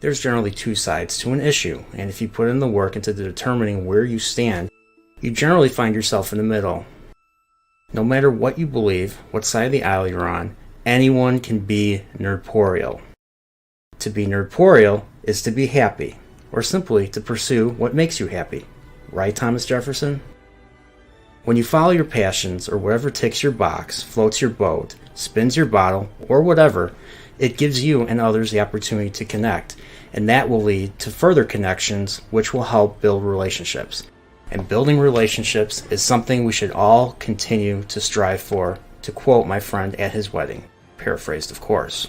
There's generally two sides to an issue, and if you put in the work into determining where you stand, you generally find yourself in the middle. No matter what you believe, what side of the aisle you're on, anyone can be nerdporeal. To be nerdporeal is to be happy, or simply to pursue what makes you happy. Right, Thomas Jefferson? When you follow your passions, or whatever ticks your box, floats your boat, spins your bottle, or whatever, it gives you and others the opportunity to connect, and that will lead to further connections, which will help build relationships. And building relationships is something we should all continue to strive for, to quote my friend at his wedding, paraphrased of course.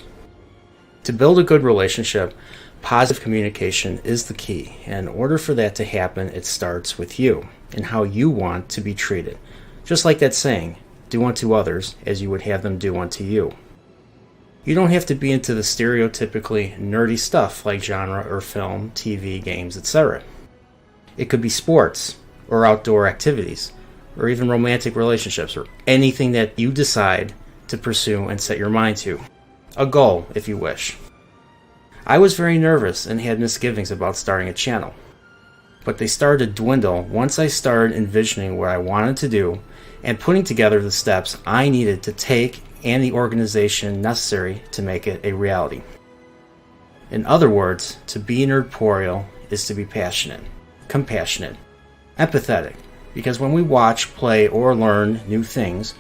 To build a good relationship, positive communication is the key, and in order for that to happen, it starts with you and how you want to be treated. Just like that saying, do unto others as you would have them do unto you. You don't have to be into the stereotypically nerdy stuff like genre or film, TV, games, etc. It could be sports, or outdoor activities, or even romantic relationships, or anything that you decide to pursue and set your mind to. A goal, if you wish. I was very nervous and had misgivings about starting a channel, but they started to dwindle once I started envisioning what I wanted to do and putting together the steps I needed to take and the organization necessary to make it a reality. In other words, to be nerdporeal is to be passionate, compassionate, empathetic, because when we watch, play, or learn new things,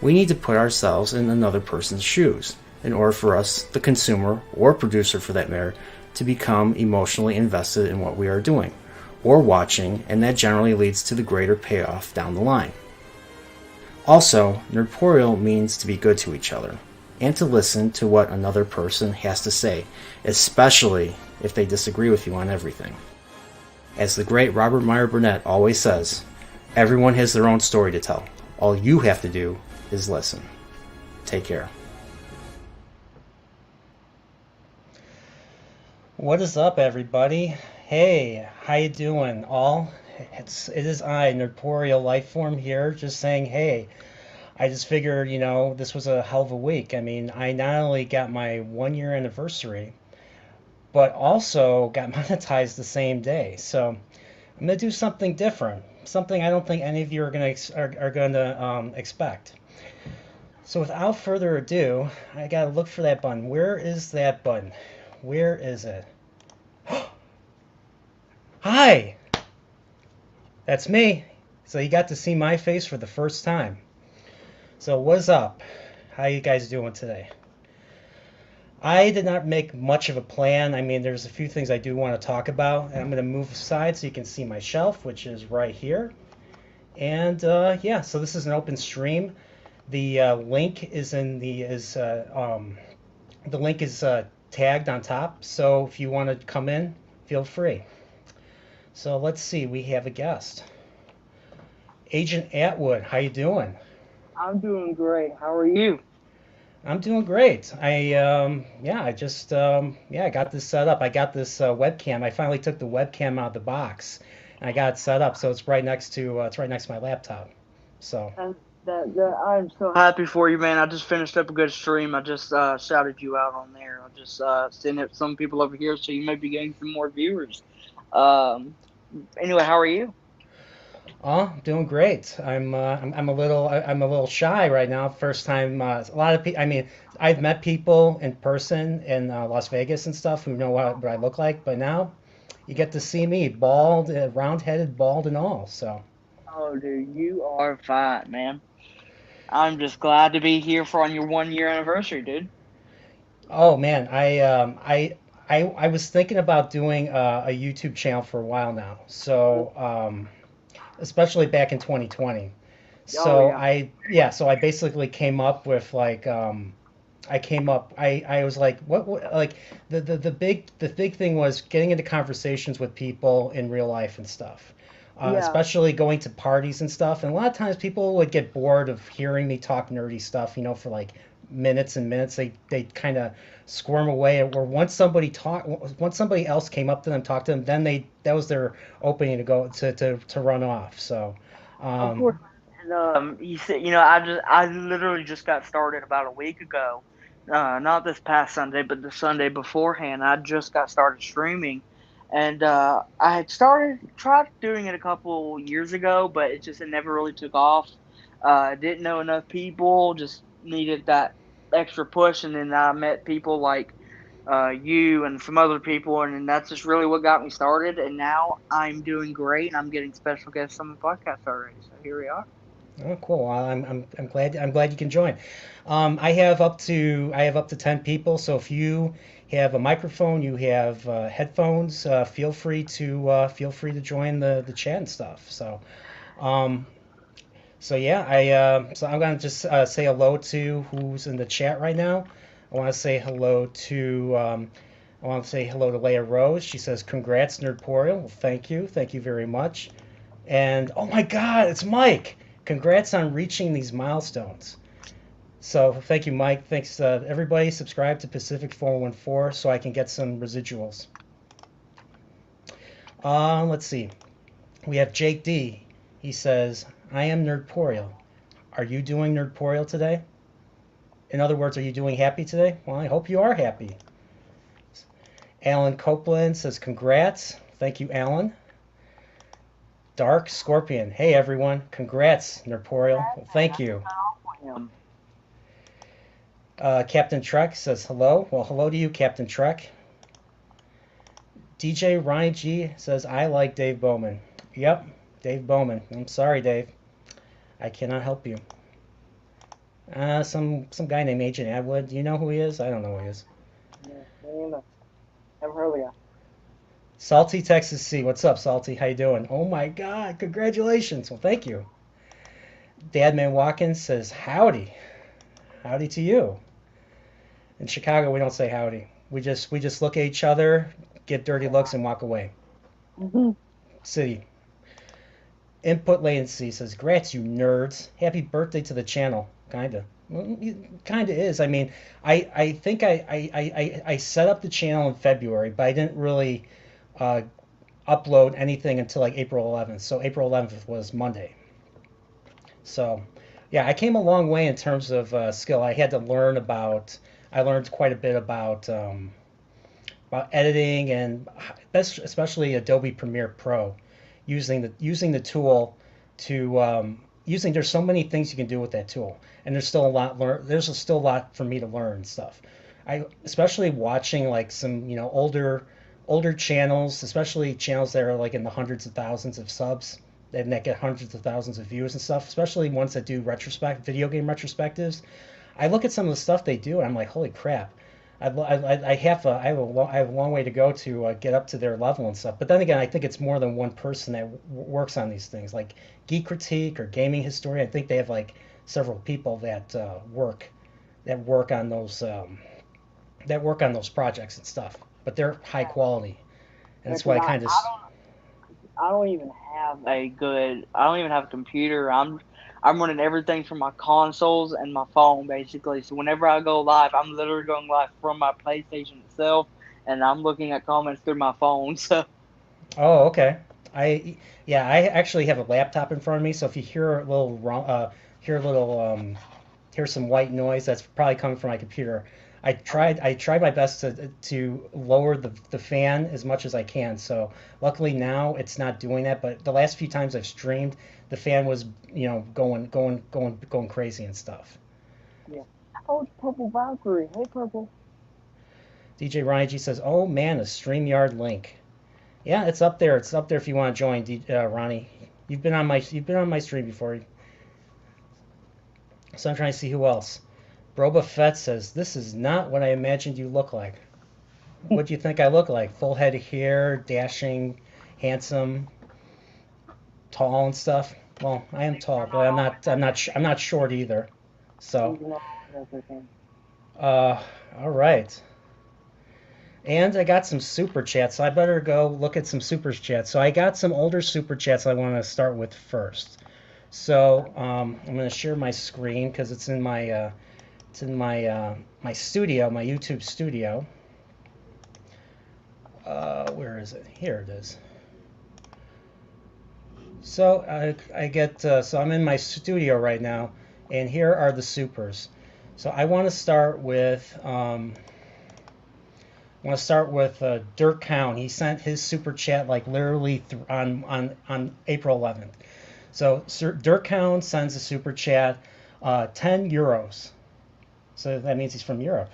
we need to put ourselves in another person's shoes in order for us, the consumer, or producer for that matter, to become emotionally invested in what we are doing or watching, and that generally leads to the greater payoff down the line. Also, nerdporeal means to be good to each other and to listen to what another person has to say, especially if they disagree with you on everything. As the great Robert Meyer Burnett always says, everyone has their own story to tell. All you have to do is listen. Take care. What is up, everybody? Hey, how you doing, all? It is I, Nerdporeal Lifeform here, just saying, hey, I just figured, this was a hell of a week. I mean, I not only got my 1 year anniversary, but also got monetized the same day. So I'm gonna do something different, something I don't think any of you are gonna expect. So without further ado, I gotta look for that button. Where is that button? Where is it? Hi! That's me. So you got to see my face for the first time. So what's up? How you guys doing today? I did not make much of a plan. I mean, there's a few things I do want to talk about. And I'm going to move aside so you can see my shelf, which is right here. And yeah, so this is an open stream. The link is tagged on top. So if you want to come in, feel free. So let's see. We have a guest. Agent Atwood, how you doing? I'm doing great. How are you? I'm doing great. I got this set up. I got this webcam. I finally took the webcam out of the box, and I got it set up so it's right next to my laptop. So I'm so happy for you, man. I just finished up a good stream. I just shouted you out on there. I just sent it to some people over here, so you may be getting some more viewers. Um, anyway, how are you? Oh, doing great. I'm a little shy right now. First time. A lot of people. I mean, I've met people in person in Las Vegas and stuff who know what I look like, but now you get to see me, bald, round-headed, bald, and all. So. Oh, dude, you are fine, man. I'm just glad to be here for on your 1 year anniversary, dude. Oh man, I was thinking about doing a YouTube channel for a while now. So especially back in 2020. Oh So yeah. so I basically came up with like I was like what like the big thing was getting into conversations with people in real life and stuff. Yeah. Especially going to parties and stuff. And a lot of times people would get bored of hearing me talk nerdy stuff, for like minutes and minutes. They kind of squirm away. Or once somebody else came up to them, talked to them, then that was their opening to go to run off. So, Of course. um, And you said, I literally just got started about a week ago, not this past Sunday, but the Sunday beforehand. I just got started streaming, and I had tried doing it a couple years ago, but it never really took off. Didn't know enough people, just needed that extra push, and then I met people like you and some other people, and then that's just really what got me started. And now I'm doing great, and I'm getting special guests on the podcast already. So here we are. Oh, cool. Well, I'm glad you can join. I have up to 10 people. So if you have a microphone, you have headphones, feel free to join the chat and stuff. Um, so yeah, so I'm gonna just say hello to who's in the chat right now. I want to say hello to Leia Rose. She says, "Congrats, Nerdporeal." Well, thank you very much. And oh my God, it's Mike. Congrats on reaching these milestones. So thank you, Mike. Thanks, everybody. Subscribe to Pacific 414 so I can get some residuals. Let's see. We have Jake D. He says, "I am Nerdporeal. Are you doing Nerdporeal today? In other words, are you doing happy today? Well, I hope you are happy." Alan Copeland says, "Congrats." Thank you, Alan. Dark Scorpion. Hey, everyone. Congrats, Nerdporeal. Well, thank you. Captain Trek says hello. Well, hello to you, Captain Trek. DJ Ronnie G says, "I like Dave Bowman." Yep, Dave Bowman. I'm sorry, Dave. I cannot help you. Some guy named Agent Atwood. Do you know who he is? I don't know who he is. Yeah, never heard of the guy. Salty Texas C. What's up, Salty? How you doing? Oh my God! Congratulations. Well, thank you. Dadman Watkins says, "Howdy." Howdy to you. In Chicago, we don't say howdy. We just look at each other, get dirty looks, and walk away. Mm-hmm. City. Input latency says, "Grats, you nerds. Happy birthday to the channel." Kinda. Well, it kinda is. I mean, I think I set up the channel in February, but I didn't really upload anything until like April 11th. So April 11th was Monday. So yeah, I came a long way in terms of skill. I had to learn I learned quite a bit about editing and especially Adobe Premiere Pro, using the tool to there's so many things you can do with that tool, and there's still a lot for me to learn and stuff. I especially watching like some older channels, especially channels that are like in the hundreds of thousands of subs and that get hundreds of thousands of views and stuff, especially ones that do video game retrospectives. I look at some of the stuff they do and I'm like, holy crap. I have a long way to go to get up to their level and stuff. But then again, I think it's more than one person that works on these things, like Geek Critique or Gaming Historian. I think they have like several people that work on those projects and stuff. But they're high quality, and that's why I kind of. I don't even have I don't even have a computer. I'm running everything from my consoles and my phone basically. So whenever I go live, I'm literally going live from my PlayStation itself, and I'm looking at comments through my phone. So. Oh, okay. I actually have a laptop in front of me, so if you hear a little hear some white noise, that's probably coming from my computer. I tried my best to lower the fan as much as I can. So luckily now it's not doing that, but the last few times I've streamed, the fan was, going crazy and stuff. Yeah. Oh, it's Purple Valkyrie. Hey, Purple. DJ Ryan G says, "Oh man, a StreamYard link." Yeah, it's up there. It's up there if you want to join, Ronnie. You've been on my stream before. So I'm trying to see who else. Broba Fett says, "This is not what I imagined you look like." What do you think I look like? Full head of hair, dashing, handsome, tall and stuff. Well, I am tall, but I'm not short either. So, all right. And I got some super chats, so I better go look at some super chats. So I got some older super chats I want to start with first. So I'm going to share my screen because it's in my my studio, my YouTube studio. Where is it? Here it is. So so I'm in my studio right now, and here are the supers. So I want to start with Dirk Cowan. He sent his super chat like literally on April 11th. So Sir Dirk Cowan sends a super chat, 10 euros. So that means he's from Europe.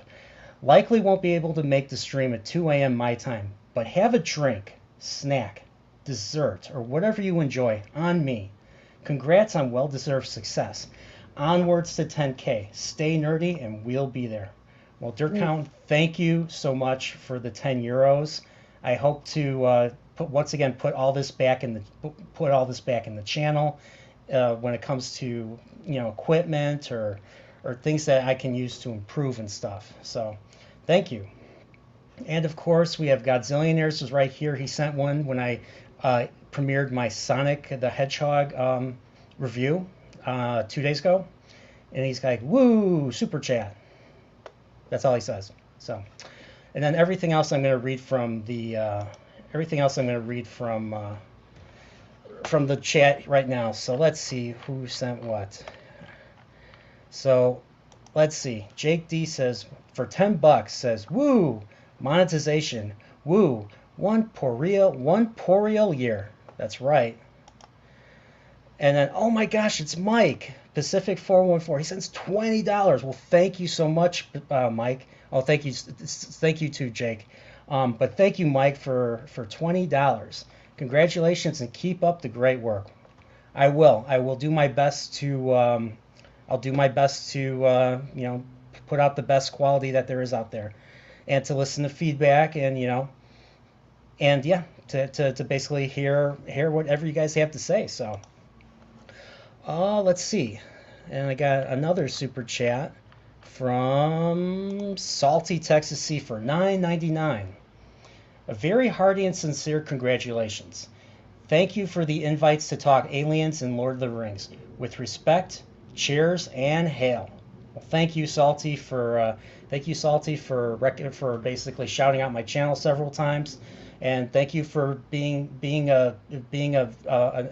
Likely won't be able to make the stream at 2 a.m. my time, but have a drink, snack, dessert, or whatever you enjoy on me. Congrats on well-deserved success. Onwards to 10K. Stay nerdy and we'll be there. Well, Dirk Count, thank you so much for the 10 euros. I hope to put all this back in the channel when it comes to equipment or things that I can use to improve and stuff. So, thank you. And of course, we have Godzillionaires is right here. He sent one when I premiered my Sonic the Hedgehog review 2 days ago, and he's like, "Woo, super chat." That's all he says. So, and then everything else I'm going to read from the from the chat right now. So let's see who sent what. So let's see. Jake D says for $10 says, "Woo, monetization. Woo, one Poreal year." That's right. And then, oh my gosh, it's Mike, Pacific 414. He sends $20. Well, thank you so much, Mike. Oh, thank you too, Jake. But thank you, Mike, for $20. Congratulations and keep up the great work. I will do my best to. I'll do my best to put out the best quality that there is out there, and to listen to feedback and to basically hear whatever you guys have to say. So. Let's see. And I got another super chat from Salty Texas Sea for $9.99. A very hearty and sincere congratulations. Thank you for the invites to talk aliens and Lord of the Rings. With respect, cheers, and hail. Well, thank you, Salty, for basically shouting out my channel several times. And thank you for being an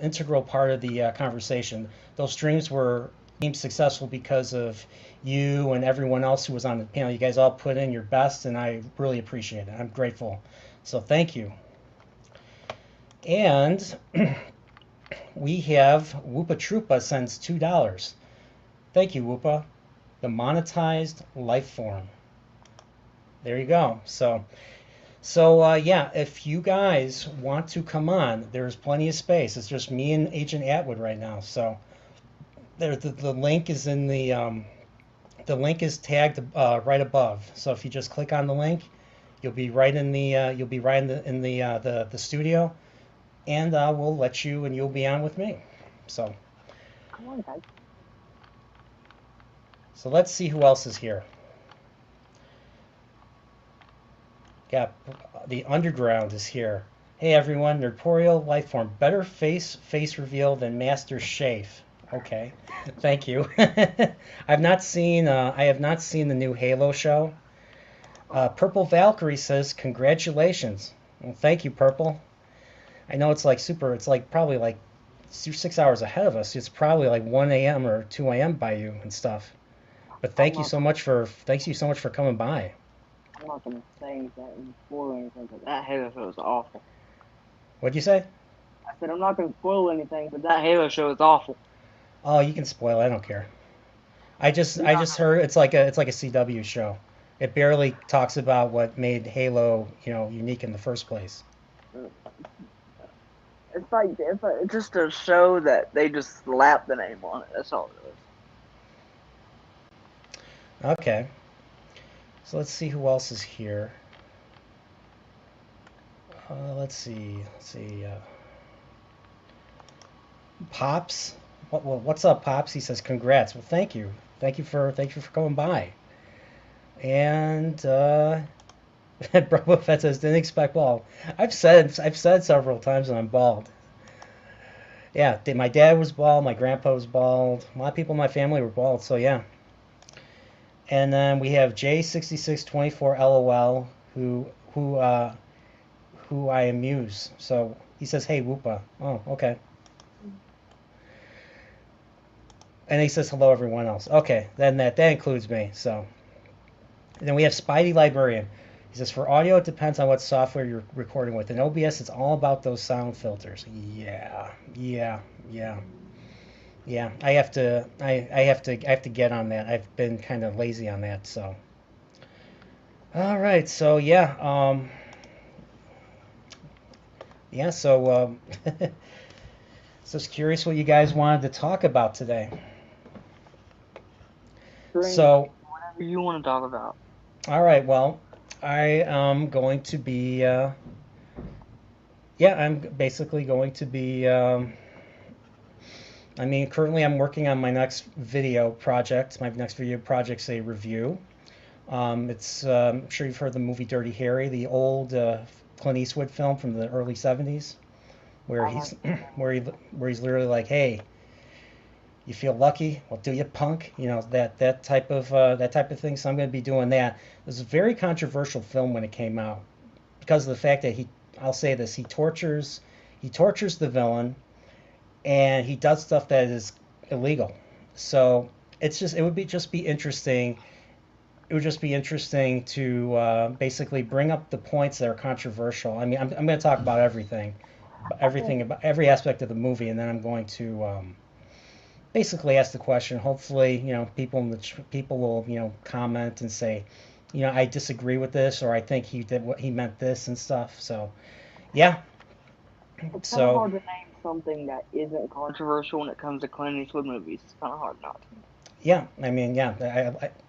integral part of the conversation. Those streams were successful because of you and everyone else who was on the panel. You guys all put in your best, and I really appreciate it. I'm grateful. So thank you. And we have Whoopa Troopa sends $2. Thank you, Whoopa. The monetized life form. There you go. So yeah, if you guys want to come on, there's plenty of space. It's just me and Agent Atwood right now. So the link is in the link is tagged right above. So if you just click on the link, you'll be right in the studio, and we'll let you, and you'll be on with me. So Come on, guys. So let's see who else is here. Got the Underground is here. Hey everyone, Nerdporeal Lifeform. Better face reveal than Master Shafe. Okay, thank you. I have not seen the new Halo show. Purple Valkyrie says congratulations. Well, thank you, Purple. I know it's probably like 6 hours ahead of us. It's probably like 1 a.m. or 2 a.m. by you and stuff. But thank you so much for coming by. I'm not going to say anything and spoil anything, but that Halo show is awful. What'd you say? I said I'm not going to spoil anything, but that Halo show is awful. Oh, you can spoil. I don't care. I just heard it's like a CW show. It barely talks about what made Halo, unique in the first place. It's just a show that they just slap the name on it. That's all it is. Okay. So let's see who else is here. Let's see. Pops. What's up, Pops? He says congrats. Well, thank you. Thank you for coming by. And Bravo Fett says didn't expect bald. I've said several times that I'm bald. Yeah, my dad was bald. My grandpa was bald. A lot of people in my family were bald. So yeah. And then we have J6624 LOL who I amuse. So he says, "Hey Whoopa." Oh, okay. And he says hello everyone else. Okay, then that includes me. So and then we have Spidey Librarian. He says for audio it depends on what software you're recording with. In OBS it's all about those sound filters. Yeah. I have to get on that. I've been kind of lazy on that. So all right. So yeah. So just curious what you guys wanted to talk about today. So, whatever you want to talk about. All right. Well, I am going to be. I'm basically going to be. Currently I'm working on my next video project. My next video project's a review. It's. I'm sure you've heard the movie Dirty Harry, the old Clint Eastwood film from the early '70s, where he's where he's literally like, "Hey, you feel lucky? Well, do you, punk?" That type of thing. So I'm going to be doing that. It was a very controversial film when it came out because of the fact that I'll say this, he tortures the villain, and he does stuff that is illegal. So it would be interesting. It would just be interesting to basically bring up the points that are controversial. I mean, I'm going to talk about everything about every aspect of the movie, and then I'm going to basically ask the question. Hopefully, people will comment and say, I disagree with this, or I think he meant this and stuff. So, yeah. It's kind of hard to name something that isn't controversial when it comes to Clint Eastwood movies. It's kind of hard not to. Yeah,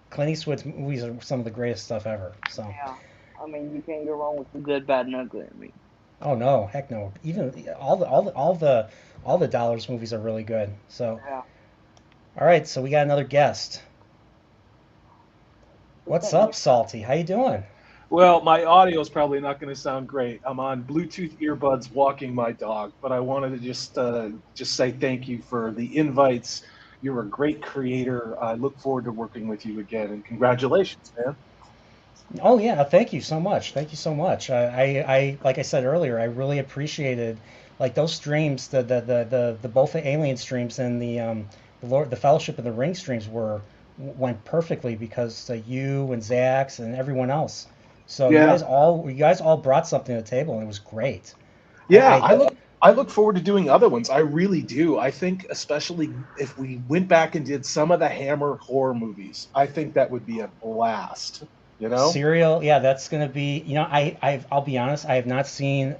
Clint Eastwood's movies are some of the greatest stuff ever. So. Yeah, you can't go wrong with the good, bad, and ugly. Oh no, heck no. Even all the Dollars movies are really good. So. Yeah. All right, so we got another guest. What's up, Salty? How you doing? Well, my audio is probably not going to sound great. I'm on Bluetooth earbuds walking my dog, but I wanted to just say thank you for the invites. You're a great creator. I look forward to working with you again, and congratulations, man. Oh yeah, thank you so much. Thank you so much. I like I said earlier, I really appreciated like those streams, the both the Alien streams and the Fellowship of the Ring streams went perfectly because you and Zax and everyone else. So Yeah. you guys all brought something to the table, and it was great. Yeah, I look forward to doing other ones. I really do. I think especially if we went back and did some of the Hammer horror movies, I think that would be a blast. Serial, yeah, that's gonna be. I'll be honest, I have not seen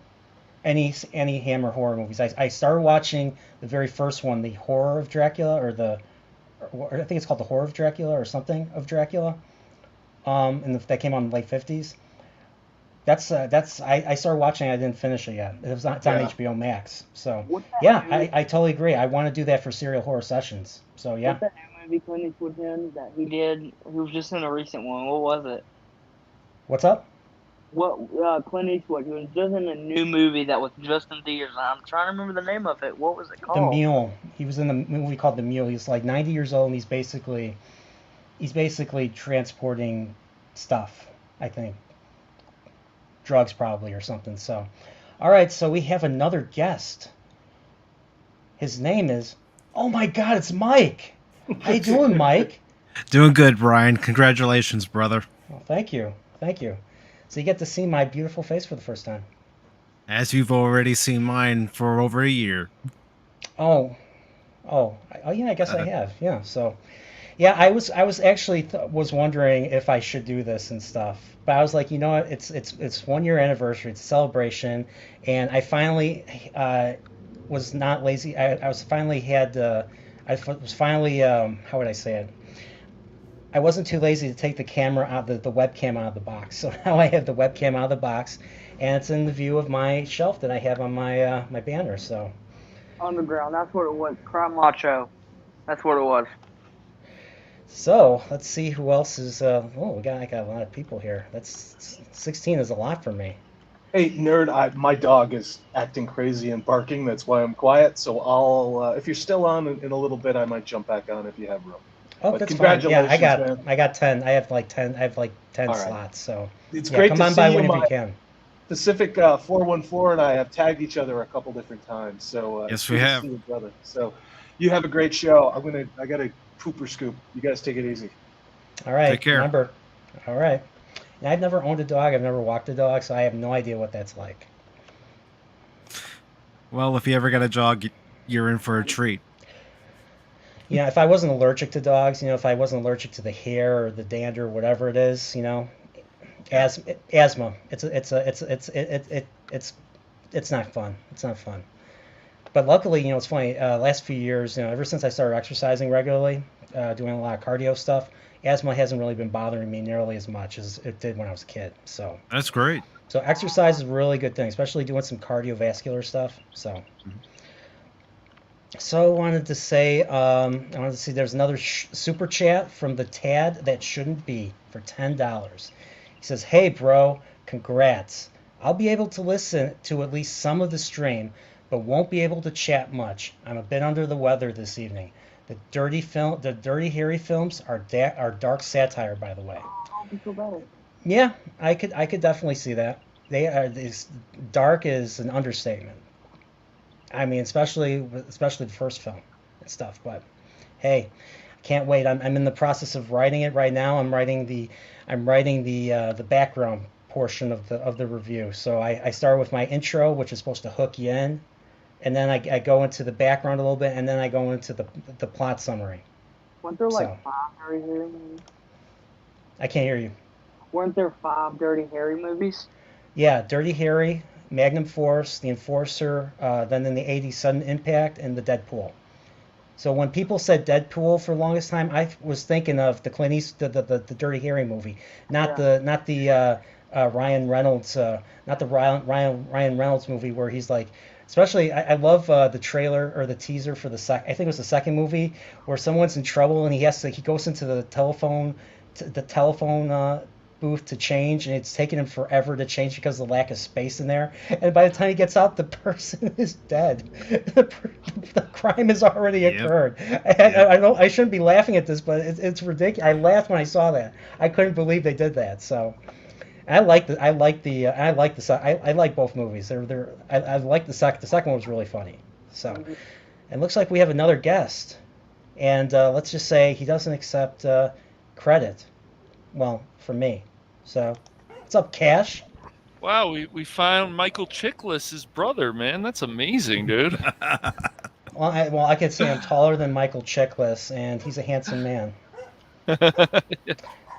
any Hammer horror movies. I started watching the very first one, the Horror of Dracula, or I think it's called the Horror of Dracula or something of Dracula. And that came on in the late '50s. I started watching. I didn't finish it yet. It's on HBO Max. So yeah, I totally agree. I want to do that for Serial Horror Sessions. So yeah. What's that new movie Clint Eastwood in that he did? He was just in a recent one. What was it? What's up? Clint Eastwood. He was just in a new movie that was just in theaters. I'm trying to remember the name of it. What was it called? The Mule. He was in the movie called The Mule. He's like 90 years old, and he's basically transporting stuff, I think. Drugs probably or something. So, all right, so we have another guest. His name is, oh my God, it's Mike. How you doing, Mike? Doing good, Brian. Congratulations, brother. Well, thank you. So you get to see my beautiful face for the first time. As you've already seen mine for over a year. Oh yeah, I guess I have. Yeah, so yeah, I was actually was wondering if I should do this and stuff, but I was like, you know what, it's 1 year anniversary, it's a celebration, and I finally was not lazy. I was finally how would I say it? I wasn't too lazy to take the camera out, the webcam out of the box. So now I have the webcam out of the box, and it's in the view of my shelf that I have on my my banner. So Underground, that's what it was. Crime Macho, that's what it was. So let's see who else is. I got a lot of people here. That's 16 is a lot for me. Hey, nerd, my dog is acting crazy and barking. That's why I'm quiet. So I'll, if you're still on in a little bit, I might jump back on if you have room. Oh, but that's congratulations, fine. Yeah, man. I got 10. I have like 10 All right. slots. So It's great come to on see by you. whenever you can. Pacific 414 and I have tagged each other a couple different times. So Yes, it's we good to have. see you, brother. So You have a great show. I got a pooper scoop. You guys take it easy. All right. Take care. Remember. All right. And I've never owned a dog. I've never walked a dog, so I have no idea what that's like. Well, if you ever get a dog, you're in for a treat. You know, if I wasn't allergic to dogs, you know, if I wasn't allergic to the hair or the dander, whatever it is, you know, asthma. It's not fun. It's not fun. But luckily, you know, it's funny. Last few years, you know, ever since I started exercising regularly, doing a lot of cardio stuff, asthma hasn't really been bothering me nearly as much as it did when I was a kid. So That's great. exercise is a really good thing, especially doing some cardiovascular stuff. So I wanted to say, there's another super chat from the Tad that shouldn't be for $10. He says, "Hey, bro, congrats. I'll be able to listen to at least some of the stream, but won't be able to chat much. I'm a bit under the weather this evening. The Dirty Harry films are dark satire, by the way." I'll be so bad. Yeah, I could definitely see that. Dark is an understatement. I mean, especially the first film and stuff. But hey, can't wait. I'm in the process of writing it right now. I'm writing the background portion of the review. So I start with my intro, which is supposed to hook you in, and then I go into the background a little bit, and then I go into the plot summary. Weren't there like So. 5 Dirty Harry movies? I can't hear you. Weren't there 5 Dirty Harry movies? Yeah, Dirty Harry, Magnum Force, The Enforcer, then in the 80s Sudden Impact, and the Deadpool. So when people said Deadpool for the longest time, I was thinking of the Clint Eastwood, the Dirty Harry movie, not the Ryan Reynolds, not the Ryan Reynolds movie where he's like, especially I love the trailer or the teaser for I think it was the second movie where someone's in trouble and he goes into the telephone booth to change, and it's taking him forever to change because of the lack of space in there. And by the time he gets out, the person is dead. The crime has already occurred. I shouldn't be laughing at this, but it's ridiculous. I laughed when I saw that. I couldn't believe they did that. So I like both movies. I like the second. The second one was really funny. So it looks like we have another guest, and let's just say he doesn't accept credit. Well, from me. So, what's up, Cash? Wow, we found Michael Chiklis' brother, man. That's amazing, dude. Well, I could say I'm taller than Michael Chiklis, and he's a handsome man.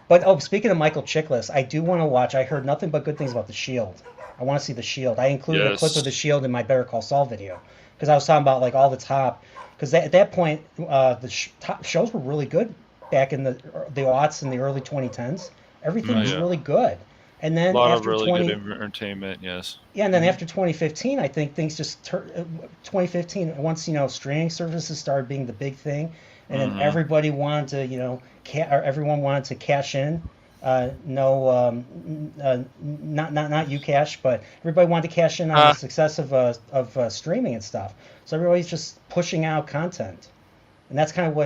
But, speaking of Michael Chiklis, I do want to watch. I heard nothing but good things about The Shield. I want to see The Shield. I included a clip of The Shield in my Better Call Saul video, because I was talking about, like, all the top. Because at that point, the top shows were really good back in the aughts and the early 2010s. Everything was really good. And then a lot after of really good entertainment, yes. Yeah, and then after 2015, I think things just 2015, once, streaming services started being the big thing, and then everybody wanted to, everyone wanted to cash in. Not you, Cash, but everybody wanted to cash in on the success of streaming and stuff. So everybody's just pushing out content. And that's kind of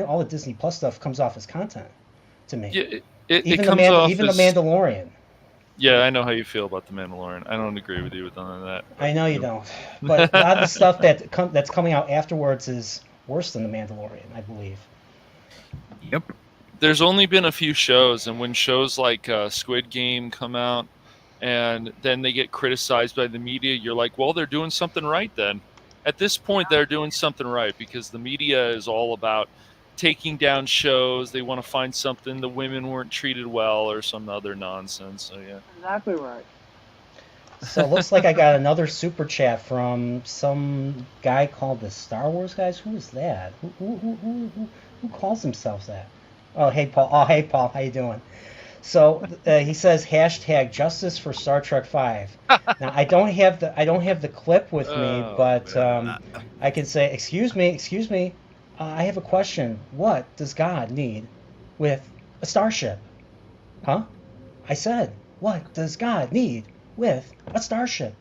all the Disney Plus stuff comes off as content to me. Yeah, even it comes off even as, The Mandalorian. Yeah, I know how you feel about The Mandalorian. I don't agree with you with none of that. I know you don't. But a lot of the stuff that's coming out afterwards is worse than The Mandalorian, I believe. Yep. There's only been a few shows, and when shows like Squid Game come out and then they get criticized by the media, you're like, well, they're doing something right then. At this point, they're doing something right because the media is all about taking down shows. They want to find something the women weren't treated well or some other nonsense. So yeah, Exactly right. So it looks like I got another super chat from some guy called the Star Wars guys. Who is that? Who calls themselves that? Oh, hey Paul. How you doing? So he says hashtag justice for Star Trek V. Now I don't have the clip with me, but I can say excuse me. I have a question. What does God need with a starship? Huh? I said, what does God need with a starship?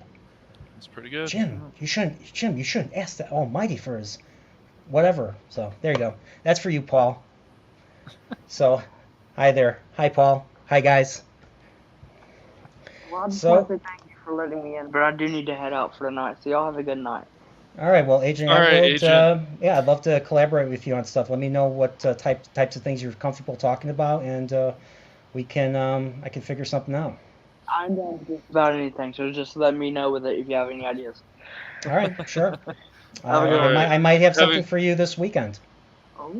it's pretty good. Jim, you shouldn't ask the Almighty for his whatever. So there you go. That's for you, Paul. So, hi there. Hi, Paul. Hi, guys. Well, I just want to say thank you for letting me in, but I do need to head out for the night, so y'all have a good night. All right. Well, Agent All right, Edward, Agent. yeah, I'd love to collaborate with you on stuff. Let me know what types of things you're comfortable talking about, and we can I can figure something out. I'm down for just about anything, so just let me know with it if you have any ideas. All right, sure. Have a good All one. right. I might have Have something a for you this weekend Oh,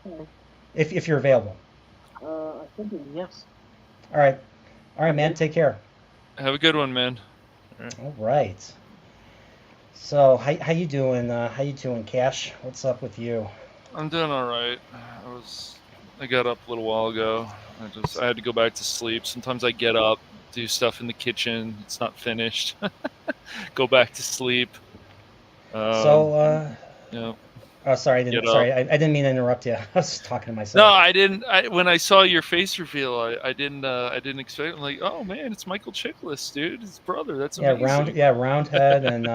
okay. if you're available. I think yes. All right, man. Take care. have a good one, man. All right. So how you doing? How you doing, Cash? What's up with you? I'm doing all right. I got up a little while ago. I had to go back to sleep. Sometimes I get up, do stuff in the kitchen. It's not finished. Go back to sleep. So You know, oh, sorry, get up. I didn't mean to interrupt you. I was talking to No, myself. I didn't. When I saw your face reveal, I didn't. I didn't expect. I'm like, oh man, it's Michael Chiklis, dude. His brother. That's amazing. Round head, and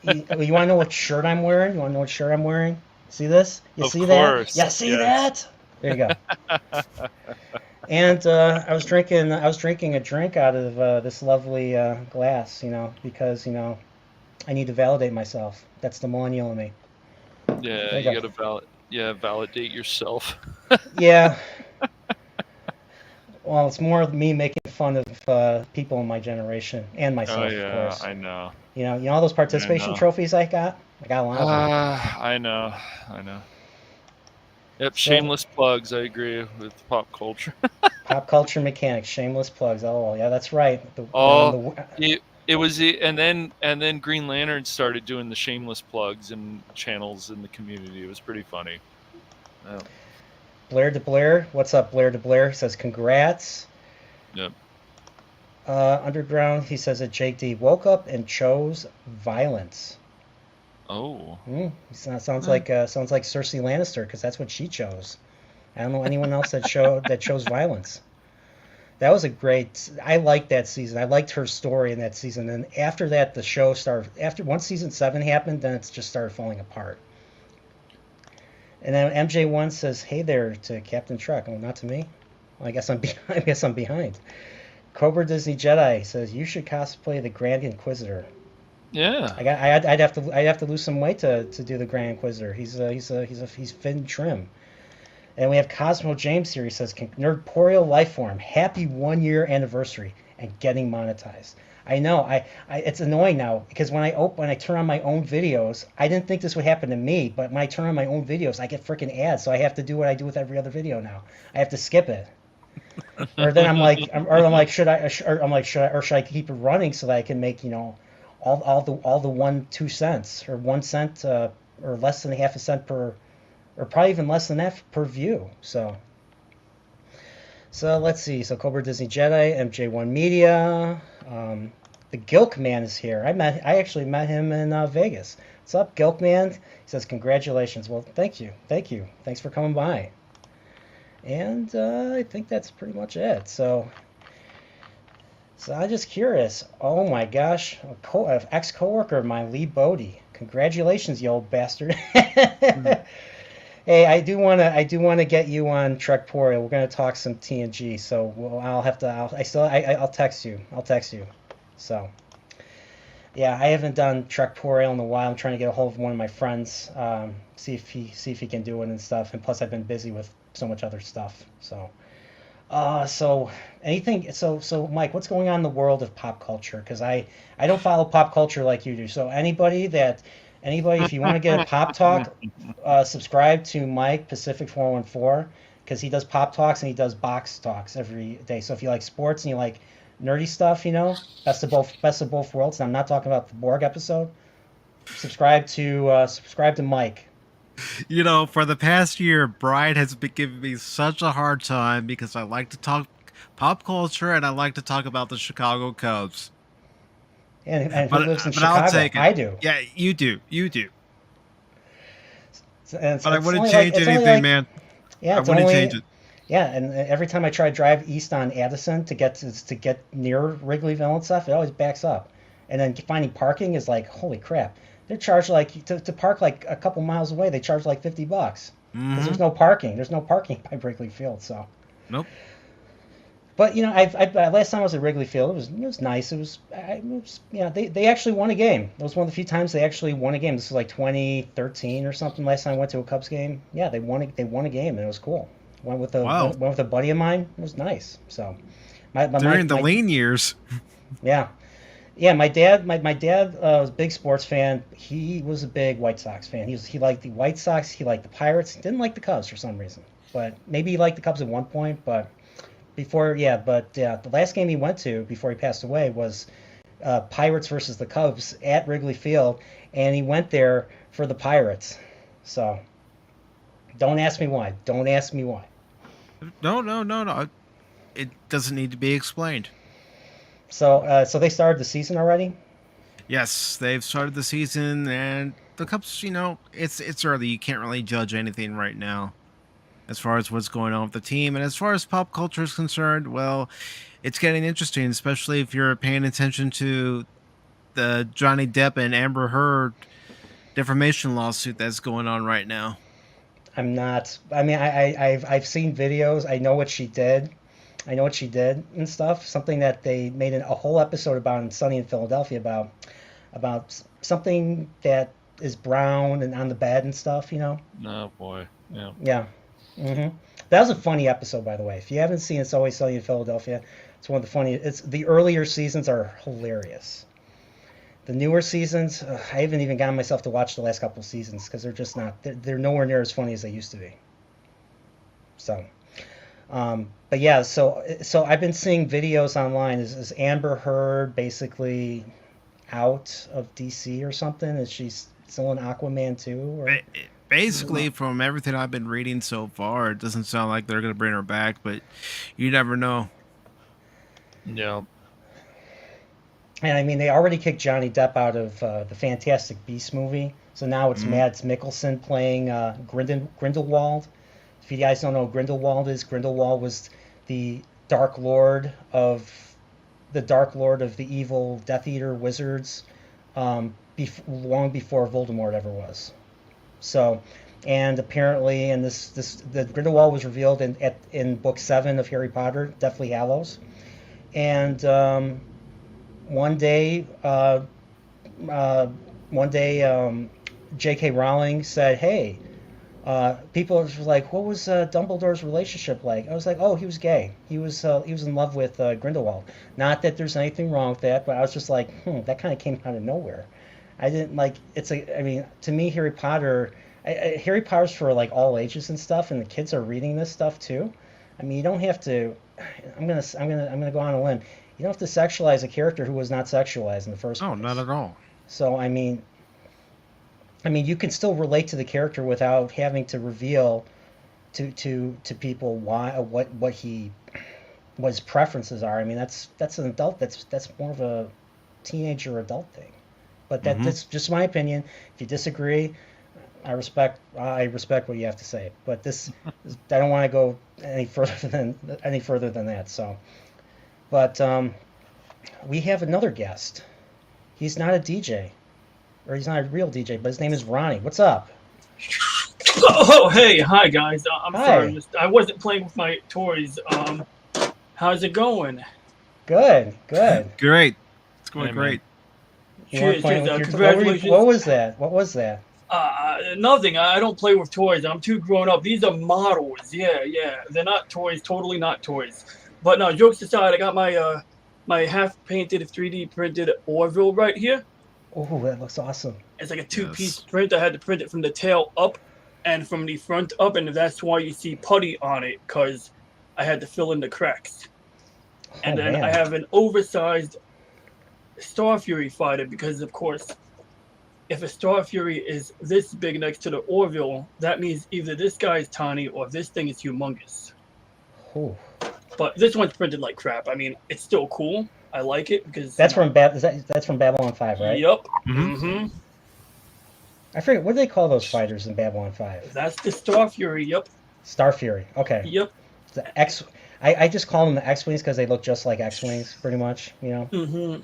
you want to know what shirt I'm wearing? You want to know what shirt I'm wearing? See this? You Of see course, that? You see yes. that? There you go. And I was drinking a drink out of this lovely glass, because I need to validate myself. That's the millennial in me. Yeah, There you you go. gotta validate yourself. Yeah. Well, it's more of me making fun of people in my generation and Oh myself, of yeah, course. I know. You know all those participation know. trophies I got? I got a lot of them. I know. Yep, So, shameless plugs. I agree with pop culture. pop culture mechanics, shameless plugs. Oh, yeah, that's right. Oh, it was and then Green Lantern started doing the shameless plugs and channels in the community. It was pretty funny. Yeah. Blair to Blair. What's up, Blair to Blair? He says, congrats. Yep. Underground, he says that Jake D woke up and chose violence. Oh. Sounds like Cersei Lannister, because that's what she chose. I don't know anyone else that chose violence. That was a great. I liked that season. I liked her story in that season. And after that, the show started. After once season 7 happened, then it just started falling apart. And then MJ1 says, "Hey there" to Captain Truck. Well, not to me. Well, I guess I guess I'm behind. Cobra Disney Jedi says you should cosplay the Grand Inquisitor. Yeah. I'd have to lose some weight to do the Grand Inquisitor. He's fit and trim. And we have Cosmo James here. He says, Nerdporeal Lifeform, happy 1-year anniversary and getting monetized. I know, it's annoying now because when I turn on my own videos, I didn't think this would happen to me, but when I turn on my own videos, I get freaking ads, so I have to do what I do with every other video now. I have to skip it. Or then I'm like, should I keep it running so that I can make, all the 1-2 cents or 1 cent or less than half a cent per, or probably even less than that per view. So let's see. So Cobra Disney Jedi, MJ1 Media, the Gilk Man is here. I actually met him in Vegas. What's up, Gilk Man? He says congratulations. Well, thank you. Thanks for coming by. And I think that's pretty much it. So I'm just curious. Oh my gosh, an ex-coworker of mine, Lee Bodie. Congratulations, you old bastard. Hey, I do want to get you on Nerdporeal. We're gonna talk some TNG. So I'll text you. So yeah, I haven't done Nerdporeal in a while. I'm trying to get a hold of one of my friends, see if he can do it and stuff. And plus, I've been busy with so much other stuff. So anything. So Mike, what's going on in the world of pop culture? Because I don't follow pop culture like you do. So anybody, if you want to get a pop talk, subscribe to Mike Pacific 414 because he does pop talks and he does box talks every day. So if you like sports and you like nerdy stuff, best of both worlds. And I'm not talking about the Borg episode. Subscribe to Mike. For the past year, Brian has been giving me such a hard time because I like to talk pop culture and I like to talk about the Chicago Cubs. And who lives in but Chicago? I'll take it. I do. Yeah, you do. But I wouldn't change anything, man. Yeah, I wouldn't change it. Yeah, and every time I try to drive east on Addison to get near Wrigleyville and stuff, it always backs up. And then finding parking is like, holy crap. They're charged like to park like a couple miles away. They charge like $50 because there's no parking. There's no parking by Wrigley Field. So nope. But last time I was at Wrigley Field, it was nice. They actually won a game. It was one of the few times they actually won a game. This was like 2013 or something. Last time I went to a Cubs game, yeah, they won a game and it was cool. Went with a buddy of mine. It was nice. So, during the lean years. Yeah. Yeah, my dad was a big sports fan. He was a big White Sox fan. He liked the White Sox. He liked the Pirates. Didn't like the Cubs for some reason. But maybe he liked the Cubs at one point. But the last game he went to before he passed away was Pirates versus the Cubs at Wrigley Field, and he went there for the Pirates. So don't ask me why. Don't ask me why. No. It doesn't need to be explained. So they started the season already? Yes, they've started the season, and the Cubs, it's early. You can't really judge anything right now as far as what's going on with the team. And as far as pop culture is concerned, well, it's getting interesting, especially if you're paying attention to the Johnny Depp and Amber Heard defamation lawsuit that's going on right now. I'm not. I mean, I've seen videos. I know what she did and stuff. Something that they made a whole episode about in Sunny in Philadelphia about something that is brown and on the bed and stuff. Oh boy. Yeah. Yeah. Mm-hmm. That was a funny episode, by the way. If you haven't seen It's Always Sunny in Philadelphia, it's one of the funniest. The earlier seasons are hilarious. The newer seasons, I haven't even gotten myself to watch the last couple of seasons because they're just not. They're nowhere near as funny as they used to be. So, but yeah, so I've been seeing videos online. Is Amber Heard basically out of DC or something? Is she still in Aquaman 2? Or? Basically, from everything I've been reading so far, it doesn't sound like they're going to bring her back, but you never know. Yeah. And I mean, they already kicked Johnny Depp out of the Fantastic Beasts movie, so now it's Mads Mikkelsen playing Grindelwald. If you guys don't know who Grindelwald is, Grindelwald was the Dark Lord of the evil Death Eater wizards, long before Voldemort ever was. So, and apparently, the Grindelwald was revealed in book 7 of Harry Potter, Deathly Hallows, and one day, J.K. Rowling said, "Hey, people were like, what was Dumbledore's relationship like?" I was like, "Oh, he was gay. He was in love with Grindelwald. Not that there's anything wrong with that, but I was just like, that kind of came out of nowhere. I didn't like. To me, Harry Potter's for like all ages and stuff, and the kids are reading this stuff too. I mean, you don't have to. I'm gonna go on a limb. You don't have to sexualize a character who was not sexualized in the first place. Oh, not at all. So I mean, you can still relate to the character without having to reveal to people what his preferences are. I mean, that's an adult. That's more of a teenager adult thing. But that's just my opinion. If you disagree, I respect what you have to say. But I don't want to go any further than that. So, but we have another guest. He's not a DJ, or he's not a real DJ, but his name is Ronnie. What's up? Oh, hey, hi guys. I'm Hi. sorry, I wasn't playing with my toys. How's it going? Good. Great. It's going Hey, man. great. You weren't Cheers, playing with your congratulations. What was that? Nothing. I don't play with toys. I'm too grown up. These are models. Yeah. They're not toys. Totally not toys. But no, jokes aside, I got my half-painted 3D printed Orville right here. Oh, that looks awesome. It's like a two-piece print. I had to print it from the tail up and from the front up, and that's why you see putty on it, because I had to fill in the cracks. And then man. I have an oversized Star Fury fighter because, of course, if a Star Fury is this big next to the Orville, that means either this guy is tiny or this thing is humongous. Ooh. But this one's printed like crap. I mean, it's still cool. I like it because That's from that's from Babylon 5, right? Yep. Mm-hmm. I forget, what do they call those fighters in Babylon 5? That's the Star Fury. Yep. Star Fury. Okay. Yep. The X. I just call them the X-wings because they look just like X-wings, pretty much. Mm-hmm.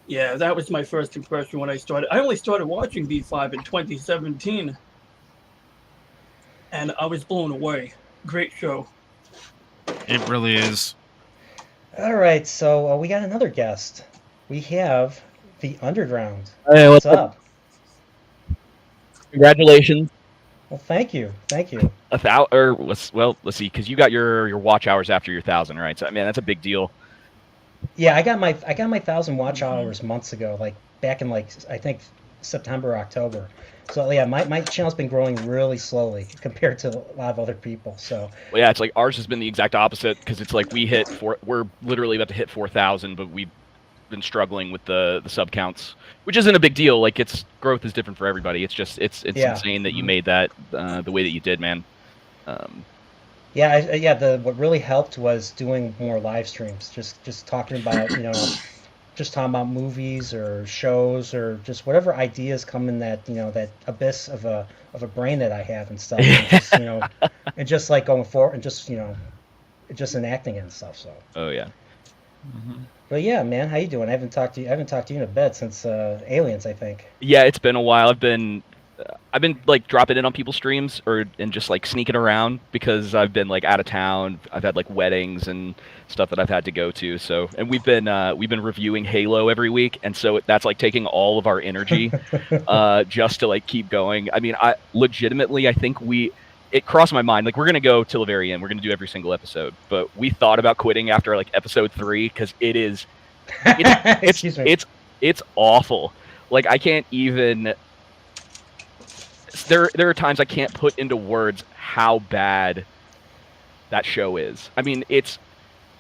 Yeah, that was my first impression when I started. I only started watching B5 in 2017, and I was blown away. Great show. It really is. All right, so we got another guest. We have the Underground. Hey, What's up? Congratulations. Well, thank you. Let's see, because you got your watch hours after your 1,000, right? So I mean, that's a big deal. Yeah, I got my 1,000 watch hours months ago, like back in like I think September, October. So yeah, my channel's been growing really slowly compared to a lot of other people. So Well, yeah, it's like ours has been the exact opposite because it's like we're literally about to hit 4,000, but we've been struggling with the sub counts, which isn't a big deal. Like growth is different for everybody. It's just it's Yeah. insane that you made that the way that you did, man. yeah, what really helped was doing more live streams, just talking about just talking about movies or shows or just whatever ideas come in that that abyss of a brain that I have and stuff, and just and just like going forward and just just enacting it and stuff. So. Oh yeah. But yeah, man, how you doing? I haven't talked to you in a bit since Aliens, I think. Yeah, it's been a while. I've been like dropping in on people's streams and just like sneaking around because I've been like out of town. I've had like weddings and stuff that I've had to go to. So, and we've been reviewing Halo every week, and so that's like taking all of our energy just to like keep going. I mean, I think it crossed my mind, like we're gonna go till the very end. We're gonna do every single episode, but we thought about quitting after like episode 3 because it's awful. Like I can't even. There are times I can't put into words how bad that show is. I mean, it's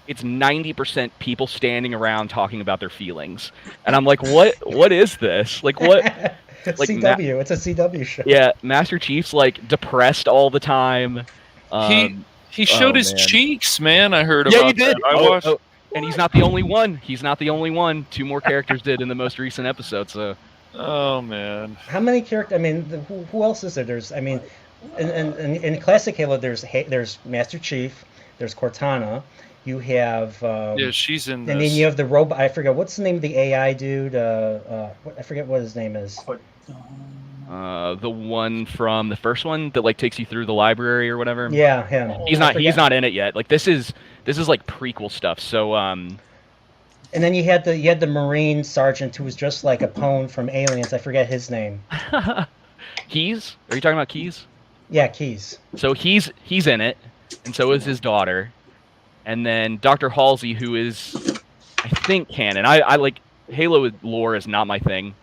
90% people standing around talking about their feelings, and I'm like, what is this? Like what? Like CW. It's a CW show. Yeah, Master Chief's like depressed all the time. He showed his cheeks, man. I heard yeah, about he did. that. I watched. And he's not the only one. He's not the only one. 2 more characters did in the most recent episode. So. Oh man. How many characters? I mean, who else is there? There's, I mean, in classic Halo, there's Master Chief, there's Cortana, you have yeah, she's in. And then you have the robot. I forget what's the name of the AI dude. I forget what his name is. The one from the first one that like takes you through the library or whatever. Yeah, him. He's not in it yet. Like this is like prequel stuff. So And then you had the Marine sergeant who was just like a Pone from Aliens. I forget his name. Keys? Are you talking about Keys? Yeah, Keys. So he's in it, and so is his daughter. And then Dr. Halsey, who is, I think, canon. I like Halo lore is not my thing,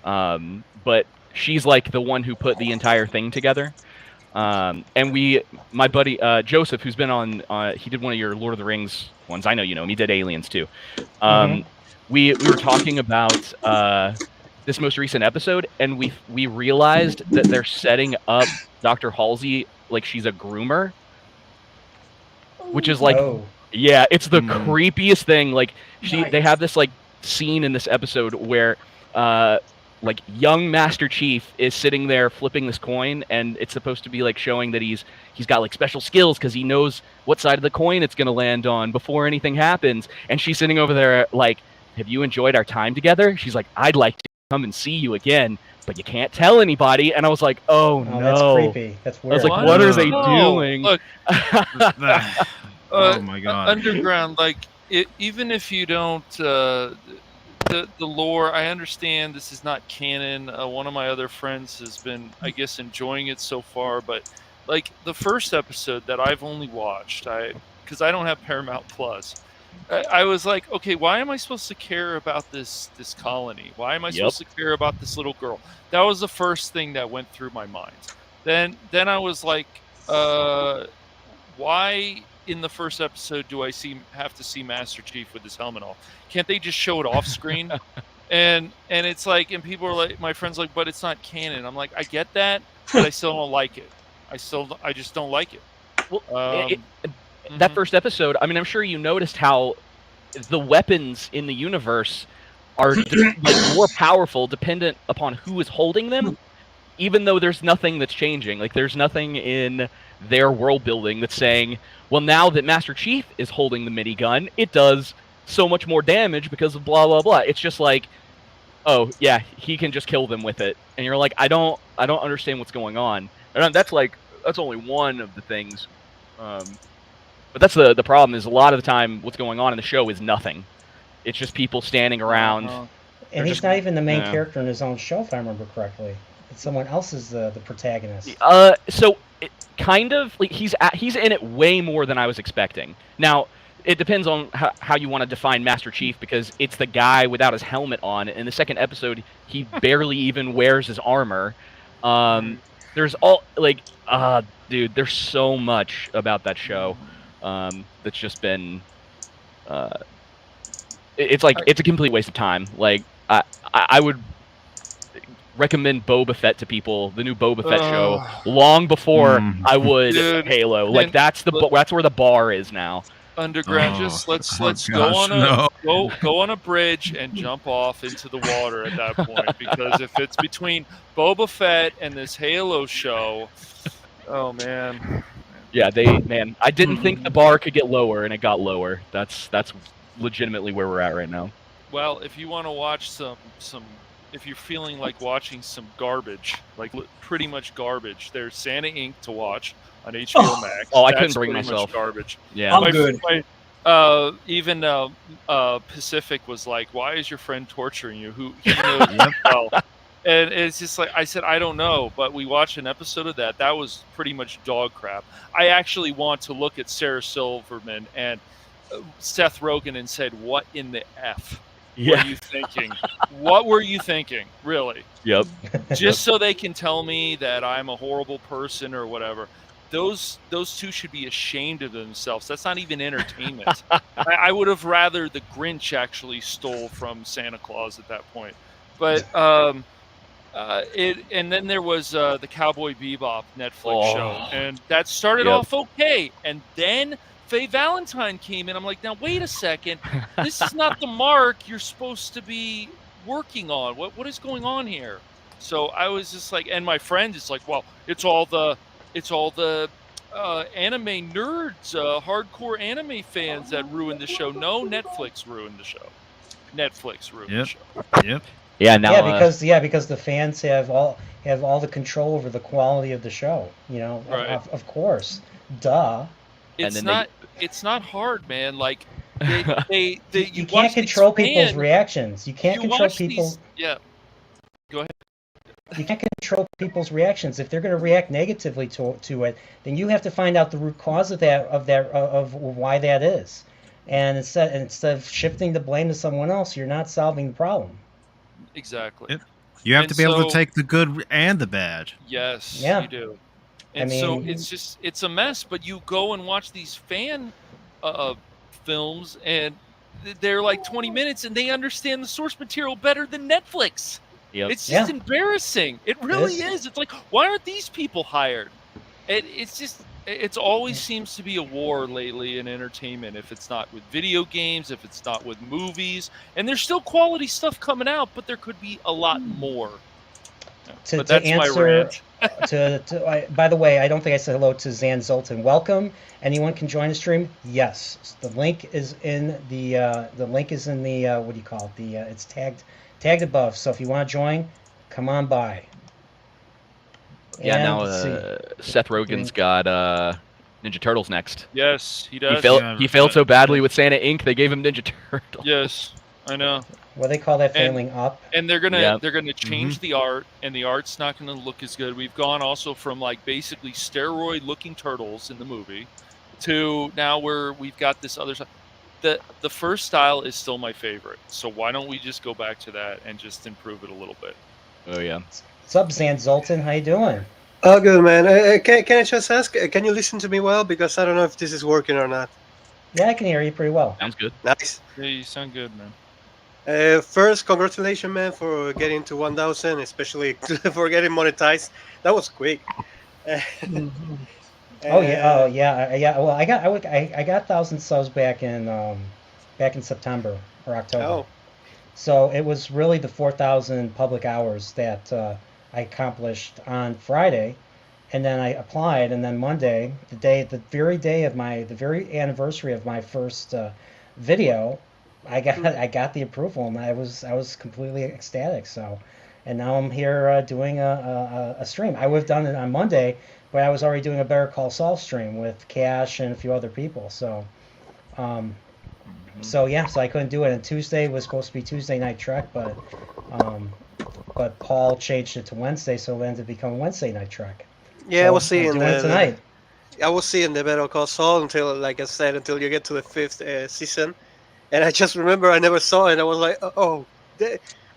but she's like the one who put the entire thing together. And my buddy Joseph, who's been on, he did one of your Lord of the Rings ones. I know you know him. He did Aliens too. We were talking about this most recent episode, and we realized that they're setting up Dr. Halsey like she's a groomer, which is like, yeah, it's the creepiest thing. Like they have this like scene in this episode where like young Master Chief is sitting there flipping this coin, and it's supposed to be like showing that he's got like special skills because he knows what side of the coin it's going to land on before anything happens. And she's sitting over there like, have you enjoyed our time together? She's like, I'd like to come and see you again, but you can't tell anybody. And I was like, oh no, that's creepy. That's weird. I was like, what are they doing? Look, oh my god. Underground, like even if you don't the lore, I understand this is not canon. One of my other friends has been, I guess, enjoying it so far, but like the first episode that I've only watched, because I don't have Paramount Plus, I was like, okay, why am I supposed to care about this colony? Why am I supposed to care about this little girl? That was the first thing that went through my mind. Then I was like, why in the first episode do I have to see Master Chief with his helmet off? Can't they just show it off screen? and it's like, and people are like, my friends are like, but it's not canon. I'm like, I get that, but I still don't like it. I just don't like it. Well, that first episode, I mean, I'm sure you noticed how the weapons in the universe are like more powerful dependent upon who is holding them, even though there's nothing that's changing. Like, there's nothing in their world building that's saying, well, now that Master Chief is holding the minigun, it does so much more damage because of blah blah blah. It's just like, oh yeah, he can just kill them with it, and you're like, I don't understand what's going on. And that's only one of the things. But that's the problem is a lot of the time what's going on in the show is nothing. It's just people standing around. And he's not even the main character in his own show, if I remember correctly. It's someone else is the protagonist. So kind of like he's in it way more than I was expecting. Now it depends on how you want to define Master Chief, because it's the guy without his helmet on. In the second episode, he barely even wears his armor. There's all dude, there's so much about that show that's just been. It's a complete waste of time. Like I would recommend Boba Fett to people, the new Boba Fett show, long before I would Halo. Like that's where the bar is now. Undergraduates, let's go on a bridge and jump off into the water at that point, because if it's between Boba Fett and this Halo show, oh man. Yeah, I didn't think the bar could get lower, and it got lower. That's legitimately where we're at right now. Well, if you want to watch some if you're feeling like watching some garbage, like pretty much garbage, there's Santa Inc. to watch on HBO Max. Oh, I couldn't bring myself. Garbage. Yeah, I'm good. Even Pacific was like, "Why is your friend torturing you?" Who he knows well. And it's just like I said, I don't know, but we watched an episode of that. That was pretty much dog crap. I actually want to look at Sarah Silverman and Seth Rogen and said, "What in the F were you thinking? What were you thinking, really?" Yep. Just so they can tell me that I'm a horrible person or whatever. Those two should be ashamed of themselves. That's not even entertainment. I would have rather the Grinch actually stole from Santa Claus at that point. But and then there was the Cowboy Bebop Netflix show, and that started off okay, and then Faye Valentine came in. I'm like, now wait a second, this is not the mark you're supposed to be working on. What is going on here? So I was just like, and my friend is like, well, it's all the anime nerds, hardcore anime fans that ruined the show. No, Netflix ruined the show. Netflix ruined the show. Yep. Yeah. Now. Because the fans have all the control over the quality of the show. You know, right. of course, duh. It's not hard, man. Like you can't control people's reactions. You can't control people. Yeah. Go ahead. You can't control people's reactions. If they're going to react negatively to it, then you have to find out the root cause of why that is. And instead of shifting the blame to someone else, you're not solving the problem. Exactly. Yep. You have to be able to take the good and the bad. Yes, you do. And so it's a mess, but you go and watch these fan films, and they're like 20 minutes, and they understand the source material better than Netflix. Yep. It's just embarrassing. It really is. It's like, why aren't these people hired? It's always seems to be a war lately in entertainment. If it's not with video games, if it's not with movies, and there's still quality stuff coming out, but there could be a lot more. But that's my rant. By the way, I don't think I said hello to Zan Zoltan. Welcome. Anyone can join the stream. Yes, the link is in the what do you call it? It's tagged above. So if you want to join, come on by. Yeah, and now Seth Rogen's got Ninja Turtles next. Yes, he does. He failed so badly with Santa Inc. They gave him Ninja Turtles. Yes, I know. Well, they call that failing up. And they're gonna change the art, and the art's not gonna look as good. We've gone also from like basically steroid-looking turtles in the movie to now we've got this other side. The first style is still my favorite, so why don't we just go back to that and just improve it a little bit? Oh yeah. What's up, Zan Zoltan? How you doing? Oh, good, man. Can I just ask? Can you listen to me well? Because I don't know if this is working or not. Yeah, I can hear you pretty well. Sounds good. Nice. Yeah, you sound good, man. First, congratulations, man, for getting to 1,000, especially for getting monetized. That was quick. Oh yeah. Well, I got 1,000 subs back in September or October. Oh. So it was really the 4,000 public hours that I accomplished on Friday, and then I applied, and then Monday, the very anniversary of my first video, I got the approval, and I was completely ecstatic. So, and now I'm here doing a stream. I would have done it on Monday, but I was already doing a Better Call Saul stream with Cash and a few other people. So, so I couldn't do it. And Tuesday was supposed to be Tuesday Night Trek, but Paul changed it to Wednesday, so it ended up becoming Wednesday Night Trek. Yeah, so we'll see I'm doing it tonight. I will see in the Better Call Saul until, like I said, until you get to the 5th season. And I just remember I never saw it. I was like,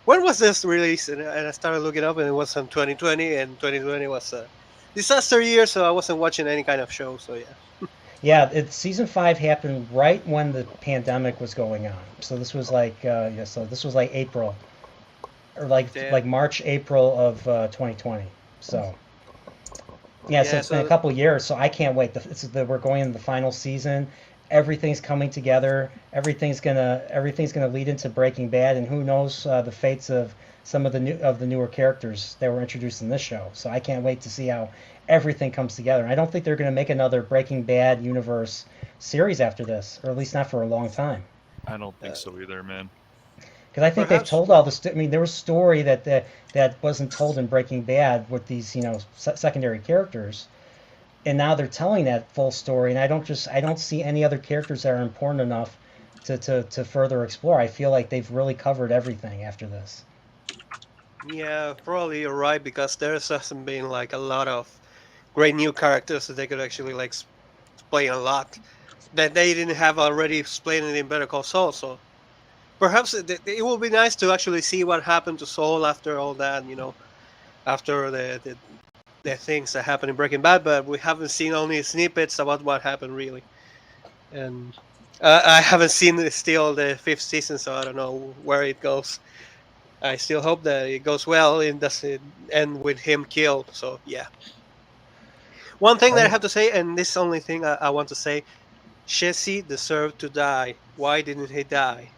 when was this released? And I started looking up, and it was in 2020, and 2020 was a disaster year, so I wasn't watching any kind of show. So yeah. Yeah, season 5 happened right when the pandemic was going on. So this was like this was like April, or like March, April of 2020. So. Yeah, so it's been a couple years, so I can't wait. We're going into the final season. Everything's coming together. Everything's gonna lead into Breaking Bad, and who knows the fates of some of the newer characters that were introduced in this show. So I can't wait to see how everything comes together. And I don't think they're gonna make another Breaking Bad universe series after this, or at least not for a long time. I don't think so either, man. Because I think they've told all the. I mean, there was a story that wasn't told in Breaking Bad with these secondary characters, and now they're telling that full story. And I don't see any other characters that are important enough to further explore. I feel like they've really covered everything after this. Yeah, probably you're right, because there hasn't been like a lot of great new characters that they could actually like explain a lot that they didn't have already explained in Better Call Saul. So. Perhaps it will be nice to actually see what happened to Saul after all that, after the things that happened in Breaking Bad, but we haven't seen only snippets about what happened really. And I haven't seen still the 5th season, so I don't know where it goes. I still hope that it goes well and doesn't end with him killed, so yeah. One thing that I have to say, and this is the only thing I want to say, Jesse deserved to die. Why didn't he die?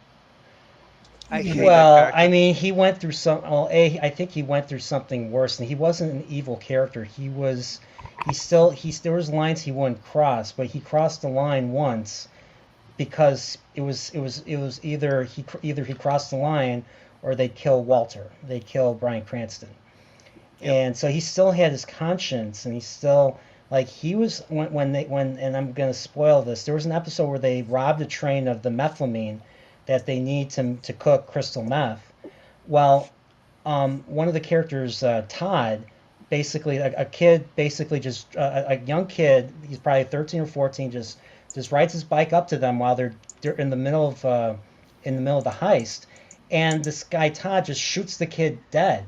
I mean, he went through I think he went through something worse, and he wasn't an evil character. There was lines he wouldn't cross, but he crossed the line once because it was either he crossed the line or they'd kill Walter. They'd kill Bryan Cranston. Yep. And so he still had his conscience, and he still he was when and I'm going to spoil this. There was an episode where they robbed a train of the methylamine that they need to cook crystal meth. Well, one of the characters, Todd, basically a young kid, he's probably 13 or 14, just rides his bike up to them while they're in the middle of the heist, and this guy Todd just shoots the kid dead.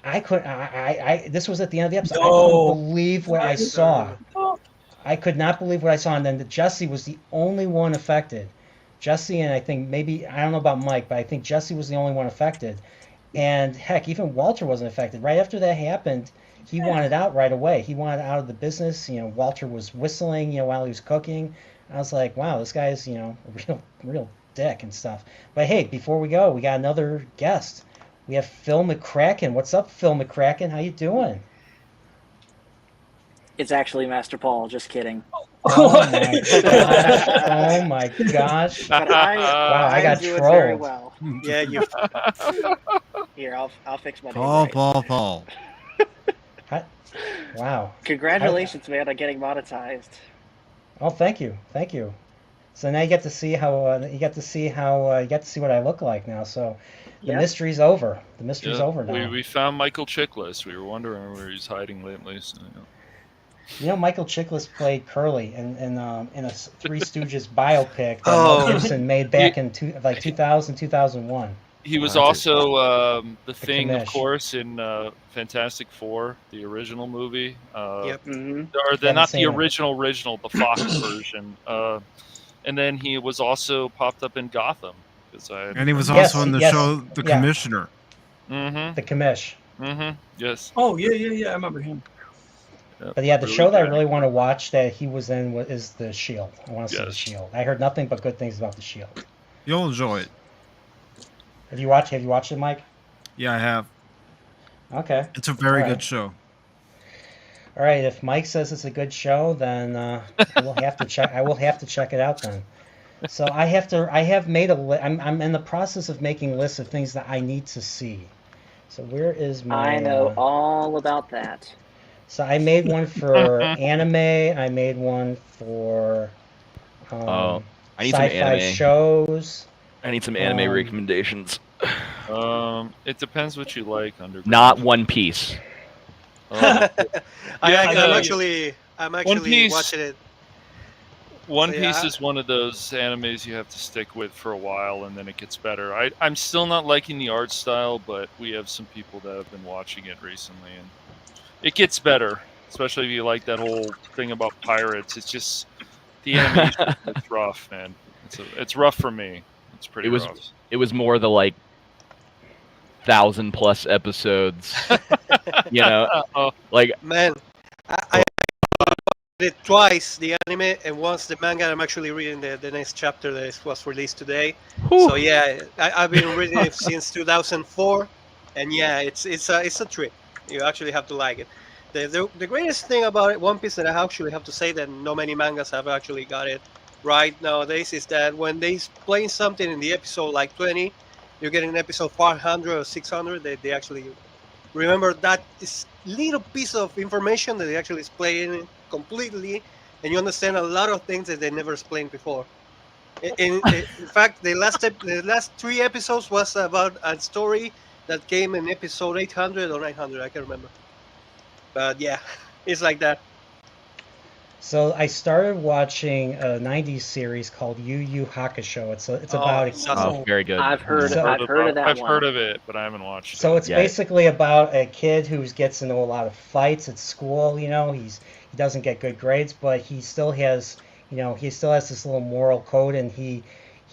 This was at the end of the episode. I couldn't believe what I saw. I could not believe what I saw, and then Jesse was the only one affected. Jesse, and I think I don't know about Mike, but I think Jesse was the only one affected. And heck, even Walter wasn't affected. Right after that happened, he wanted out right away. He wanted out of the business. Walter was whistling, while he was cooking. I was like, wow, this guy's, a real dick and stuff. But hey, before we go, we got another guest. We have Phil McCracken. What's up, Phil McCracken? How you doing? It's actually Master Paul. Just kidding. Oh my gosh! Oh my gosh! But I got do trolled. it very well. Yeah, you. Here, I'll fix my name. Paul. Wow! Congratulations, man, on getting monetized. Oh, thank you. So now you get to see how you get to see what I look like now. So the mystery's over. The mystery's over now. We found Michael Chiklis. We were wondering where he's hiding lately. So, Michael Chiklis played Curly in a Three Stooges biopic that Mel Gibson made back in 2000, 2001. He was also the Thing, of course, in Fantastic Four, the original movie. Yep. Or not the original, the Fox version. And then he was also popped up in Gotham. And he was also in the show The Commissioner. Mm-hmm. The Commish. Mm-hmm. Yes. Oh, yeah. I remember him. But yeah, the show that I really want to watch that he was in is The Shield. I want to see The Shield. I heard nothing but good things about The Shield. You'll enjoy it. Have you watched it, Mike? Yeah, I have. Okay. It's a very good show. All right, if Mike says it's a good show, then I will have to check it out then. So I'm in the process of making lists of things that I need to see. So where is my I know all about that. So I made one for anime. I made one for I need some sci-fi anime. shows. I need some anime recommendations. It depends what you like. Not One Piece. Oh. I'm actually Piece- watching it. One So, Piece yeah. is one of those animes you have to stick with for a while, and then it gets better. I'm still not liking the art style, but we have some people that have been watching it recently, and it gets better. Especially if you like that whole thing about pirates. It's just the animation. It's rough, man. It's rough for me. It's pretty rough. It was more the like 1,000+ episodes. You know, like Man, I did it twice, the anime, and once the manga. I'm actually reading the next chapter that was released today. Whew. So yeah, I've been reading it since 2004, and yeah, it's a trip. You actually have to like it. The greatest thing about it, One Piece, that I actually have to say that no many mangas have actually got it right nowadays, is that when they explain something in the episode like 20, you're getting episode 500 or 600, they actually remember that is little piece of information that they actually explain completely, and you understand a lot of things that they never explained before. In fact, the last 3 episodes was about a story that came in episode 800 or 900, I can't remember. But yeah, it's like that. So I started watching a 90s series called Yu Yu Hakusho. It's about very good. I've heard of that I've one. heard of it, but I haven't watched it. So it's basically about a kid who gets into a lot of fights at school. You know, he doesn't get good grades, but he still has this little moral code, and he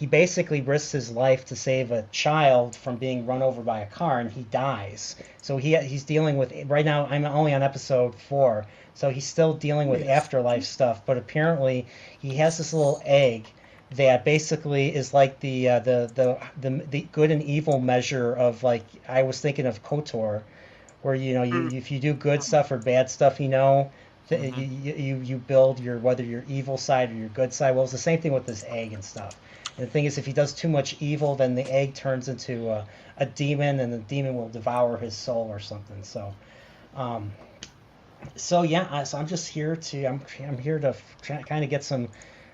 basically risks his life to save a child from being run over by a car, and he dies. So he's dealing with, right now I'm only on episode 4, so he's still dealing with afterlife stuff. But apparently he has this little egg that basically is like the good and evil measure of, like, I was thinking of KOTOR, where if you do good stuff or bad stuff, you build whether your evil side or your good side. Well, it's the same thing with this egg and stuff. And the thing is, if he does too much evil, then the egg turns into a demon, and the demon will devour his soul or something. So, so I'm just here to I'm here to kind of get some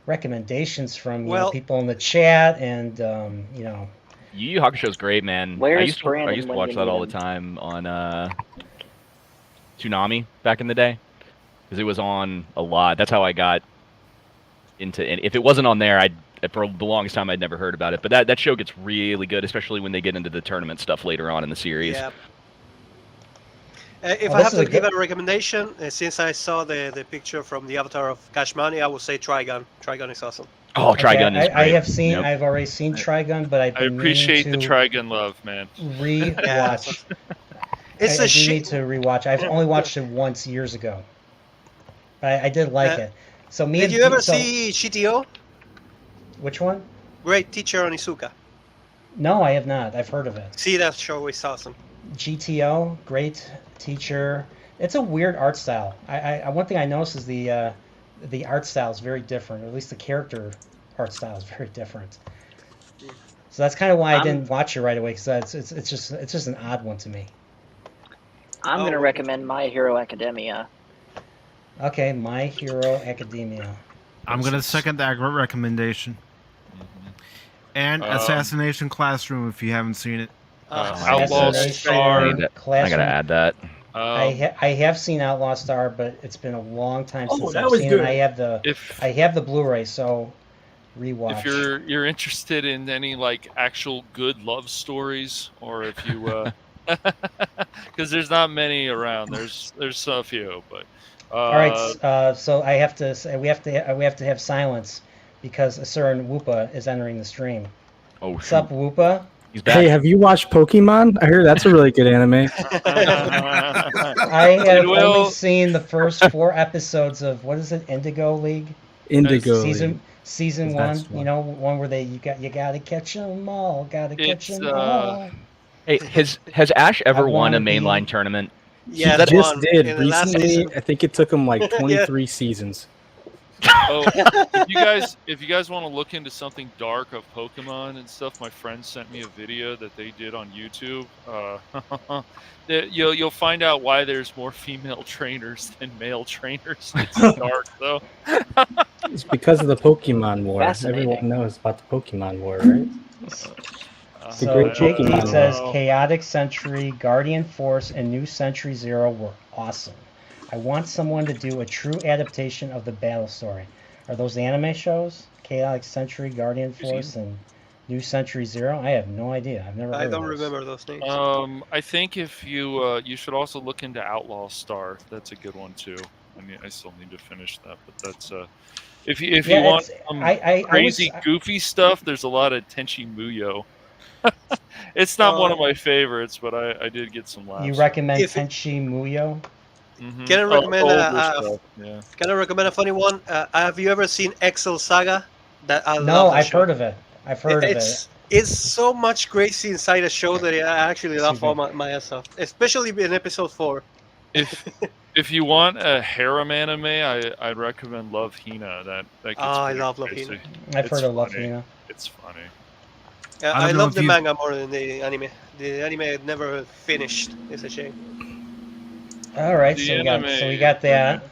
recommendations from people in the chat, and Yu Yu Hakusho is great, man. I used to watch that all the time on Toonami back in the day, because it was on a lot. That's how I got into it. If it wasn't on there, for the longest time I'd never heard about it. But that show gets really good, especially when they get into the tournament stuff later on in the series. Yeah. If I have to give a recommendation, since I saw the picture from the avatar of Cash Money, I would say Trigun. Trigun is awesome. Oh, Trigun is great. I've already seen Trigun, but I appreciate the Trigun love, man. Rewatch. It's I do need to rewatch. I've only watched it once years ago. But I did like it. So did you ever see GTO? Which one? Great Teacher Onizuka. No, I have not. I've heard of it. See, that show is awesome. GTO, Great Teacher. It's a weird art style. One thing I noticed is the art style is very different, or at least the character art style is very different. So that's kind of why I didn't watch it right away, because it's just an odd one to me. I'm going to recommend My Hero Academia. Okay, My Hero Academia. I'm going to second that recommendation. And Assassination Classroom, if you haven't seen it. Outlaw Star. I gotta add that. I have seen Outlaw Star, but it's been a long time since that I've was seen good. it. I have the Blu-ray, so rewatch. If you're interested in any like actual good love stories, or if you because there's not many around. There's a few, but all right. So I have to say we have to have silence because a certain Whoopa is entering the stream. Oh, what's up, Whoopa? He's back. Hey, have you watched Pokemon? I heard that's a really good anime. I have only seen the first 4 episodes of, what is it, Indigo League? Indigo Season 1. You know, one where you gotta catch them all. Gotta catch them all. Hey, has Ash ever won a mainline tournament? Yeah, he just did in the last recently. season. I think it took him like 23 seasons. Oh, if you guys want to look into something dark of Pokemon and stuff, my friend sent me a video that they did on YouTube. You'll find out why there's more female trainers than male trainers. It's dark though. It's because of the Pokemon War. Fascinating. Everyone knows about the Pokemon War, right? So great Jake D Pokemon says War. Chaotic Century, Guardian Force, and New Century Zero were awesome. I want someone to do a true adaptation of the battle story. Are those the anime shows? Chaotic Century, Guardian Force, and New Century Zero? I have no idea. I've never heard I don't of those. remember those names. I think if you you should also look into Outlaw Star. That's a good one too. I mean, I still need to finish that, but that's if you Yeah, want it's- some I crazy was- goofy stuff, there's a lot of Tenchi Muyo. It's not one of my favorites, but I did get some laughs. You recommend If it- Tenchi Muyo? Mhm. Can I recommend Older a stuff, yeah. Can I recommend a funny one? Have you ever seen Excel Saga? That I No, love that I've show. heard of it. I've heard of it. It's so much crazy inside a show that I actually laugh Excuse all my ass off, especially in episode 4. If you want a harem anime, I'd recommend Love Hina. That gets I pretty love Love crazy. Hina. I've It's heard of Love funny. Hina. It's funny. I don't know love if the you- manga more than the anime. The anime never finished. It's a shame. All right, The so we anime got that. is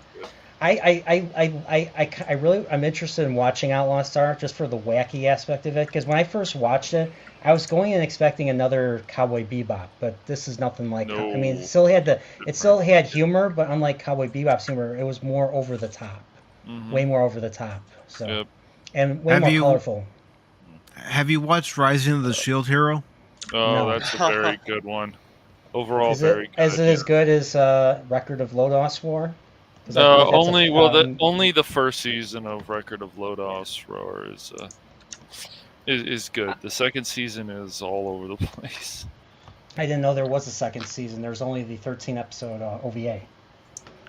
good. I'm interested in watching Outlaw Star just for the wacky aspect of it. Because when I first watched it, I was going in expecting another Cowboy Bebop, but this is nothing like. I mean, it still had humor, but unlike Cowboy Bebop's humor, it was more over the top, way more over the top. So, Yep. and way Have more you- colorful. Have you watched Rising of the Shield Hero? Oh, No. that's a very good one. Overall, Is very it good. as good as Record of Lodoss War? 'Cause I believe that's Only the first season of Record of Lodoss Roar is good. The second season is all over the place. I didn't know there was a second season. There's only the 13 episode OVA.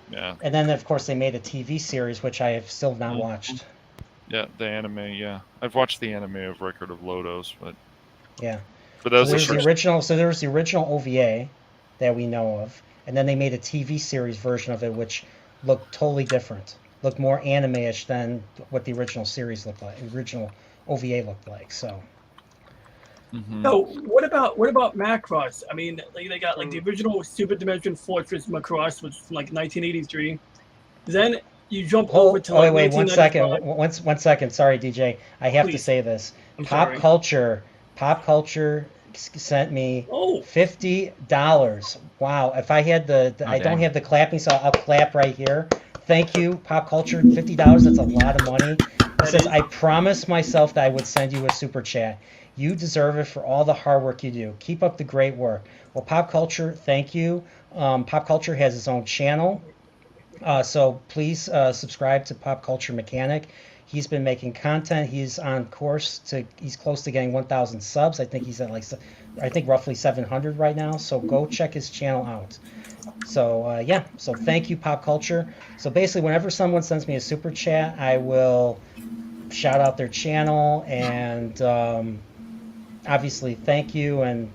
Yeah. And then, of course, they made a TV series, which I have still not watched. Yeah, the anime. Yeah, I've watched the anime of Record of Lodoss, but Yeah. But that was So there's the the first. original. So there was the original OVA that we know of, and then they made a TV series version of it, which looked totally different. Looked more anime-ish than what the original series looked like. Original OVA looked like. So. So what about Macross? I mean, they got like the original Super Dimension Fortress Macross, which was from like 1983. Then you jump over to like wait, 1995. one second. Sorry, DJ. I have to Please. say this. I'm Pop sorry. Culture sent me $50. Wow. If I had I don't have the clapping, so I'll clap right here. Thank you, Pop Culture. $50. That's a lot of money. It says, I promised myself that I would send you a super chat. You deserve it for all the hard work you do. Keep up the great work. Well, Pop Culture, thank you. Pop Culture has its own channel. So please subscribe to Pop Culture Mechanic. He's been making content. He's on course he's close to getting 1,000 subs. I think he's at roughly 700 right now. So go check his channel out. So so thank you, Pop Culture. So basically, whenever someone sends me a super chat, I will shout out their channel and obviously thank you, and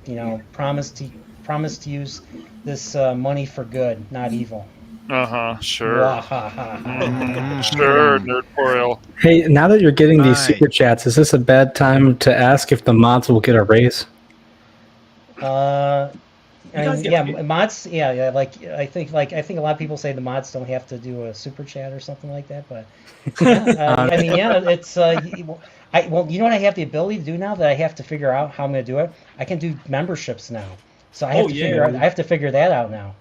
promise to use this money for good, not evil. Sure. Sure, Nerdporeal. Hey, now that you're getting these Right. super chats, is this a bad time to ask if the mods will get a raise? Mods. Yeah. Like I think a lot of people say the mods don't have to do a super chat or something like that, but it's. You know what I have the ability to do now that I have to figure out how I'm going to do it. I can do memberships now, so I have to figure that out now.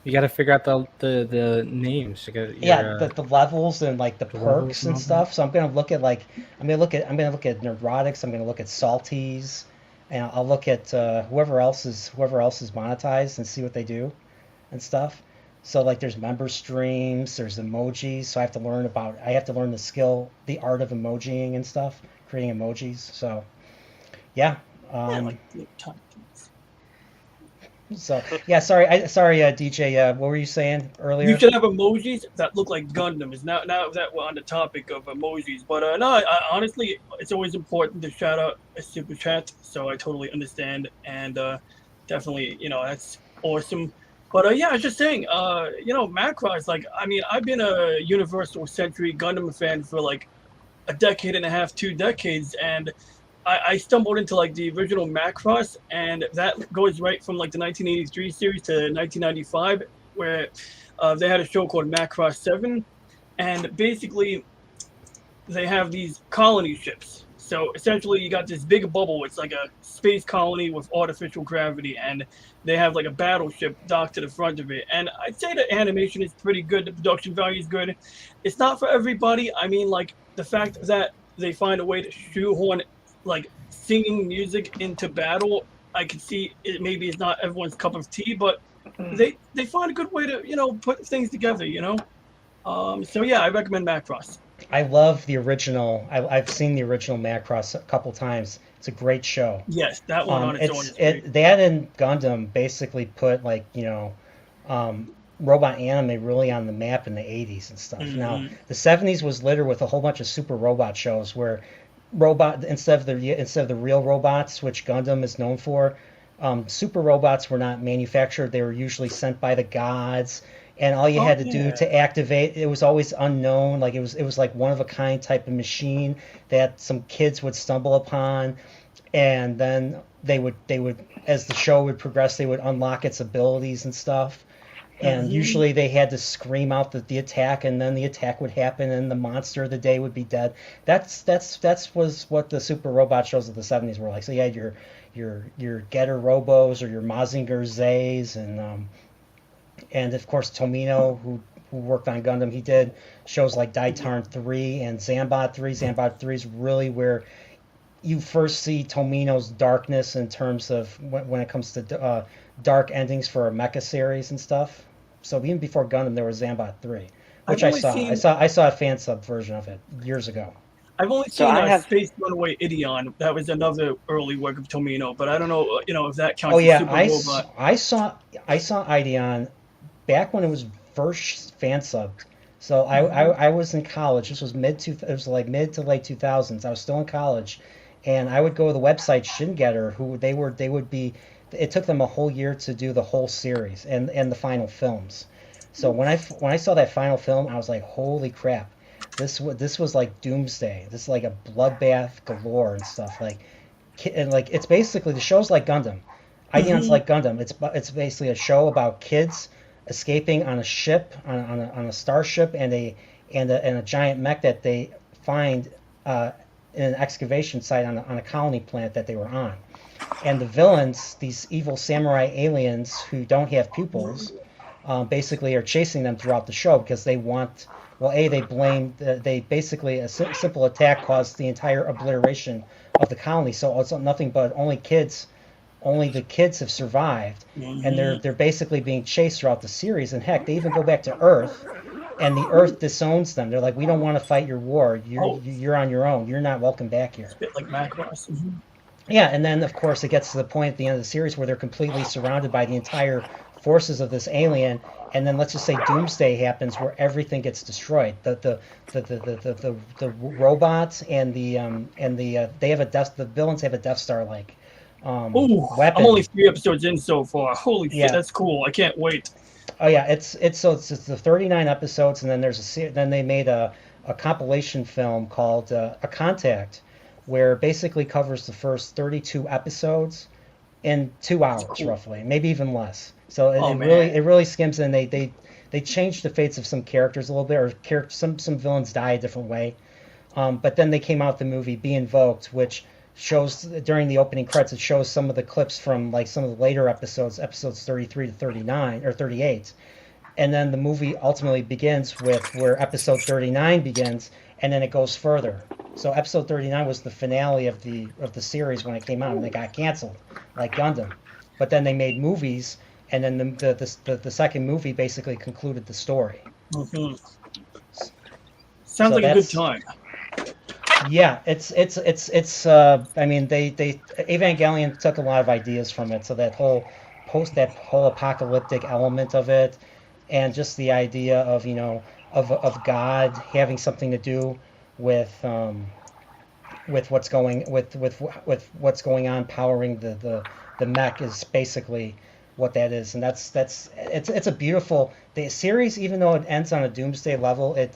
You got to figure out the names. You got the levels and like the perks and stuff. So I'm gonna look at Neurotics. I'm gonna look at Salties, and I'll look at whoever else is monetized and see what they do, and stuff. So like there's member streams, there's emojis. So I have to learn the skill, the art of emojiing and stuff, creating emojis. So yeah. So yeah, sorry, DJ. What were you saying earlier? You should have emojis that look like Gundams. Now that we're on the topic of emojis, but honestly, it's always important to shout out a super chat. So I totally understand, and definitely, that's awesome. But yeah, I was just saying, Macross, like, I mean, I've been a Universal Century Gundam fan for like a decade and a half, 2 decades, and I stumbled into like the original Macross, and that goes right from like the 1983 series to 1995, where they had a show called Macross 7, and basically they have these colony ships. So essentially, you got this big bubble. It's like a space colony with artificial gravity, and they have like a battleship docked to the front of it. And I'd say the animation is pretty good. The production value is good. It's not for everybody. I mean, like the fact that they find a way to shoehorn like singing music into battle, I could see it. Maybe it's not everyone's cup of tea, but they find a good way to put things together. So yeah, I recommend Macross. I love the original. I've seen the original Macross a couple times. It's a great show. Yes, that one on its own is great. That and Gundam basically put like robot anime really on the map in the 80s and stuff. Mm-hmm. Now the 70s was littered with a whole bunch of super robot shows where instead of the real robots, which Gundam is known for, super robots were not manufactured. They were usually sent by the gods. And all you had to do to activate it was always unknown. Like it was like one of a kind type of machine that some kids would stumble upon, and then they would as the show would progress, they would unlock its abilities and stuff. And usually they had to scream out the attack, and then the attack would happen, and the monster of the day would be dead. That's was what the super robot shows of the 70s were like. So you had your Getter Robos or your Mazinger Zays, and of course Tomino, who worked on Gundam, he did shows like Daitarn 3 and Zambot 3. Zambot 3 is really where you first see Tomino's darkness in terms of when it comes to dark endings for a mecha series and stuff. So even before Gundam, there was Zambot 3, which I saw a fan sub version of it years ago. I've only seen Space Runaway Ideon. That was another early work of Tomino, but I don't know, if that counts. Oh yeah, as Super Robot. I saw Ideon back when it was first fan subbed. So I was in college. This was mid to late 2000s. I was still in college, and I would go to the website Shingetter, who they would be. It took them a whole year to do the whole series and the final films. So when I saw that final film, I was like, holy crap, this was like Doomsday. This is like a bloodbath galore and stuff. It's basically, the show's like Gundam. Ideon's like Gundam. It's basically a show about kids escaping on a ship, on a starship, and a giant mech that they find in an excavation site on a colony planet that they were on. And the villains, these evil samurai aliens who don't have pupils, basically are chasing them throughout the show because they want. Well, they basically a simple attack caused the entire obliteration of the colony. So it's nothing but only the kids have survived, and they're basically being chased throughout the series. And heck, they even go back to Earth, and the Earth disowns them. They're like, we don't want to fight your war. You're on your own. You're not welcome back here. It's a bit like Macross. Yeah, and then of course it gets to the point at the end of the series where they're completely surrounded by the entire forces of this alien, and then let's just say Doomsday happens where everything gets destroyed. The robots and the villains have a Death Star like. Weapon. I'm only 3 episodes in so far. Holy shit, that's cool! I can't wait. Oh yeah, it's the 39 episodes, and then then they made a compilation film called A Contact, where it basically covers the first 32 episodes in 2 hours roughly, maybe even less. So it really skims, and they changed the fates of some characters a little bit, or some villains die a different way. But then they came out with the movie Be Invoked, which shows during the opening credits, it shows some of the clips from like some of the later episodes 33 to 39 or 38, and then the movie ultimately begins with where episode 39 begins, and then it goes further. So episode 39 was the finale of the series when it came out, and they got canceled like Gundam. But then they made movies, and then the second movie basically concluded the story. Sounds like a good time. Yeah, it's I mean, they Evangelion took a lot of ideas from it, so that whole apocalyptic element of it, and just the idea of of God having something to do with what's going on powering the mech is basically what that is, and it's a beautiful the series. Even though it ends on a doomsday level, it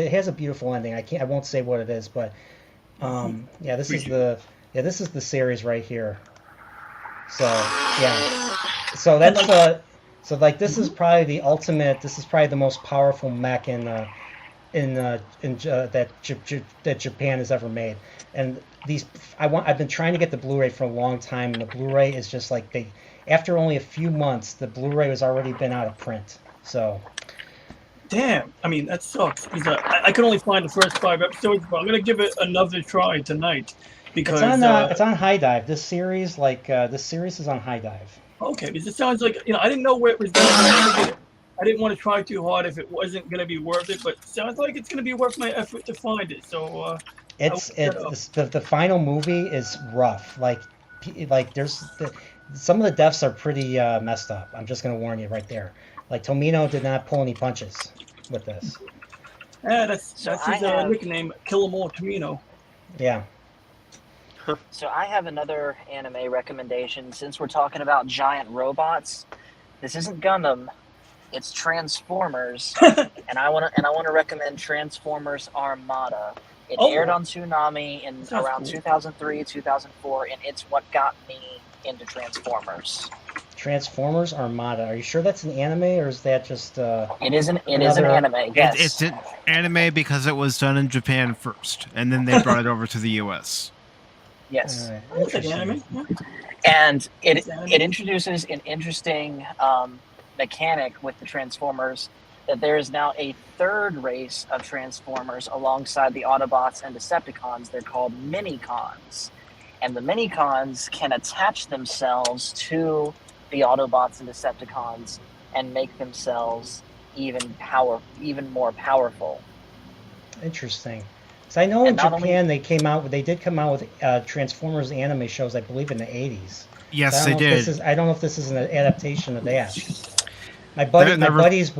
has a beautiful ending. I won't say what it is, but this is the series right here. So yeah, so that's so like this is probably the ultimate. This is probably the most powerful mech that Japan has ever made. And I've been trying to get the Blu-ray for a long time, and the Blu-ray is just like after only a few months, the Blu-ray has already been out of print. So damn, I mean that sucks because I could only find the first 5 episodes, but I'm gonna give it another try tonight because it's on High Dive. This series is on High Dive. Okay, because it sounds like I didn't know where it was going. I didn't want to try too hard if it wasn't going to be worth it, but it sounds like it's going to be worth my effort to find it. So the final movie is rough. Like there's some of the deaths are pretty messed up. I'm just going to warn you right there. Like Tomino did not pull any punches with this. Yeah, that's his nickname, Kill 'Em All Tomino. Yeah. So I have another anime recommendation. Since we're talking about giant robots, this isn't Gundam, it's Transformers, and I want to recommend Transformers Armada. It aired on Toonami in around 2003, 2004, and it's what got me into Transformers. Transformers Armada. Are you sure that's an anime, or is that just? It is an anime. Yes. It's an anime because it was done in Japan first, and then they brought it over to the U.S. Yes. Anime. And it introduces an interesting mechanic with the Transformers, that there is now a third race of Transformers alongside the Autobots and Decepticons. They're called Minicons. And the Minicons can attach themselves to the Autobots and Decepticons and make themselves even more powerful. Interesting. So I know in Japan they did come out with Transformers anime shows, I believe, in the 80s. Yes, they did. I don't know if this is an adaptation of that. My buddies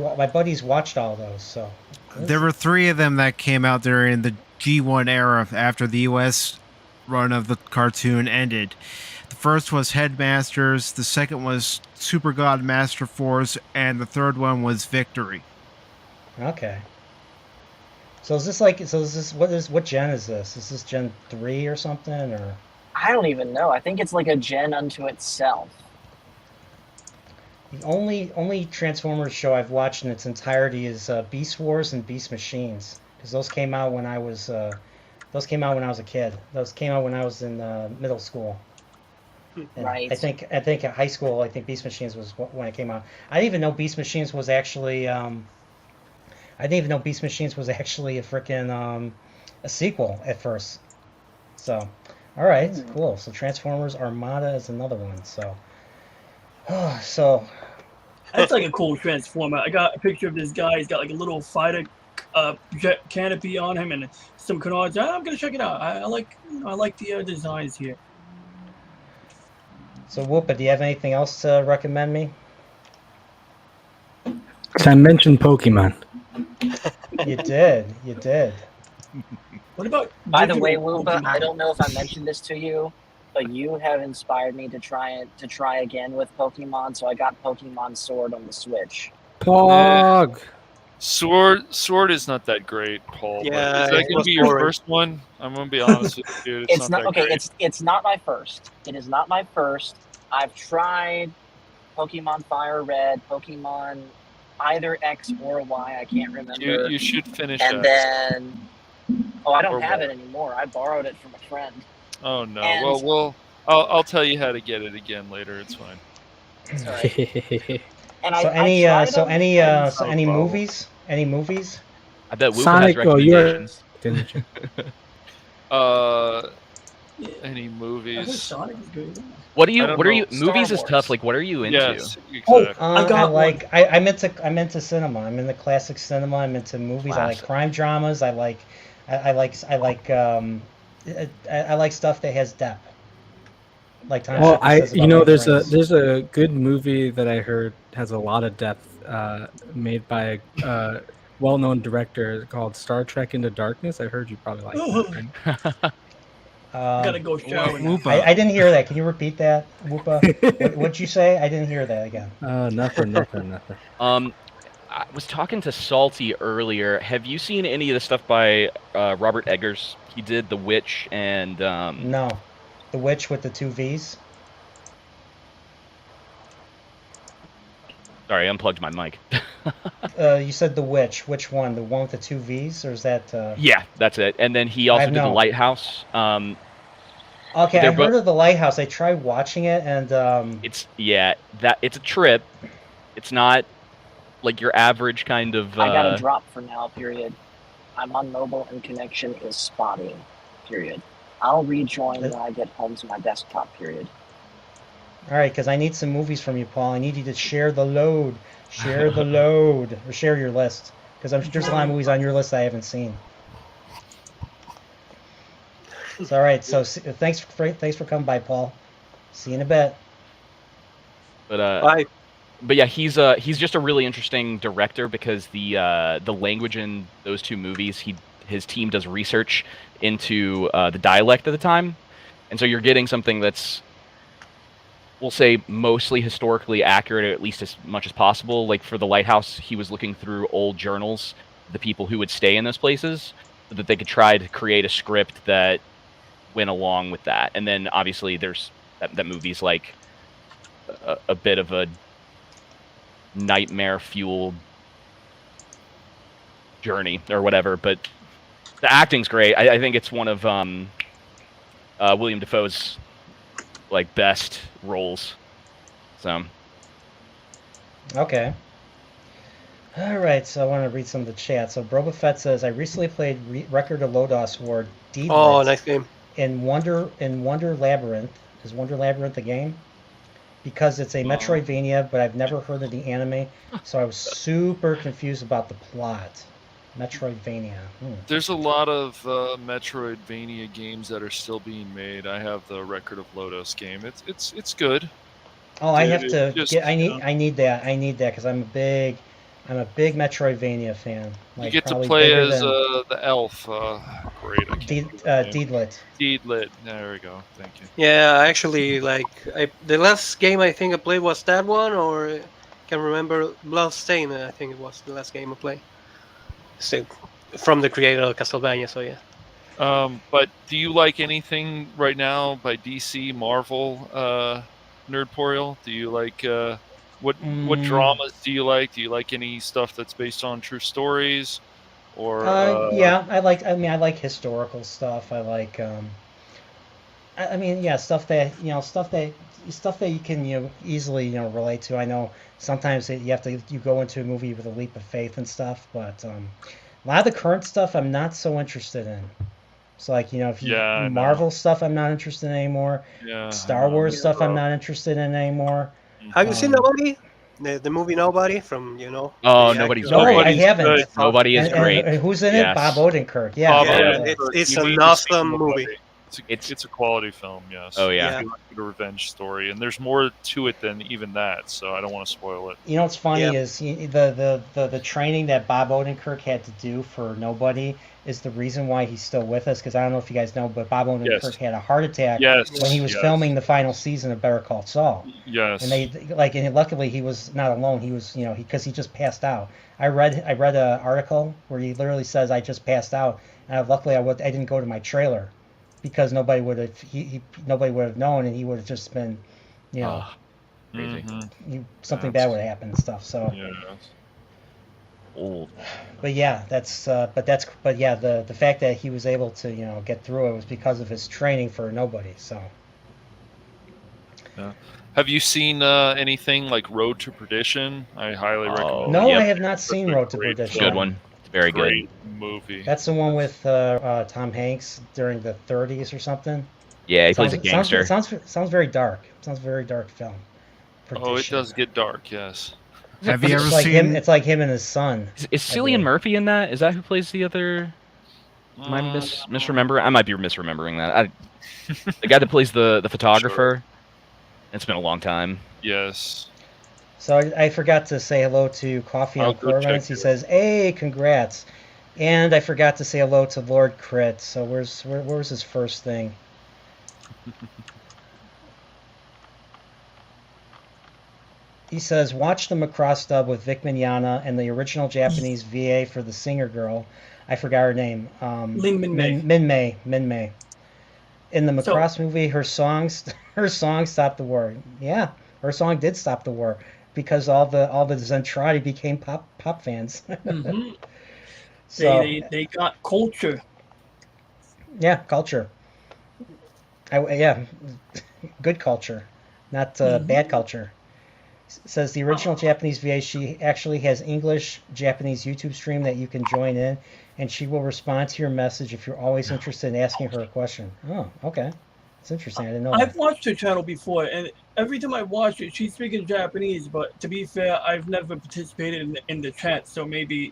watched all those. So there were 3 of them that came out during the G1 era after the U.S. run of the cartoon ended. The first was Headmasters, the second was Super God Master Force, and the third one was Victory. Okay. So what gen is this? Is this Gen 3 or something, or? I don't even know. I think it's like a gen unto itself. The only Transformers show I've watched in its entirety is Beast Wars and Beast Machines, because those came out when I was a kid. Those came out when I was in middle school. And right. I think at high school, I think Beast Machines was when it came out. I didn't even know Beast Machines was actually a freaking a sequel at first. So, all right, cool. So Transformers Armada is another one. So, that's like a cool Transformer. I got a picture of this guy. He's got like a little fighter jet canopy on him and some canards. I'm gonna check it out. I like the designs here. So Whoopa, do you have anything else to recommend me? I mentioned Pokemon. You did. What about? By the way, Whoopa, I don't know if I mentioned this to you, but you have inspired me to try again with Pokemon. So I got Pokemon Sword on the Switch. Pog. Sword is not that great, Paul. Yeah, but is that going to be your first one? I'm going to be honest with you, dude. It's not that great. It's not my first. It is not my first. I've tried Pokemon Fire Red, Pokemon either X or Y. I can't remember. You should finish and X. Then, I don't have it anymore. I borrowed it from a friend. Oh no. And, I'll tell you how to get it again later. It's fine. It's all right. And any movies? Any movies? I bet Whoop has Sonic, recommendations. Any movies? Sonic is good. What are you? Star Movies is Wars. tough. Like, what are you into? Yes, exactly. I'm into cinema. I'm into classic cinema. I'm into movies. I like crime dramas. I like stuff that has depth. Like Tom Shepard says about there's a good movie that I heard has a lot of depth, made by a well-known director called Star Trek Into Darkness. I heard you probably like that. Right? Gotta go shower now. I didn't hear that. Can you repeat that, Whoopa? What'd you say? I didn't hear that again. Nothing. I was talking to Salty earlier. Have you seen any of the stuff by Robert Eggers? He did The Witch and No, The Witch with the 2 V's. Sorry, I unplugged my mic. You said The Witch. Which one? The one with the 2 V's, or is that? Yeah, that's it. And then he also did The Lighthouse. Okay, I heard of The Lighthouse. I tried watching it, and it's a trip. It's not like your average kind of. I got a drop for now. Period. I'm on mobile and connection is spotty. Period. I'll rejoin when I get home to my desktop. Period. All right, because I need some movies from you, Paul. I need you to share the load. Share the load. Or share your list. Because there's a lot of movies on your list I haven't seen. So, all right, so thanks for coming by, Paul. See you in a bit. But Bye. But yeah, he's just a really interesting director because the language in those 2 movies, his team does research into the dialect of the time, and so you're getting something that's, we'll say, mostly historically accurate, or at least as much as possible. Like for The Lighthouse, he was looking through old journals, the people who would stay in those places, so that they could try to create a script that went along with that. And then obviously there's that movie's like a bit of a nightmare fueled journey or whatever, but the acting's great. I think it's one of William Dafoe's like best roles. So okay. All right, so I want to read some of the chat. So Broba Fett says, I recently played Record of Lodos War Deedlit. Oh, nice game. In Wonder Labyrinth. Is Wonder Labyrinth a game? Because it's a Metroidvania, but I've never heard of the anime, so I was super confused about the plot. Metroidvania. There's a lot of Metroidvania games that are still being made. I have the Record of Lodos game. It's good. Oh, I have to get. I need that because I'm a big Metroidvania fan. Like, you get to play as the elf. Great. Deedlit. Deedlit. There we go. Thank you. Yeah, actually, the last game I think I played was that one, or I can remember Bloodstain. I think it was the last game I played. So, from the creator of Castlevania. So yeah. But do you like anything right now by DC, Marvel, Nerdporeal? Do you like what dramas do you like? Do you like any stuff that's based on true stories? Or yeah, I like historical stuff. I like stuff that you can easily relate to. I know sometimes you go into a movie with a leap of faith and stuff, but a lot of the current stuff I'm not so interested in. So Marvel stuff I'm not interested in anymore. Yeah, Star Wars stuff I'm not interested in anymore. Have you seen Nobody? The movie Nobody from Oh, Nobody's no, great. I haven't. Nobody is great. And who's in it? Bob Odenkirk. Yeah. Bob Odenkirk. It's an awesome movie. It's a quality film, yes. Oh yeah. A revenge story, and there's more to it than even that, so I don't want to spoil it. What's funny is the training that Bob Odenkirk had to do for Nobody is the reason why he's still with us. Because I don't know if you guys know, but Bob Odenkirk had a heart attack when he was filming the final season of Better Call Saul. Yes. And and luckily he was not alone. He was because he just passed out. I read an article where he literally says I just passed out, and luckily I didn't go to my trailer. Because nobody would have known, and he would have just been, crazy. Something bad would have happened and stuff. So, old. But yeah, the fact that he was able to get through it was because of his training for Nobody. So. Yeah. Have you seen anything like Road to Perdition? I highly recommend. No, I have not seen Road to Perdition. Good one. Very great good movie. That's the one with Tom Hanks during the 30s or something. Yeah, he plays a gangster. Sounds very dark. Sounds very dark film. Oh, it does get dark. Yes. Have you ever seen him? It's like him and his son. Is Cillian Murphy in that? Is that who plays the other? Am I misremembering? I might be misremembering that. The guy that plays the photographer. Sure. It's been a long time. Yes. So I forgot to say hello to Coffee and Corvines. He says, "Hey, congrats!" And I forgot to say hello to Lord Crit. So where's his first thing? He says, watch the Macross dub with Vic Mignogna and the original Japanese VA for the singer girl. I forgot her name. Lin Min-mei. Min-mei. In the So- Macross movie, her song stopped the war. Yeah, her song did stop the war because all the Zentradi became pop fans. Mhm. So They got culture. yeah, culture. Yeah, good culture, not bad culture. Says the original Japanese VA, she actually has English Japanese YouTube stream that you can join in, and she will respond to your message if you're always interested in asking her a question. Oh, okay. It's interesting. I didn't know I've that. watched her channel before, and every time I watch it, she's speaking Japanese. But to be fair, I've never participated in the chat, so maybe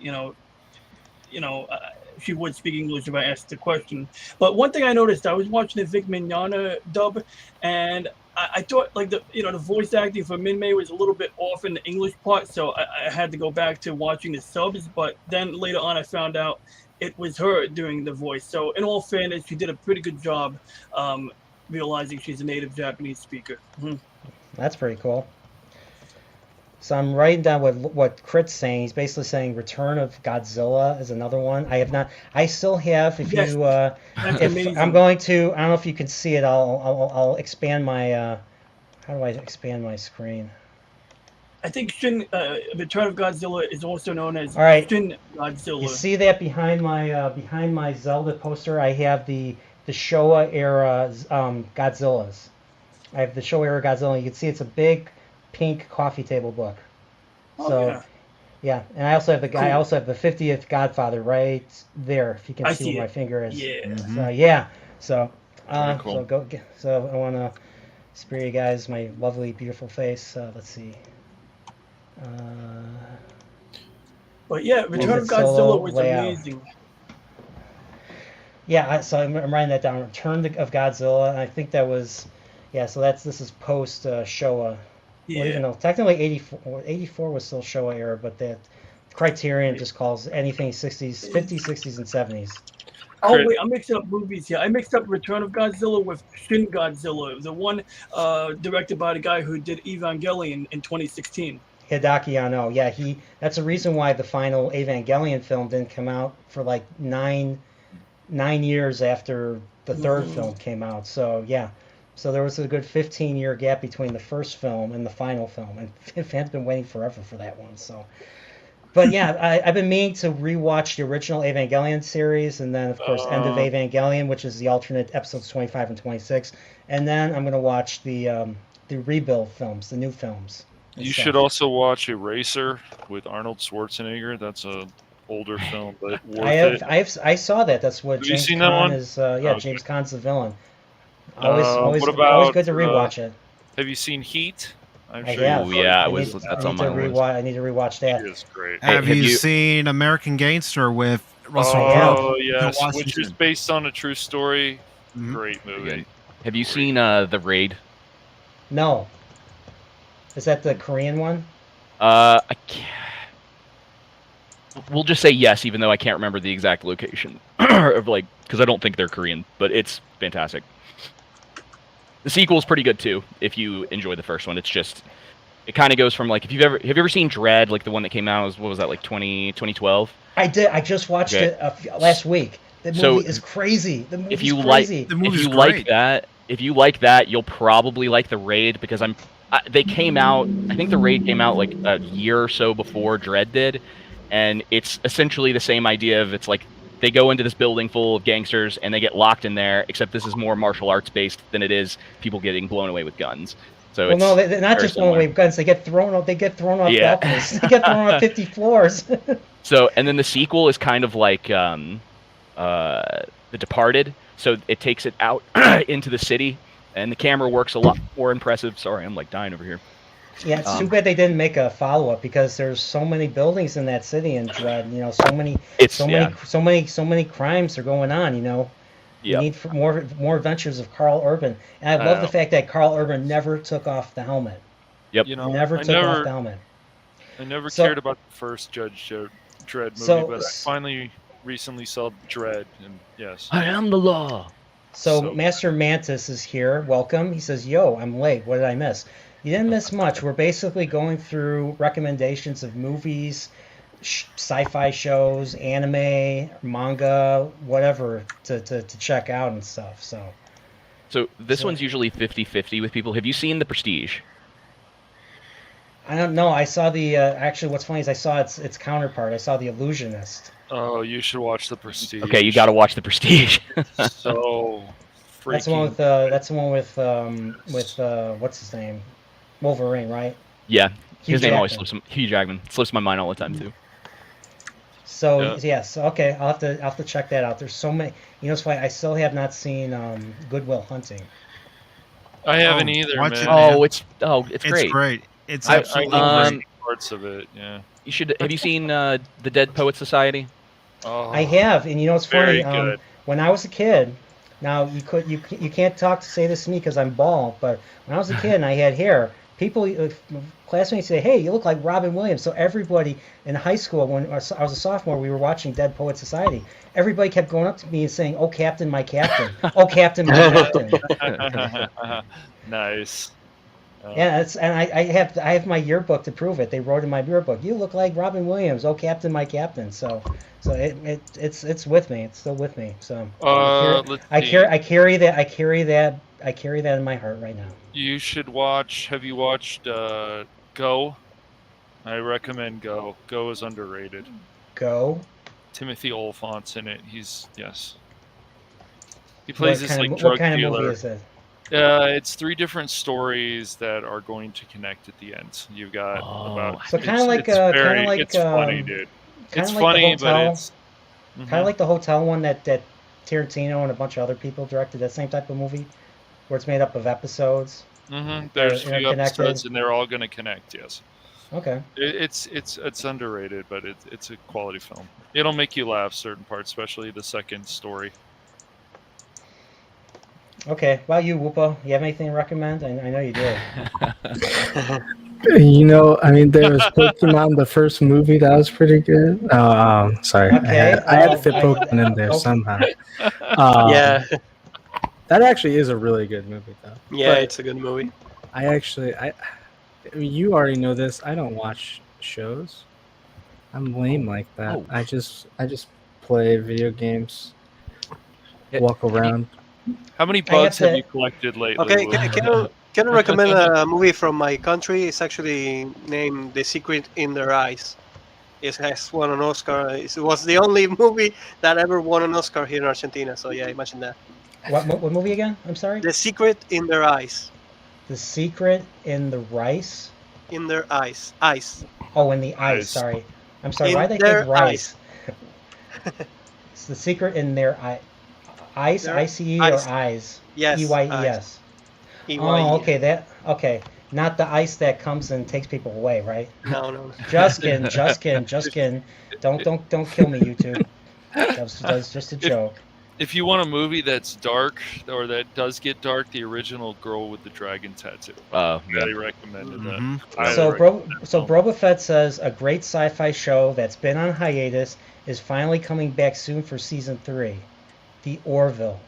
she would speak English if I asked the question. But one thing I noticed, I was watching the Vic Mignogna dub, and I thought like the voice acting for Min-mei was a little bit off in the English part, so I had to go back to watching the subs. But then later on, I found out it was her doing the voice. So in all fairness, she did a pretty good job, realizing she's a native Japanese speaker. Mhm. That's pretty cool. So I'm writing down what Crit's saying. He's basically saying Return of Godzilla is another one. I have not. I still have. If Yes, you, that's if amazing. I'm going to, I don't know if you can see it. I'll expand my. How do I expand my screen? I think Return of Godzilla is also known as All right. Shin Godzilla. You see that behind my Zelda poster? I have the Showa era Godzillas. I have the Showa era Godzilla. You can see it's a big pink coffee table book. Oh, So yeah. yeah, and I also have Cool. I also have the 50th Godfather right there. If you can I see see where my it. finger is. Yeah. So yeah. So Very cool. so I want to spare you guys my lovely, beautiful face. Let's see. But yeah, Return of Visit Solo Godzilla was layout. amazing. Yeah, so I'm writing that down. Return of Godzilla, and I think that was, yeah. So this is post Showa. Yeah. Well, even though technically 84 was still Showa era, but that Criterion just calls anything 60s, 50s, 60s, and 70s. Oh Crit- wait, I'm mixing up movies here. I mixed up Return of Godzilla with Shin Godzilla, the one directed by the guy who did Evangelion in 2016. Hideaki Anno, yeah, that's the reason why the final Evangelion film didn't come out for like nine years after the third film came out. So yeah, so there was a good 15-year gap between the first film and the final film, and fans been waiting forever for that one. So, but yeah, I've been meaning to rewatch the original Evangelion series, and then of course End of Evangelion, which is the alternate episodes 25 and 26, and then I'm gonna watch the rebuild films, the new films. You should also watch Eraser with Arnold Schwarzenegger. That's a older film, but worth it. I saw that. That's what Have you James seen that Caan one? is. Okay. James Caan's the villain. What Always about, good to rewatch it. Have you seen Heat? I'm I sure have. you've yeah, already- that's on my list. I need to rewatch that. It is great. Hey, Have you seen American Gangster with Russell Oh Crowe? yes, Bill which is Washington? based on a true story. Mhm. Great movie. Have you seen The Raid? No. Is that the Korean one? I can't. We'll just say yes, even though I can't remember the exact location of because I don't think they're Korean, but it's fantastic. The sequel is pretty good too. If you enjoy the first one, it kind of goes from have you ever seen Dread, like the one that came out? What was that, like 2012? I did. I just watched it last week. The movie is crazy. The movie's crazy. If you like that, you'll probably like The Raid because they came out. I think The Raid came out like a year or so before Dread did, and it's essentially the same idea of it's like they go into this building full of gangsters and they get locked in there. Except this is more martial arts based than it is people getting blown away with guns. So well, no, they're not just blown away with guns. They get thrown off. They get thrown off balconies. They get thrown off 50 floors. So, and then the sequel is kind of like The Departed. So it takes it out into the city, and the camera works a lot more impressive. Sorry, I'm like dying over here. Yeah, it's too bad they didn't make a follow-up because there's so many buildings in that city in Dread. So many crimes are going on. You need more adventures of Carl Urban, and I love the fact that Carl Urban never took off the helmet. Yep, never took off the helmet. I never cared about the first Judge Dredd movie, but I finally recently saw Dredd, and yes, I am the law. So Master Mantis is here. Welcome. He says, "Yo, I'm late. What did I miss?" You didn't miss much. We're basically going through recommendations of movies, sci-fi shows, anime, manga, whatever to check out and stuff. So this one's usually 50-50 with people. Have you seen The Prestige? I don't know. I saw the actually. What's funny is I saw its counterpart. I saw The Illusionist. Oh, you should watch The Prestige. Okay, you got to watch The Prestige. So freaking. That's the one with what's his name, Wolverine, right? Yeah, his name always Jackman. slips. Hugh Jackman slips my mind all the time too. So yes, okay. I'll have to check that out. There's so many. You know, it's funny. I still have not seen Good Will Hunting. I haven't either, watch man. it, It's great. It's great. It's I absolutely love great. parts of it. Yeah. You should. Have you seen The Dead Poets Society? Oh, I have, and you know, it's funny. very good. When I was a kid, now you can't say this to me because I'm bald, but when I was a kid and I had hair, people, classmates say, "Hey, you look like Robin Williams." So everybody in high school, when I was a sophomore, we were watching Dead Poets Society. Everybody kept going up to me and saying, "Oh, Captain, my Captain! Oh, Captain, my Captain!" Nice. Yeah, I have my yearbook to prove it. They wrote in my yearbook, "You look like Robin Williams. Oh, Captain, my Captain." So it's with me. It's still with me. So I carry that in my heart right now. You should watch. Have you watched Go? I recommend Go. Go is underrated. Go. Timothy Olyphant's in it. He plays this like drug what kind dealer. of movie is it? It's 3 different stories that are going to connect at the end. You've got about. So kind of like it's funny, dude. It's funny, but it's kind of like the hotel one that Tarantino and a bunch of other people directed. That same type of movie, where it's made up of episodes. There's a few episodes, and they're all going to connect. Yes. Okay. It's underrated, but it's a quality film. It'll make you laugh certain parts, especially the second story. Okay. Well, you, Whoopa, you have anything to recommend? I know you do. You know, I mean, there was Pokemon, the first movie, that was pretty good. Sorry. Okay. I had to fit Pokemon in there somehow. Yeah. That actually is a really good movie, though. Yeah, But it's a good movie. I mean, you already know this. I don't watch shows. I'm lame like that. Oh. I just play video games, walk around. How many bugs have you collected lately? Okay, Lou? can I recommend a movie from my country? It's actually named The Secret in Their Eyes. It has won an Oscar. It was the only movie that ever won an Oscar here in Argentina. So yeah, imagine that. What movie again? I'm sorry. The Secret in Their Eyes. The Secret in the Rice. In Their Eyes. Eyes. Oh, in the ice. Ice. Sorry. I'm sorry. In Why they their think rice? It's The Secret in Their Eye. Ice. Their ICE eyes. or eyes. Yes. EYES. EYE. Oh, okay. Okay. Not the ice that comes and takes people away, right? No. Just kidding. Don't kill me, YouTube. That was just a joke. If you want a movie that's dark or that does get dark, the original Girl with the Dragon Tattoo. Highly recommended that. So Boba Fett says a great sci-fi show that's been on hiatus is finally coming back soon for season 3. The Orville.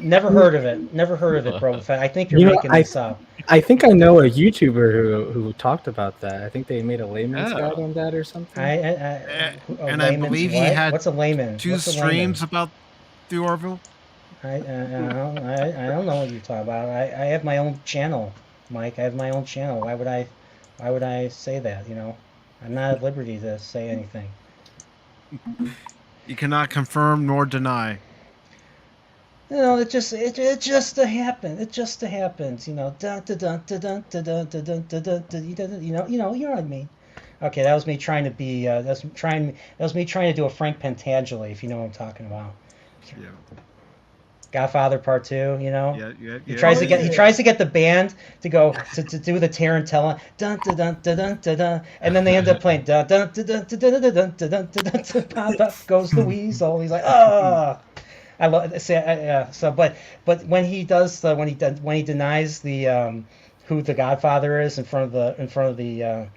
Never heard of it, Boba Fett. I think you're making this up. I think I know a YouTuber who talked about that. I think they made a layman's guide on that or something. And I believe he had What's a layman? 2 streams about the Orville. I don't know what you're talking about. I have my own channel, Mike. I have my own channel. Why would I say that? You know, I'm not at liberty to say anything. You cannot confirm nor deny. You know, it just happened. It just happens. You know, dun dun dun dun dun dun dun dun dun dun dun. You know what I mean. Okay, that was me trying to be. That was me trying to do a Frank Pentangeli, if you know what I'm talking about. Yeah. Godfather Part 2, you know. Yeah. He tries to get the band to go to do the Tarantella dun dun dun dun dun dun dun, and then they end up playing dun dun dun dun dun dun dun dun dun dun dun. Pop up goes the weasel. He's like, oh. I love. So, but when he does when he denies the who the Godfather is in front of the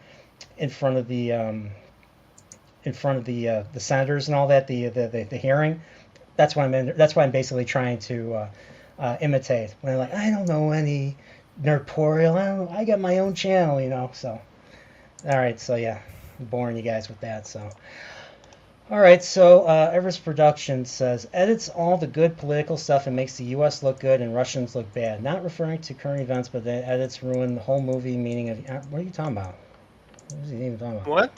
senators and all that, the hearing. that's why I'm basically trying to imitate. When I'm like, I don't know any Nerdporeal. I got my own channel, you know. So, all right. So yeah, I'm boring you guys with that. So. All right, so Everest Productions says, edits all the good political stuff and makes the U.S. look good and Russians look bad. Not referring to current events, but the edits ruin the whole movie meaning of... what are you talking about? What is he even talking about? What?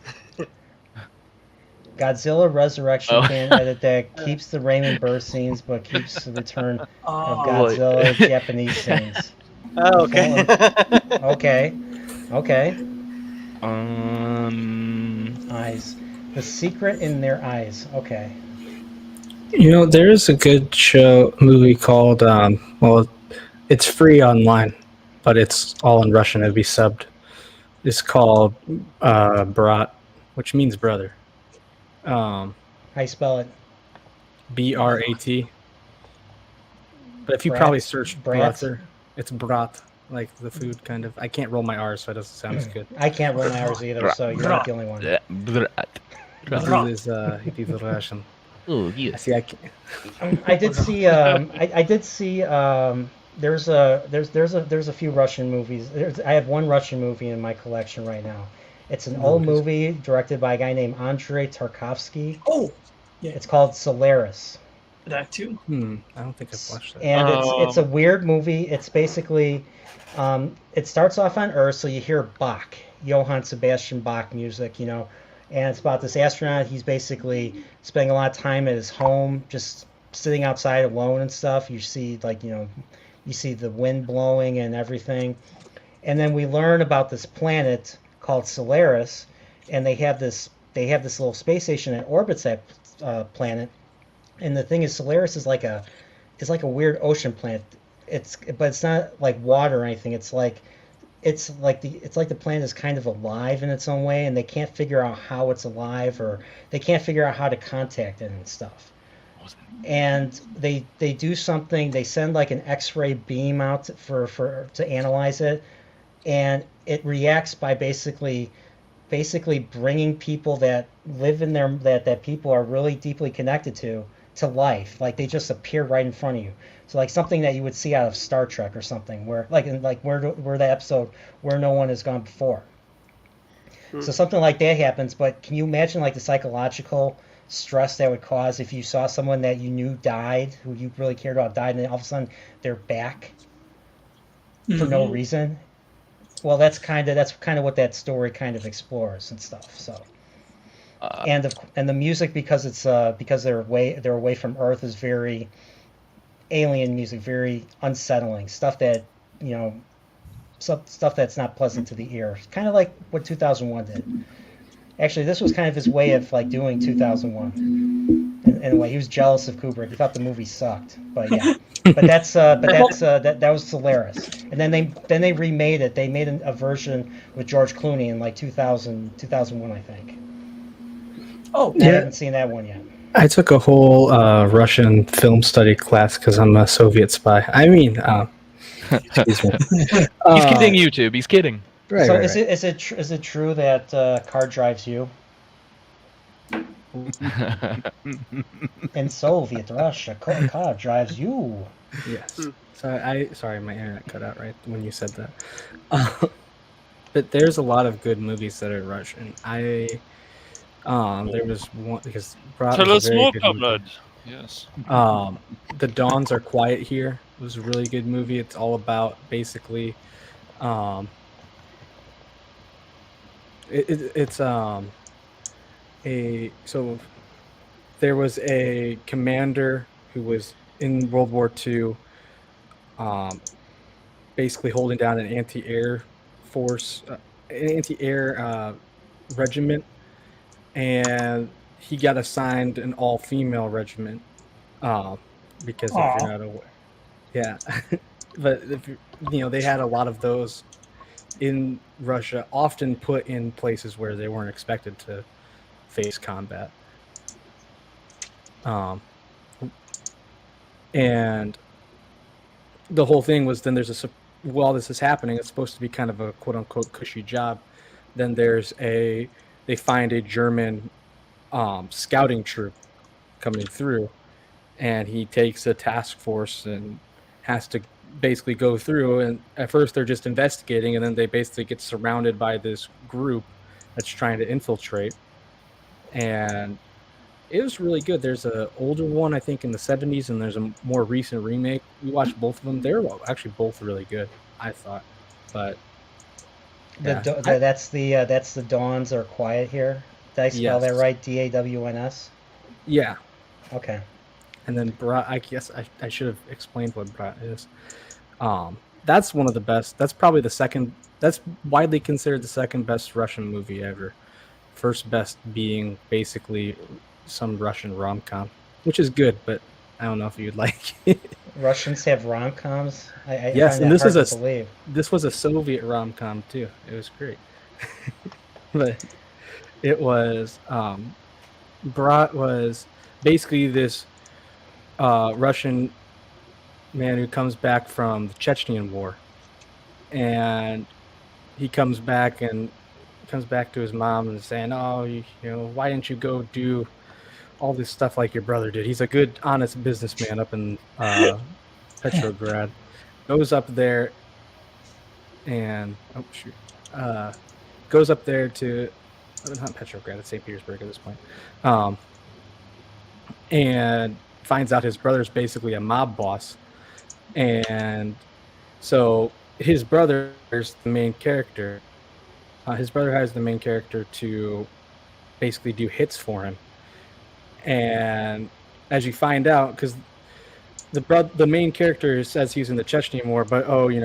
Godzilla Resurrection Oh. fan edit that keeps the Raymond Burr scenes, but keeps the return of Oh, Godzilla Japanese scenes. Oh, okay. Okay. Um, Eyes. The secret in their eyes. Okay. You know, there is a good movie called, well, it's free online, but it's all in Russian. It'd be subbed. It's called Brat, which means brother. How you spell it? Brat. But if you Brat? probably search Brat? brother, it's brat, like the food kind of. I can't roll my R's, so it doesn't sound as good. I can't roll my R's either, so you're not the only one. He is Russian. Oh, yes. See, I can't. I did see. I did see. There's a few Russian movies. I have one Russian movie in my collection right now. It's an old movie directed by a guy named Andrei Tarkovsky. Oh, yeah, It's called Solaris, that too. I don't think I've watched that. and it's a weird movie. It's basically, it starts off on Earth, so you hear Bach, Johann Sebastian Bach music, you know, and it's about this astronaut. He's basically spending a lot of time at his home, just sitting outside alone and stuff. You see, like, you know, you see the wind blowing and everything, and then we learn about this planet called Solaris, and they have this little space station that orbits that planet. And the thing is, Solaris is like a weird ocean planet. But it's not like water or anything. It's like the planet is kind of alive in its own way, and they can't figure out how it's alive, or they can't figure out how to contact it and stuff. And they do something. They send like an X-ray beam out to analyze it, and it reacts by basically bringing people that live in there that people are really deeply connected to life. Like they just appear right in front of you. So like something that you would see out of Star Trek or something, where where the episode where no one has gone before. So something like that happens. But can you imagine like the psychological stress that would cause if you saw someone that you knew died, who you really cared about died, and then all of a sudden they're back for no reason? Well, that's kind of what that story kind of explores and stuff. So, and the music, because they're away from Earth, is very alien music, very unsettling stuff that, you know, stuff that's not pleasant to the ear. Kind of like what 2001 did. Actually, this was kind of his way of like doing 2001. In a way, he was jealous of Kubrick. He thought the movie sucked, but yeah. That was Solaris. And then they remade it. They made a version with George Clooney in like 2001, I think. Oh, I haven't seen that one yet. I took a whole Russian film study class because I'm a Soviet spy. I mean, excuse me. He's kidding, YouTube. He's kidding. Right, So right, is it true that car drives you? In Soviet Russia, car drives you. Yes. So sorry, my internet cut out right when you said that. But there's a lot of good movies that are Russian. There was one because Tell was us a very more, good comrade. movie. Yes. The Dawns Are Quiet Here was a really good movie. It's all about basically, so there was a commander who was in World War II, basically holding down an anti-air force, regiment, and he got assigned an all-female regiment because if you're not aware, yeah. But they had a lot of those in Russia, often put in places where they weren't expected to face combat. And the whole thing was then while this is happening, it's supposed to be kind of a quote unquote cushy job. Then they find a German scouting troop coming through, and he takes a task force and has to basically go through. And at first they're just investigating, and then they basically get surrounded by this group that's trying to infiltrate. And it was really good. There's an older one, I think, in the 70s, and there's a more recent remake. We watched both of them. They're actually both really good, I thought. But yeah, that's the Dawns Are Quiet Here. Did I spell that Yes. right? DAWNS? yeah. Okay. And then Brat, I guess I should have explained what Brat is. That's one of the best. That's probably the second. That's widely considered the second best Russian movie ever. First best being basically some Russian rom-com, which is good, but I don't know if you'd like it. Russians have rom-coms? I Yes, find and that this hard is to believe. this was a Soviet rom-com too. It was great. But it was Brat was basically this Russian man who comes back from the Chechen War, and he comes back to his mom and saying, "Oh, you know, why didn't you go do all this stuff like your brother did? He's a good, honest businessman up in Petrograd." Goes up there and goes up there to not Petrograd, it's St. Petersburg at this point, and finds out his brother's basically a mob boss, and so his brother is the main character. His brother hires the main character to basically do hits for him, and as you find out, because the main character says he's in the Chechen War, but he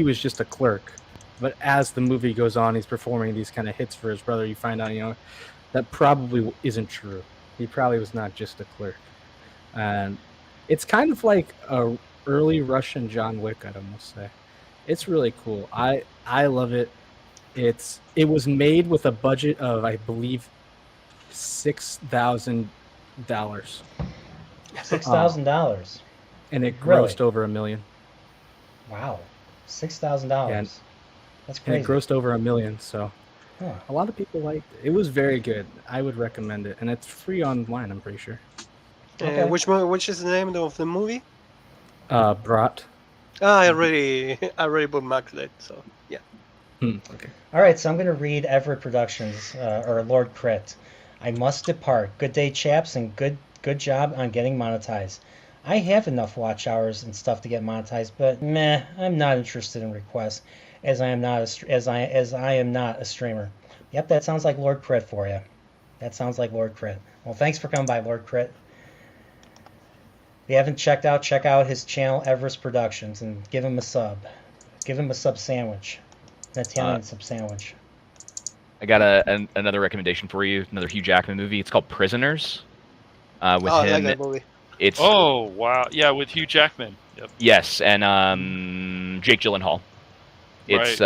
was just a clerk. But as the movie goes on, he's performing these kind of hits for his brother. You find out, that probably isn't true. He probably was not just a clerk, and it's kind of like a early Russian John Wick, I'd almost say. It's really cool. I love it. It was made with a budget of, I believe, $6,000. $6,000. And it Really? grossed over $1 million. Wow, $6,000. And- That's And crazy. it grossed over $1 million, so Huh. a lot of people liked it. It was very good. I would recommend it, and it's free online, I'm pretty sure. Okay. Which is the name of the movie? Brat. I already bookmarked it, so yeah. Okay. All right, so I'm going to read Everett Productions, or Lord Crit. I must depart. Good day, chaps, and good job on getting monetized. I have enough watch hours and stuff to get monetized, but meh, I'm not interested in requests, as I am not a streamer. Yep, that sounds like Lord Crit for you. That sounds like Lord Crit. Well, thanks for coming by, Lord Crit. If you haven't check out his channel, Everest Productions, and give him a sub. Give him a sub sandwich. An Italian sub sandwich. I got another recommendation for you. Another Hugh Jackman movie. It's called Prisoners. With I like him, that movie. it's Oh wow, yeah, with Hugh Jackman. Yep. yes, and Jake Gyllenhaal. It's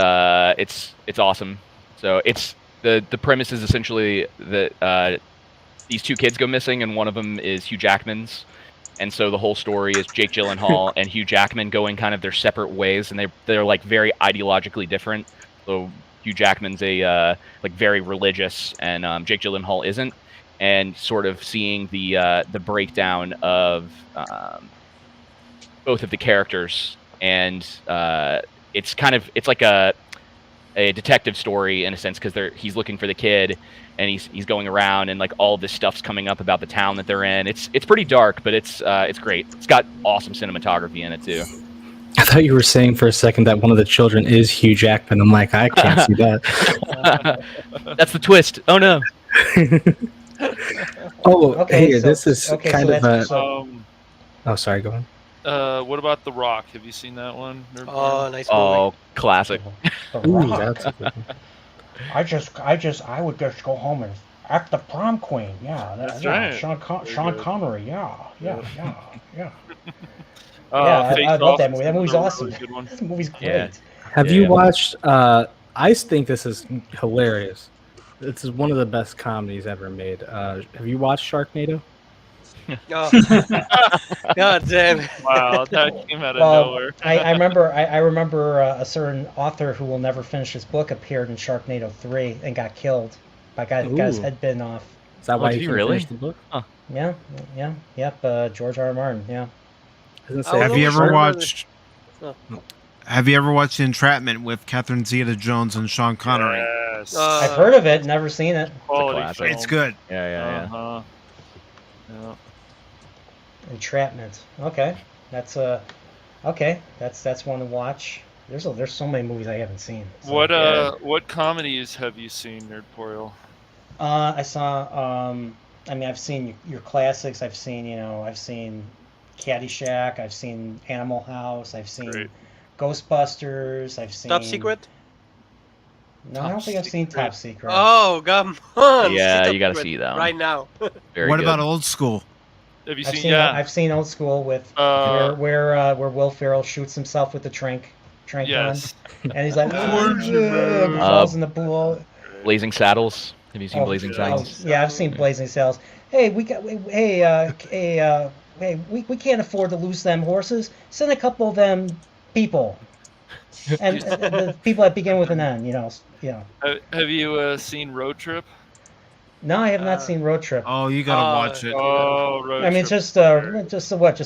it's awesome. So it's the premise is essentially that these two kids go missing, and one of them is Hugh Jackman's. And so the whole story is Jake Gyllenhaal and Hugh Jackman going kind of their separate ways, and they're like very ideologically different. So Hugh Jackman's a like very religious, and Jake Gyllenhaal isn't, and sort of seeing the breakdown of both of the characters, and it's like a detective story in a sense, because he's looking for the kid, and he's going around, and like all this stuff's coming up about the town that they're in. It's pretty dark, but it's great. It's got awesome cinematography in it too. I thought you were saying for a second that one of the children is Hugh Jackman. I'm like, I can't see that. That's the twist. Oh no. Oh, Okay, hey, so- this is okay, kind so of that's- a. so- Oh, sorry, go on. What about The Rock? Have you seen that one? Oh, nice movie. Oh, classic. The Ooh, Rock. that's a good one. I would just go home and act the prom queen. Yeah, That's right. Sean Connery. Yeah. Uh, I Face love Off that is movie. That movie's another awesome. really good one. This movie's great. Yeah. Have you watched? I think this is hilarious. This is one of the best comedies ever made. Have you watched Sharknado? Oh. God damn. Wow, that came out of Well, nowhere. I remember a certain author who will never finish his book appeared in Sharknado 3 and got killed. Got his Ooh. head bitten off. Is that why did you he couldn't really? finish the book? Yeah, yep. George R. R. Martin. Yeah. I was gonna I say, was Have you always ever remember watched? Oh. Have you ever watched Entrapment with Catherine Zeta-Jones and Sean Connery? Yes. I've heard of it, never seen it. Quality classic. film. It's good. Yeah. Uh-huh. Yeah. Entrapment. Okay, that's okay. That's one to watch. There's so many movies I haven't seen. So. What comedies have you seen, Nerdporeal? I saw. I mean, I've seen your classics. I've seen Caddyshack. I've seen Animal House. I've seen Great. Ghostbusters. I've seen Top Secret. No, I don't think I've seen Top Secret. Oh, come on! Yeah, Top you gotta Secret see that one. right now. Very What good. about Old School? Have you I've seen? seen Yeah. I've seen Old School with Uh, where Will Ferrell shoots himself with the trank Yes. gun, and he's like Uh, falls in the pool. Blazing Saddles? Have you seen Oh, Blazing yeah. Saddles? Yeah, I've seen Blazing Saddles. Hey, we can't afford to lose them horses. Send a couple of them people, and the people that begin with an N. You know. Have you seen Road Trip? No, I have not seen Road Trip. Oh, you gotta watch it. Oh, Road I mean, Trip. just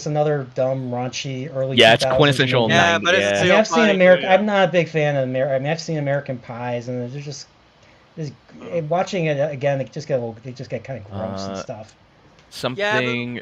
another dumb, raunchy early. Yeah, it's 2000s quintessential movie. Yeah, 90s. but it's I Yeah. mean, I've seen Fine. American. Yeah. I'm not a big fan of American. I mean, I've seen American Pies, and they're just watching it again. They just get kind of gross and stuff. Something.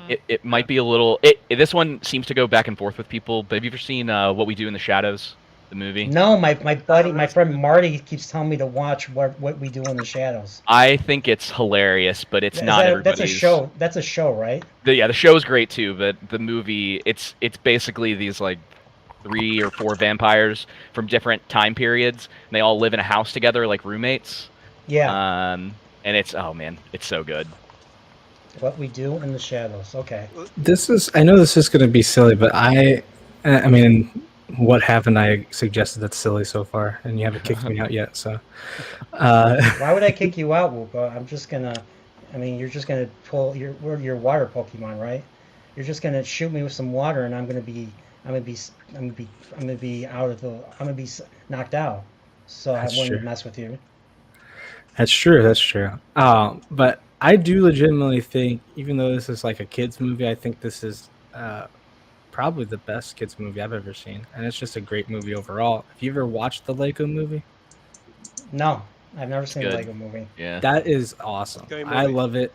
Mm. It might be a little. This one seems to go back and forth with people. But have you ever seen What We Do in the Shadows, the movie? No, my friend Marty keeps telling me to watch what we do in the shadows. I think it's hilarious, but it's not everybody's. That's a show. That's a show, right? The show's great too, but the movie, it's basically these like 3 or 4 vampires from different time periods, and they all live in a house together like roommates. Yeah. And it's it's so good. What we do in the shadows. Okay. I know this is going to be silly, but I mean, what haven't I suggested that's silly so far? And you haven't kicked me out yet, so. Why would I kick you out, Woopa? You're just gonna pull your water Pokemon, right? You're just gonna shoot me with some water, and I'm gonna be knocked out. So That's I wouldn't true. mess with you. That's true. But I do legitimately think, even though this is like a kids movie, I think this is probably the best kids movie I've ever seen, and it's just a great movie overall. Have you ever watched the Lego movie? No, I've never seen a good. Lego movie. Yeah. That is awesome. Great I movie. love it.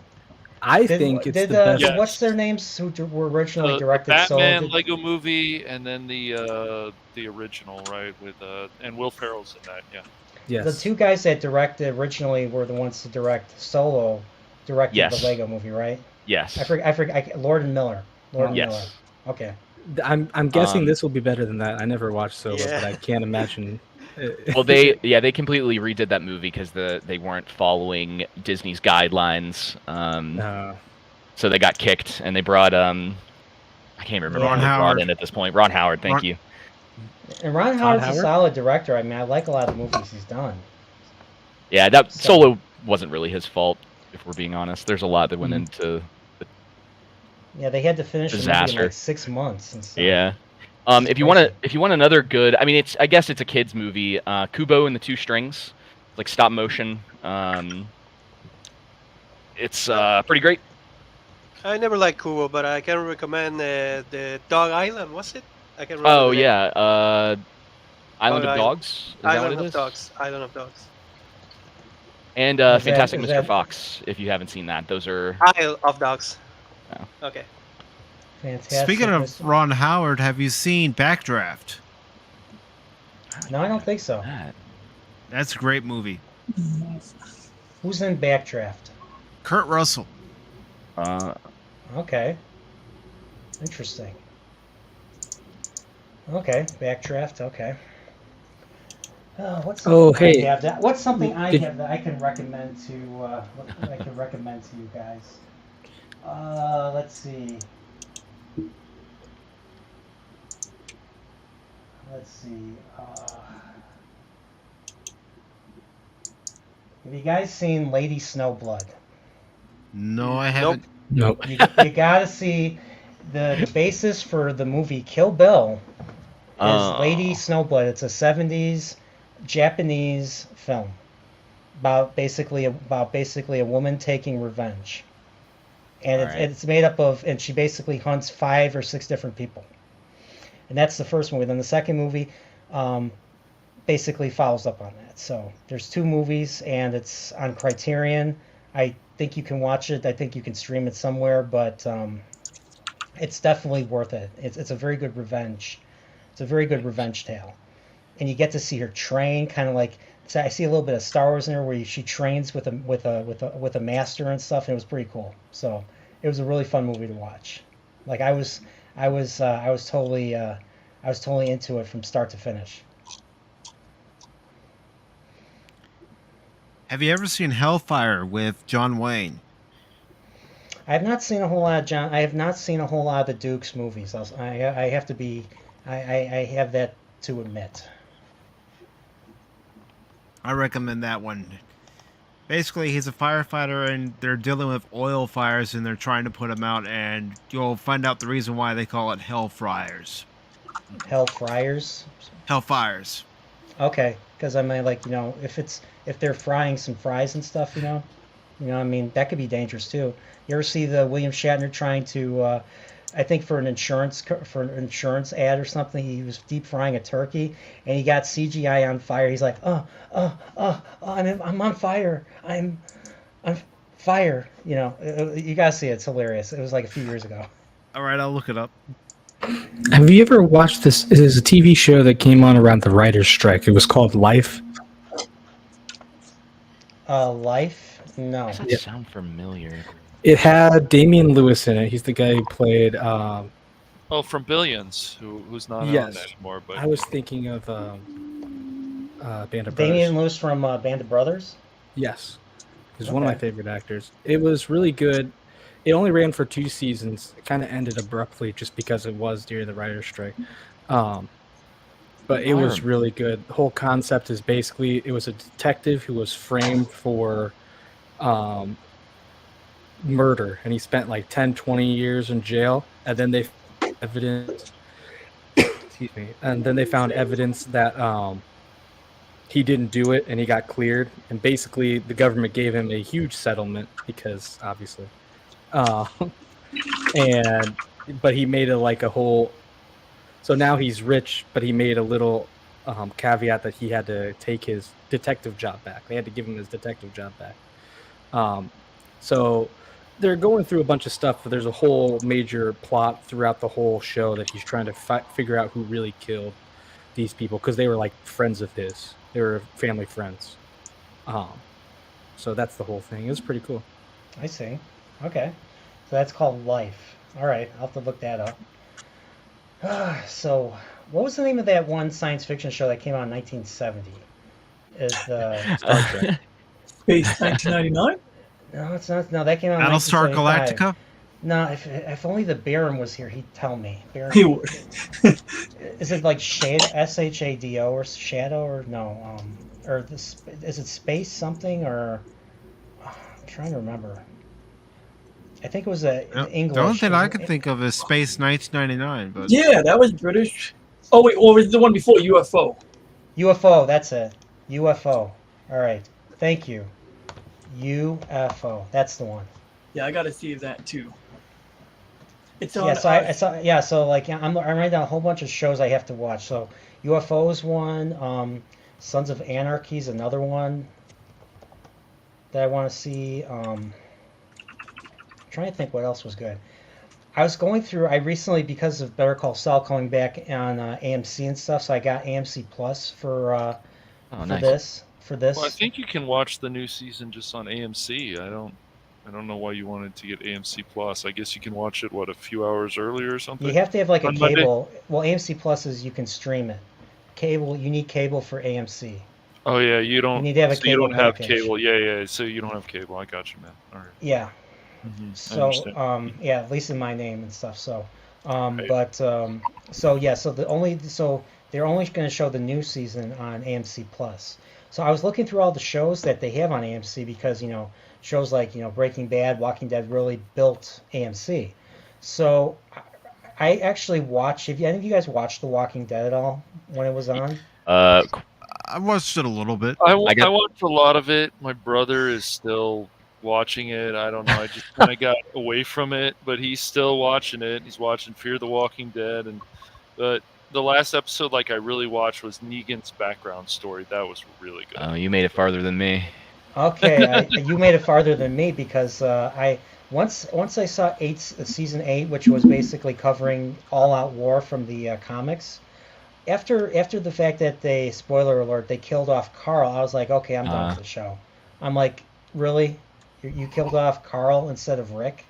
I think it's the best. Yes. What's their names who were originally directed? Batman Lego movie, and then the original, right? With and Will Ferrell's in that. Yeah. Yes. The two guys that directed originally were the ones to direct Solo, directed Yes. the Lego movie, right? Yes. I forget. Lord and Miller. Lord and Yes. Miller. Okay. I'm guessing this will be better than that. I never watched Solo, Yeah. but I can't imagine. Well, they completely redid that movie because they weren't following Disney's guidelines. So they got kicked, and they brought I can't remember Ron who they brought Howard. in at this point. Ron Howard, thank Ron- you. And Ron Howard's a Howard? solid director. I mean, I like a lot of the movies he's done. Yeah, that So- Solo wasn't really his fault, if we're being honest. There's a lot that went into. Yeah, they had to finish the movie in Disaster. like 6 months and stuff. Yeah. It's If you crazy. want another good, I mean, I guess it's a kids movie. Kubo and the Two Strings, like stop motion. It's pretty great. I never liked Kubo, but I can recommend the Dog Island. What's it? I can remember. Oh the name. yeah, Island of Island. Dogs. Is that what Island it of is? Dogs. Island of Dogs. And Is Fantastic that- Mr. Fox. If you haven't seen that, those are. Isle of Dogs. Oh. Okay. Fantastic. Speaking of Mr. Ron Howard, have you seen Backdraft? No, I don't think so. That's a great movie. Who's in Backdraft? Kurt Russell. Okay. Interesting. Okay, Backdraft. Okay. What's Oh, something hey. I have that? What's something I Did- have that I can recommend to? What I can recommend to you guys? Let's see. Let's see. Have you guys seen Lady Snowblood? No, I haven't. Nope. You gotta see the basis for the movie Kill Bill is Lady Snowblood. It's a 70s Japanese film about basically a woman taking revenge. and All right. it's made up of, and she basically hunts 5 or 6 different people, and that's the first movie. Then the second movie basically follows up on that. So there's 2 movies, and it's on Criterion. I think you can watch it. I think you can stream it somewhere, but it's definitely worth it. It's a very good revenge. It's a very good revenge tale, and you get to see her train, kind of like. So I see a little bit of Star Wars in there where she trains with a master and stuff, and it was pretty cool. So it was a really fun movie to watch. Like I was totally into it from start to finish. Have you ever seen Hellfire with John Wayne? I have not seen a whole lot of John. I have not seen a whole lot of the Duke's movies. I have to be. I have that to admit. I recommend that one. Basically, he's a firefighter, and they're dealing with oil fires, and they're trying to put them out, and you'll find out the reason why they call it Hell Fryers. Hell Fryers? Hellfires. Okay, because I mean, like, if they're frying some fries and stuff, I mean, that could be dangerous too. You ever see the William Shatner trying to, I think for an insurance ad or something, he was deep frying a turkey and he got CGI on fire. He's like, I'm on fire. I'm fire. You gotta see it. It's hilarious. It was like a few years ago. All right, I'll look it up. Have you ever watched this? It is a TV show that came on around the writer's strike. It was called Life. Life? No. Does that sound familiar? It had Damian Lewis in it. He's the guy who played. From Billions, who's not yes. on anymore. But I was thinking of Band of Brothers. Damian Lewis from Band of Brothers? Yes. He's one of my favorite actors. It was really good. It only ran for 2 seasons. It kind of ended abruptly just because it was during the writer's strike. But it was really good. The whole concept is basically it was a detective who was framed for murder, and he spent like 10, 20 years in jail, and then they found evidence and then they found evidence that he didn't do it, and he got cleared, and basically the government gave him a huge settlement because obviously but he made it like a whole. So now he's rich, but he made a little caveat that he had to take his detective job back. They had to give him his detective job back. So they're going through a bunch of stuff, but there's a whole major plot throughout the whole show that he's trying to figure out who really killed these people, because they were like friends of his. They were family friends. So that's the whole thing. It was pretty cool. I see. Okay. So that's called Life. All right. I'll have to look that up. So, what was the name of that one science fiction show that came out in 1970? Star Trek. Space 1999? No, it's not. No, that came out in Battlestar 1975. Galactica? No, if only the Baron was here, he'd tell me. Baron. He would. Is it like Shado or Shadow or no? Is it Space something or? I'm trying to remember. I think it was English. The only thing I could think of is Space 1999. But Yeah, that was British. Oh wait, or was the one before UFO? UFO, that's it. UFO. All right. Thank you. UFO. That's the one. Yeah, I gotta see that too. It's on. Yeah, so I saw. Yeah, so like I'm writing down a whole bunch of shows I have to watch. So UFO's one. Sons of Anarchy is another one that I want to see. Trying to think what else was good. I was going through. I recently, because of Better Call Saul coming back on AMC and stuff, so I got AMC Plus for nice. this. Well, I think you can watch the new season just on AMC. I don't know why you wanted to get AMC Plus. I guess you can watch it a few hours earlier or something. You have to have like a on cable. Monday? Well, AMC Plus is you can stream it. Cable, you need cable for AMC. Oh yeah, you don't. You need to have a so you don't cable have package. cable. Yeah. So you don't have cable. I got you, man. All right. Yeah. I So understand. yeah, at least in my name and stuff. So Right. so they're only going to show the new season on AMC Plus. So I was looking through all the shows that they have on AMC because shows like Breaking Bad, Walking Dead really built AMC. So I actually watched. Have any of you guys watched The Walking Dead at all when it was on? I watched it a little bit. I watched a lot of it. My brother is still watching it. I don't know. I just kind of got away from it, but he's still watching it. He's watching Fear the Walking Dead, but the last episode, like, I really watched was Negan's background story. That was really good. Oh, you made it farther than me. Okay, you made it farther than me because once I saw season 8, which was basically covering all out war from the comics. After the fact that they, spoiler alert, they killed off Carl, I was like, okay, I'm done with the show. I'm like, really? You killed off Carl instead of Rick?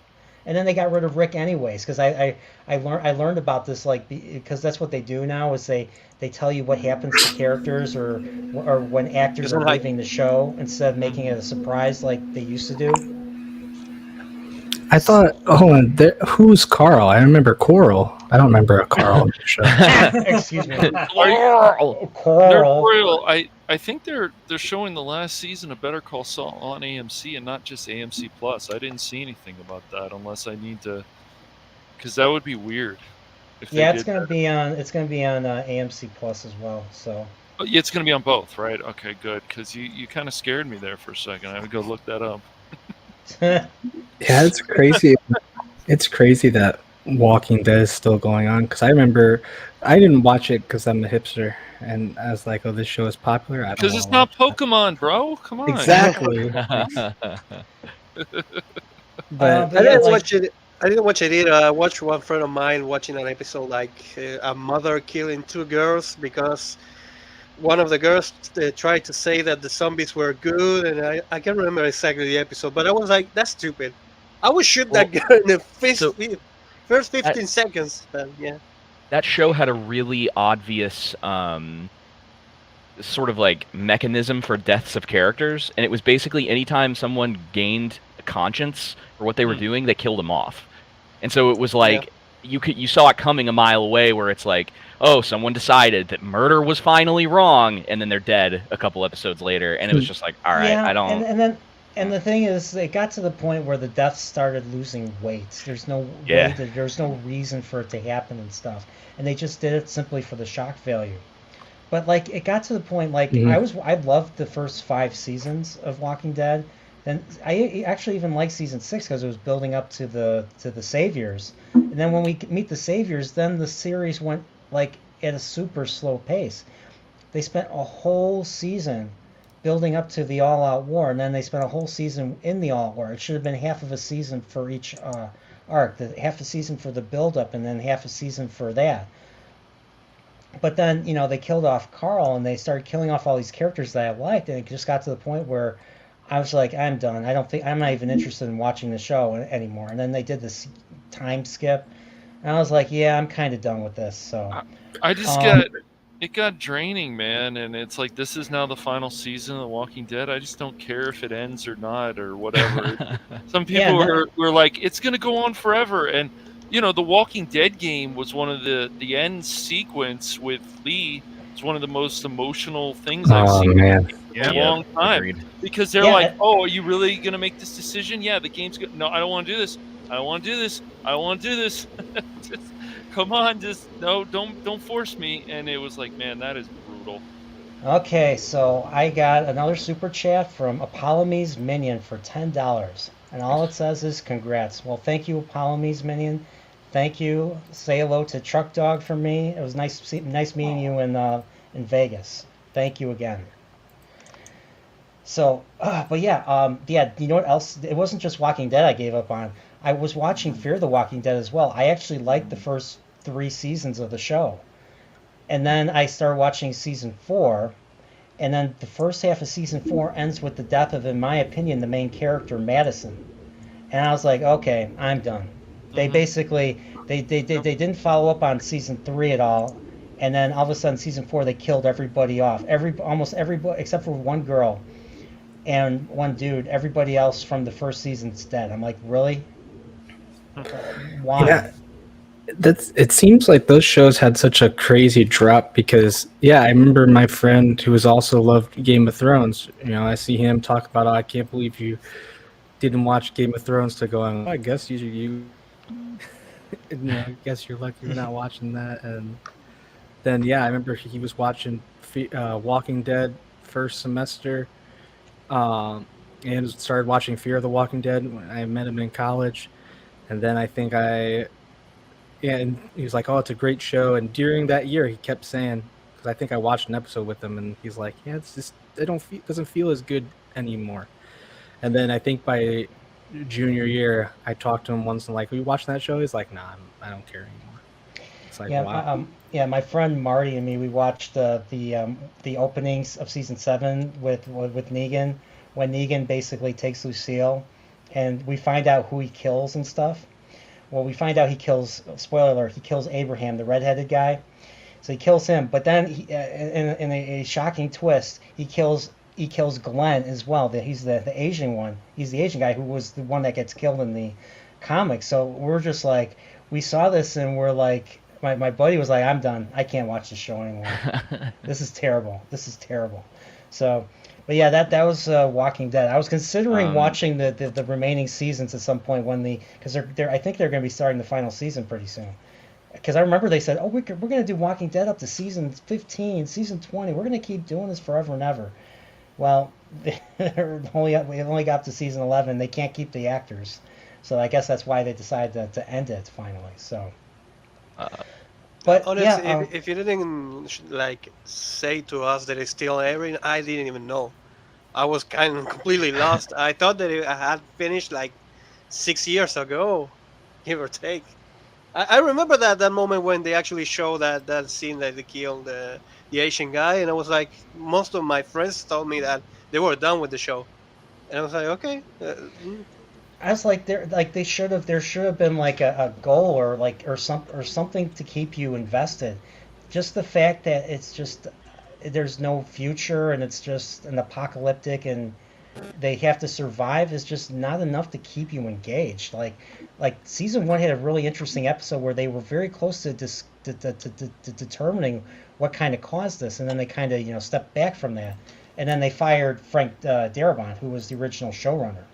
And then they got rid of Rick anyways, because I learned about this, like, because that's what they do now is they tell you what happens to characters or when actors are leaving the show instead of making it a surprise like they used to do. I thought, who's Carl? I remember Coral. I don't remember a Carl on the show. Excuse me. Coral. Coral. I think they're showing the last season of Better Call Saul on AMC and not just AMC Plus. I didn't see anything about that unless I need to, because that would be weird. Yeah, it's gonna be on AMC Plus as well. So. Oh, yeah, it's gonna be on both, right? Okay, good. Because you kind of scared me there for a second. I would go look that up. Yeah, it's crazy. It's crazy that Walking Dead is still going on because I remember I didn't watch it because I'm a hipster and I was like, "Oh, this show is popular." Because it's not Pokemon, bro. Come on. Exactly. But I didn't watch it. I didn't watch it either. I watched one friend of mine watching an episode like a mother killing 2 girls because one of the girls tried to say that the zombies were good, and I can't remember exactly the episode, but I was like, that's stupid. I would shoot that girl in the first 15 seconds. Yeah. That show had a really obvious sort of like mechanism for deaths of characters, and it was basically anytime someone gained a conscience for what they were doing, they killed them off. And so it was like you saw it coming a mile away, where it's like, oh, someone decided that murder was finally wrong, and then they're dead a couple episodes later, and it was just like, all right, yeah, I don't. And the thing is, it got to the point where the deaths started losing weight. There's no there's no reason for it to happen and stuff, and they just did it simply for the shock value. But like, it got to the point, like, I loved the first 5 seasons of Walking Dead. Then I actually even liked season 6 because it was building up to the Saviors. And then when we meet the Saviors, then the series went like at a super slow pace. They spent a whole season building up to the all-out war, and then they spent a whole season in the all-out war. It should have been half of a season for each arc, half a season for the build-up, and then half a season for that. But then, they killed off Carl, and they started killing off all these characters that I liked, and it just got to the point where I was like, I'm done. I'm not even interested in watching the show anymore. And then they did this time skip, and I was like, yeah, I'm kind of done with this. So I just it got draining, man. And it's like, this is now the final season of The Walking Dead. I just don't care if it ends or not or whatever. Some people were like, it's going to go on forever. And, The Walking Dead game was one of the end sequence with Lee. It's one of the most emotional things I've seen in a long time. Agreed. Because they're like, oh, are you really going to make this decision? Yeah, the game's good. No, I don't want to do this. I don't want to do this. I don't want to do this. Just, come on, don't force me. And it was like, man, that is brutal. Okay, so I got another super chat from Apollome's Minion for $10. And all it says is congrats. Well, thank you, Apollome's Minion. Thank you. Say hello to Truck Dog for me. It was nice meeting you in Vegas. Thank you again. So, but yeah, you know what else? It wasn't just Walking Dead I gave up on. I was watching Fear the Walking Dead as well. I actually liked the first 3 seasons of the show. And then I started watching season 4, and then the first half of season 4 ends with the death of, in my opinion, the main character, Madison. And I was like, okay, I'm done. They basically, they didn't follow up on season 3 at all. And then all of a sudden, season 4, they killed everybody off. Almost everybody, except for one girl and one dude. Everybody else from the first season's dead. I'm like, really? Why? Yeah, it seems like those shows had such a crazy drop because, I remember my friend who was also loved Game of Thrones. I see him talk about, I can't believe you didn't watch Game of Thrones, to going, I guess you I guess you're lucky you're not watching that. And then, I remember he was watching Walking Dead first semester. and started watching Fear of the Walking Dead when I met him in college. And then I think and he was like, "Oh, it's a great show." And during that year, he kept saying, because I think I watched an episode with him, and he's like, "Yeah, it's just doesn't feel as good anymore." And then I think by junior year, I talked to him once and like, "Are you watching that show?" He's like, "Nah, I don't care anymore." It's like, Yeah, wow. my friend Marty and me, we watched the openings of season 7 with Negan, when Negan basically takes Lucille, and we find out who he kills and stuff. Well, we find out he kills. Spoiler alert: he kills Abraham, the redheaded guy. So he kills him, but then in a shocking twist, he kills Glenn as well. He's the Asian one. He's the Asian guy who was the one that gets killed in the comics. So we're just like, we saw this and we're like, my buddy was like, I'm done. I can't watch this show anymore. This is terrible. This is terrible. So, but yeah, that was Walking Dead. I was considering watching the remaining seasons at some point because I think they're going to be starting the final season pretty soon. Because I remember they said, oh, we're going to do Walking Dead up to season 15, season 20. We're going to keep doing this forever and ever. Well, we only got up to season 11. They can't keep the actors. So I guess that's why they decided to end it finally. So, but honestly, yeah, if you didn't like say to us that it's still airing, I didn't even know. I was kind of completely lost. I thought that it had finished like 6 years ago, give or take. I remember that moment when they actually show that scene that they killed the Asian guy, and I was like, most of my friends told me that they were done with the show, and I was like, okay. I was like, there should have been like a goal or something to keep you invested. Just the fact that it's just there's no future and it's just an apocalyptic and they have to survive is just not enough to keep you engaged. Like season 1 had a really interesting episode where they were very close to determining what kind of caused this, and then they kind of stepped back from that, and then they fired Frank Darabont, who was the original showrunner.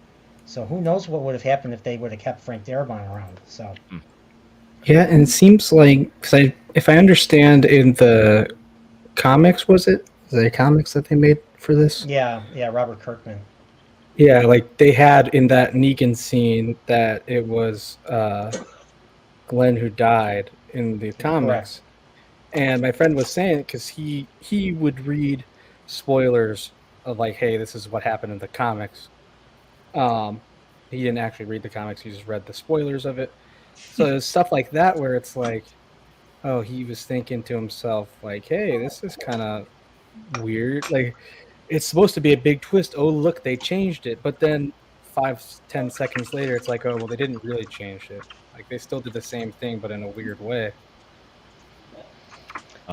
So who knows what would have happened if they would have kept Frank Darabont around. So Yeah, and it seems like, if I understand, in the comics, was there comics that they made for this? yeah, Robert Kirkman. Yeah, like they had in that Negan scene that it was Glenn who died in the comics. Correct. And my friend was saying, because he would read spoilers of like, hey, this is what happened in the comics. He didn't actually read the comics; he just read the spoilers of it. So there's stuff like that where it's like, oh, he was thinking to himself, like, hey, this is kind of weird. Like, it's supposed to be a big twist. Oh, look, they changed it. But then 5-10 seconds later, it's like, oh, well, they didn't really change it. Like, they still did the same thing, but in a weird way.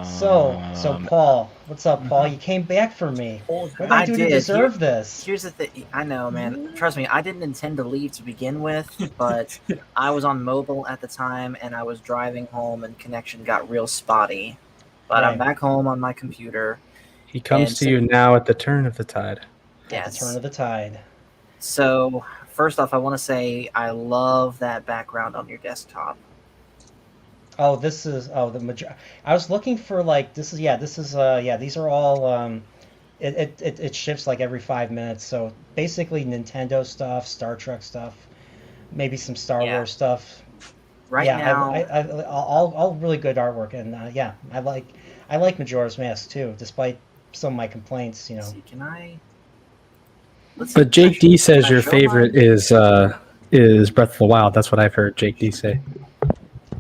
So Paul, what's up, Paul? You came back for me. What did I do to deserve this? Here's the thing. I know, man. Trust me, I didn't intend to leave to begin with, but I was on mobile at the time, and I was driving home, and connection got real spotty. But I'm back home on my computer. He comes to you now at the turn of the tide. Yeah, the turn of the tide. So, first off, I want to say I love that background on your desktop. Oh, this is I was looking for like these are all it shifts like every 5 minutes. So basically Nintendo stuff, Star Trek stuff, maybe some Star Wars stuff. Now, I all really good artwork, and I like Majora's Mask too, despite some of my complaints. See, can I? But Jake D says your favorite is Breath of the Wild. That's what I've heard Jake D say.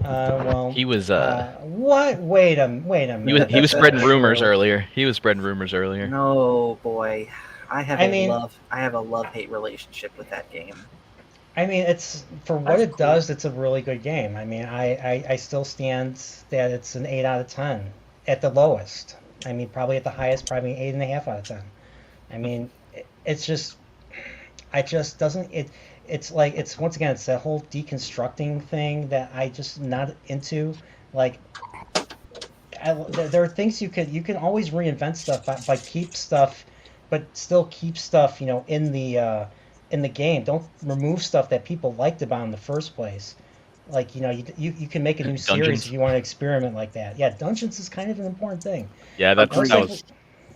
Well, he was what? Wait a minute. He was spreading rumors earlier. No, boy, I have a love-hate relationship with that game. I mean, it's for what it does. It's a really good game. I mean, I still stand that it's an 8 out of 10 at the lowest. I mean, probably at the highest, probably 8.5 out of 10. I mean, it's just, it's like, it's once again, it's that whole deconstructing thing that I just not into. Like, there are things you can always reinvent stuff by keep stuff, but still keep stuff, in the game. Don't remove stuff that people liked about in the first place. Like, you can make a new series if you want to experiment like that. Yeah, Dungeons is kind of an important thing. Yeah, that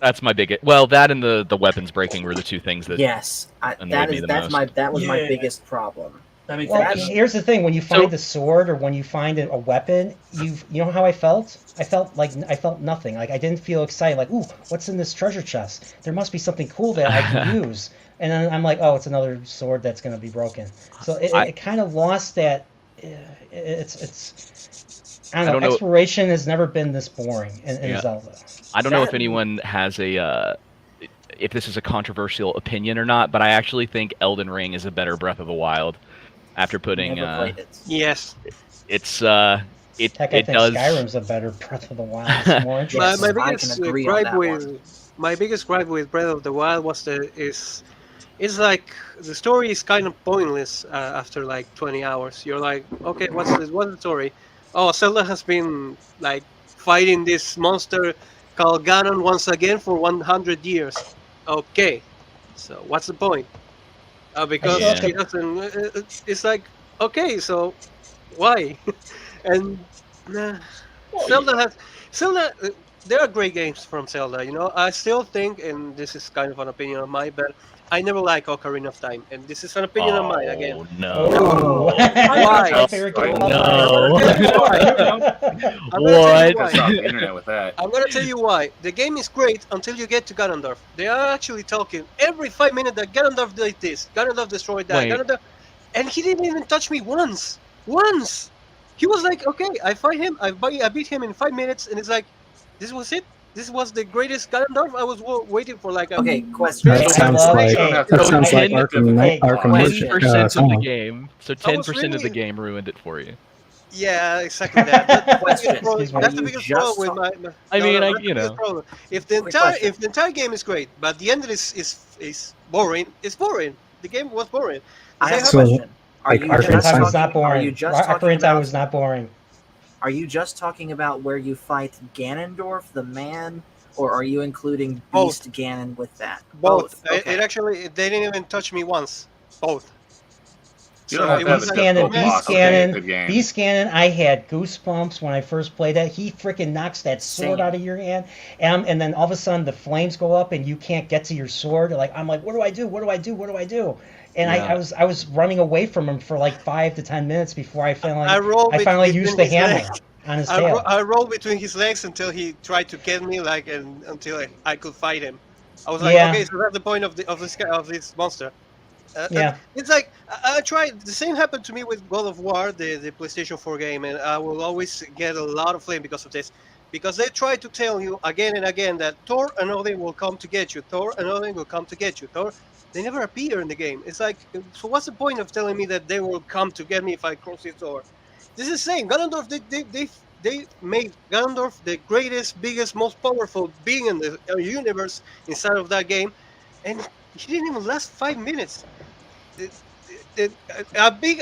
That's my biggest. Well, that and the weapons breaking were the two things that Yes, annoyed me the most. that was my Yeah. biggest problem. That makes Well, sense. here's the thing: when you find the sword or when you find a weapon, you know how I felt? I felt nothing. Like I didn't feel excited. Like, ooh, what's in this treasure chest? There must be something cool that I can use. And then I'm like, oh, it's another sword that's going to be broken. So it kind of lost that. I don't know. Exploration has never been this boring in Zelda. I don't know if anyone has if this is a controversial opinion or not, but I actually think Elden Ring is a better Breath of the Wild. After putting, yes, it's Heck, I think does. Skyrim's a better Breath of the Wild. It's more interesting. My biggest gripe with Breath of the Wild was it's like the story is kind of pointless after like 20 hours. You're like, okay, what's the story? Oh, Zelda has been like fighting this monster called Ganon once again for 100 years. Okay, so what's the point? Because he doesn't. It's like, okay, so why? And Zelda. There are great games from Zelda. You know, I still think, and this is kind of an opinion of mine, but I never like Ocarina of Time, and this is an opinion of mine again. No. Why? What? Stop the internet with that. I'm gonna tell you why. The game is great until you get to Ganondorf. They are actually talking every 5 minutes that Ganondorf did this, Ganondorf destroyed that, Ganondorf, and he didn't even touch me once. Once. He was like, okay, I fight him, I beat him in 5 minutes, and it's like, this was it. This was the greatest Ganondorf. I was waiting for like a. Okay, question. That sounds like Arkham 10% of the game. So 10% of the game ruined it for you. Yeah, exactly that. That's the biggest problem with my. Problem. If the entire game is great, but the end is boring, it's boring. The game was boring. I have a question. Ocarina was not boring. Ocarina was not boring. Are you just talking about where you fight Ganondorf, the man, or are you including Beast Ganon with that? Both. Okay. They didn't even touch me once. Both. Beast Ganon, I had goosebumps when I first played that. He freaking knocks that sword out of your hand, and then all of a sudden the flames go up and you can't get to your sword. I'm like, what do I do? What do I do? What do I do? And I was running away from him for like 5 to 10 minutes before I finally used the hammer on his tail. I rolled between his legs until he tried to get me, until I could fight him. I was like, okay, so that's the point of this monster. It's like I tried. The same happened to me with God of War, the PlayStation 4 game, and I will always get a lot of flame because of this. Because they try to tell you again and again that Thor and Odin will come to get you. Thor and Odin will come to get you. They never appear in the game. It's like, so what's the point of telling me that they will come to get me if I cross this door? This is saying Ganondorf. They made Ganondorf the greatest, biggest, most powerful being in the universe inside of that game, and he didn't even last 5 minutes. A big.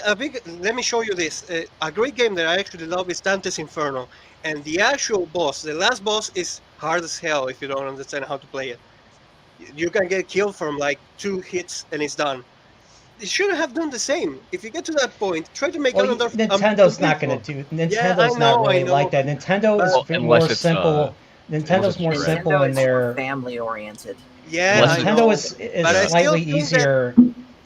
Let me show you this. A great game that I actually love is Dante's Inferno, and the actual boss, the last boss, is hard as hell if you don't understand how to play it. You can get killed from like 2 hits and it's done. They should have done the same. If you get to that point, try to make Ganondorf. Nintendo's not going to do. Nintendo's not really like that. Nintendo is more simple. Nintendo's more simple in their family oriented. Yeah, Nintendo is slightly easier.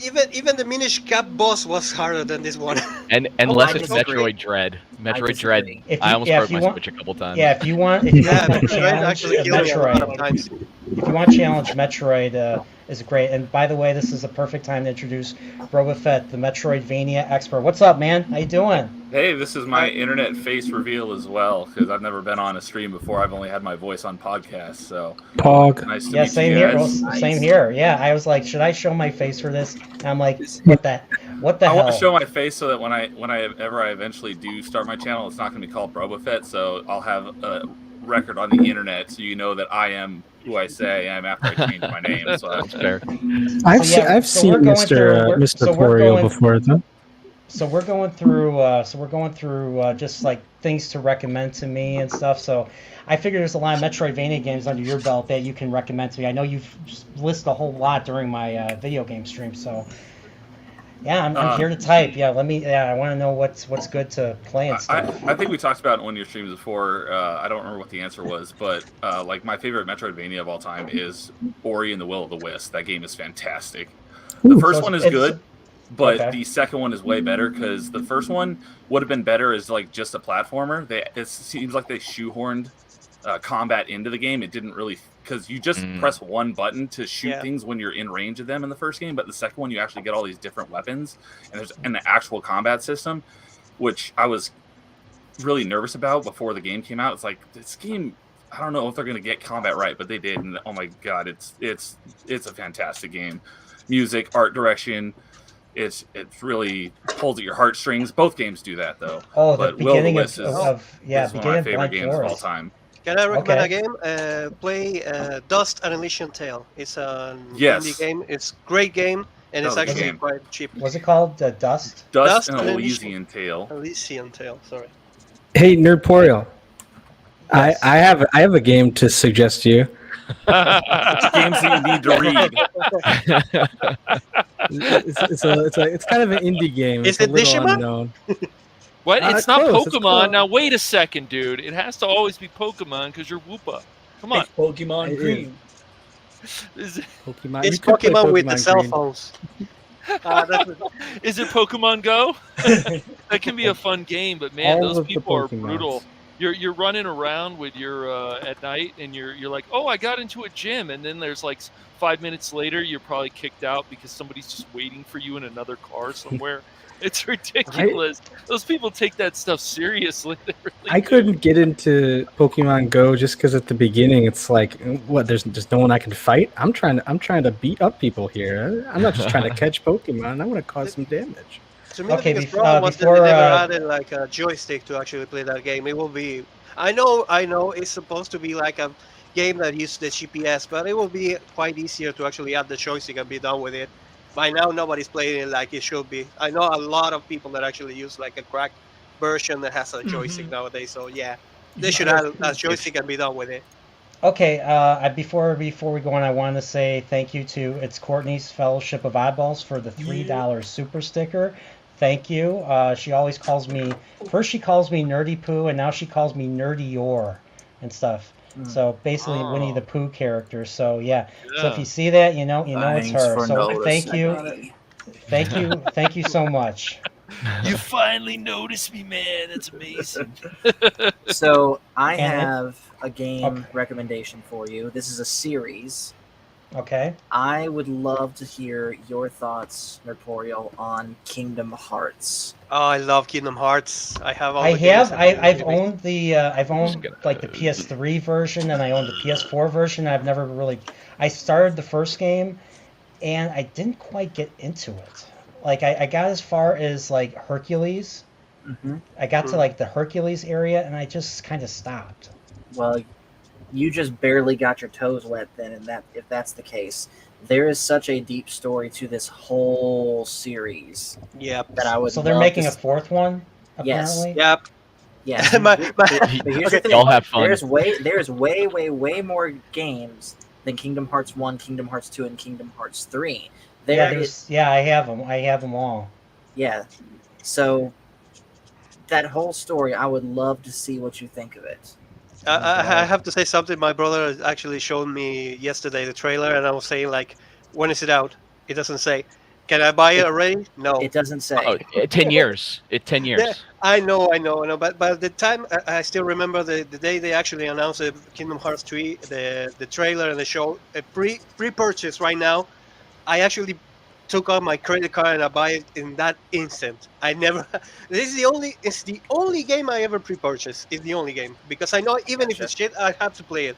Even the Minish Cap boss was harder than this one. And unless it's Metroid Dread. Metroid Dread. I almost broke my Switch a couple times. Yeah, if you want to challenge Metroid, if you want to challenge Metroid, is great. And by the way, this is a perfect time to introduce Boba Fett, the Metroidvania expert. What's up, man? How you doing? Hey, this is my internet face reveal as well, because I've never been on a stream before. I've only had my voice on podcasts, so nice to meet same you here. guys. Well, same here. Yeah, I was like, should I show my face for this? And I'm like, what the I hell? want to show my face so that when I eventually do start my channel, it's not going to be called Boba Fett, so I'll have a record on the internet so you know that I am who I say I am after I change my name. So that's fair. I've seen Mr. Porio before, though. So we're going through just like things to recommend to me and stuff. So I figure there's a lot of Metroidvania games under your belt that you can recommend to me. I know you've listed a whole lot during my video game stream. So Yeah, I'm here to type. Yeah, let me. Yeah, I want to know what's good to play and stuff. I think we talked about it on one of your streams before. I don't remember what the answer was, but like my favorite Metroidvania of all time is Ori and the Will of the Wisp. That game is fantastic. The first one is good, but the second one is way better because the first one would have been better as like just a platformer. It seems like they shoehorned combat into the game. It didn't really, because you just press one button to shoot things when you're in range of them in the first game, but the second one you actually get all these different weapons and there's an actual combat system, which I was really nervous about before the game came out. It's like, this game, I don't know if they're going to get combat right, but they did, and oh my god, it's a fantastic game. Music, art direction, it really pulls at your heartstrings. Both games do that though. Oh, but the beginning Will of the Wisp is one of my favorite games of all time. Can I recommend a game? Play Dust and Elysian Tale. It's an indie game. It's a great game, and it's actually quite cheap. What's it called? Dust? Dust and Elysian Tale. Elysian Tale, sorry. Hey, Nerdporeal. Yes. I have a game to suggest to you. Games that you need to read. It's kind of an indie game. Is it's it Nishima? Unknown. What? It's not close, Pokemon. Now wait a second, dude. It has to always be Pokemon because you're Woopa. Come on. It's Pokemon Green. Is it Pokemon? It's Pokemon with the cell phones. Is it Pokemon Go? That can be a fun game, but man, those people are brutal. You're running around with your at night, and you're like, oh, I got into a gym, and then there's like 5 minutes later, you're probably kicked out because somebody's just waiting for you in another car somewhere. It's ridiculous. Those people take that stuff seriously. I couldn't get into Pokemon Go just because at the beginning it's like, what? There's just no one I can fight. I'm trying to beat up people here. I'm not just trying to catch Pokemon. I want to cause some damage. To me, the biggest problem was that they never added like a joystick to actually play that game. It will be. I know. It's supposed to be like a game that uses the GPS, but it will be quite easier to actually add the joystick and be done with it. By now, nobody's playing it like it should be. I know a lot of people that actually use like a cracked version that has a joystick nowadays. So yeah, they should add a joystick and be done with it. Okay. Before we go on, I want to say thank you to Courtney's Fellowship of Oddballs for the $3 super sticker. Thank you. She always calls me. First, she calls me Nerdy Pooh, and now she calls me Nerdy Yor and stuff. So basically, Winnie the Pooh character. So yeah. So if you see that, you know it's her. So thank you so much. You finally noticed me, man. That's amazing. So I have a game recommendation for you. This is a series. Okay. I would love to hear your thoughts, Nerdporeal, on Kingdom Hearts. Oh, I love Kingdom Hearts. I've owned like the PS3 version, and I own the PS4 version. I've never really. I started the first game, and I didn't quite get into it. Like I got as far as like Hercules. Mm-hmm. I got to like the Hercules area, and I just kind of stopped. Well, you just barely got your toes wet then, and if that's the case, there is such a deep story to this whole series. Yep. That I would. So they're making a fourth one. Apparently. Yes. Yep. Yeah. But here's the thing. Y'all have fun. There's way more games than Kingdom Hearts 1, Kingdom Hearts 2, and Kingdom Hearts 3. I have them. I have them all. Yeah. So that whole story, I would love to see what you think of it. I have to say something. My brother actually showed me yesterday the trailer, and I was saying, like, when is it out? It doesn't say. Can I buy it already? No. It doesn't say. 10 years. 10 years. Yeah, I know. But by the time, I still remember the day they actually announced the Kingdom Hearts 3, the trailer and the show, pre-purchase right now. I actually took out my credit card and I buy it in that instant. It's the only game I ever pre-purchased. It's the only game because I know even if it's shit, I have to play it.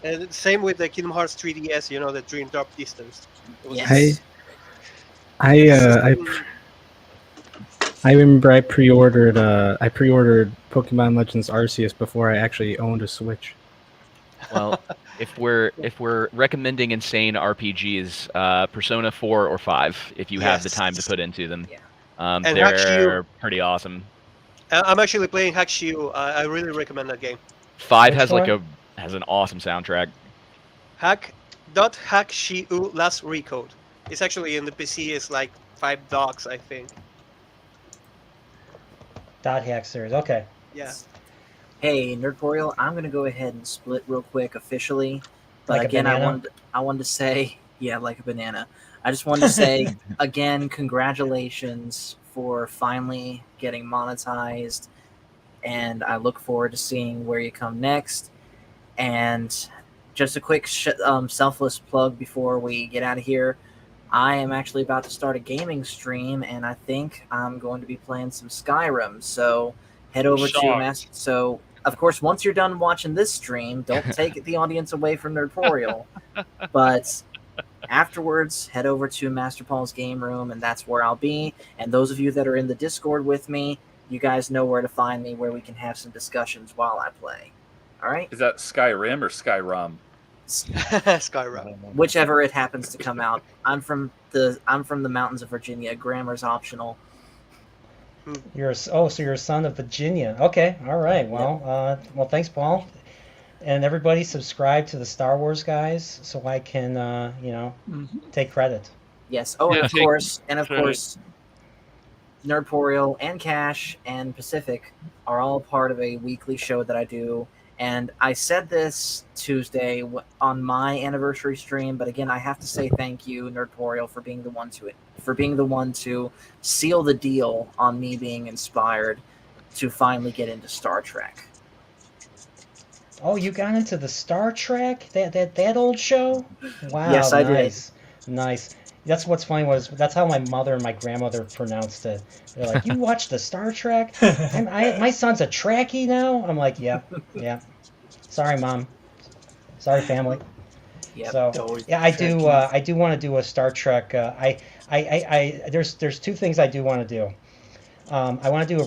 And same with the Kingdom Hearts 3DS, the Dream Drop Distance. Yes. I remember I pre-ordered Pokemon Legends Arceus before I actually owned a Switch. Well, if we're recommending insane RPGs, Persona 4 or 5, if you have the time to put into them, they're pretty awesome. I'm actually playing Hakusho. I really recommend that game. 5 has an awesome soundtrack. Hakusho Last Recode. It's actually in the PC. It's like 5 dogs, I think. Dot hack series. Okay. Yeah. Hey, Nerdporeal, I'm gonna go ahead and split real quick officially. But Like a again, banana? I wanted to say, yeah, like a banana. I just wanted to say again, congratulations for finally getting monetized, and I look forward to seeing where you come next. And just a quick selfless plug before we get out of here. I am actually about to start a gaming stream, and I think I'm going to be playing some Skyrim. So head over to Master. So of course, once you're done watching this stream, don't take the audience away from Nerdporeal. But afterwards, head over to Master Paul's game room, and that's where I'll be. And those of you that are in the Discord with me, you guys know where to find me, where we can have some discussions while I play. All right. Is that Skyrim or Skyrum? Skyrim. Whichever it happens to come out. I'm from the mountains of Virginia. Grammar's optional. So you're a son of Virginia. Okay, all right. Well, thanks, Paul, and everybody subscribe to the Star Wars guys so I can, take credit. Yes. Oh, and of course, Nerdporeal and Cash and Pacific are all part of a weekly show that I do. And I said this Tuesday on my anniversary stream, but again, I have to say thank you, Nerdporeal, for being the one to seal the deal on me being inspired to finally get into Star Trek. Oh, you got into the Star Trek? That old show? Wow. Yes, I did. Nice. That's what's funny that's how my mother and my grandmother pronounced it. They're like, "You watch the Star Trek? My son's a Trekkie now." I'm like, "Yeah." Sorry, Mom. Sorry, family. Yep. So yeah, I do want to do a Star Trek. There's two things I do want to do. I want to do a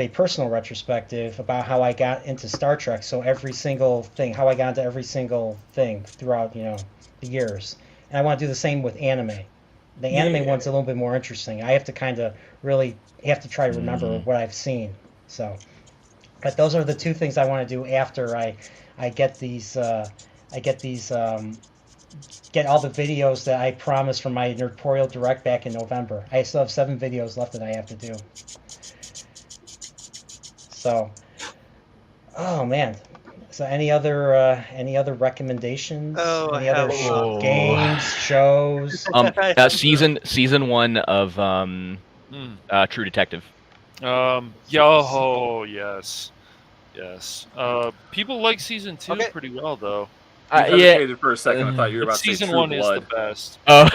personal retrospective about how I got into Star Trek. So how I got into every single thing throughout the years. And I want to do the same with anime. The anime one's a little bit more interesting. I have to try to remember what I've seen. So, but those are the two things I want to do after I get get all the videos that I promised from my Nerdporeal Direct back in November. I still have 7 videos left that I have to do. So, oh man. So any other recommendations? Any other games, shows? Season 1 of True Detective. Yes. People like season 2 pretty well though. I hesitated for a second. I thought you were about to say season True 1 Blood. is the best. Oh,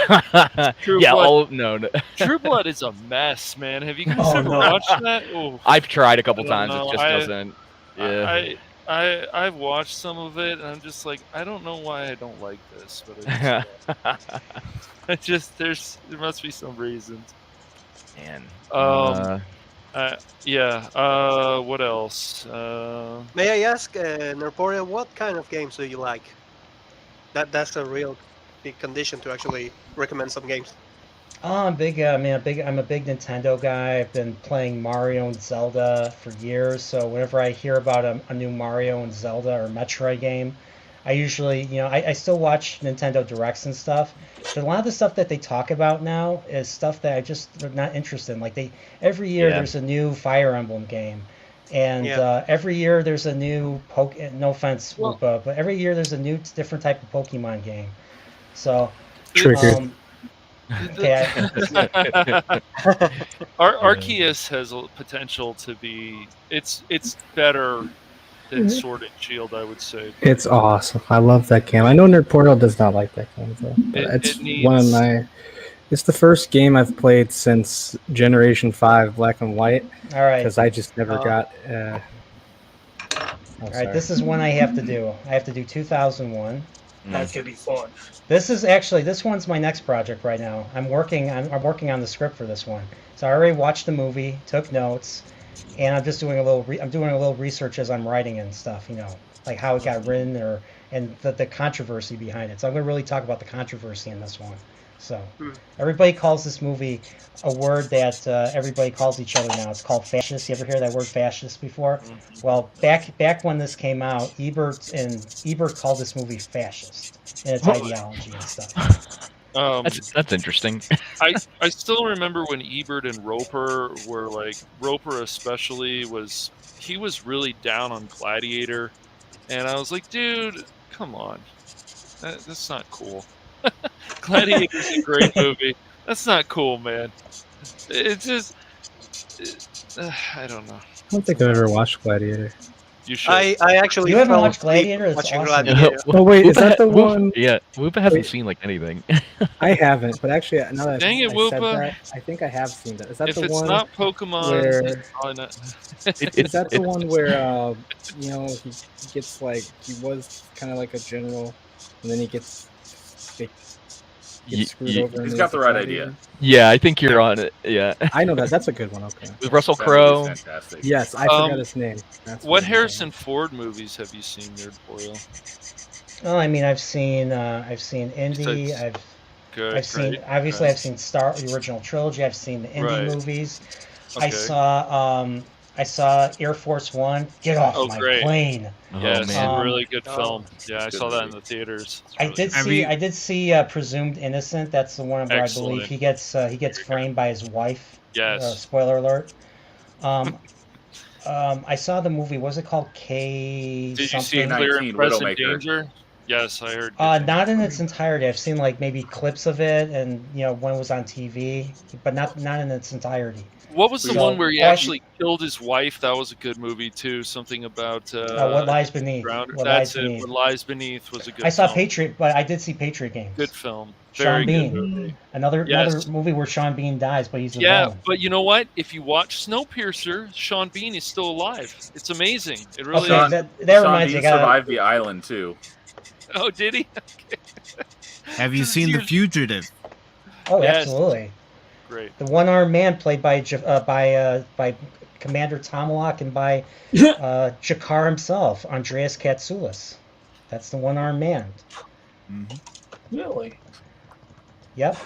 True yeah. Blood. No. True Blood is a mess, man. Have you guys ever watched that? Ooh. I've tried a couple times. It just doesn't. Yeah. I've watched some of it, and I'm just like, I don't know why I don't like this, but there must be some reasons. Man. What else? May I ask, Nerdporeal, what kind of games do you like? That's a real big condition to actually recommend some games. Oh, I'm a big Nintendo guy. I've been playing Mario and Zelda for years. So whenever I hear about a new Mario and Zelda or Metroid game, I usually, I still watch Nintendo Directs and stuff. But a lot of the stuff that they talk about now is stuff that I just not interested in. Like every year there's a new Fire Emblem game, and every year there's a new No offense, Woopa, but every year there's a new different type of Pokemon game. So. Triggered. Arceus has a potential to be. It's better than Sword and Shield, I would say. It's awesome. I love that game. I know Nerdporeal does not like that game, though. It's the first game I've played since Generation 5 Black and White. All right. Because I just never got. All right, this is one I have to do. I have to do 2001. That's gonna be fun. This one's my next project right now. I'm working on the script for this one. So I already watched the movie, took notes, and I'm just doing a little research as I'm writing and stuff. Like how it got written and the controversy behind it. So I'm going to really talk about the controversy in this one. So everybody calls this movie a word that everybody calls each other now. It's called fascist. You ever hear that word fascist before? Well, back when this came out, Ebert called this movie fascist in its ideology and stuff. That's interesting. I still remember when Ebert and Roper were like, Roper especially was really down on Gladiator, and I was like, dude, come on, that's not cool. Gladiator's a great movie. That's not cool, man. It's just, I don't know. I don't think I've ever watched Gladiator. You should. I actually You haven't fell watched asleep Gladiator? It's watching awesome. Gladiator. Oh wait, is that the one? Yeah, Whoopa hasn't Wait. seen like anything. I haven't, but actually, now that Dang it, I said Whoopa. that, I think I have seen that. Is that If the it's one not Pokemon, where? it's probably not. Is that the one where he gets like he was kind of like a general, and then he gets screwed over. He's got the right idea. Yeah, I think you're on it. Yeah. I know that. That's a good one. Okay. With Russell That Crowe. movie's fantastic. Yes, I forgot his name. That's What I'm Harrison Ford movies have you seen, Nerdporeal? Oh, I mean, I've seen Indy. Good, I've seen great. obviously I've seen the original trilogy. I've seen the Indy Right. movies. Okay. I saw Air Force One. Get off my great. plane. Yes, man. really good film. Yeah, I saw that in the theaters. I did see Presumed Innocent. That's the one where Excellent. I believe he gets framed by his wife. Yes. Spoiler alert. I saw the movie. What was it called? K. Did you something? see Clear and Present Widowmaker. Danger? Yes, I heard. Not in its entirety. I've seen like maybe clips of it, and when it was on TV, but not in its entirety. What was the So- one where he actually killed his wife? That was a good movie too. Something about What Lies Beneath. Ground- What That's Lies it. Beneath. What Lies Beneath was a good. I saw film. Patriot, but I did see Patriot Games. Good film. Sean Very Bean. good movie. Another Yes. movie where Sean Bean dies, but he's a Yeah, villain. but you know what? If you watch Snowpiercer, Sean Bean is still alive. It's amazing. It really Okay, is. that Sean reminds Bean me. I gotta- survived the island too. Oh, did he? Have you seen The Fugitive? Oh, Yes. absolutely. Great. The one-armed man played by Commander Tomalak and by Jakar himself, Andreas Katsoulis. That's the one-armed man. Really? Yep.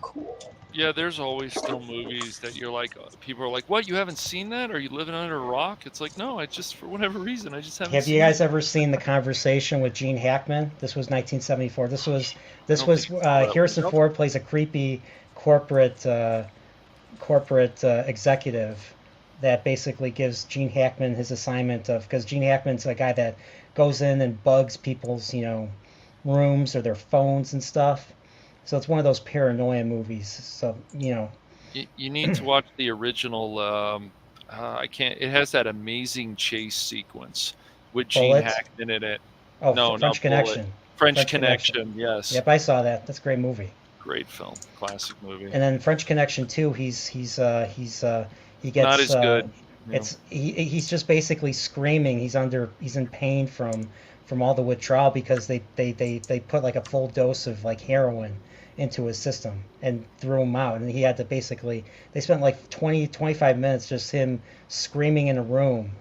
Cool. Yeah, there's always still movies that you're like, people are like, "What? You haven't seen that? Are you living under a rock?" It's like, no, I just for whatever reason, I just haven't. Have seen you guys it. ever seen The Conversation with Gene Hackman? This was 1974. This was don't think I saw that Harrison one. Ford plays a creepy corporate executive that basically gives Gene Hackman his assignment of, because Gene Hackman's a guy that goes in and bugs people's rooms or their phones and stuff. So it's one of those paranoia movies. So You need to watch the original. I can't. It has that amazing chase sequence with Gene Bullet? Hackman in it. Oh, No, French not Bullet. Connection. French Connection. Yes. Yep, I saw that. That's a great movie. Great film. Classic movie. And then French Connection 2, he gets Not as good. He's just basically screaming. He's in pain from all the withdrawal because they put like a full dose of like heroin into his system and threw him out, and he had to they spent like 25 minutes just him screaming in a room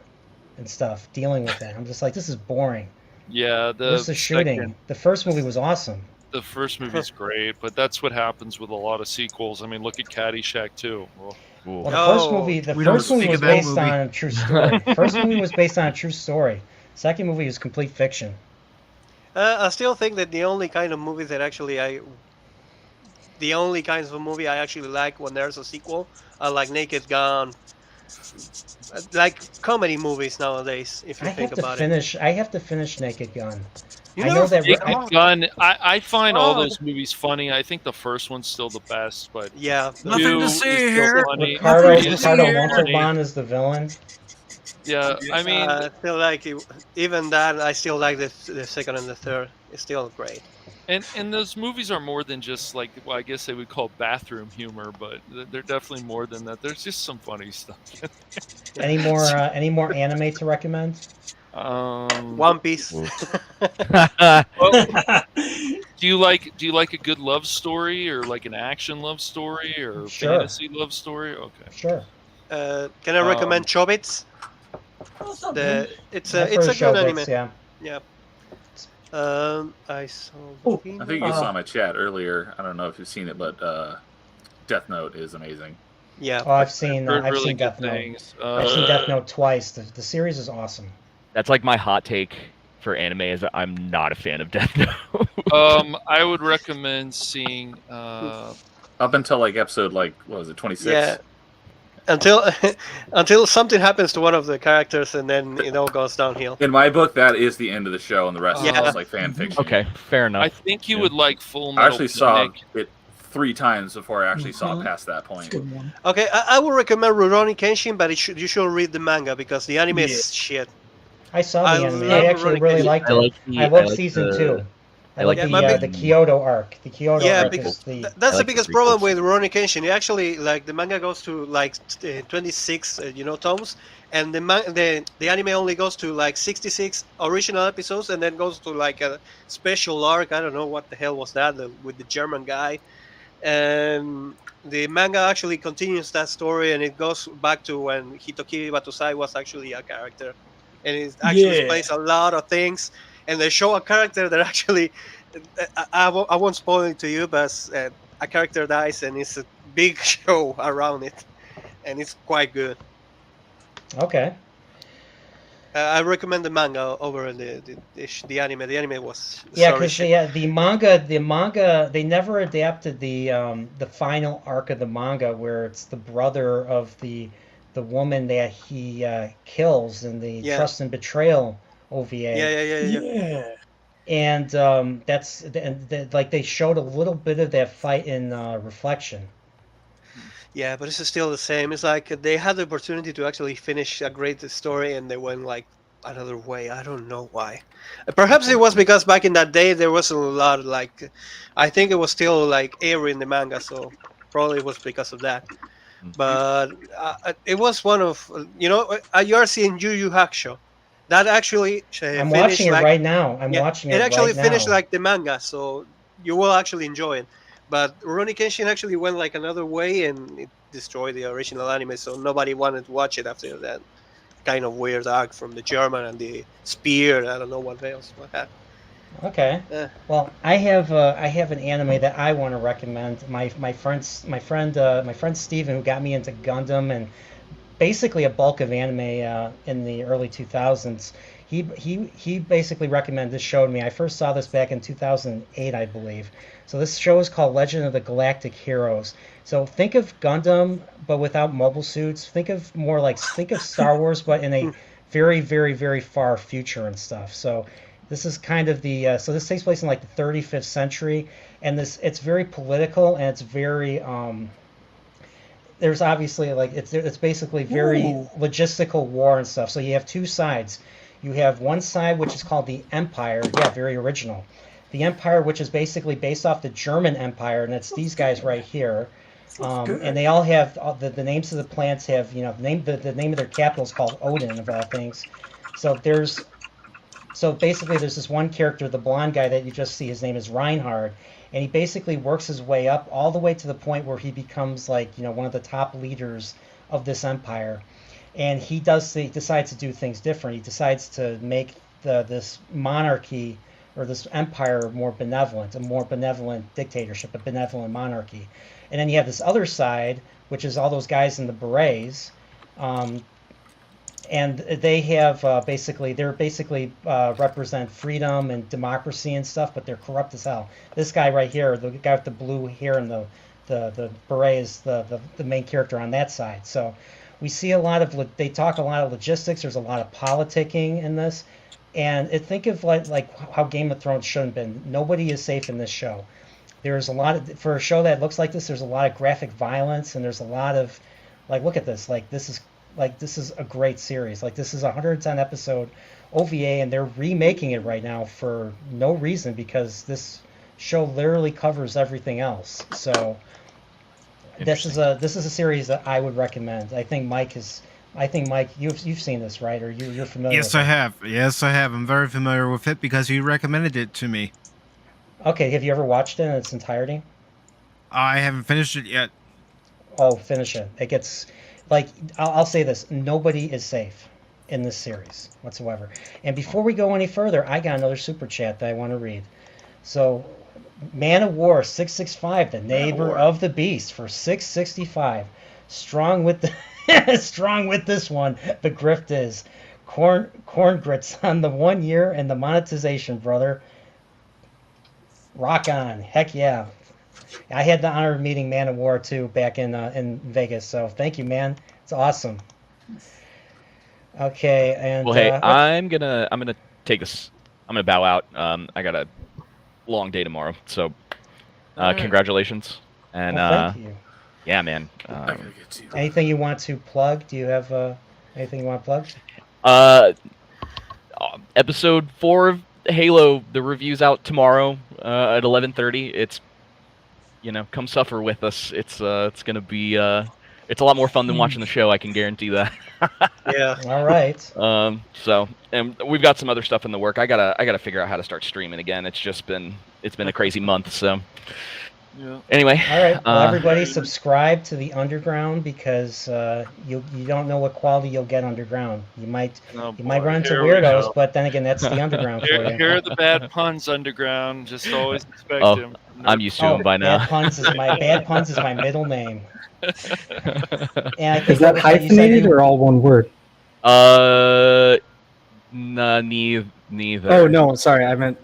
and stuff, dealing with that. I'm just like, this is boring. Yeah. Where's the shooting? The first movie was awesome. The first movie's great, but that's what happens with a lot of sequels. I mean, look at Caddyshack too. Well, Well, the first movie, We don't was speak of that based movie. on a true story. First movie was based on a true story. Second movie is complete fiction. I still think that the only kind of movies that the only kinds of movie I actually like when there's a sequel are like Naked Gun, like comedy movies nowadays. If you think about it. I have to finish Naked Gun. You I know know that. Naked Gun. I find all Oh. those movies funny. I think the first one's still the best, but Yeah. Nothing two to is see still here. funny. Ricardo Three is still funny. Montalban is the villain. Yeah, I mean, still like it, even that. I still like the second and the third. It's still great. and those movies are more than just like, well, I guess they would call bathroom humor, but they're definitely more than that. There's just some funny stuff. Any more anime to recommend? One Piece. Do you like a good love story or like an action love story or Sure. fantasy love story? Okay. Sure. Can I recommend Chobits? Oh, it's not bad. It's I've a heard of good Showbits, anime. Yeah. Yeah. I saw. Oh, I think you saw my chat earlier. I don't know if you've seen it, but Death Note is amazing. Yeah. Oh, I've seen Heard really Death good Note. things. I've seen Death Note twice. The series is awesome. That's like my hot take. for anime is that I'm not a fan of Death Note. I would recommend seeing. Up until like episode what was it, 26? Yeah. Until until something happens to one of the characters, and then it all goes downhill. In my book, that is the end of the show, and the rest Yeah. is like fan fiction. Okay, fair enough. I think you would like Full I Metal actually saw Panic. it 3 times before I actually saw past that point. Okay, I would recommend Rurouni Kenshin, but you should read the manga because the anime is shit. I saw the anime. love I actually Rurouni really Kenshin. liked it. I I love like season the- 2. I like the- the Kyoto arc. The Kyoto Yeah, arc because is the. that's I the like biggest the problem prequels. with Rurouni Kenshin. It actually, like, the manga goes to like 26, tomes, and the anime only goes to like 66 original episodes, and then goes to like a special arc. I don't know what the hell was that with the German guy, and the manga actually continues that story, and it goes back to when Hitoki Batusai was actually a character, and it actually Yeah. explains a lot of things, and they show a character that actually. I won't spoil it to you, but a character dies, and it's a big show around it, and it's quite good. Okay. I recommend the manga over the anime. The anime was Yeah, sorry because shit. the manga, they never adapted the final arc of the manga where it's the brother of the woman that he kills in the Yeah. Trust and Betrayal OVA. Yeah. And like they showed a little bit of that fight in Reflection. Yeah, but it's still the same. It's like they had the opportunity to actually finish a great story, and they went like another way. I don't know why. Perhaps it was because back in that day there wasn't a lot like. I think it was still like airy in the manga, so probably it was because of that. But it was one of you are seeing Yu Yu Hakusho. That actually I'm finished watching it like, right now. I'm watching it It actually right finished now. like the manga, so you will actually enjoy it. But Rurouni Kenshin actually went like another way, and it destroyed the original anime, so nobody wanted to watch it after that kind of weird arc from the German and the spear. I don't know what else. Okay. Yeah. Well, I have an anime that I want to recommend. My friend Steven, who got me into Gundam and basically a bulk of anime in the early 2000s. He basically recommended this show to me. I first saw this back in 2008, I believe. So this show is called Legend of the Galactic Heroes. So think of Gundam, but without mobile suits. Think of Star Wars, but in a very, very, very far future and stuff. So this is kind of so this takes place in like the 35th century, and it's very political, and it's very there's obviously like it's basically very logistical war and stuff. So you have two sides. You have one side which is called the Empire. Yeah, very original. The Empire, which is basically based off the German Empire, and it's these guys right here. And they all have the names of the planets have the name of their capital is called Odin of all things. So basically there's this one character, the blonde guy that you just see. His name is Reinhard, and he basically works his way up all the way to the point where he becomes like one of the top leaders of this empire. And he decides to do things different. He decides to make this monarchy or this empire more benevolent, a more benevolent dictatorship, a benevolent monarchy. And then you have this other side, which is all those guys in the berets, and they have basically represent freedom and democracy and stuff, but they're corrupt as hell. This guy right here, the guy with the blue hair and the beret, is the main character on that side. So we see they talk a lot of logistics. There's a lot of politicking in this, and think of like how Game of Thrones should have been. Nobody is safe in this show. There's a lot for a show that looks like this. There's a lot of graphic violence, and there's a lot of look at this. This is a great series. This is a 110 episode OVA, and they're remaking it right now for no reason because this show literally covers everything else. So this is a series that I would recommend. I think Mike, you've seen this, right? Or you're familiar Yes, with I it? have. Yes, I have. I'm very familiar with it because you recommended it to me. Okay, have you ever watched it in its entirety? I haven't finished it yet. Oh, finish it. It gets I'll say this: nobody is safe in this series whatsoever. And before we go any further, I got another super chat that I want to read. So, Man of War 665, the neighbor of the beast, for 665. Strong with this one. The grift is Corn grits on the 1 year and the monetization, brother. Rock on. Heck yeah. I had the honor of meeting Man of War too back in Vegas, so thank you, man. It's awesome. Okay, and Well, hey, I'm gonna take this. I'm gonna bow out. I got a long day tomorrow, so congratulations. And thank you. yeah, man. Anything you want to plug? Do you have anything you want to plug? Episode 4 of Halo. The review's out tomorrow at 11:30. It's come suffer with us. It's gonna be it's a lot more fun than watching the show. I can guarantee that. Yeah. All right. So, and we've got some other stuff in the work. I gotta figure out how to start streaming again. It's been a crazy month. So, yeah. Anyway. All right. Well, everybody subscribe to the Underground because you don't know what quality you'll get underground. You might run into weirdos, but then again, that's the Underground for you. Here are the bad puns, Underground. Just always expect him. I'm used to them by now. Bad puns is my middle name. And I think Is that hyphenated or all one word? Neither. Oh no, sorry. I meant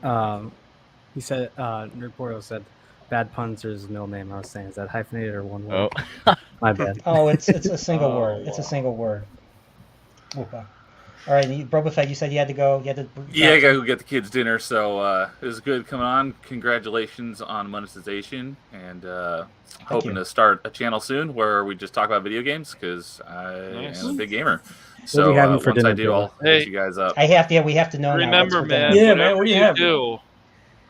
he said Nerdporeal said bad puns are his middle name. I was saying, is that hyphenated or one word? Oh. My bad. Oh, it's a single word. It's a single word. Oopa. All right, Brobafett, you said you had to go. Yeah, I got to go get the kids dinner. So it was good coming on. Congratulations on monetization, and hoping to start a channel soon where we just talk about video games because I am a big gamer. So once I do, I'll hit you guys up. We have to know. Remember, man. Yeah, man. What do you have?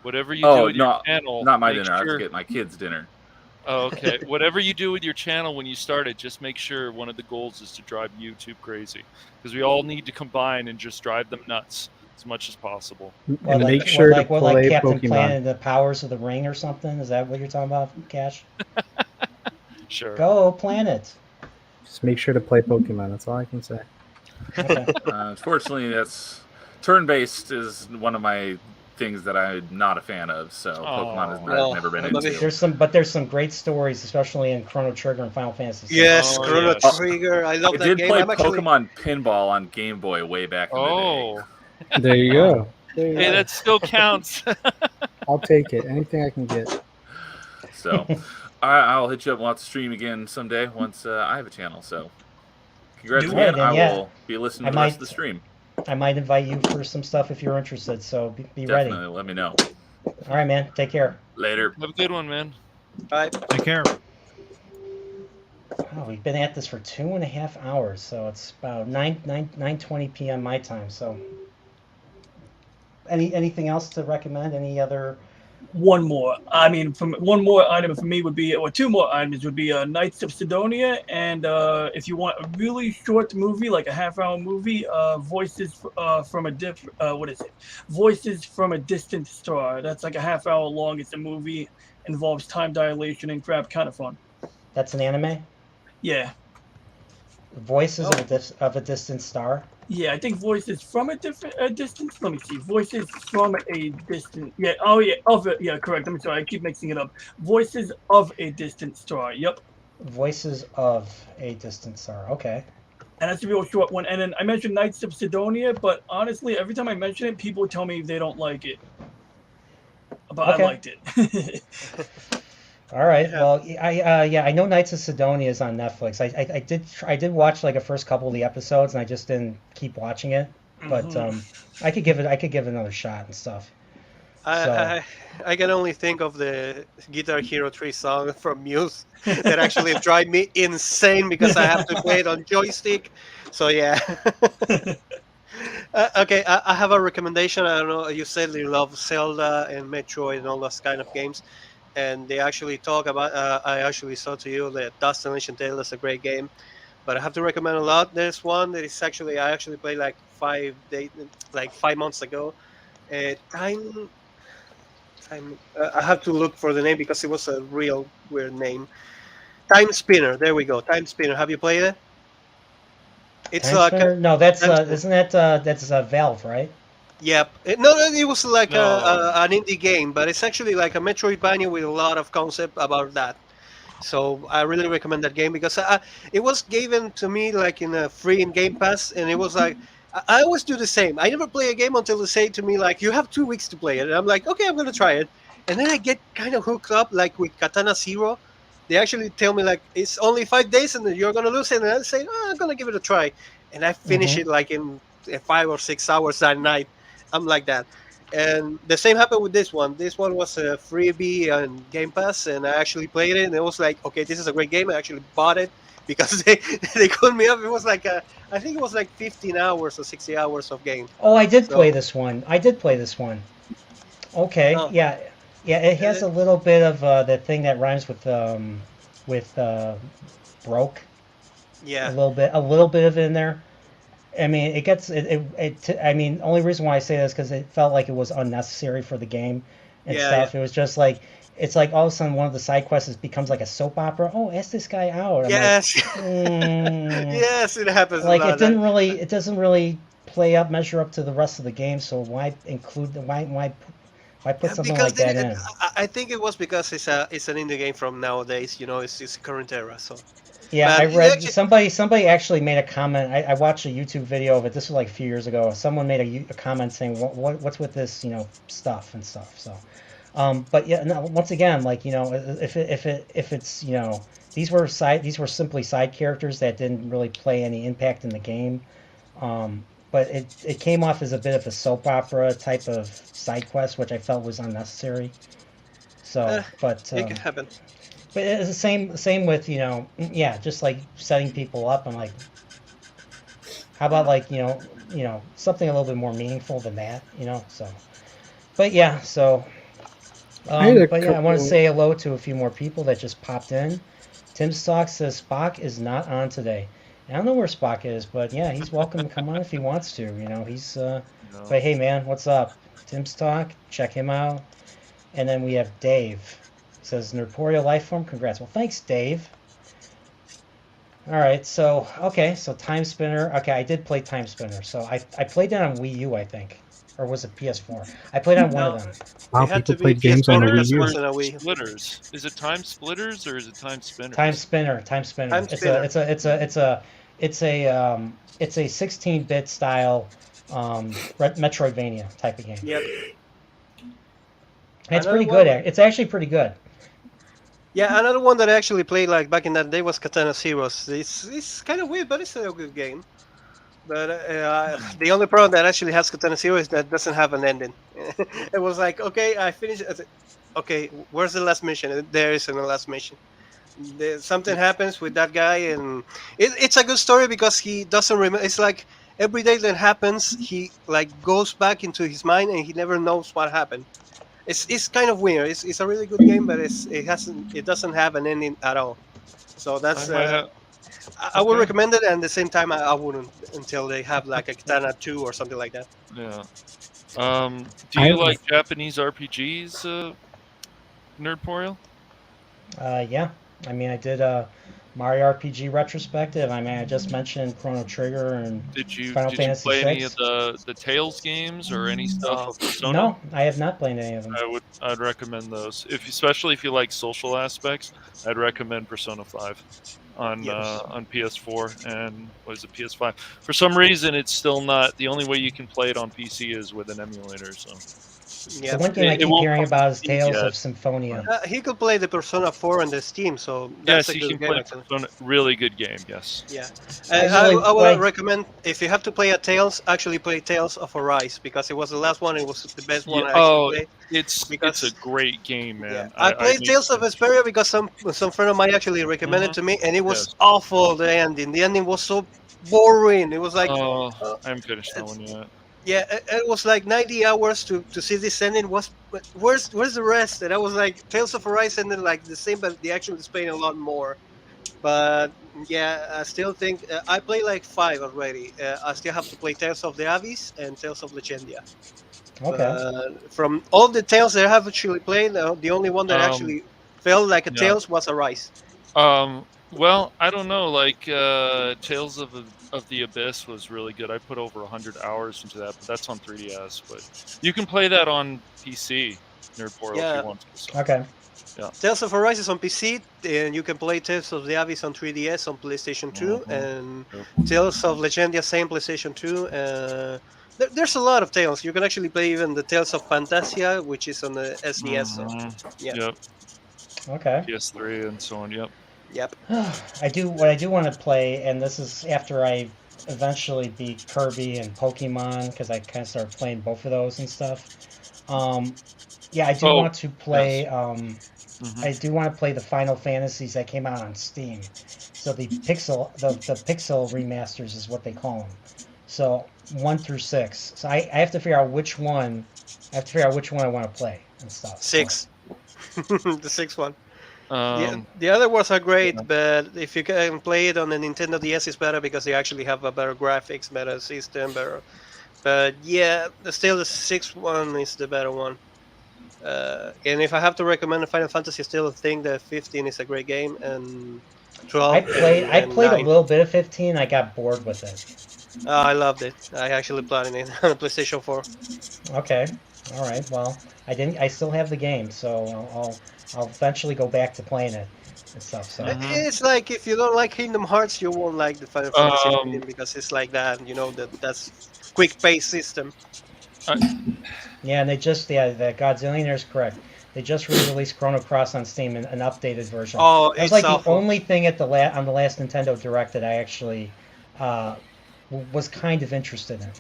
Whatever you do with your channel, not my dinner. I have to get my kids' dinner. Oh, okay. Whatever you do with your channel when you start it, just make sure one of the goals is to drive YouTube crazy, because we all need to combine and just drive them nuts as much as possible. And make sure to play play Captain Pokemon. Planet, the Powers of the Ring or something. Is that what you're talking about, Cash? Sure. Go Planet. Just make sure to play Pokemon. That's all I can say. Okay. Unfortunately, that's turn-based is one of my things that I'm not a fan of. So Pokemon has never been into. There's some great stories, especially in Chrono Trigger and Final Fantasy. Yes, Chrono Trigger. I love that game. I did play Pokemon Pinball on Game Boy way back in the day. There you go. Hey, that still counts. I'll take it. Anything I can get. So, I'll hit you up. We'll have to stream again someday once I have a channel. So, congrats again. I will be listening to the rest of the stream. I might invite you for some stuff if you're interested. So be ready. Definitely, let me know. All right, man. Take care. Later. Have a good one, man. Bye. Take care. Oh, we've been at this for 2.5 hours, so it's about 9:20 p.m. my time. So, anything else to recommend? Any other? One more. I mean, one more item for me would be, or two more items would be Knights of Sidonia, and if you want a really short movie, like a half-hour movie, Voices from a Voices from a Distant Star. That's like a half-hour long. It's a movie, involves time dilation and crap, kind of fun. That's an anime. Yeah. Voices of a Distant Star. Yeah, I think Voices from a distance. Let me see. Voices from a distant. Yeah. Oh yeah. Yeah. Correct. I'm sorry. I keep mixing it up. Voices of a Distant Star. Yep. Voices of a Distant Star. Okay. And that's a real short one. And then I mentioned Knights of Sidonia, but honestly, every time I mention it, people tell me they don't like it. But okay. I liked it. All right. Well, I know Knights of Sidonia is on Netflix. I did watch like a first couple of the episodes, and I just didn't keep watching it. But I could give it another shot and stuff. I can only think of the Guitar Hero 3 song from Muse that actually drive me insane because I have to play it on joystick. So yeah. Okay, I have a recommendation. I don't know. You said you love Zelda and Metroid and all those kind of games. And they actually talk about, I actually saw to you that Destination Tale is a great game, but I have to recommend a lot. There's one that is actually, I actually played like 5 months ago. I have to look for the name because it was a real weird name. Time Spinner, there we go. Time Spinner, have you played it? It's no, that's isn't that that's Valve, right? Yep. No, it was like an indie game, but it's actually like a Metroidvania with a lot of concept about that. So I really recommend that game because it was given to me like in a free in Game Pass, and it was like I always do the same. I never play a game until they say to me like, "You have 2 weeks to play it," and I'm like, "Okay, I'm gonna try it." And then I get kind of hooked up, like with Katana Zero. They actually tell me like it's only 5 days and then you're gonna lose it, and I say, "Oh, I'm gonna give it a try," and I finish it like in 5 or 6 hours that night. I'm like that. And the same happened with this one. This one was a freebie on Game Pass, and I actually played it, and it was like, okay, this is a great game. I actually bought it because they called me up. It was like I think it was like 15 hours or 60 hours of game. Oh, I did play So, this one. I did play this one. Okay, oh, yeah, yeah. It has a little bit of the thing that rhymes with broke. yeah, A little bit of it in there. I mean, it gets I mean, only reason why I say this because it felt like it was unnecessary for the game and yeah, stuff. It was just like it's like all of a sudden one of the side quests becomes like a soap opera. Oh, ask this guy out. I'm yes, like, yes, it happens a like lot. it doesn't really measure up to the rest of the game. So why include why put something Because like that in? I think it was because it's an indie game from nowadays. You know, it's current era. So, Yeah, but I it read actually, somebody actually made a comment. I watched a YouTube video of it. This was like a few years ago. Someone made a comment saying what's with this stuff and stuff. So, but yeah, no, once again, like if it's these were simply side characters that didn't really play any impact in the game. But it came off as a bit of a soap opera type of side quest, which I felt was unnecessary. So, but it can happen. but it's the same with yeah, just like setting people up. I'm like, how about like something a little bit more meaningful than that, So, but yeah, so I had a but yeah, I want to couple- say hello to a few more people that just popped in. Tim Stock says Spock is not on today. I don't know where Spock is, but yeah, he's welcome to come on if he wants to. He's But hey, man, what's up? Tim Stock, check him out. And then we have Dave. Says Nerdporeal Lifeform. Congrats. Well, thanks, Dave. All right, so Time Spinner. Okay, I did play Time Spinner. So I played that on Wii U, I think, or was it PS4? I played on one of them. Wow, It had people to be played games on the PS4 Wii U. because it was on a Wii. Splitters. Is it time splitters or is it time spinners? Time Spinner. Time Spinner. Time Spinner. It's a 16-bit style Metroidvania type of game. Yep. And it's Another pretty good. one- It's actually pretty good. Yeah, another one that I actually played like back in that day was Katana Zeros. It's kind of weird, but it's still a good game. But the only problem that actually has Katana Zero is that it doesn't have an ending. It was like, okay, I finished. Okay, where's the last mission? There isn't a last mission. Something happens with that guy, and it's a good story because he doesn't remember. It's like every day that happens, he like goes back into his mind and he never knows what happened. It's kind of weird. It's a really good game, but it doesn't have an ending at all. So that's I would recommend it, and at the same time I wouldn't until they have like a Katana 2 or something like that. Yeah. Do you like Japanese RPGs, Nerdporeal? Yeah. I mean, I did Mario RPG retrospective. I mean, I just mentioned Chrono Trigger and Final Fantasy play VI. any of the Tales games or any stuff of Persona? No, I have not played any of them. I'd recommend those. Especially if you like social aspects, I'd recommend Persona 5 on PS4 and what is it, PS5. For some reason, it's still not. The only way you can play it on PC is with an emulator. So. The one thing I keep hearing about is Tales of Symphonia. He could play the Persona 4 on the Steam, so Yes, that's a he good can game. play Actually. Persona. Really good game. Yes. Yeah, I I would recommend if you have to play a Tales, actually play Tales of Arise because it was the last one. It was the best one I actually played. It's a great game, man. Yeah. I played Tales of Vesperia because some friend of mine actually recommended it to me, and it was awful. The ending was so boring. It was like I haven't finished that one yet. Yeah, it was like 90 hours to see this ending. Where's the rest? And I was like, Tales of Arise ended like the same, but the action is playing a lot more. But yeah, I still think I play like 5 already. I still have to play Tales of the Abyss and Tales of Legendia. Okay. From all the Tales that I have actually played, the only one that actually felt like a Tales was Arise. Well, I don't know. Like Tales of the Abyss was really good. I put over 100 hours into that, but that's on 3DS. But you can play that on PC, Nerdporeal, if you want to. So. Okay. Yeah. Tales of Arise is on PC, and you can play Tales of the Abyss on 3DS on PlayStation 2, and Tales of Legendia same PlayStation 2. There's a lot of Tales. You can actually play even the Tales of Fantasia, which is on the SNES. So, yeah. Yep. Okay. PS3 and so on. Yep. Yep. What I do want to play, and this is after I eventually beat Kirby and Pokemon, because I kind of started playing both of those and stuff. Yeah, I do want to play. Yes. I do want to play the Final Fantasies that came out on Steam. So the pixel remasters is what they call them. So 1 through 6. So I have to figure out which one. I have to figure out which one I want to play and stuff. 6. The 6th one. Um, The other ones are great, but if you can play it on the Nintendo DS, it's better because they actually have a better graphics, better system, better. But yeah, still the 6th one is the better one. And if I have to recommend a Final Fantasy, I still think that 15 is a great game, and 12. I played a little bit of 15. I got bored with it. I loved it. I actually played it on PlayStation 4. Okay, all right. Well, I didn't. I still have the game, so I'll eventually go back to playing it and stuff. So It's like if you don't like Kingdom Hearts, you won't like the Final Fantasy 15 because it's like that. You know that's quick pace system. Yeah, and they just the Godzillionaire is correct. They just re-released Chrono Cross on Steam in an updated version. Oh, it was it's like awful. The only thing at on the last Nintendo Direct that I actually was kind of interested in.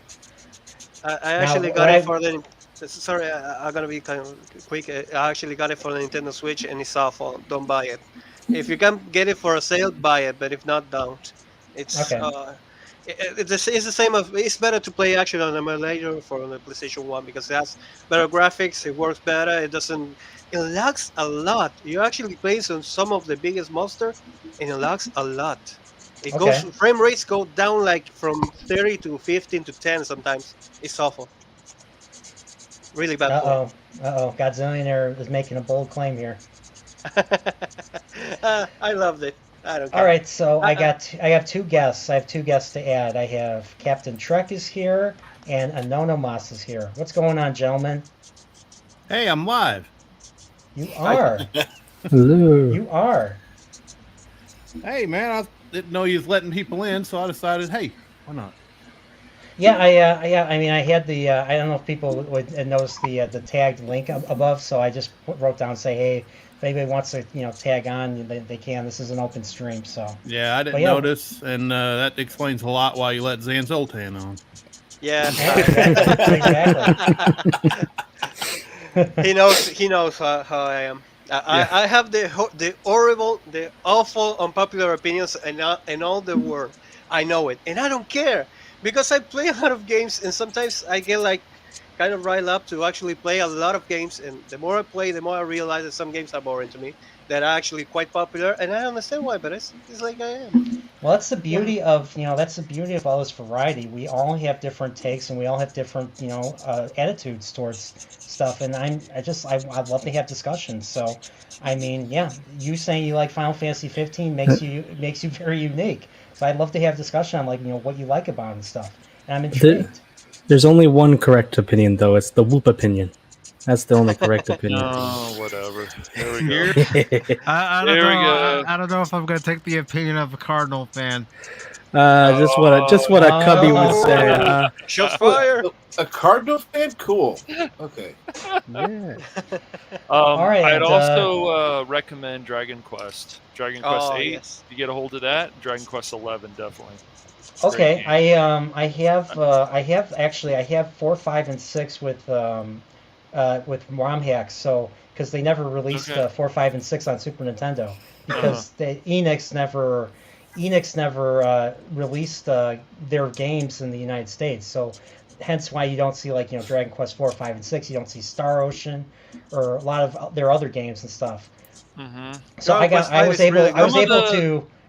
I actually got it for the. Sorry, I'm gonna be kind of quick. I actually got it for the Nintendo Switch, and it's awful. Don't buy it. If you can get it for a sale, buy it. But if not, don't. It's okay. It's the same. It's better to play actually on an emulator for the PlayStation 1 because it has better graphics. It works better. It doesn't. It lags a lot. You actually play on some of the biggest monsters, and it lags a lot. It goes. Frame rates go down like from 30 to 15 to 10 sometimes. It's awful. Really bad. Godzillionaire is making a bold claim here. I loved it. I don't care. All right, so I have 2 guests. I have 2 guests to add. I have Captain Trek is here and Anonymous is here. What's going on, gentlemen? Hey, I'm live. You are. Hello. You are. Hey, man, I didn't know you was letting people in, so I decided, hey, why not? Yeah, I mean, I had the. I don't know if people would notice the tagged link above, so I just wrote down say, hey, if anybody wants to tag on, they can. This is an open stream, so. Yeah, I didn't notice, and that explains a lot why you let Zan Zoltan on. Yeah. Exactly. He knows how I am. I have the horrible, the awful, unpopular opinions in all the world. I know it, and I don't care because I play a lot of games, and sometimes I get like kind of riled up to actually play a lot of games. And the more I play, the more I realize that some games are boring to me that are actually quite popular, and I understand why. But it's like I am. Well, that's the beauty of that's the beauty of all this variety. We all have different takes, and we all have different attitudes towards stuff. And I'd love to have discussions. So, I mean, yeah, you saying you like Final Fantasy 15 makes you very unique. So I'd love to have discussion on what you like about it and stuff. And I'm intrigued. There's only one correct opinion, though. It's the Whoop opinion. That's the only correct opinion. Oh, whatever. There we go. I don't know. I don't know if I'm going to take the opinion of a Cardinal fan. Just what a cubby would say. Shots fired. A Cardinal fan? Cool. Okay. Yeah. All right, I'd also recommend Dragon Quest. Dragon Quest 8. Yes. If you get a hold of that, Dragon Quest 11 definitely. Okay, I have 4, 5, and 6 with ROM hacks. So because they never released 4, 5, and 6 on Super Nintendo because Enix never released their games in the United States. So hence why you don't see Dragon Quest 4, 5, and 6. You don't see Star Ocean or a lot of their other games and stuff. Mm-hmm. So I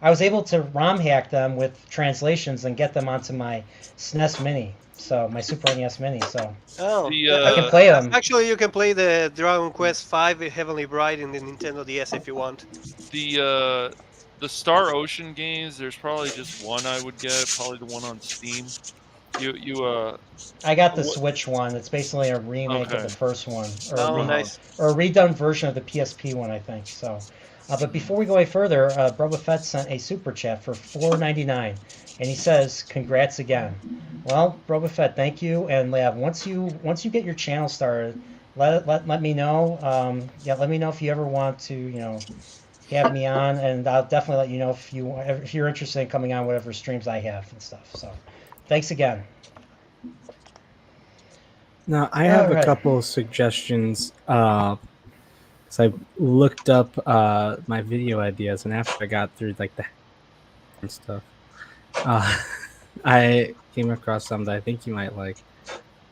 was able to ROM hack them with translations and get them onto my SNES Mini, so my Super NES Mini. So I can play them. Actually, you can play the Dragon Quest V Heavenly Bride in the Nintendo DS if you want. The Star Ocean games, there's probably just one I would get, probably the one on Steam. I got the Switch one. It's basically a remake of Okay. the first one, or Oh, nice. or a redone version of the PSP one, I think. So, but before we go any further, Boba Fett sent a super chat for $4.99, and he says, "Congrats again." Well, Boba Fett, thank you. And once you get your channel started, let me know. Let me know if you ever want to have me on, and I'll definitely let you know if you're interested in coming on whatever streams I have and stuff. So, thanks again. Now, I have Alright. a couple of suggestions. So I looked up my video ideas, and after I got through like the and stuff, I came across some that I think you might like.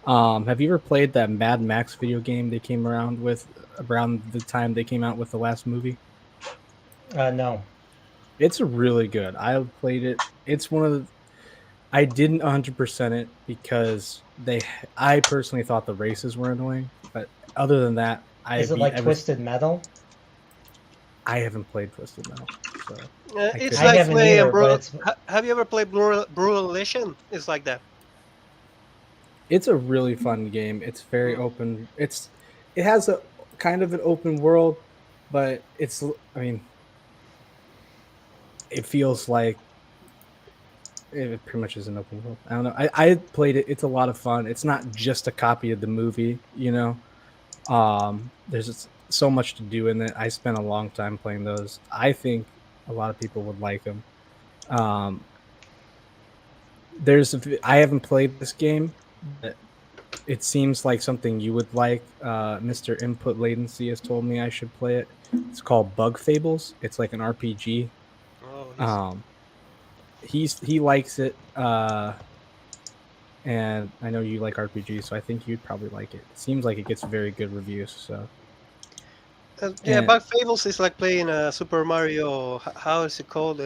Have you ever played that Mad Max video game they came around with around the time they came out with the last movie? No. It's really good. I played it. It's one of the. I didn't 100% it because I personally thought the races were annoying, but other than that, Is it like Twisted Metal? I haven't played Twisted Metal, so It's I like haven't playing either, but Have you ever played Brutal Edition? It's like that. it's a really fun game. It's very open. It has a kind of an open world, but it feels like it pretty much is an open world. I don't know. I played it. It's a lot of fun. It's not just a copy of the movie, There's just so much to do in it. I spent a long time playing those. I think a lot of people would like them. I haven't played this game, but it seems like something you would like. Mr. Input Latency has told me I should play it. It's called Bug Fables. It's like an RPG. Oh, He likes it, and I know you like RPGs, so I think you'd probably like it. It seems like it gets very good reviews. So Bug Fables is like playing Super Mario. How is it called?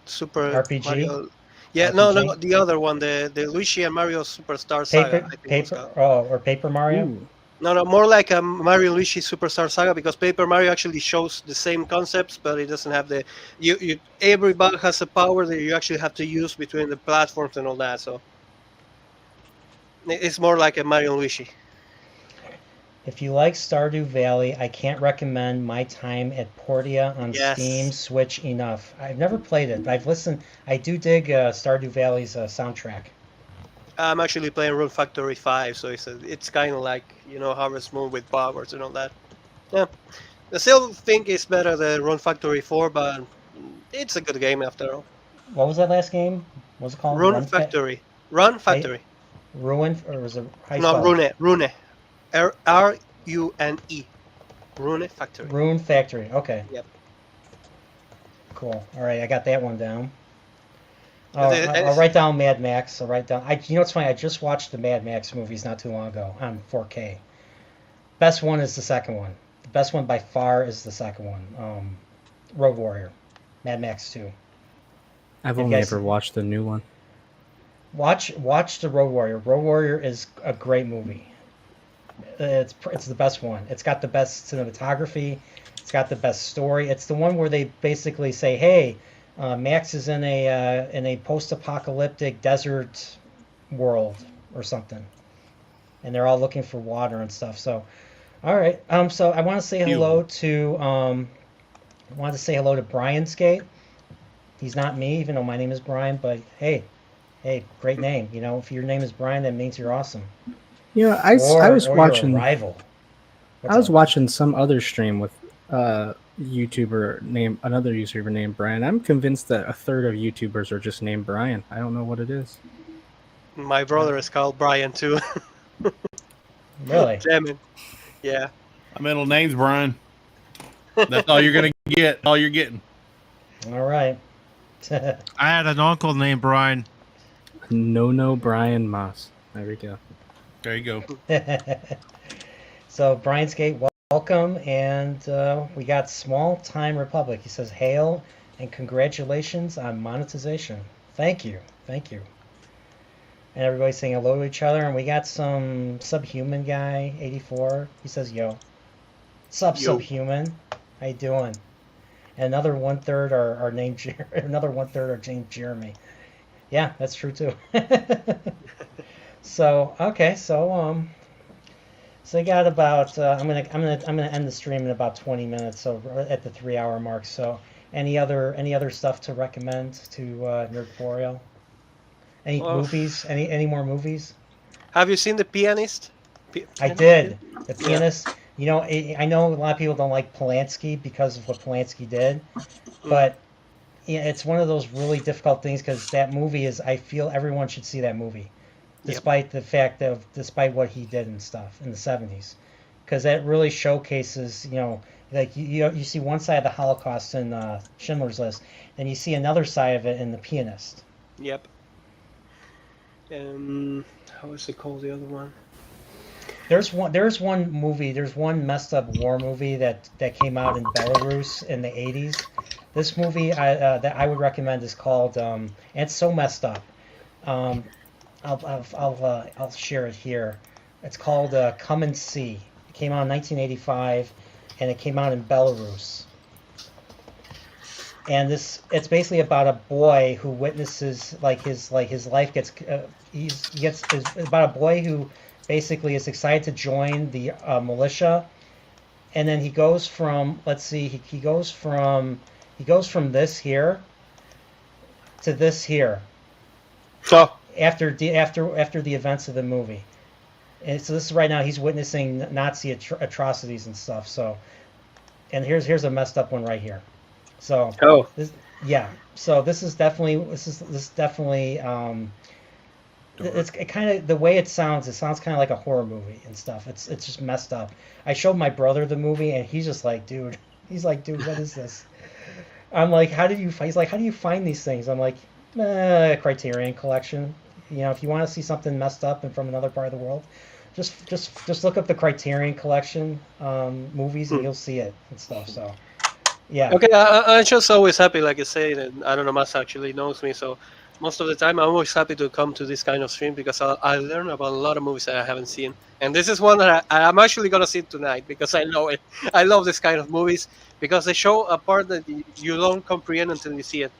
Super RPG? Mario. Yeah, no, the other one, the Luigi and Mario Superstar Saga. I think it's called. or Paper Mario? Ooh. No, more like a Mario Luigi Superstar Saga, because Paper Mario actually shows the same concepts, but it doesn't have the every bug has a power that you actually have to use between the platforms and all that. So it's more like a Mario Luigi. If you like Stardew Valley, I can't recommend My Time at Portia on Steam Switch enough. I've never played it, but I've listened. I do dig Stardew Valley's soundtrack. I'm actually playing Rune Factory 5, so it's kind of like, Harvest Moon with powers and all that. Yeah, I still think it's better than Rune Factory 4, but it's a good game after all. What was that last game? What was it called? Rune Factory. Rune Factory. Ruin, or was it? No, Rune. R-U-N-E. Rune Factory. Rune Factory. Okay. Yep. Cool. All right, I got that one down. I'll write down Mad Max. I'll write down. It's funny. I just watched the Mad Max movies not too long ago on 4K. Best one is the second one. The best one by far is the second one. Road Warrior, Mad Max 2. I've only ever watched the new one. Watch the Road Warrior. Road Warrior is a great movie. It's the best one. It's got the best cinematography. It's got the best story. It's the one where they basically say, "Hey, Max is in a post-apocalyptic desert world or something," and they're all looking for water and stuff. So, all right. So I want to say hello to Brian Skate. He's not me, even though my name is Brian. But hey, great name. If your name is Brian, that means you're awesome. I was watching. You're a rival. I was watching some other stream with another YouTuber named Brian. I'm convinced that a third of YouTubers are just named Brian. I don't know what it is. My brother is called Brian too. Really? Damn it. Yeah. My middle name's Brian. That's all you're gonna get. All you're getting. All right. I had an uncle named Brian. No, Brian Moss. There we go. There you go. So Brian Skate, welcome, and we got Small Time Republic. He says, "Hail and congratulations on monetization." Thank you. And everybody's saying hello to each other, and we got some Subhuman guy 84. He says, "Yo, sup, Yo. Subhuman? How you doing?" And another 1/3 are named Jeremy. Yeah, that's true too. So okay, so I got about I'm gonna end the stream in about 20 minutes, so at the 3 hour mark. So any other stuff to recommend to Nerdporeal? Any Well, movies? Any more movies? have you seen The Pianist? I Pianist? did. The Yeah. Pianist. You know, I know a lot of people don't like Polanski because of what Polanski did, Mm. but yeah, it's one of those really difficult things because that movie is. I feel everyone should see that movie, despite the fact of despite what he did and stuff in the 70s, because that really showcases, like you see one side of the Holocaust in Schindler's List, and you see another side of it in The Pianist. Yep. How is it called, the other one? There's one messed up war movie that came out in Belarus in the 80s. This movie that I would recommend is called and it's so messed up. Um, I'll share it here. It's called Come and See. It came out in 1985, and it came out in Belarus. And it's basically about a boy who witnesses his life gets it's about a boy who basically is excited to join the militia, and then he goes from he goes from this here to this here. Oh. After the events of the movie, and so this is right now he's witnessing Nazi atrocities and stuff. So, and here's a messed up one right here. So, so this is definitely it's kind of the way it sounds. It sounds kind of like a horror movie and stuff. It's just messed up. I showed my brother the movie, and he's just like, dude. He's like, dude, what is this? I'm like, he's like, how do you find these things? I'm like, Criterion Collection. If you want to see something messed up and from another part of the world, just look up the Criterion Collection movies, and you'll see it and stuff. So, yeah. Okay, I'm just always happy, like I say, that I don't know, Mas actually knows me, so most of the time I'm always happy to come to this kind of stream because I learn about a lot of movies that I haven't seen. And this is one that I'm actually going to see tonight because I know it. I love this kind of movies because they show a part that you don't comprehend until you see it.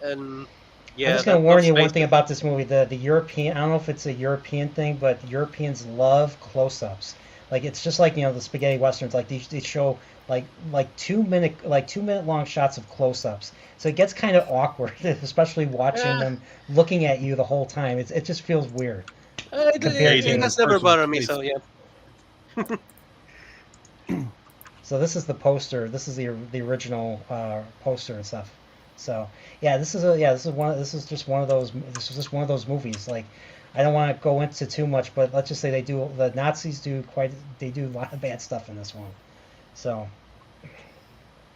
And yeah, I'm just going to warn you one thing about this movie. The European, I don't know if it's a European thing, but Europeans love close-ups. Like, it's just like, the spaghetti westerns. Like, they show like 2 minute long shots of close-ups. So it gets kind of awkward, especially watching them looking at you the whole time. It just feels weird. It has never bothered me, so yeah. So this is the poster. This is the original poster and stuff. So yeah, this is just one of those movies. Like, I don't want to go into too much, but let's just say the Nazis do a lot of bad stuff in this one. So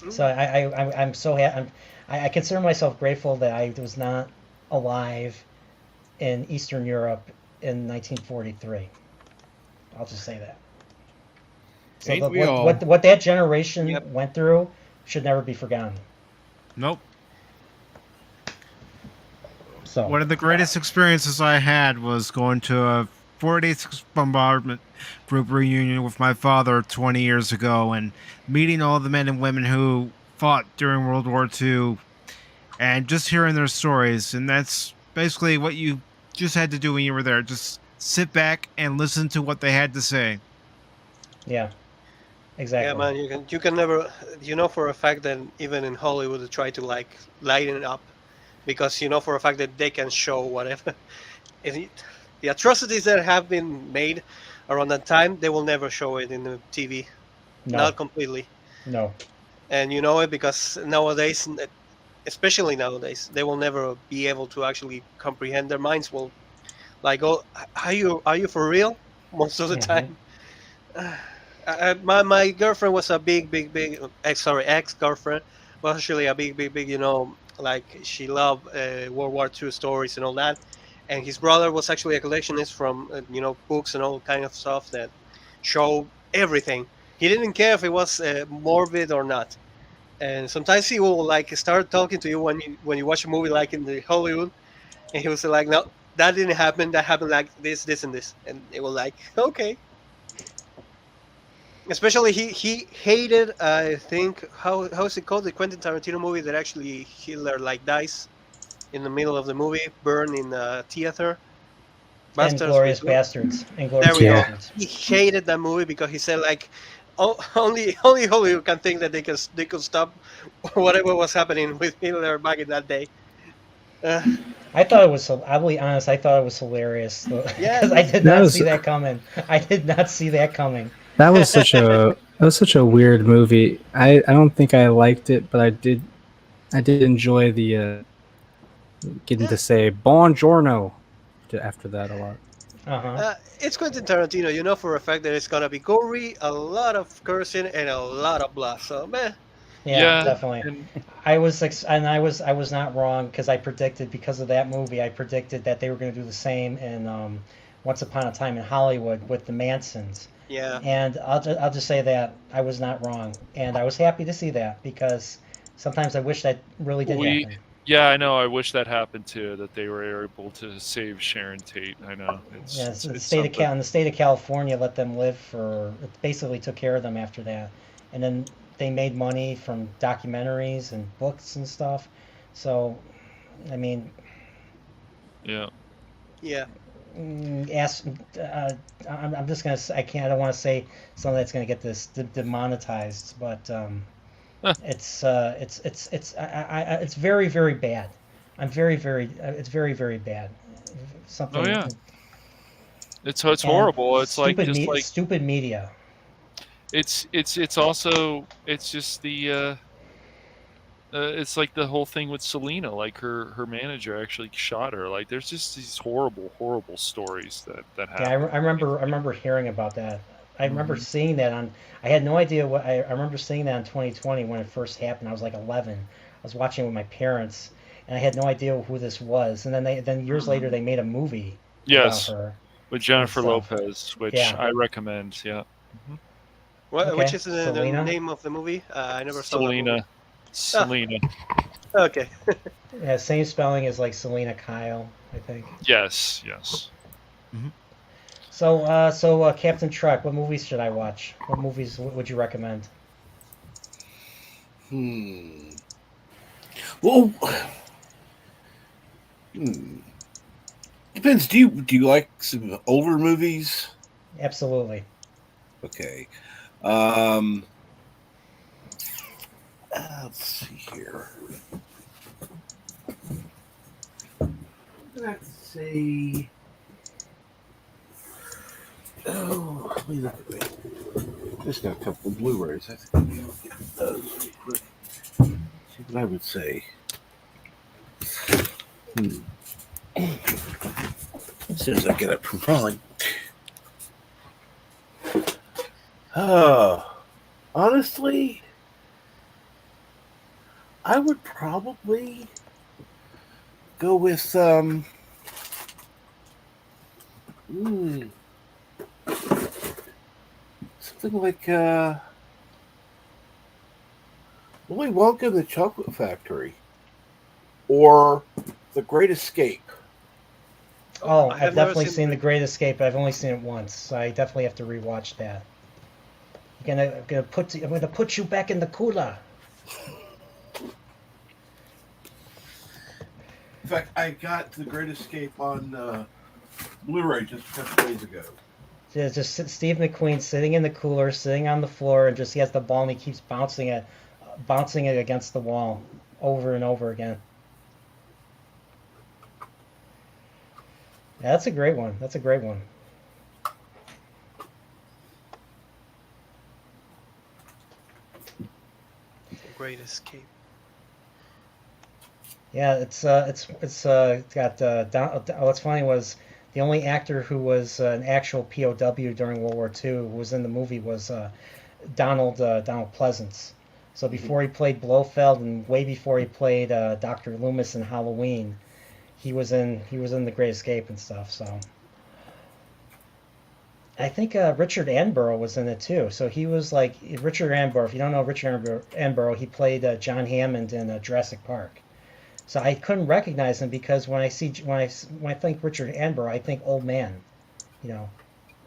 I'm so happy. I consider myself grateful that I was not alive in Eastern Europe in 1943. I'll just say that. So what that generation went through should never be forgotten. Nope. So one of the greatest experiences I had was going to a 48th Bombardment Group reunion with my father 20 years ago and meeting all the men and women who fought during World War II and just hearing their stories. And that's basically what you just had to do when you were there. Just sit back and listen to what they had to say. Yeah, exactly. Yeah, man, you can never, for a fact that even in Hollywood they try to like lighten it up because for a fact that they can show whatever. The atrocities that have been made around that time, they will never show it in the TV. No. Not completely. No. And you know it because nowadays, especially nowadays, they will never be able to actually comprehend. Their minds will like, oh, are you for real? Most of the time. My girlfriend was a big ex-girlfriend was actually a big, like she loved World War II stories and all that. And his brother was actually a collectionist from, books and all kind of stuff that show everything. He didn't care if it was morbid or not. And sometimes he will like start talking to you when you watch a movie like in the Hollywood, and he was like, "No, that didn't happen. That happened like this, and this." And it was like, "Okay." Especially he hated, I think, how is it called, the Quentin Tarantino movie that actually Hitler like dies. in the middle of the movie, burned in the theater. Inglorious with Love. Bastards. There Inglorious we go. Bastards. He hated that movie because he said like, only Hollywood can think that they could stop whatever was happening with Hitler back in that day. I thought it was. I'll be honest. I thought it was hilarious Yeah, because I did That not was- see that coming. I did not see that coming. That was such a weird movie. I don't think I liked it, but I did enjoy the getting to say buongiorno after that a lot. It's Quentin Tarantino. You know for a fact that it's gonna be gory, a lot of cursing, and a lot of blood. So, man. Yeah, definitely. I was not wrong because I predicted, because of that movie, I predicted that they were going to do the same in Once Upon a Time in Hollywood with the Mansons. Yeah. And I'll just say that I was not wrong, and I was happy to see that because sometimes I wish that really did happen. Yeah, I know. I wish that happened too. That they were able to save Sharon Tate. I know. Yeah, so the state of California let them live it basically took care of them after that, and then they made money from documentaries and books and stuff. So, I mean, Yeah. I'm just gonna. I don't want to say something that's gonna get this demonetized, but it's very, very bad. It's very, very bad. Something. Oh yeah. It's horrible. It's like stupid media. It's also just the it's like the whole thing with Selena, like her manager actually shot her. Like there's just these horrible stories that happen. Yeah, I remember hearing about that. I remember seeing that on. I had no idea what. I remember seeing that in 2020 when it first happened. I was like 11. I was watching it with my parents, and I had no idea who this was. And then years later they made a movie about her with Jennifer and stuff. Lopez, which Yeah. I recommend. Yeah. Which is the Selena? name of the movie? I never saw that movie. Selena. Okay. Yeah, same spelling as like Selena Kyle, I think. Yes. So Captain Truck, what movies should I watch? What movies would you recommend? Well, depends. Do you like some older movies? Absolutely. Okay. Let's see here. Let's see. Oh, let me look at that. Just got a couple of Blu-rays. I think I'll get those real quick. See what I would say. As soon as I get up from rolling. Honestly, I would probably go with something like Willy Wonka and the Chocolate Factory, or The Great Escape. Oh, I've definitely seen The Great Escape. I've only seen it once, so I definitely have to rewatch that. I'm gonna put you back in the cooler. In fact, I got The Great Escape on Blu-ray just a couple days ago. Just Steve McQueen sitting in the cooler, sitting on the floor, and just he has the ball and he keeps bouncing it against the wall over and over again. Yeah, that's a great one. That's a great one. Great Escape. Yeah, it's got what's funny was the only actor who was an actual POW during World War II who was in the movie was Donald Pleasance. So before he played Blofeld and way before he played Dr. Loomis in Halloween, he was in The Great Escape and stuff. So I think Richard Attenborough was in it too. So he was like Richard Attenborough. If you don't know Richard Attenborough, he played John Hammond in Jurassic Park. So I couldn't recognize him because when I think Richard Attenborough, I think old man,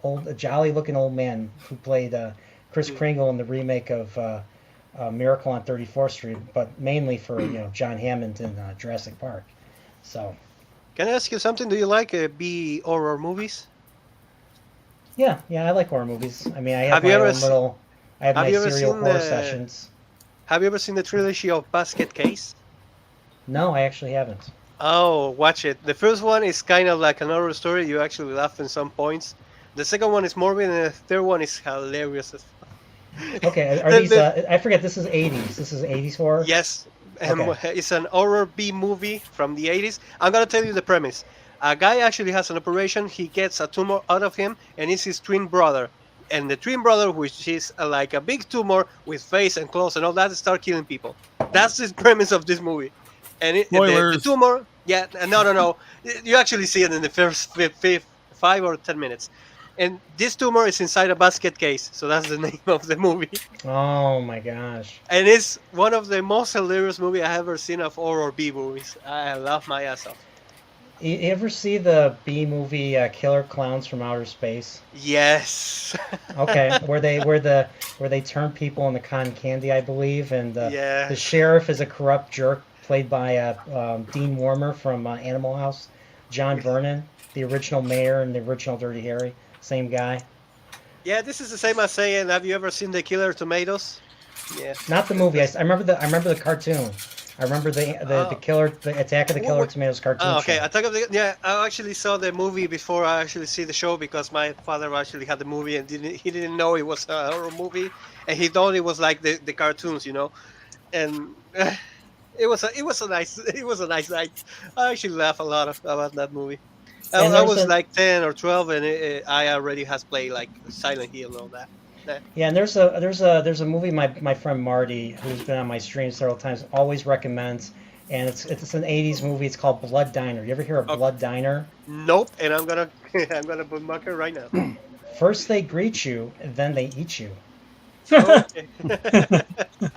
a jolly looking old man who played Kris Kringle in the remake of Miracle on 34th Street, but mainly for John Hammond in Jurassic Park. So Can I ask you something? Do you like B horror movies? yeah, I like horror movies. I mean, I have Have you my ever own little. I have my you ever serial seen horror the sessions. Have you ever seen the trilogy of Basket Case? No, I actually haven't. Oh, watch it. The first one is kind of like an horror story. You actually laugh in some points. The second one is morbid, and the third one is hilarious as fuck. Okay, are these? I forget. This is 80s. This is 80s horror. Yes, Okay. it's an horror B movie from the 80s. I'm gonna tell you the premise. A guy actually has an operation. He gets a tumor out of him, and it's his twin brother. And the twin brother, which is like a big tumor with face and claws and all that, start killing people. That's the premise of this movie. And the Spoilers. tumor, yeah, no. You actually see it in the first 5 or 10 minutes. And this tumor is inside a basket case, so that's the name of the movie. Oh my gosh. And it's one of the most hilarious movies I have ever seen of horror B movies. I love my ass off. You ever see the B movie Killer Clowns from Outer Space? Yes. Okay, where they turn people into cotton candy, I believe, and Yeah. the sheriff is a corrupt jerk played by Dean Warmer from Animal House, John Vernon, the original mayor and the original Dirty Harry, same guy. Yeah, this is the same as saying, have you ever seen The Killer Tomatoes? Yeah. Not the movie. I remember the cartoon. I remember the Attack of the Killer Tomatoes cartoon. Oh, okay. show. I actually saw the movie before I actually see the show because my father actually had the movie and he didn't know it was a horror movie and he thought it was like the cartoons, you know, and it was a nice night. I actually laughed a lot about that movie. I was like 10 or 12 and I already has played like Silent Hill and all that. Yeah, and there's a movie my friend Marty, who's been on my stream several times, always recommends, and it's an 80s movie. It's called Blood Diner. You ever hear of Blood Diner? Nope, and I'm gonna bookmark it right now. First they greet you, then they eat you. Okay.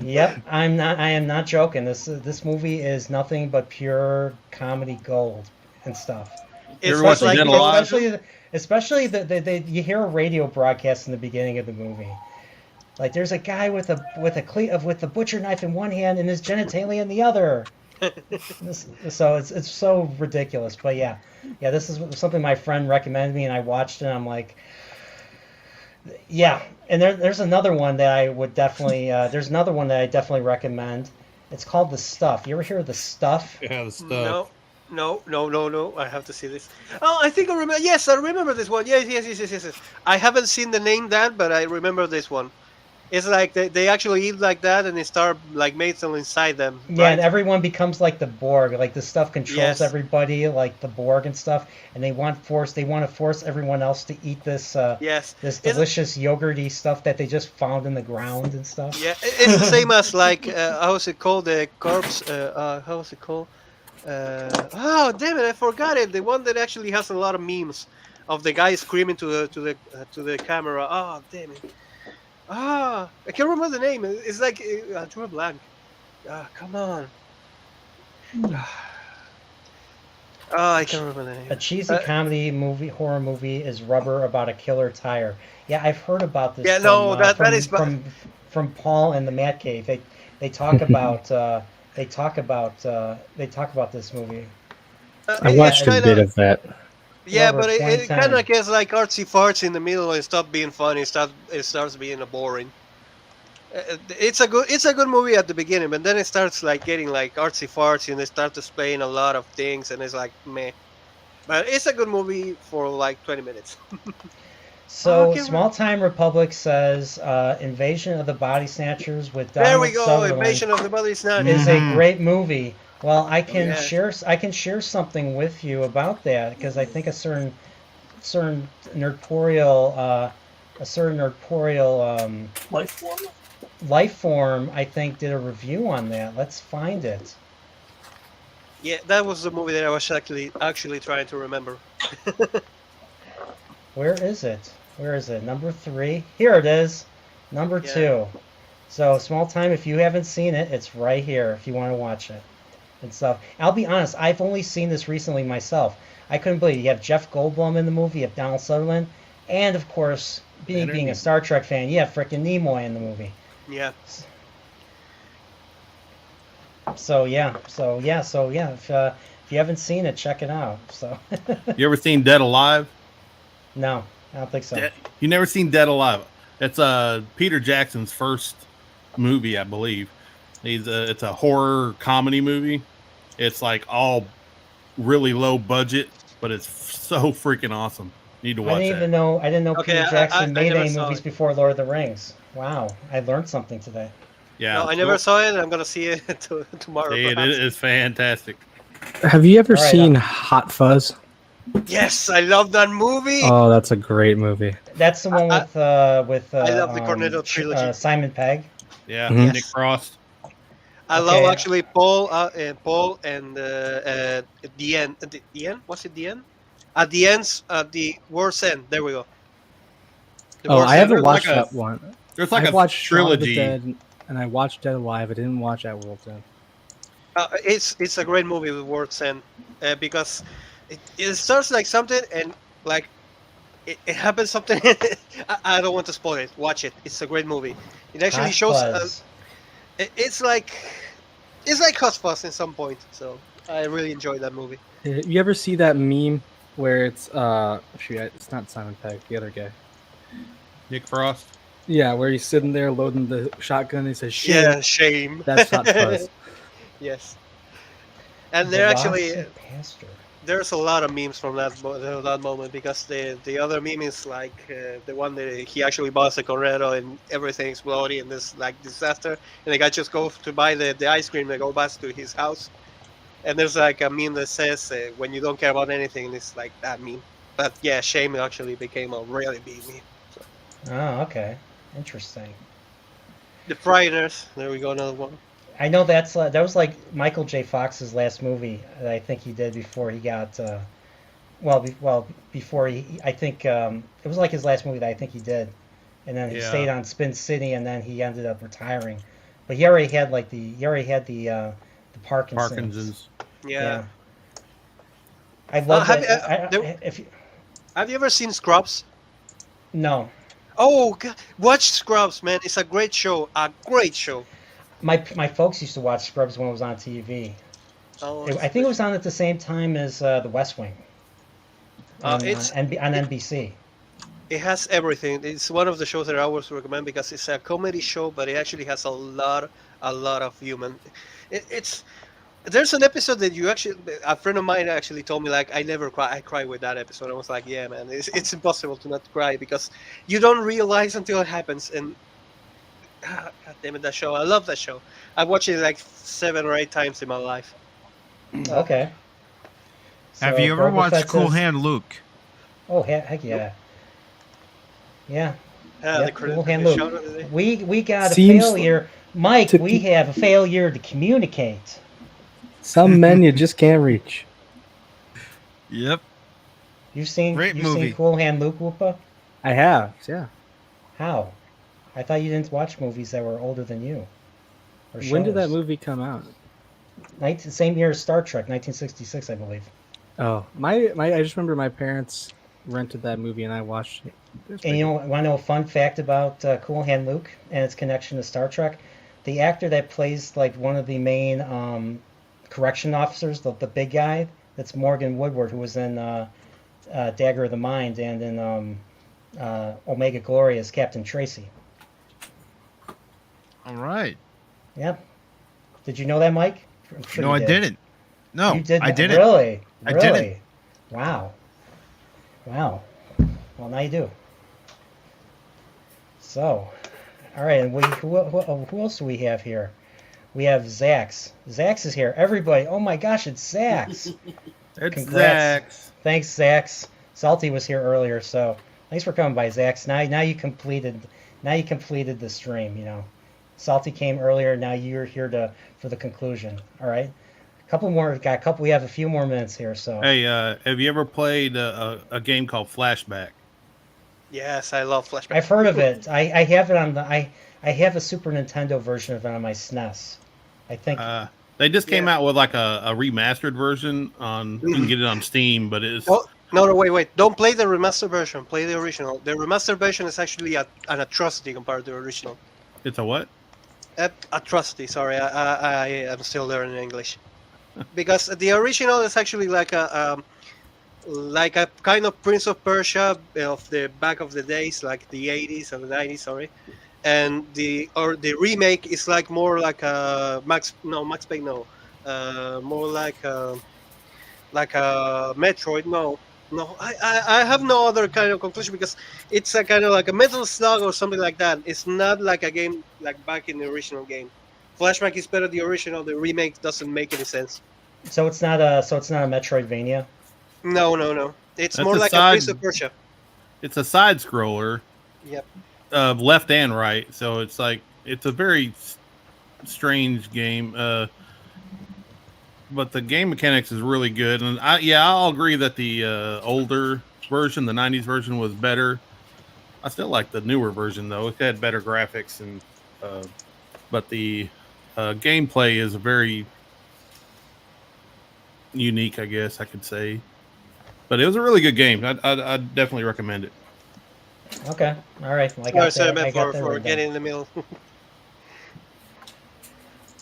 Yep, I am not joking. This movie is nothing but pure comedy gold and stuff. Especially you hear a radio broadcast in the beginning of the movie. Like there's a guy with a butcher knife in one hand and his genitalia in the other. So it's so ridiculous. But yeah, this is something my friend recommended me and I watched it and I'm like, yeah. And there's another one that I would definitely recommend. It's called The Stuff. You ever hear of The Stuff? Yeah, The Stuff. No. I have to see this. Oh, I think I remember. Yes, I remember this one. Yes. I haven't seen the name that, but I remember this one. It's like they actually eat like that, and they start like metal inside them. Yeah, right? and everyone becomes like the Borg. Like the stuff controls everybody, like the Borg and stuff. And they want to force everyone else to eat this this delicious yogurty stuff that they just found in the ground and stuff. Yeah, it's the same as like how's it called? The corpse. How's it called? Oh damn it! I forgot it. The one that actually has a lot of memes of the guy screaming to the camera. Oh damn it! I can't remember the name. It's like I drew a blank. Come on. I can't remember the name. A cheesy comedy horror movie is Rubber about a killer tire. Yeah, I've heard about this. Yeah, that is from Paul and the Mad Cave. They talk about they talk about this movie. I watched a bit of that. Yeah, but it kind of gets like artsy farts in the middle and stop being funny. It starts being boring. It's a good movie at the beginning, but then it starts like getting like artsy farts and they start displaying a lot of things and it's like meh. But it's a good movie for like 20 minutes. So, Small Time Republic says Invasion of the Body Snatchers with Donald There we go, Sutherland Invasion of the Body Snatchers. is a great movie. Well, I can share something with you about that because I think a certain Nerdporeal life form I think did a review on that. Let's find it. Yeah, that was the movie that I was actually trying to remember. Where is it? Number 3. Here it is. Number 2. So Small Time, if you haven't seen it, it's right here if you want to watch it and stuff. I'll be honest, I've only seen this recently myself. I couldn't believe it. You have Jeff Goldblum in the movie, you have Donald Sutherland, and of course, being a Star Trek fan, you have frickin' Nimoy in the movie. Yeah. So yeah. If you you haven't seen it, check it out. So. You ever seen Dead Alive? No, I don't think so. You never seen Dead Alive? It's Peter Jackson's first movie, I believe. It's a horror comedy movie. It's like all really low budget, but it's so freaking awesome. You need to watch I didn't know Okay, Peter Jackson made never any saw movies it. before Lord of the Rings. Wow, I learned something today. Yeah, No, I never saw it, and I'm gonna see it tomorrow. It perhaps. is fantastic. Have you ever All right, seen Hot Fuzz? Yes, I love that movie. Oh, that's a great movie. That's the one with I love the Cornetto trilogy. Simon Pegg. Yeah, Mhm. Nick Frost. I Okay. love actually Paul and at the end. At the end? Was it the end? At the ends, the War's End. There we go. The Oh, War's I End. haven't There's like watched a- that one. There's like I a watched Shaun of the trilogy. Dead, and I watched Dead Alive. I didn't watch At World's End. It's a great movie with War's End because it starts like something and like it happens something. I don't want to spoil it. Watch it. It's a great movie. It actually Hot shows. Fuzz. It's like Hot Fuzz at some point. So I really enjoyed that movie. You ever see that meme where it's it's not Simon Pegg, the other guy. Nick Frost. Yeah, where he's sitting there loading the shotgun. And he says, "Shit." Yeah, shame. That's Hot Fuzz. Yes. And The there Lost actually Pastor. there's a lot of memes from that moment because the other meme is like the one that he actually buys a Cornetto and everything exploding and this like disaster and the guy just goes to buy the ice cream and go back to his house and there's like a meme that says when you don't care about anything it's like that meme. But yeah, shame actually became a really big meme. So. Oh, okay, interesting. The Frighteners, there we go, another one. I know that was like Michael J. Fox's last movie that I think he did before he got before he I think it was like his last movie that I think he did, and then he Yeah. stayed on Spin City and then he ended up retiring, but he already had the Parkinson's. Yeah. I love have that. Have you ever seen Scrubs? No, Oh, God. Watch Scrubs, man. It's a great show. A great show. my folks used to watch Scrubs when it was on TV. Oh, I think it was on at the same time as The West Wing. On it's- NBC. It has everything. It's one of the shows that I always recommend because it's a comedy show, but it actually has a lot of human. There's an episode that a friend of mine actually told me like I never cry. I cry with that episode. I was like, yeah, man, it's impossible to not cry because you don't realize until it happens. And God damn it, that show! I love that show. I've watched it like 7 or 8 times in my life. Okay. Have So you ever Boba watched Fett Cool says- Hand Luke? Oh, heck yeah. Yeah. Yeah, Yeah, the Cool Hand the Luke. show of the day. We got a Seems failure. Mike, to- we have a failure to communicate. Some men you just can't reach. Yep. You've seen Great you've movie. seen Cool Hand Luke, Whoopa? I have, yeah. How? I thought you didn't watch movies that were older than you. Or When did that shows. movie come out? Same year as Star Trek, 1966, I believe. Oh, I just remember my parents rented that movie and I watched it. It was And pretty you want to know a fun fact about Cool Hand Luke and its connection to Star Trek? The actor that plays like one of the main correction officers, the big guy, that's Morgan Woodward, who was in Dagger of the Mind and in Omega Glory as Captain Tracy. All right. Yep. Did you know that, Mike? I'm sure No, you I did. didn't. No, You did I not- didn't. Really? I Really? didn't. Wow. Wow. Well, now you do. So, all right, and who else do we have here? We have Zax. Zax is here. Everybody, oh my gosh, it's Zax. It's Congrats. Zax. Thanks, Zax. Salty was here earlier, so thanks for coming by, Zax. Now you completed the stream. You know, Salty came earlier. Now you're here for the conclusion. All right. We have a few more minutes here. So Hey, have you ever played a game called Flashback? Yes, I love Flashback. I've heard of it. I have it on the I have a Super Nintendo version of it on my SNES. I think. They just came out with like a remastered version on. You can get it on Steam, but it's Oh, no, wait. Don't play the remastered version. Play the original. The remastered version is actually an atrocity compared to the original. it's a what? Atrocity, sorry. I am still learning English. because the original is actually like a kind of Prince of Persia of the back of the days, like the 80s or the 90s, sorry. And the remake is like more like a Max Payne, no, more like a Metroid. No, I have no other kind of conclusion because it's a kind of like a Metal Slug or something like that. It's not like a game like back in the original game. Flashback is better. The original, the remake doesn't make any sense. So it's not a Metroidvania. No. It's That's more a like a side. Prince of Persia. It's a side scroller. Yep. Left and right, so it's like it's a very strange game. But the game mechanics is really good, and I'll agree that the older version, the '90s version, was better. I still like the newer version though; it had better graphics, and but the gameplay is very unique, I guess I could say. But it was a really good game. I'd definitely recommend it. Okay, all right. Sorry, man, for getting in the middle.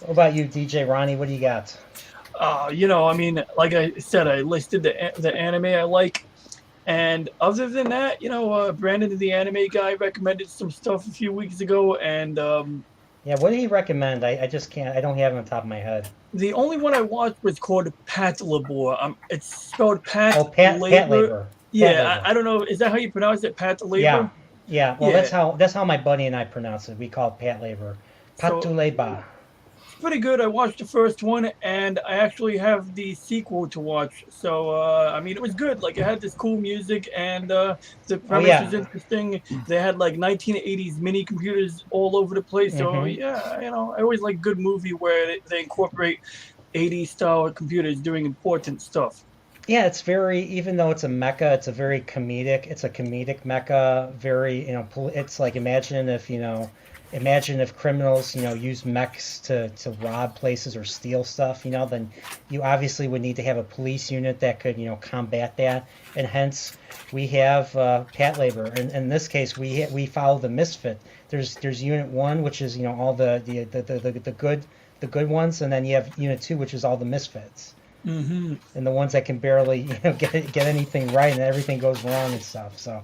What about you, DJ Ronnie? What do you got? I mean, like I said, I listed the anime I like, and other than that, Brandon, the anime guy, recommended some stuff a few weeks ago, and yeah, what did he recommend? I just can't. I don't have it on top of my head. the only one I watched was called Pat Labor. It's spelled Pat. Oh, Pat Labor. Yeah, I don't know. Is that how you pronounce it, Pat Labor? Yeah. Well, that's how my buddy and I pronounce it. We call it Pat Labor. Pat Labor. Pretty good. I watched the first one, and I actually have the sequel to watch. So, I mean, it was good. Like, it had this cool music, and the premise was interesting. They had, like, 1980s mini computers all over the place. So, yeah, I always like good movie where they incorporate 80s-style computers doing important stuff. Yeah, it's very, even though it's a mecha, it's a comedic mecha. Very, it's like imagine if criminals, use mechs to rob places or steal stuff, then you obviously would need to have a police unit that could, combat that. And hence we have Pat Labor. And in this case, we follow the misfit. There's Unit 1, which is, all the good ones, and then you have Unit 2, which is all the misfits. Mm-hmm. And the ones that can barely, get anything right, and everything goes wrong and stuff. So.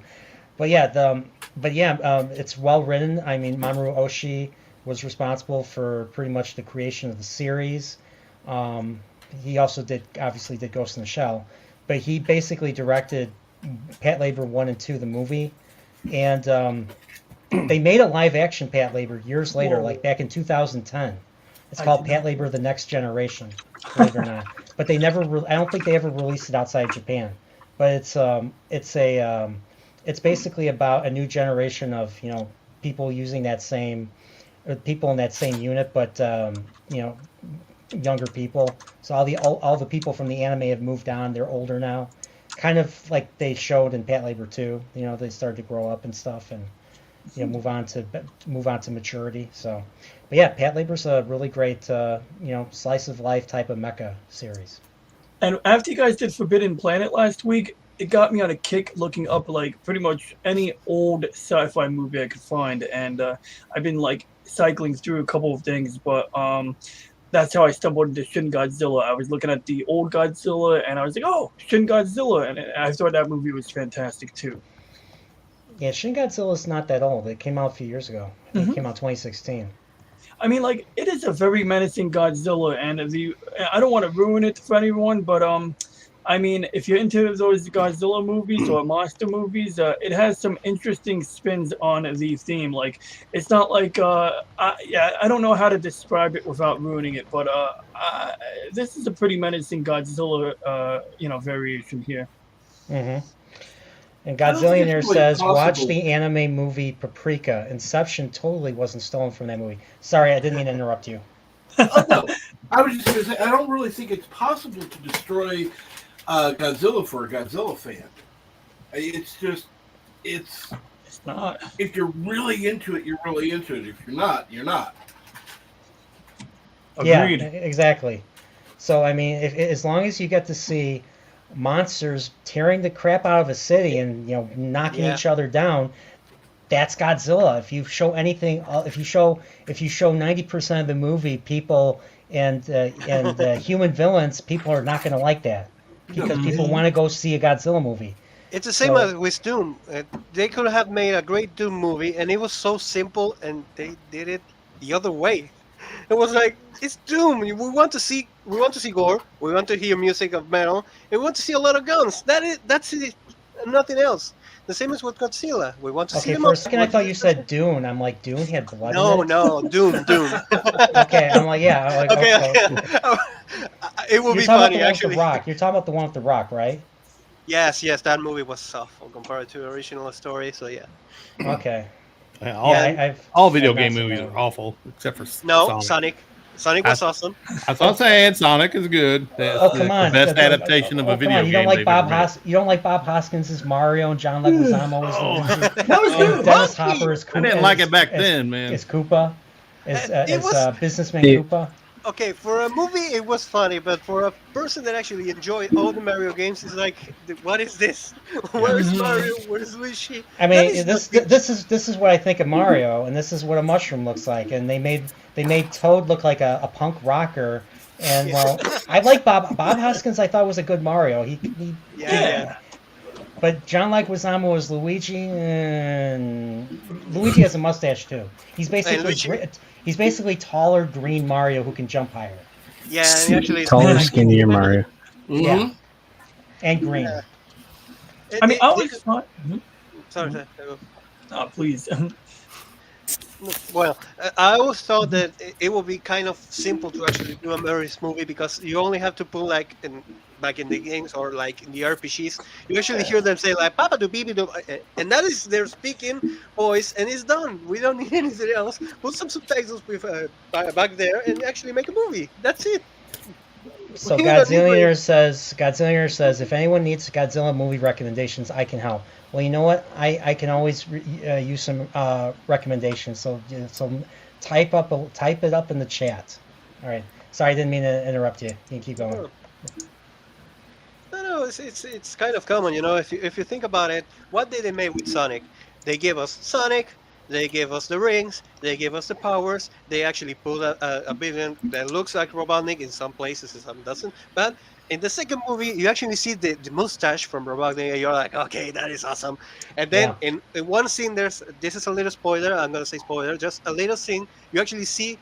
It's well written. I mean, Mamoru Oshii was responsible for pretty much the creation of the series. He also obviously did Ghost in the Shell, but he basically directed Pat Labor 1 and 2, the movie, and they made a live action Pat Labor years later, like back in 2010. It's called Pat Labor: The Next Generation, believe it or not. But they never. I don't think they ever released it outside Japan. But it's basically about a new generation of people using that same people in that same unit, but younger people. So all the people from the anime have moved on. They're older now, kind of like they showed in Pat Labor 2. They started to grow up and stuff, and move on to maturity. So, but yeah, Pat Labor's a really great slice of life type of mecha series. And after you guys did Forbidden Planet last week, it got me on a kick looking up like pretty much any old sci-fi movie I could find, and I've been like cycling through a couple of things, but that's how I stumbled into Shin Godzilla. I was looking at the old Godzilla, and I was like, oh, Shin Godzilla, and I thought that movie was fantastic too. Yeah, Shin Godzilla's not that old. It came out a few years ago. I think It came out 2016. I mean, like, it is a very menacing Godzilla, and I don't want to ruin it for anyone, but I mean, if you're into those Godzilla movies or monster movies, it has some interesting spins on the theme. Like, it's not like, I don't know how to describe it without ruining it, but this is a pretty menacing Godzilla, variation here. Mm-hmm. And Godzillionaire says, watch the anime movie Paprika. Inception totally wasn't stolen from that movie. Sorry, I didn't mean to interrupt you. No, I was just going to say, I don't really think it's possible to destroy Godzilla for a Godzilla fan. It's not. If you're really into it, you're really into it. If you're not, you're not. Agreed. Yeah, exactly. So, I mean, as long as you get to see monsters tearing the crap out of a city and knocking each other down, that's Godzilla. If you show anything, if you show 90% of the movie people and human villains, people are not going to like that because people want to go see a Godzilla movie. It's the same as with Doom. They could have made a great Doom movie, and it was so simple, and they did it the other way. It was like it's Doom. We want to see gore. We want to hear music of metal. And we want to see a lot of guns. That's it. Nothing else. The same as with Godzilla. We want to see Okay, them. for a second I thought you said Dune. I'm like, Dune had blood in it? No, Doom. Okay, I'm like, yeah. I'm like, Okay. It will You're be talking funny, about the one actually. with The Rock. You're talking about the one with The Rock, right? Yes, that movie was awful compared to the original story. So yeah. Okay. All video game movies are awful, except for Sonic. Sonic was awesome. That's what I'm saying. Sonic is good. That's come on. the best adaptation of a video game. You don't like they've ever made. You don't like Bob Hoskins as Mario and John Leguizamo as Luigi. And Dennis Hopper as Koopa. I didn't like it back then, man. As Koopa, as businessman Koopa. Okay, for a movie it was funny, but for a person that actually enjoyed all the Mario games, it's like, what is this? Where is Mario? Where is Luigi? I mean, this is what I think of Mario, and this is what a mushroom looks like. And they made Toad look like a punk rocker. And well, I like Bob Hoskins. I thought was a good Mario. Yeah. But John Leguizamo was Luigi, and Luigi has a mustache too. He's basically taller, green Mario who can jump higher. Yeah, and actually taller, skinnier Mario. Yeah, and green. Yeah. I mean, I always thought. Sorry. Oh, please. Well, I always thought that it would be kind of simple to actually do a Mario's movie because you only have to put like in the games or like in the RPGs, you actually hear them say like "Papa do Bibi do," and that is their speaking voice, and it's done. We don't need anything else. Put some subtitles with back there and actually make a movie. That's it. So Godzilla says, if anyone needs Godzilla movie recommendations, I can help. Well, you know what? I can always use some recommendations. So type it up in the chat. All right. Sorry, I didn't mean to interrupt you. You can keep going. No, it's kind of common, you know. If you think about it, what did they make with Sonic? They gave us Sonic. They gave us the rings. They gave us the powers. They actually put a villain that looks like Robotnik in some places, and some doesn't. But in the second movie, you actually see the mustache from Robotnik, and you're like, okay, that is awesome. And then in one scene, this is a little spoiler. I'm gonna say spoiler. Just a little scene. You actually see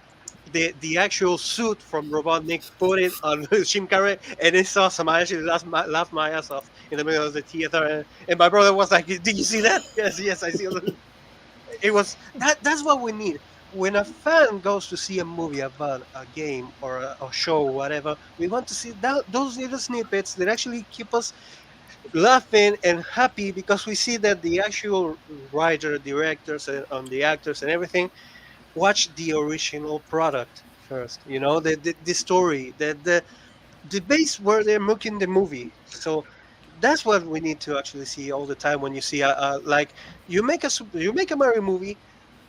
the actual suit from Robotnik, put it on Jim Carrey, and it's awesome. I actually laughed my ass off in the middle of the theater, and my brother was like, "Did you see that?" Yes, I see. It was that's what we need. When a fan goes to see a movie about a game or a show or whatever, we want to see those little snippets that actually keep us laughing and happy because we see that the actual writer, directors, and the actors and everything watch the original product first. You know, the story, the base where they're making the movie. So that's what we need to actually see all the time when you see like you make a Mario movie,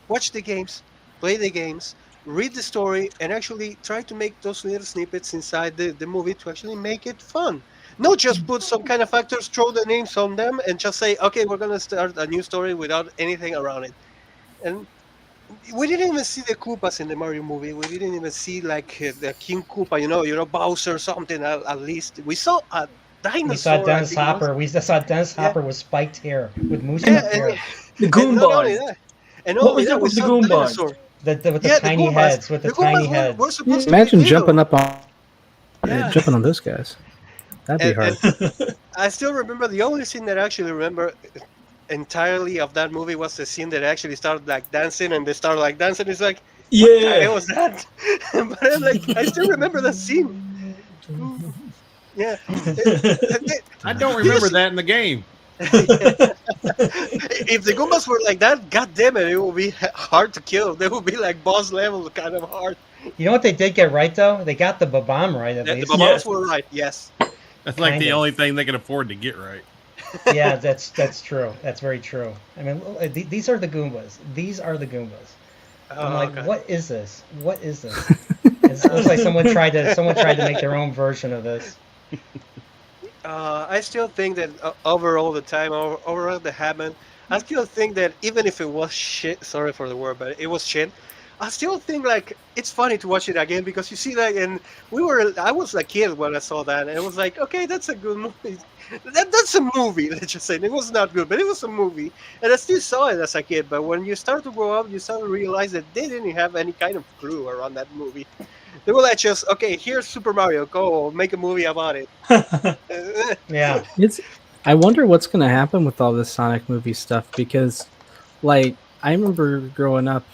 watch the games, play the games, read the story, and actually try to make those little snippets inside the movie to actually make it fun. Not just put some kind of actors, throw the names on them, and just say, okay, we're gonna start a new story without anything around it. And we didn't even see the Koopas in the Mario movie. We didn't even see like the King Koopa, you know, Bowser or something. At least we saw a dinosaur. We saw Dennis Hopper. We saw Dennis Hopper with spiked hair, with moose hair. The Goombas. What was that with the Goombas? With the tiny heads. With the tiny heads. Imagine jumping up on jumping on those guys. That'd be hard. I still remember the only scene that I actually remember entirely of that movie was the scene that actually started like dancing, and they started like dancing. It's like, yeah, what was that? But I'm like, I still remember that scene. Yeah, I don't remember that in the game. If the Goombas were like that, god damn it, it would be hard to kill. They would be like boss level kind of hard. You know what they did get right though? They got the Babam right at least. The Babams were right, yes. That's like the only thing they can afford to get right. Yeah, that's true. That's very true. I mean, these are the Goombas. These are the Goombas. I'm like, okay. What is this? What is this? It looks like someone tried to make their own version of this. I still think that overall the happened, I still think that even if it was shit, sorry for the word, but it was shit, I still think like it's funny to watch it again because you see like, and I was a kid when I saw that, and it was like, okay, that's a good movie. That's a movie. Let's just say it was not good, but it was a movie, and I still saw it as a kid. But when you start to grow up, you start to realize that they didn't have any kind of clue around that movie. They were like, just okay, here's Super Mario, go make a movie about it. Yeah. It's. I wonder what's gonna happen with all this Sonic movie stuff because, like, I remember growing up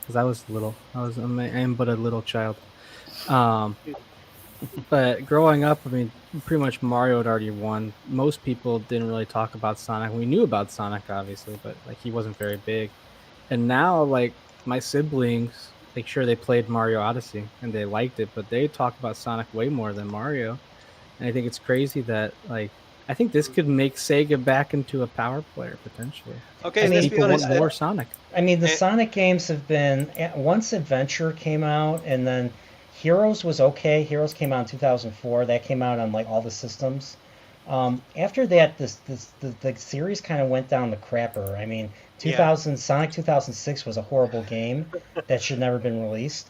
because I was little. I am but a little child. Um, but growing up, I mean, pretty much Mario had already won. Most people didn't really talk about Sonic. We knew about Sonic, obviously, but like he wasn't very big. And now, like my siblings, like sure they played Mario Odyssey and they liked it, but they talk about Sonic way more than Mario. And I think it's crazy that like I think this could make Sega back into a power player potentially. Okay, I As mean, let's be people want honest. more Sonic. I mean, the Eh, Sonic games have been once Adventure came out, and then Heroes was okay. Heroes came out in 2004. That came out on like all the systems. After that, the series kind of went down the crapper. I mean, yeah. 2000 Sonic 2006 was a horrible game that should never been released.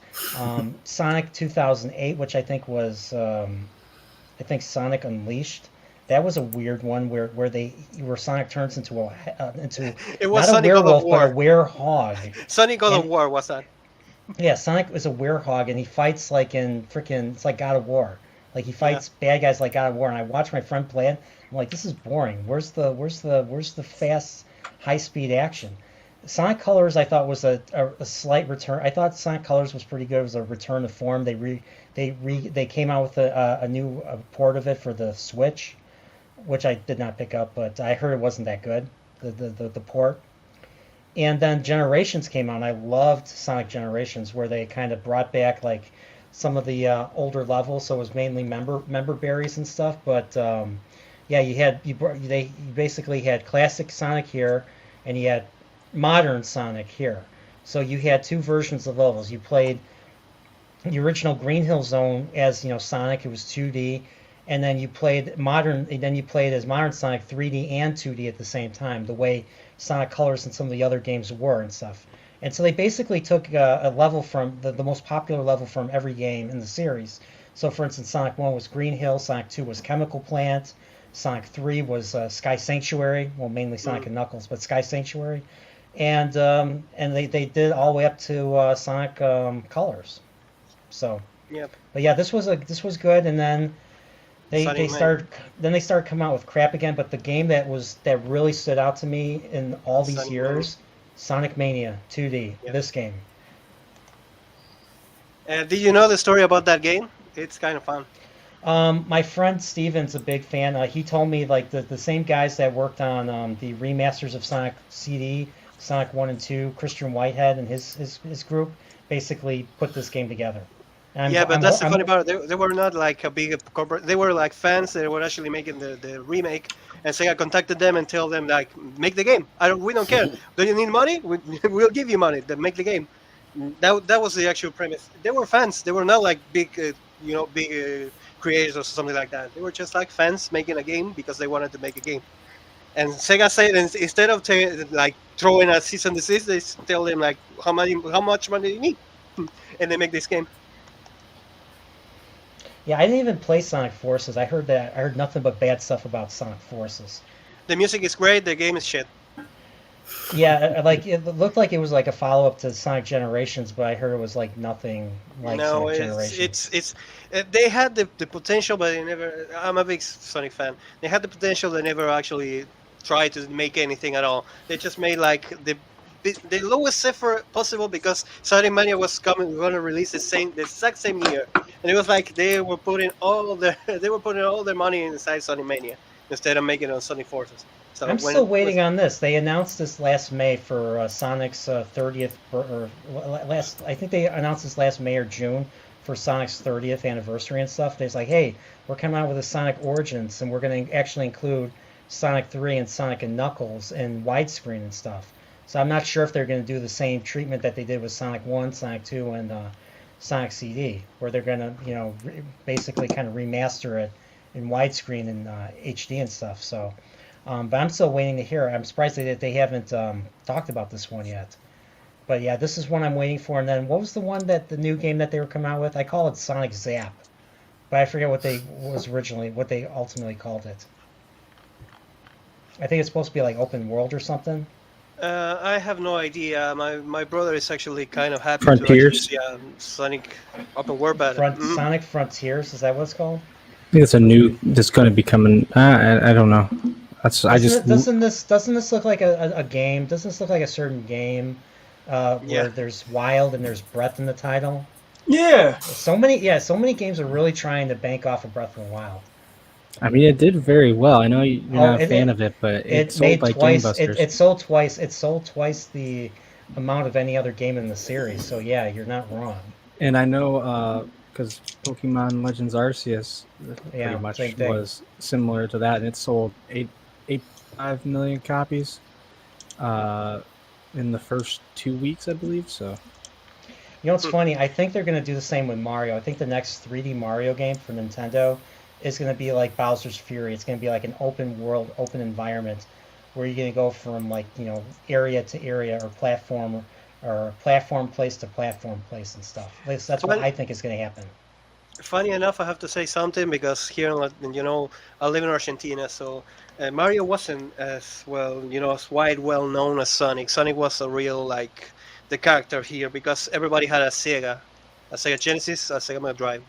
Sonic 2008, which I think was I think Sonic Unleashed. That was a weird one where Sonic turns into into It was not a Sonic God of werewolf but a War. werehog. Sonic God of And War was that? yeah, Sonic is a werehog and he fights like in freaking it's like God of War. Like he Yeah. fights bad guys like God of War. And I watch my friend play it. I'm like, this is boring. Where's the fast high speed action? Sonic Colors I thought was a slight return. I thought Sonic Colors was pretty good. It was a return to form. They came out with a new port of it for the Switch, which I did not pick up, but I heard it wasn't that good. The port. And then Generations came out. And I loved Sonic Generations, where they kind of brought back like some of the older levels, so it was mainly member berries and stuff. But yeah, you basically had classic Sonic here, and you had modern Sonic here. So you had two versions of levels. You played the original Green Hill Zone as Sonic. It was 2D, and then you played modern. And then you played as modern Sonic 3D and 2D at the same time. The way Sonic Colors and some of the other games were and stuff. And so they basically took a level from the most popular level from every game in the series. So for instance, Sonic 1 was Green Hill, Sonic 2 was Chemical Plant, Sonic 3 was Sky Sanctuary, well mainly Sonic and Knuckles, but Sky Sanctuary, and they did all the way up to Sonic Colors. So, Yep. but yeah, this was good, and then they Sonic started coming out with crap again. But the game that really stood out to me in all these Sonic years, Sonic Mania 2D. Yep. This game. Did you know the story about that game? It's kind of fun. My friend Steven's a big fan. He told me like the same guys that worked on the remasters of Sonic CD, Sonic 1 and 2, Christian Whitehead and his group basically put this game together. And Yeah, but that's the I'm funny part. They were not like a big corporate. They were like fans that were actually making the remake, and Sega contacted them and tell them like, make the game. We don't care. Do you need money? We'll give you money. Then make the game. That was the actual premise. They were fans. They were not like big, big creators or something like that. They were just like fans making a game because they wanted to make a game. And Sega said instead of like throwing a cease and desist, they tell them like how much money do you need, and they make this game. Yeah, I didn't even play Sonic Forces. I heard nothing but bad stuff about Sonic Forces. The music is great. The game is shit. Yeah, like it looked like it was like a follow up to Sonic Generations, but I heard it was like nothing like No, Sonic Generations. it's they had the potential, but they never. I'm a big Sonic fan. They had the potential. They never actually tried to make anything at all. They just made like the lowest effort possible because Sonic Mania was going to release the exact same year, and it was like they were putting all their money inside Sonic Mania instead of making it on Sonic Forces. So I'm still waiting on this. They announced this last May for Sonic's 30th, or last. I think they announced this last May or June for Sonic's 30th anniversary and stuff. They're like, hey, we're coming out with a Sonic Origins, and we're going to actually include Sonic 3 and Sonic and Knuckles in widescreen and stuff. So I'm not sure if they're going to do the same treatment that they did with Sonic 1, Sonic 2, and Sonic CD, where they're going to, basically kind of remaster it in widescreen and HD and stuff. So. But I'm still waiting to hear. I'm surprised that they haven't talked about this one yet. But yeah, this is one I'm waiting for. And then what was the new game that they were coming out with? I call it Sonic Zap, but I forget what they ultimately called it. I think it's supposed to be like open world or something. I have no idea. My brother is actually kind of happy to Frontiers? actually see Sonic open world, but Sonic Frontiers, is that what it's called? I think it's a new that's going to be coming. I don't know. Doesn't this look like a game? Doesn't this look like a certain game where there's wild and there's breath in the title? Yeah. So many games are really trying to bank off of Breath of the Wild. I mean, it did very well. I know you're not a fan of it, but it sold like gangbusters. It sold twice the amount of any other game in the series. So yeah, you're not wrong. And I know because Pokemon Legends Arceus pretty much same thing. was similar to that, and it sold 8.5 million copies in the first 2 weeks, I believe. So, you know what's funny? I think they're going to do the same with Mario. I think the next 3D Mario game for Nintendo is going to be like Bowser's Fury. It's going to be like an open world, open environment where you're going to go from like, area to area or platform place to platform place and stuff. That's what I think is going to happen. Funny enough, I have to say something because here, I live in Argentina, so Mario wasn't as well, as well known as Sonic. Sonic was a real the character here because everybody had a Sega Genesis, a Sega Mega Drive,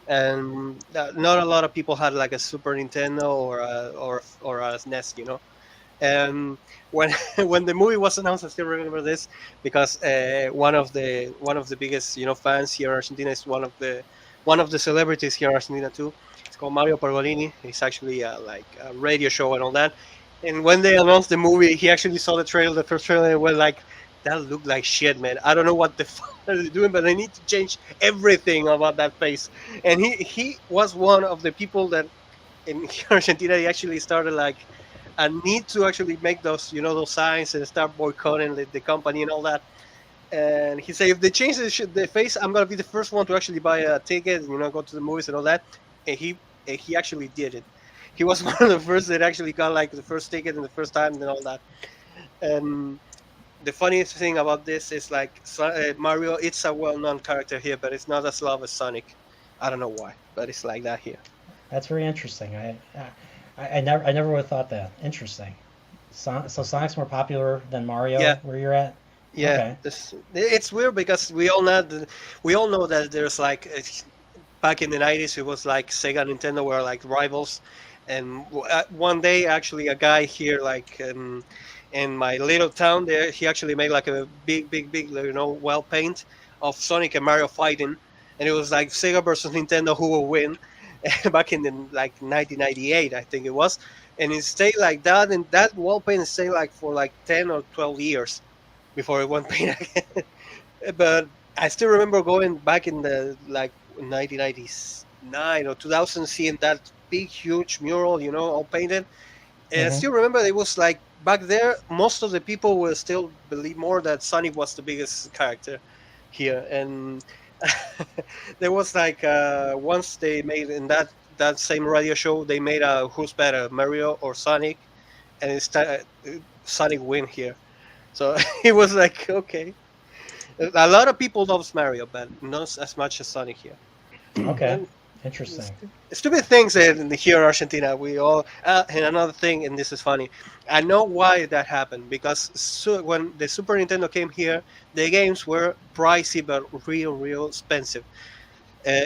and not a lot of people had like a Super Nintendo or a SNES, And when the movie was announced, I still remember this because one of the biggest fans here in Argentina is one of the celebrities here in Argentina too. It's called Mario Pergolini. He's actually like a radio show and all that. And when they announced the movie, he actually saw the first trailer, and went like, "That looked like shit, man. I don't know what the fuck are they doing, but they need to change everything about that face." And he was one of the people that in Argentina he actually started like a need to actually make those those signs and start boycotting the company and all that. And he said, if they change the face, I'm gonna be the first one to actually buy a ticket, go to the movies and all that. And he actually did it. He was one of the first that actually got like the first ticket and the first time and all that. And the funniest thing about this is like Mario, it's a well-known character here, but it's not as loved as Sonic. I don't know why, but it's like that here. That's very interesting. I never would have thought that. Interesting. So Sonic's more popular than Mario where you're at? Yeah, okay. It's weird because we all know that there's like back in the 90s it was like Sega and Nintendo were like rivals, and one day actually a guy here like in my little town there, he actually made like a big well paint of Sonic and Mario fighting, and it was like Sega versus Nintendo who will win back in like 1998 I think it was, and it stayed like that, and that wall paint stayed like for like 10 or 12 years before it went paint again. But I still remember going back in the like 1999 or 2000, seeing that big huge mural, all painted. And I still remember it was like back there, most of the people will still believe more that Sonic was the biggest character here. And there was like once they made in that same radio show, they made a who's better, Mario or Sonic, and it's Sonic win here. So it was like, okay. A lot of people loves Mario, but not as much as Sonic here. Okay, And interesting. stupid things here in Argentina. We all and another thing, and this is funny. I know why that happened because when the Super Nintendo came here, the games were pricey but real expensive.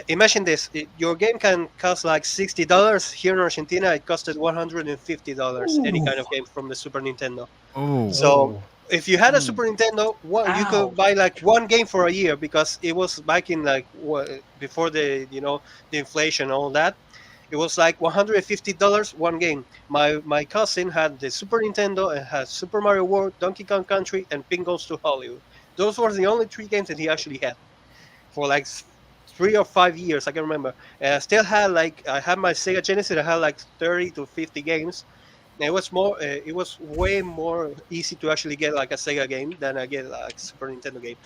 Imagine this: your game can cost like $60 here in Argentina. It costed $150. Any kind of game from the Super Nintendo. Oh. So if you had a Super Nintendo, you could buy like one game for a year because it was back in like before the the inflation and all that. It was like $150 one game. My cousin had the Super Nintendo and had Super Mario World, Donkey Kong Country, and Pink Goes to Hollywood. Those were the only 3 games that he actually had for like 3 or 5 years. I can remember. And I still had I had my Sega Genesis. I had like 30 to 50 games. And it was more. It was way more easy to actually get like a Sega game than I get like Super Nintendo game.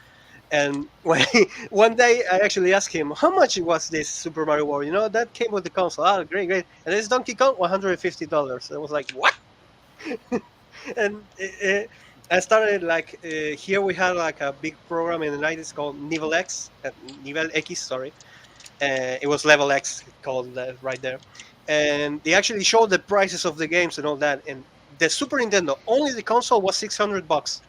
And when one day I actually asked him how much was this Super Mario World. That came with the console. Oh, great. And this Donkey Kong, $150. I was like, what? And I started like here we had like a big program in the 90s called Nivel X, Nivel X, sorry. It was Level X called right there, and they actually showed the prices of the games and all that. And the Super Nintendo, only the console was $600.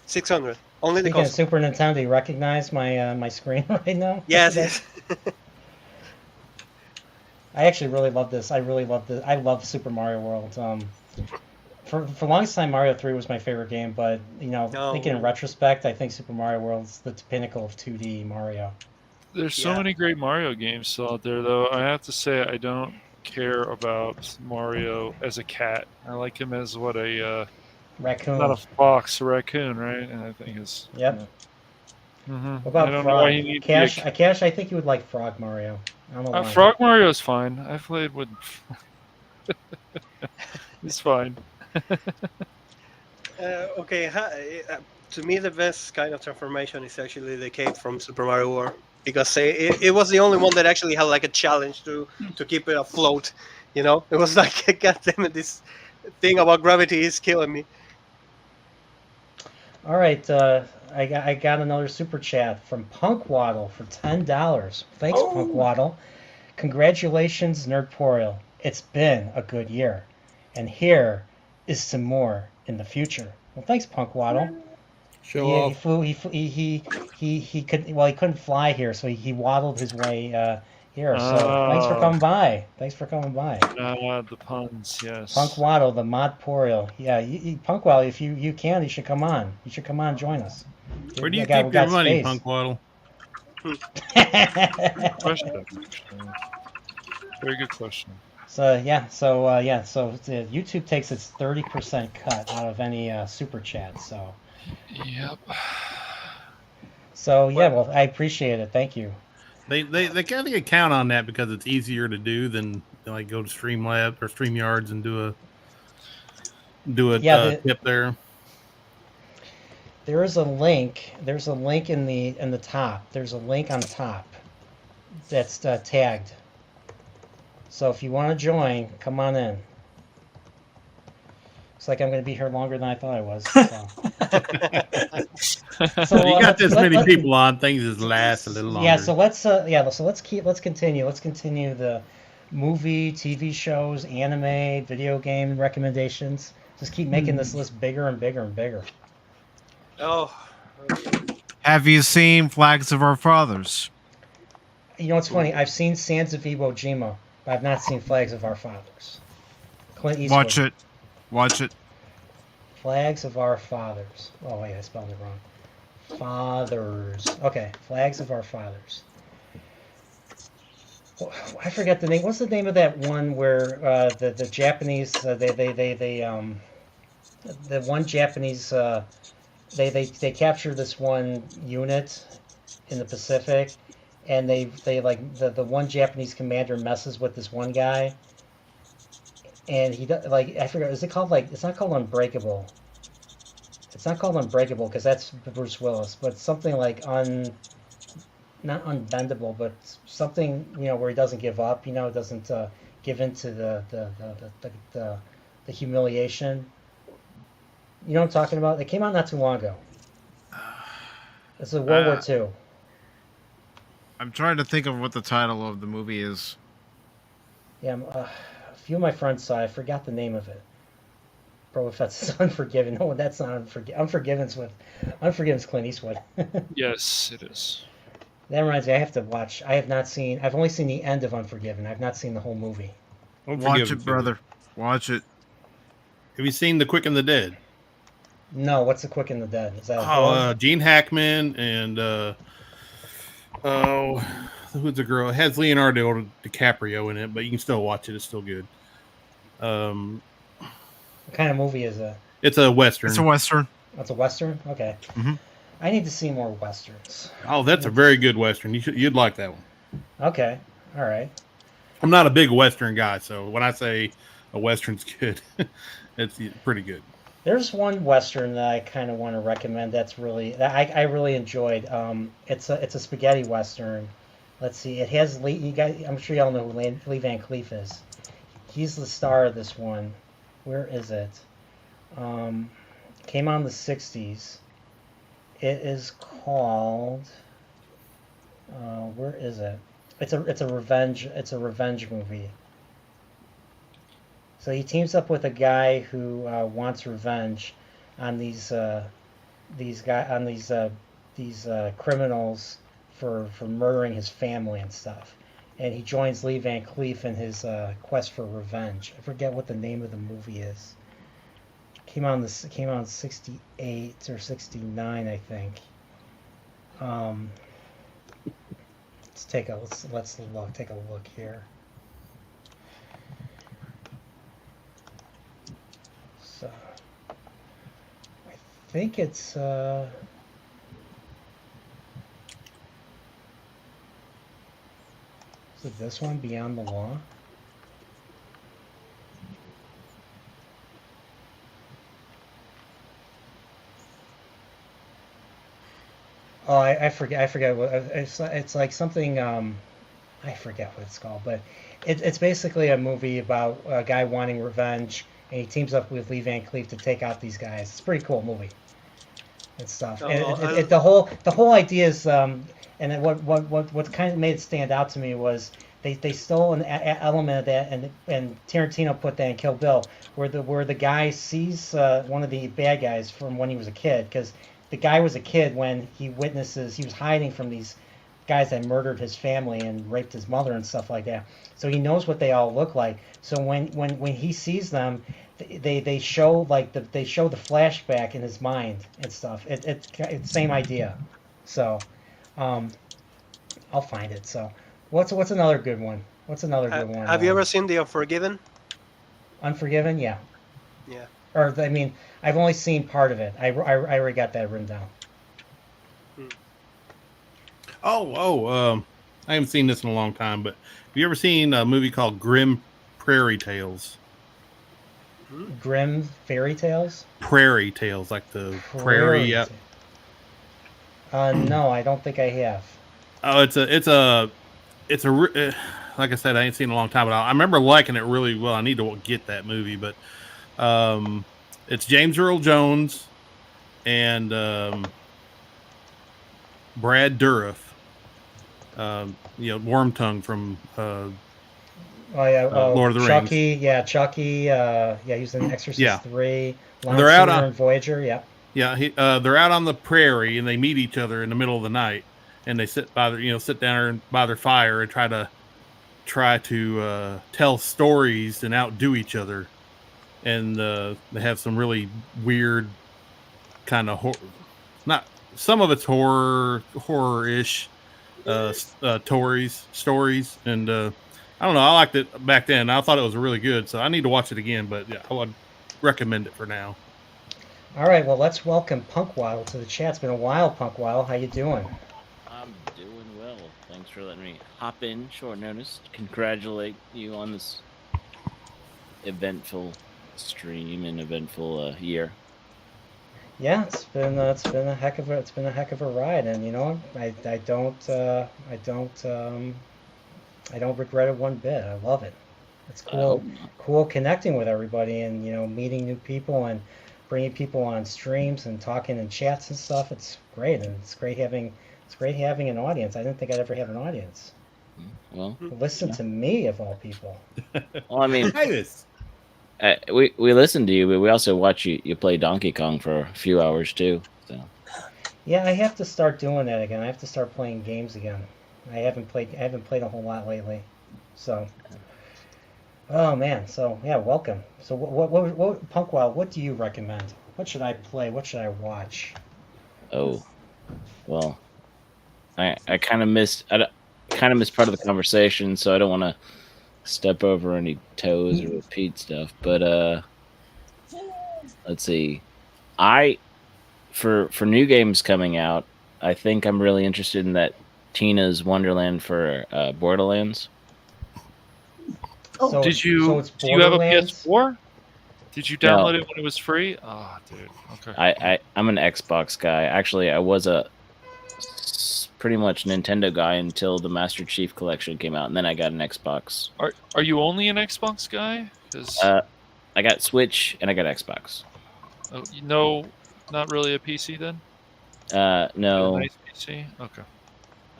600, only the Speaking of console. Super Nintendo, do you recognize my screen right now? Yes, That's- yes. I actually really love this. I really love this. I love Super Mario World. For the longest time, Mario 3 was my favorite game, but thinking in retrospect, I think Super Mario World's the pinnacle of 2D Mario. There's so many great Mario games still out there, though. I have to say, I don't care about Mario as a cat. I like him as Raccoon. not a fox, a raccoon, right? And I think it's Yep. Mhm. What about I don't Frog? know why he needs to be a Cash, I think you would like Frog Mario. I don't know why. Frog Mario's fine. I played with. It's fine. Okay, to me the best kind of transformation is actually the cape from Super Mario World, because it was the only one that actually had like a challenge to keep it afloat. You know, it was like, God damn it, this thing about gravity is killing me. All right, I got another super chat from Punk Waddle for $10. Thanks, Punk Waddle. Congratulations, Nerdporeal. It's been a good year, and here is some more in the future. Well, thanks, Punk Waddle. Show he off. flew. He couldn't. Well, he couldn't fly here, so he waddled his way here. So thanks for coming by. Thanks for coming by. The puns, yes. Punk Waddle, the Modporeal. Yeah, Punk Waddle, if you can, you should come on. You should come on and join us. Where do you We got keep your money, space. Punk Waddle? Question. Very good question. So YouTube takes its 30% cut out of any super chat. So. Yep. So yeah, well, I appreciate it. Thank you. They kind of count on that because it's easier to do than like go to Streamlabs or StreamYards and do a tip there. There is a link. There's a link in the top. There's a link on top that's tagged. So if you want to join, come on in. Looks like I'm going to be here longer than I thought I was. So You got this many people on, things just last a little longer. Yeah, so let's continue. Let's continue the movie, TV shows, anime, video game recommendations. Just keep making this list bigger and bigger and bigger. Oh. Have you seen Flags of Our Fathers? You know what's funny? I've seen Sands of Iwo Jima, but I've not seen Flags of Our Fathers. Clint Eastwood. Watch it. Watch it. Flags of Our Fathers. Oh wait, I spelled it wrong. Fathers. Okay, Flags of Our Fathers. Oh, I forget the name. What's the name of that one where the Japanese the one Japanese they capture this one unit in the Pacific, and they like the one Japanese commander messes with this one guy, and he like I forget, is it called like, it's not called Unbreakable. It's not called Unbreakable because that's Bruce Willis, but something like not unbendable, but something, where he doesn't give up, doesn't give in to the humiliation. You know what I'm talking about? It came out not too long ago. It's a World War II. I'm trying to think of what the title of the movie is. Yeah, a few of my friends saw it. I forgot the name of it. Bro, if that's Unforgiven. No, that's not Unforgiven's Clint Eastwood. Yes, it is. That reminds me, I have to watch. I've only seen the end of Unforgiven. I've not seen the whole movie. Watch it, brother. Watch it. Have you seen The Quick and the Dead? No, what's The Quick and the Dead? Is that Gene Hackman and who's the girl? It has Leonardo DiCaprio in it, but you can still watch it. It's still good. What kind of movie is it? It's a Western. It's a Western. That's a Western? Okay. Mm-hmm. I need to see more Westerns. Oh, that's a very good Western. You'd like that one. Okay. All right. I'm not a big Western guy, so when I say a Western's good, it's pretty good. There's one Western that I kind of want to recommend that I really enjoyed. It's a spaghetti Western. Let's see. It has I'm sure y'all know who Lee Van Cleef is. He's the star of this one. Where is it? Came out in the 60s. It is called. Where is it? It's a revenge movie. So he teams up with a guy who wants revenge on these criminals for murdering his family and stuff. And he joins Lee Van Cleef in his quest for revenge. I forget what the name of the movie is. Came out in 68 or 69, I think. Let's take a look here. So I think it's is it this one, Beyond the Law? Oh, I forget what it's like something. I forget what it's called, but it's basically a movie about a guy wanting revenge, and he teams up with Lee Van Cleef to take out these guys. It's a pretty cool movie and stuff. And the whole idea is, and then what kind of made it stand out to me was they stole an element of that, and Tarantino put that in Kill Bill, where the guy sees one of the bad guys from when he was a kid, because the guy was a kid when he was hiding from these guys that murdered his family and raped his mother and stuff like that. So he knows what they all look like. So when he sees them, they show the flashback in his mind and stuff. It's same idea. So I'll find it. So what's another good one? What's another good one? Have you ever seen The Unforgiven? Unforgiven? Yeah. Yeah. Or I mean, I've only seen part of it. I already got that written down. I haven't seen this in a long time, but have you ever seen a movie called Grim Prairie Tales? Grim Fairy Tales? Prairie Tales, like the prairie. Yep. No, I don't think I have. Oh, it's a like I said, I ain't seen it in a long time, but I remember liking it really well. I need to get that movie, but it's James Earl Jones and Brad Dourif. Wormtongue from Lord of the Chucky, Rings. Chucky. He was in Exorcist 3. They're out on Voyager. Yeah. Yeah, they're out on the prairie and they meet each other in the middle of the night, and they sit down by their fire and try to tell stories and outdo each other, and they have some really weird kind of some of it's horror-ish stories, and I don't know, I liked it back then. I thought it was really good, so I need to watch it again, but yeah, I would recommend it for now. All right, well, let's welcome Punkwaddle to the chat. It's been a while, Punkwaddle. How you doing? I'm doing well. Thanks for letting me hop in short notice. Congratulate you on this eventful stream and eventful year. Yeah, it's been a heck of a ride, and I don't regret it one bit. I love it. It's cool connecting with everybody, and meeting new people and bringing people on streams and talking in chats and stuff. It's great, and it's great having an audience. I didn't think I'd ever have an audience. Well, listen to me of all people. Well, I mean, we listen to you, but we also watch you play Donkey Kong for a few hours too. So. Yeah, I have to start doing that again. I have to start playing games again. I haven't played a whole lot lately. So. Oh man, so yeah, welcome. So what Punkwild, what do you recommend? What should I play? What should I watch? Oh, well, I kind of missed part of the conversation, so I don't want to step over any toes or repeat stuff. But let's see, for new games coming out, I think I'm really interested in that Tina's Wonderland for Borderlands. Oh, do you have a PS4? Did you download it when it was free? Oh, dude. Okay. I'm an Xbox guy. Actually, I was a pretty much Nintendo guy until the Master Chief Collection came out, and then I got an Xbox. Are you only an Xbox guy? I got Switch and I got Xbox. Oh, not really a PC then. A No, nice PC. Okay.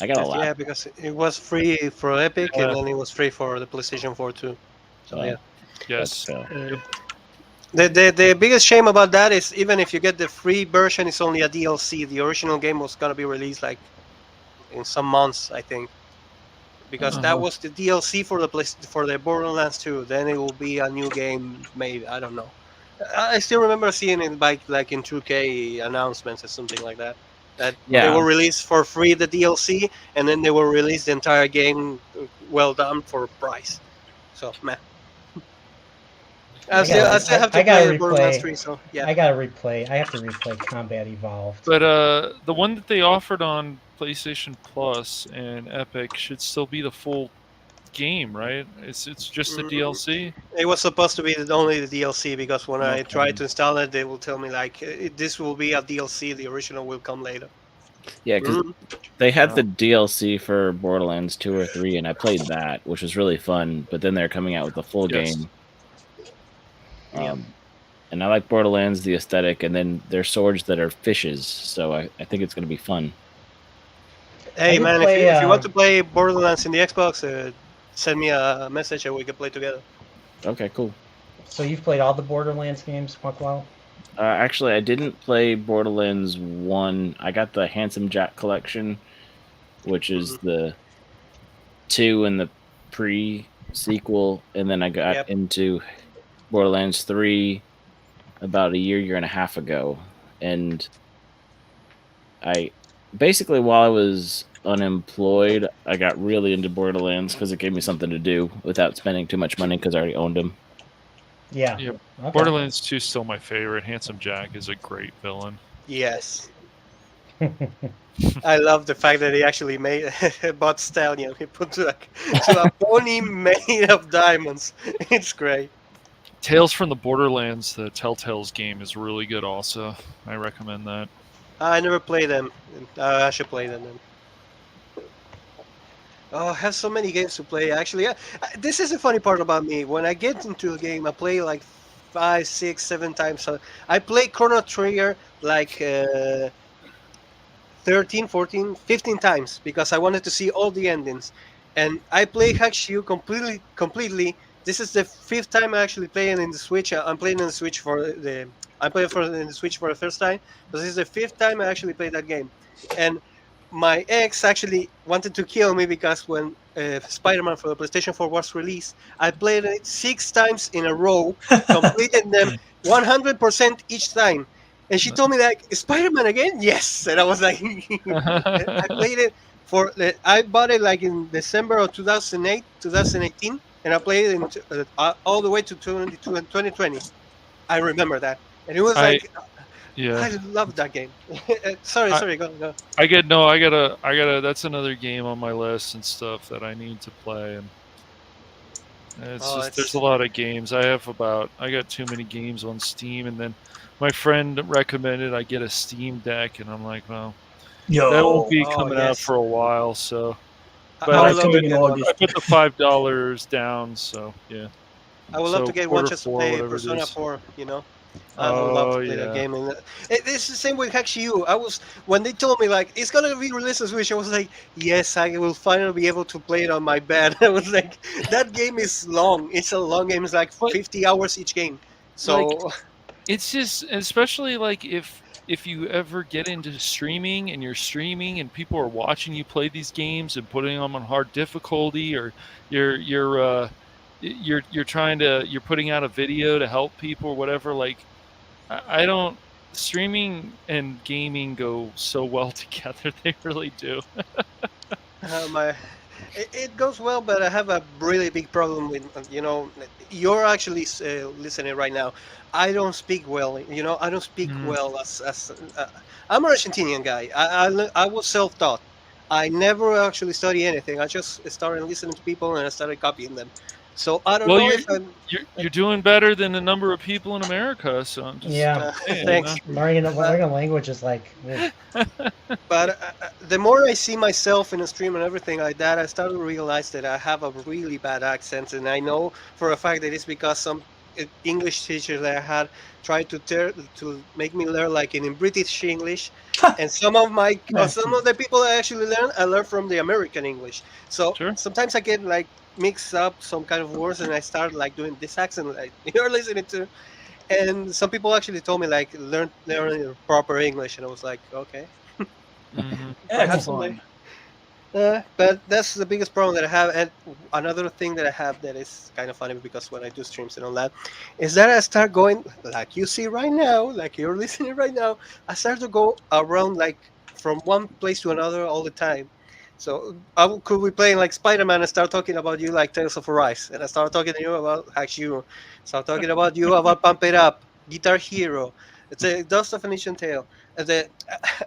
I got a Yeah, laptop. because it was free for Epic, Yeah. and then it was free for the PlayStation 4 too. So yeah. Yes. Yep. The biggest shame about that is even if you get the free version, it's only a DLC. The original game was gonna be released like in some months, I think, because that was the DLC for the Borderlands 2. Then it will be a new game made. I don't know. I still remember seeing it like in 2K announcements or something like that. That they Yeah. will release for free the DLC, and then they will release the entire game well done for a price. So man. I still have to gotta play Borderlands replay. 3, so yeah. I gotta replay. I have to replay Combat Evolved. But the one that they offered on PlayStation Plus and Epic should still be the full game, right? It's just the DLC. It was supposed to be only the DLC because when I tried to install it, they will tell me like this will be a DLC. The original will come later. Yeah, because they had the DLC for Borderlands 2 or 3, and I played that, which was really fun. But then they're coming out with the full game. And I like Borderlands, the aesthetic, and then their swords that are fishes. So I think it's going to be fun. Hey man, if you want to play Borderlands in the Xbox, send me a message and we can play together. Okay, cool. So you've played all the Borderlands games, Buckwell? Actually, I didn't play Borderlands 1. I got the Handsome Jack collection, which is the 2 and the pre-sequel, and then I got into Borderlands 3 about a year and a half ago. And I basically, while I was unemployed, I got really into Borderlands because it gave me something to do without spending too much money because I already owned them. Yeah. Okay. Borderlands 2 is still my favorite. Handsome Jack is a great villain. Yes. I love the fact that he actually made bought Stallion. He put to a pony made of diamonds. It's great. Tales from the Borderlands, the Telltale's game, is really good also. I recommend that. I never played them. I should play them then. Oh, I have so many games to play. Actually, this is the funny part about me. When I get into a game, I play like 5, 6, 7 times. I play Chrono Trigger like 13, 14, 15 times because I wanted to see all the endings. And I play Hackshoe completely. This is the 5th time I actually playing in the Switch. I'm playing in the Switch I played in the Switch for the first time. But this is the 5th time I actually played that game. And my ex actually wanted to kill me because when Spider-Man for the PlayStation 4 was released, I played it 6 times in a row, completed them 100% each time. And she told me like, Spider-Man again? Yes. And I was like, I played it I bought it like in December of 2018, and I played it all the way to 2020. I remember that. And it was I love that game. Sorry, go. I gotta. That's another game on my list and stuff that I need to play. And there's a lot of games. I got too many games on Steam, and then my friend recommended I get a Steam Deck, and I'm like, well, that won't be coming out for a while. So, but I put the $5 down. So yeah. I would love to get one just to play Persona 4. I would love to play that game. And it's the same with Hackshoe. When they told me like it's gonna be released on Switch, I was like, yes, I will finally be able to play it on my bed. I was like, that game is long. It's a long game. It's like 50 hours each game. So it's just, especially like if you ever get into streaming and you're streaming and people are watching you play these games and putting them on hard difficulty, or you're putting out a video to help people or whatever, like I don't, streaming and gaming go so well together. They really do. It goes well, but I have a really big problem with, you're actually listening right now. I don't speak well, I don't speak well as I'm an Argentinian guy. I was self-taught. I never actually studied anything. I just started listening to people and I started copying them. So I don't know if you're doing better than a number of people in America. So I'm just saying, thanks. Learning a language is like. But the more I see myself in a stream and everything like that, I started to realize that I have a really bad accent, and I know for a fact that it's because English teachers that I had tried to make me learn like in British English, and some of the people I actually I learned from the American English. So sometimes I get like mix up some kind of words, and I start like doing this accent like you're listening to. And some people actually told me like learn proper English, and I was like, okay. Perhaps someday. But that's the biggest problem that I have. And another thing that I have that is kind of funny, because when I do streams and all that, is that I start going, like you see right now, like you're listening right now, I start to go around like from one place to another all the time. So I could be playing like Spider-Man and start talking about you like Tales of Arise, and I start talking to you about Hashiro, start talking about you about Pump It Up, Guitar Hero. It's a Dust of an Ancient Tale.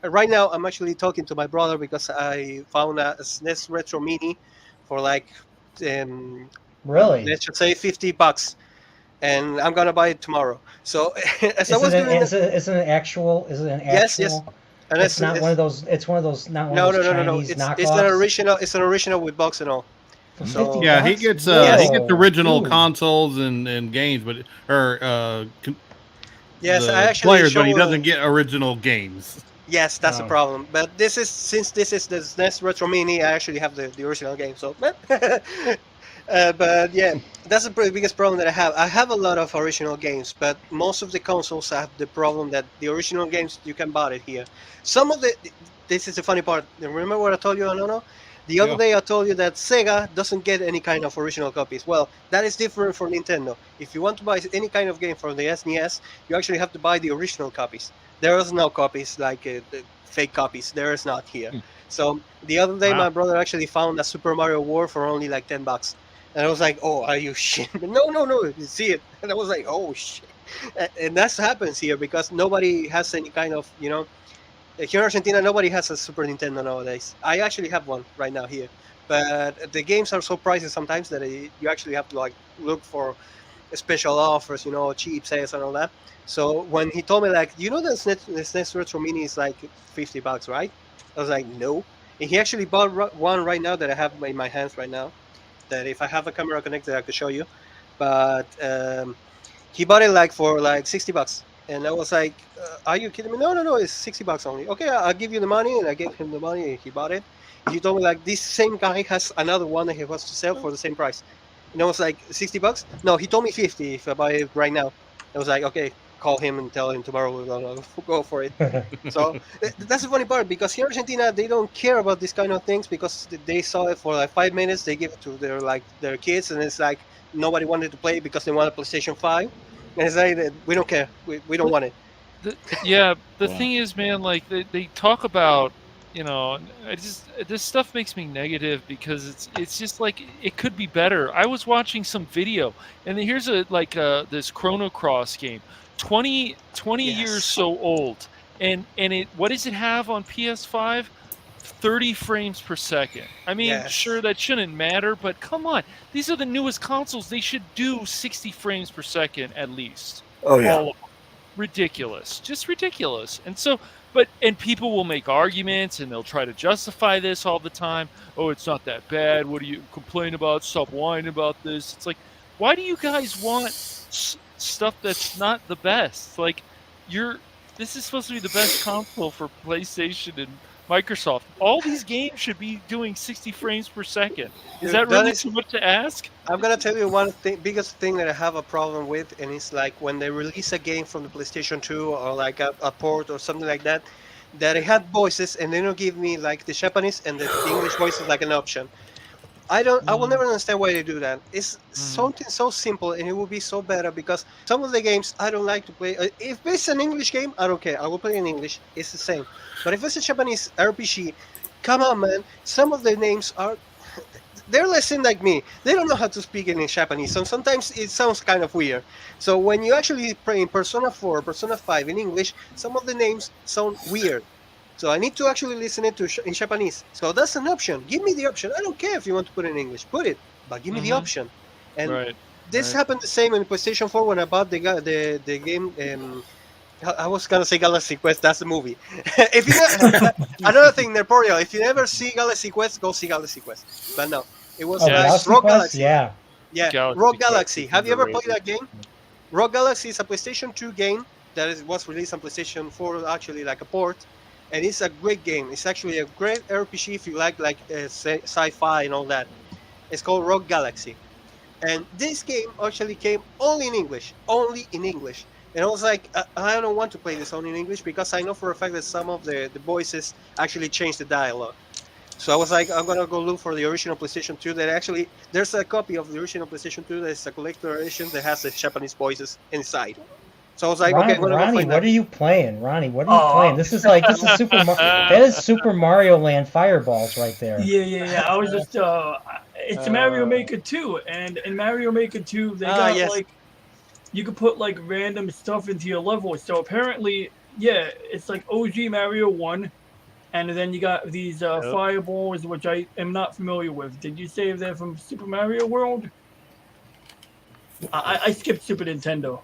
Right now, I'm actually talking to my brother because I found a SNES Retro Mini for like, really, let's just say $50, and I'm gonna buy it tomorrow. So as I was doing, is it an actual? Is it an actual? Yes. And it's not one of those. It's one of those. Not one of those Chinese knockoffs. It's an original. It's an original with box and all. So, yeah, he gets original consoles and games, but yes, the I actually players, but he doesn't get original games. Yes, that's the problem. But since this is the SNES Retro Mini, I actually have the original game. So, but yeah, that's the biggest problem that I have. I have a lot of original games, but most of the consoles have the problem that the original games you can buy it here. Some of this is the funny part. Remember what I told you, Anono? The other day I told you that Sega doesn't get any kind of original copies. Well, that is different for Nintendo. If you want to buy any kind of game from the SNES, you actually have to buy the original copies. There is no copies like the fake copies. There is not here. So the other day my brother actually found a Super Mario World for only like $10. And I was like, oh, are you shit? No, you see it. And I was like, oh, shit. And that happens here because nobody has any kind of, here in Argentina, nobody has a Super Nintendo nowadays. I actually have one right now here. But the games are so pricey sometimes that you actually have to like look for special offers, cheap sales and all that. So when he told me like, the SNES Retro Mini is like $50, right? I was like, no. And he actually bought one right now that I have in my hands right now. That if I have a camera connected, I could show you. But he bought it like for like $60. And I was like, are you kidding me? No, it's $60 only. Okay, I'll give you the money. And I gave him the money and he bought it. He told me like, this same guy has another one that he wants to sell for the same price. And I was like, $60? No, he told me 50 if I buy it right now. I was like, okay, call him and tell him tomorrow we're gonna go for it. So that's the funny part, because here in Argentina they don't care about these kind of things, because they saw it for like 5 minutes, they give it to their kids, and it's like nobody wanted to play it because they want a PlayStation 5, and it's like, we don't care, we don't want it. The thing is, man, like they talk about, this stuff makes me negative because it's just like it could be better. I was watching some video, and here's this Chrono Cross game, 20 years so old, and what does it have on PS5? 30 frames per second. I mean, sure, that shouldn't matter, but come on, these are the newest consoles. They should do 60 frames per second at least. Oh yeah. All of them. Ridiculous, just ridiculous. And people will make arguments and they'll try to justify this all the time. Oh, it's not that bad. What do you complain about? Stop whining about this. It's like, why do you guys want stuff that's not the best? Like, this is supposed to be the best console for PlayStation and Microsoft. All these games should be doing 60 frames per second. Is that really too much to ask? I'm gonna tell you one biggest thing that I have a problem with, and it's like when they release a game from the PlayStation 2 or like a port or something like that, that it had voices and they don't give me like the Japanese and the English voices like an option. I will never understand why they do that. It's something so simple, and it will be so better, because some of the games I don't like to play. If it's an English game, I don't care. I will play in English. It's the same. But if it's a Japanese RPG, come on, man. Some of the names they're listening like me. They don't know how to speak in Japanese, so sometimes it sounds kind of weird. So when you actually play in Persona 4, Persona 5 in English, some of the names sound weird. So I need to actually listen it in Japanese. So that's an option. Give me the option. I don't care if you want to put it in English. Put it, but give me the option. And this happened the same in PlayStation 4 when I bought the game. I was gonna say Galaxy Quest. That's the movie. If you another thing, Nerdporeal, if you never see Galaxy Quest, go see Galaxy Quest. But no, it was Rogue Galaxy. Yeah. Rogue Galaxy. Have you ever played that game? Rogue Galaxy is a PlayStation 2 game that was released on PlayStation 4, actually like a port, and it's a great game. It's actually a great RPG if you like sci-fi and all that. It's called Rogue Galaxy, and this game actually came only in English, only in English. And I was like, I don't want to play this only in English because I know for a fact that some of the voices actually changed the dialogue. So I was like, I'm gonna go look for the original PlayStation 2. That actually, there's a copy of the original PlayStation 2 that is a collector edition that has the Japanese voices inside. So I was like, okay, I'm gonna go Ronnie, find what that. are you playing? Ronnie, what are you playing? This is that is Super Mario Land Fireballs right there. Yeah. I was just it's Mario Maker 2, and in Mario Maker 2 they got yes. like you could put like random stuff into your level. So apparently, yeah, it's like OG Mario 1. And then you got these fireballs, which I am not familiar with. Did you say they're from Super Mario World? I skipped Super Nintendo.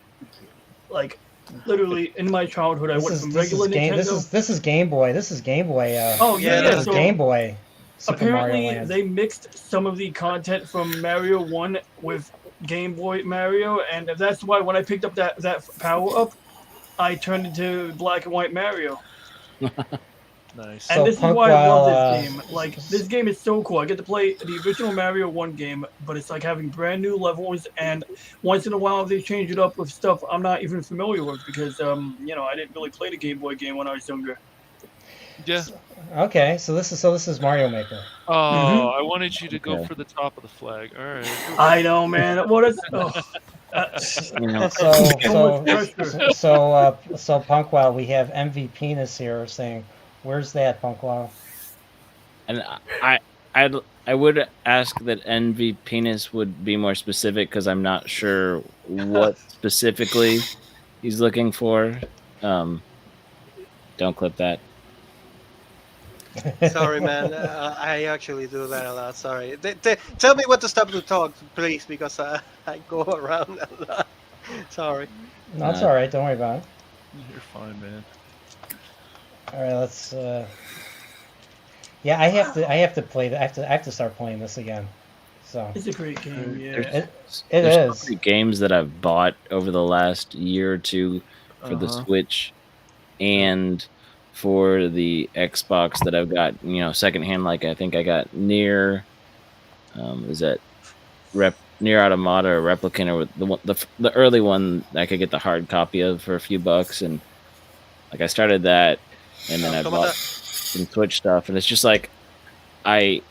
Like, literally, in my childhood, I went from regular Nintendo. This is Game Boy. This is Game Boy. Oh, yeah. This is So Game Boy. Super Mario apparently, Land. they mixed some of the content from Mario 1 with Game Boy Mario, and that's why when I picked up that power-up, I turned into Black and White Mario. Nice. And this is why I love this game. Like, this game is so cool. I get to play the original Mario 1 game, but it's like having brand new levels, and once in a while they change it up with stuff I'm not even familiar with because, I didn't really play the Game Boy game when I was younger. Yeah. Okay, so this is Mario Maker. Oh, I wanted you to go for the top of the flag. All right. I know, man. What is? So Punkwell, we have MV Penis here saying, "Where's that, Punkwell?" And I would ask that NV Penis would be more specific because I'm not sure what specifically he's looking for. Don't clip that. Sorry, man. I actually do that a lot. Sorry. Tell me when to stop to talk, please, because I go around a lot. Sorry. No, it's all right. Don't worry about it. You're fine, man. All right, let's. Yeah, I have to play. I have to start playing this again. So it's a great game. Yeah, it There's is. so many games that I've bought over the last year or two for the Switch, and for the Xbox that I've got, secondhand. Like I think I got Near, is that Near Automata or Replicant, or the early one I could get the hard copy of for a few bucks, and like I started that, and then I bought some Switch stuff, and it's just like I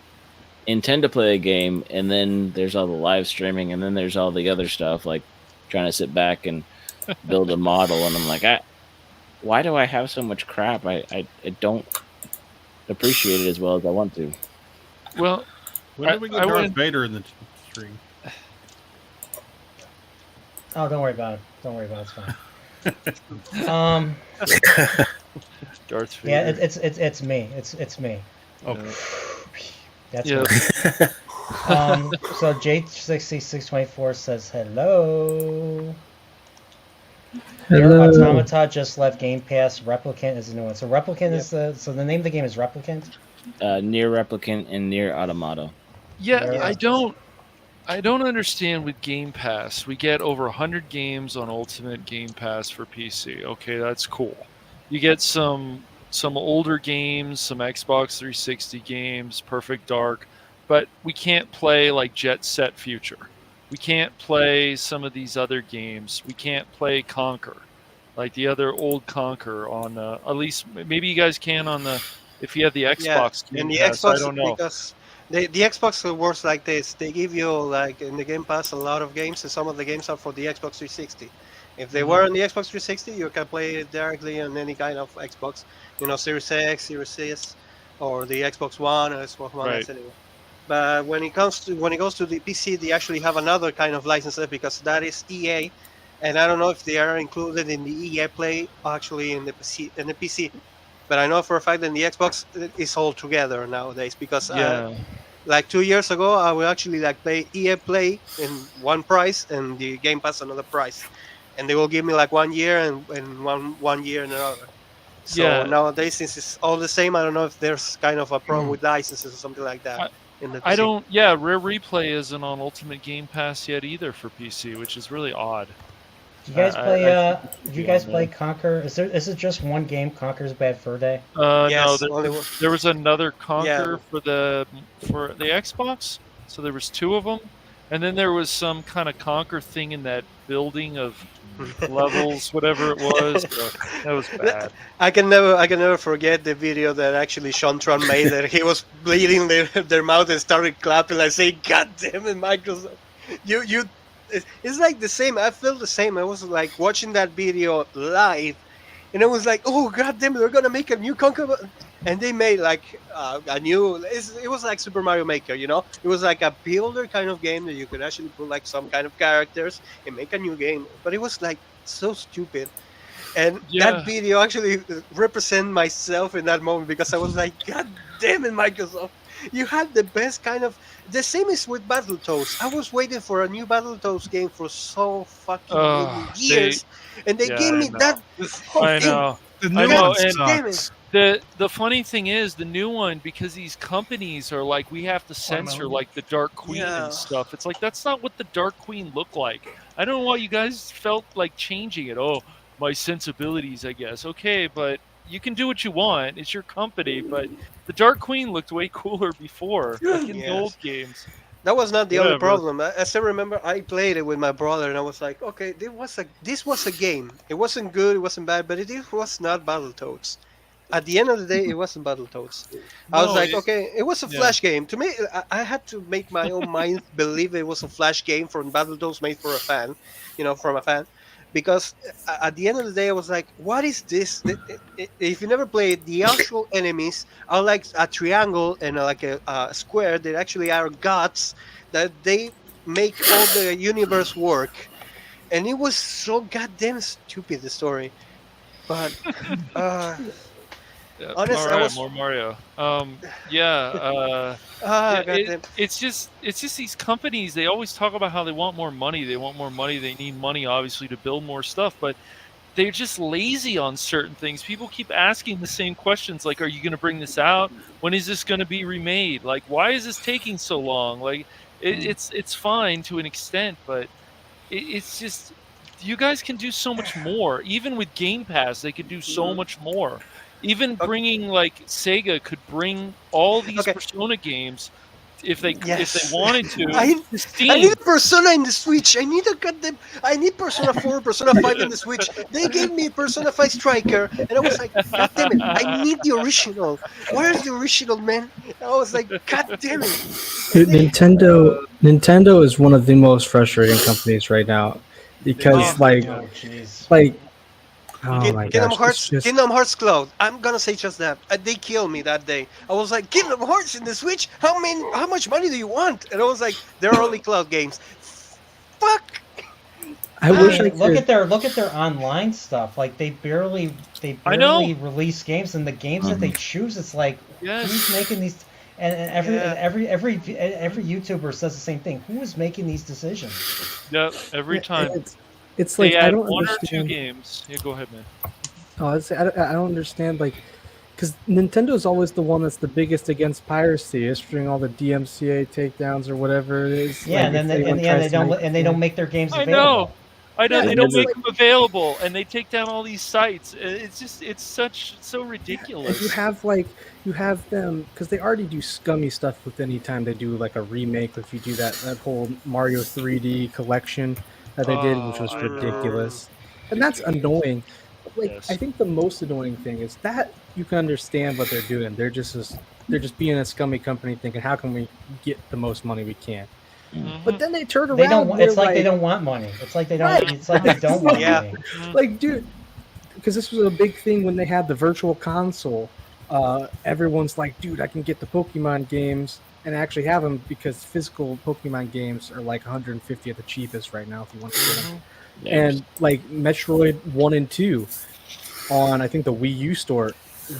intend to play a game, and then there's all the live streaming, and then there's all the other stuff, like trying to sit back and build a model, and I'm like, why do I have so much crap? I don't appreciate it as well as I want to. Well, when did we get Darth Vader in the stream? Oh, don't worry about it. Don't worry about it. It's fine. Darth Vader. Yeah, it's me. It's me. Okay. That's me. So J6624 says hello. Your Automata just left Game Pass. Replicant is the new one. So Replicant is the name of the game is Replicant. Near Replicant and Near Automata. Yeah, I don't understand with Game Pass. We get over 100 games on Ultimate Game Pass for PC. Okay, that's cool. You get some older games, some Xbox 360 games, Perfect Dark, but we can't play like Jet Set Future. We can't play some of these other games. We can't play Conquer, like the other old Conquer on at least maybe you guys can on the if you have the Xbox Game and the Pass. Xbox, I don't know. because the Xbox works like this. They give you like in the Game Pass a lot of games, and some of the games are for the Xbox 360. If they were on the Xbox 360, you can play it directly on any kind of Xbox, Series X, Series S, or the Xbox One or Xbox One S anyway. But when it goes to the PC, they actually have another kind of license because that is EA, and I don't know if they are included in the EA Play actually in the PC. But I know for a fact that in the Xbox it's all together nowadays because like 2 years ago I would actually like pay EA Play in one price and the Game Pass another price, and they will give me like 1 year and one year and another. So nowadays, since it's all the same, I don't know if there's kind of a problem with licenses or something like that. I don't. Yeah, Rare Replay isn't on Ultimate Game Pass yet either for PC, which is really odd. Do you guys I play? think it should Do you be guys on play there. Conquer? Is it just one game? Conquer's Bad Fur Day. No, Yes, only one. there was another Conquer Yeah. for the Xbox. So there was 2 of them, and then there was some kind of Conquer thing in that building of levels, whatever it was. That was bad. I can never forget the video that actually Shantron made that he was bleeding their mouth and started clapping. I say, God damn it, Microsoft! It's like the same. I felt the same. I was like watching that video live, and I was like, oh God damn it, they're gonna make a new Conquer, and they made like a new. It was like Super Mario Maker, you know. It was like a builder kind of game that you could actually put like some kind of characters and make a new game. But it was like so stupid. And Yeah. that video actually represent myself in that moment because I was like, God damn it, Microsoft. You had the best kind of... The same is with Battletoads. I was waiting for a new Battletoads game for so fucking many years. And they gave me that whole I thing. know. The I new know. one And sucks. the funny thing is, the new one, because these companies are like, we have to censor like the Dark Queen Yeah. and stuff. It's like, that's not what the Dark Queen looked like. I don't know why you guys felt like changing it. Oh, my sensibilities, I guess. Okay, but you can do what you want. It's your company. But the Dark Queen looked way cooler before, like in the Yes. old games. That was not the only Whatever. problem. I still remember I played it with my brother, and I was like, okay, this was a game. It wasn't good, it wasn't bad, but it was not Battletoads. At the end of the day, it wasn't Battletoads. I was No, like, okay, it was a yeah. Flash game. To me, I had to make my own mind believe it was a Flash game from Battletoads made for a fan, from a fan. Because at the end of the day, I was like, what is this? If you never played, the actual enemies are like a triangle and like a square that actually are gods that they make all the universe work. And it was so goddamn stupid, the story. But Yeah, honestly, all I right, was... more Mario. Yeah, goddamn. it's just these companies. They always talk about how they want more money. They want more money. They need money, obviously, to build more stuff. But they're just lazy on certain things. People keep asking the same questions, like, "Are you going to bring this out? When is this going to be remade? Like, why is this taking so long?" Like, it's fine to an extent, but it's just you guys can do so much more. Even with Game Pass, they could do so much more. Even bringing like Sega could bring all these Okay. Persona games if they Yes. wanted to. I Steam. need Persona in the Switch. I need I need Persona 4, Persona 5 in the Switch. They gave me Persona 5 Striker, and I was like, God damn it! I need the original. Where's the original, man? I was like, God damn it! Nintendo is one of the most frustrating companies right now because oh my Kingdom gosh, Hearts, it's just, Kingdom Hearts Cloud. I'm gonna say just that. They killed me that day. I was like, Kingdom Hearts in the Switch. How much money do you want? And I was like, they're only cloud games. Fuck. I wish I look could. at their online stuff. Like they barely I know. release games, and the games that they choose, it's like who's making these? And every YouTuber says the same thing. Who is making these decisions? Yep, every time. It's They like I add don't one or two understand. games. Yeah, go ahead, man. Oh, I don't understand, like, because Nintendo's always the one that's the biggest against piracy, issuing all the DMCA takedowns or whatever it is. Yeah, like, and then if anyone in the end tries they to don't make- they don't make their games I available. know. Yeah, They don't it's make like- them available, and they take down all these sites. It's so If ridiculous. you have them, because they already do scummy stuff with any time they do like a remake. If you do that whole Mario 3D collection that they did, which was I know. ridiculous, and that's annoying. Like, Yes. I think the most annoying thing is that you can understand what they're doing. They're just being a scummy company, thinking, how can we get the most money we can? But then they turn around. They don't. and It's they're like they don't want money. It's like they don't. Right. It's like they don't want money. Like, dude, because this was a big thing when they had the virtual console. Everyone's like, dude, I can get the Pokemon games and actually have them, because physical Pokemon games are like 150 at the cheapest right now if you want to get them. And like Metroid 1 and 2 on, I think, the Wii U store,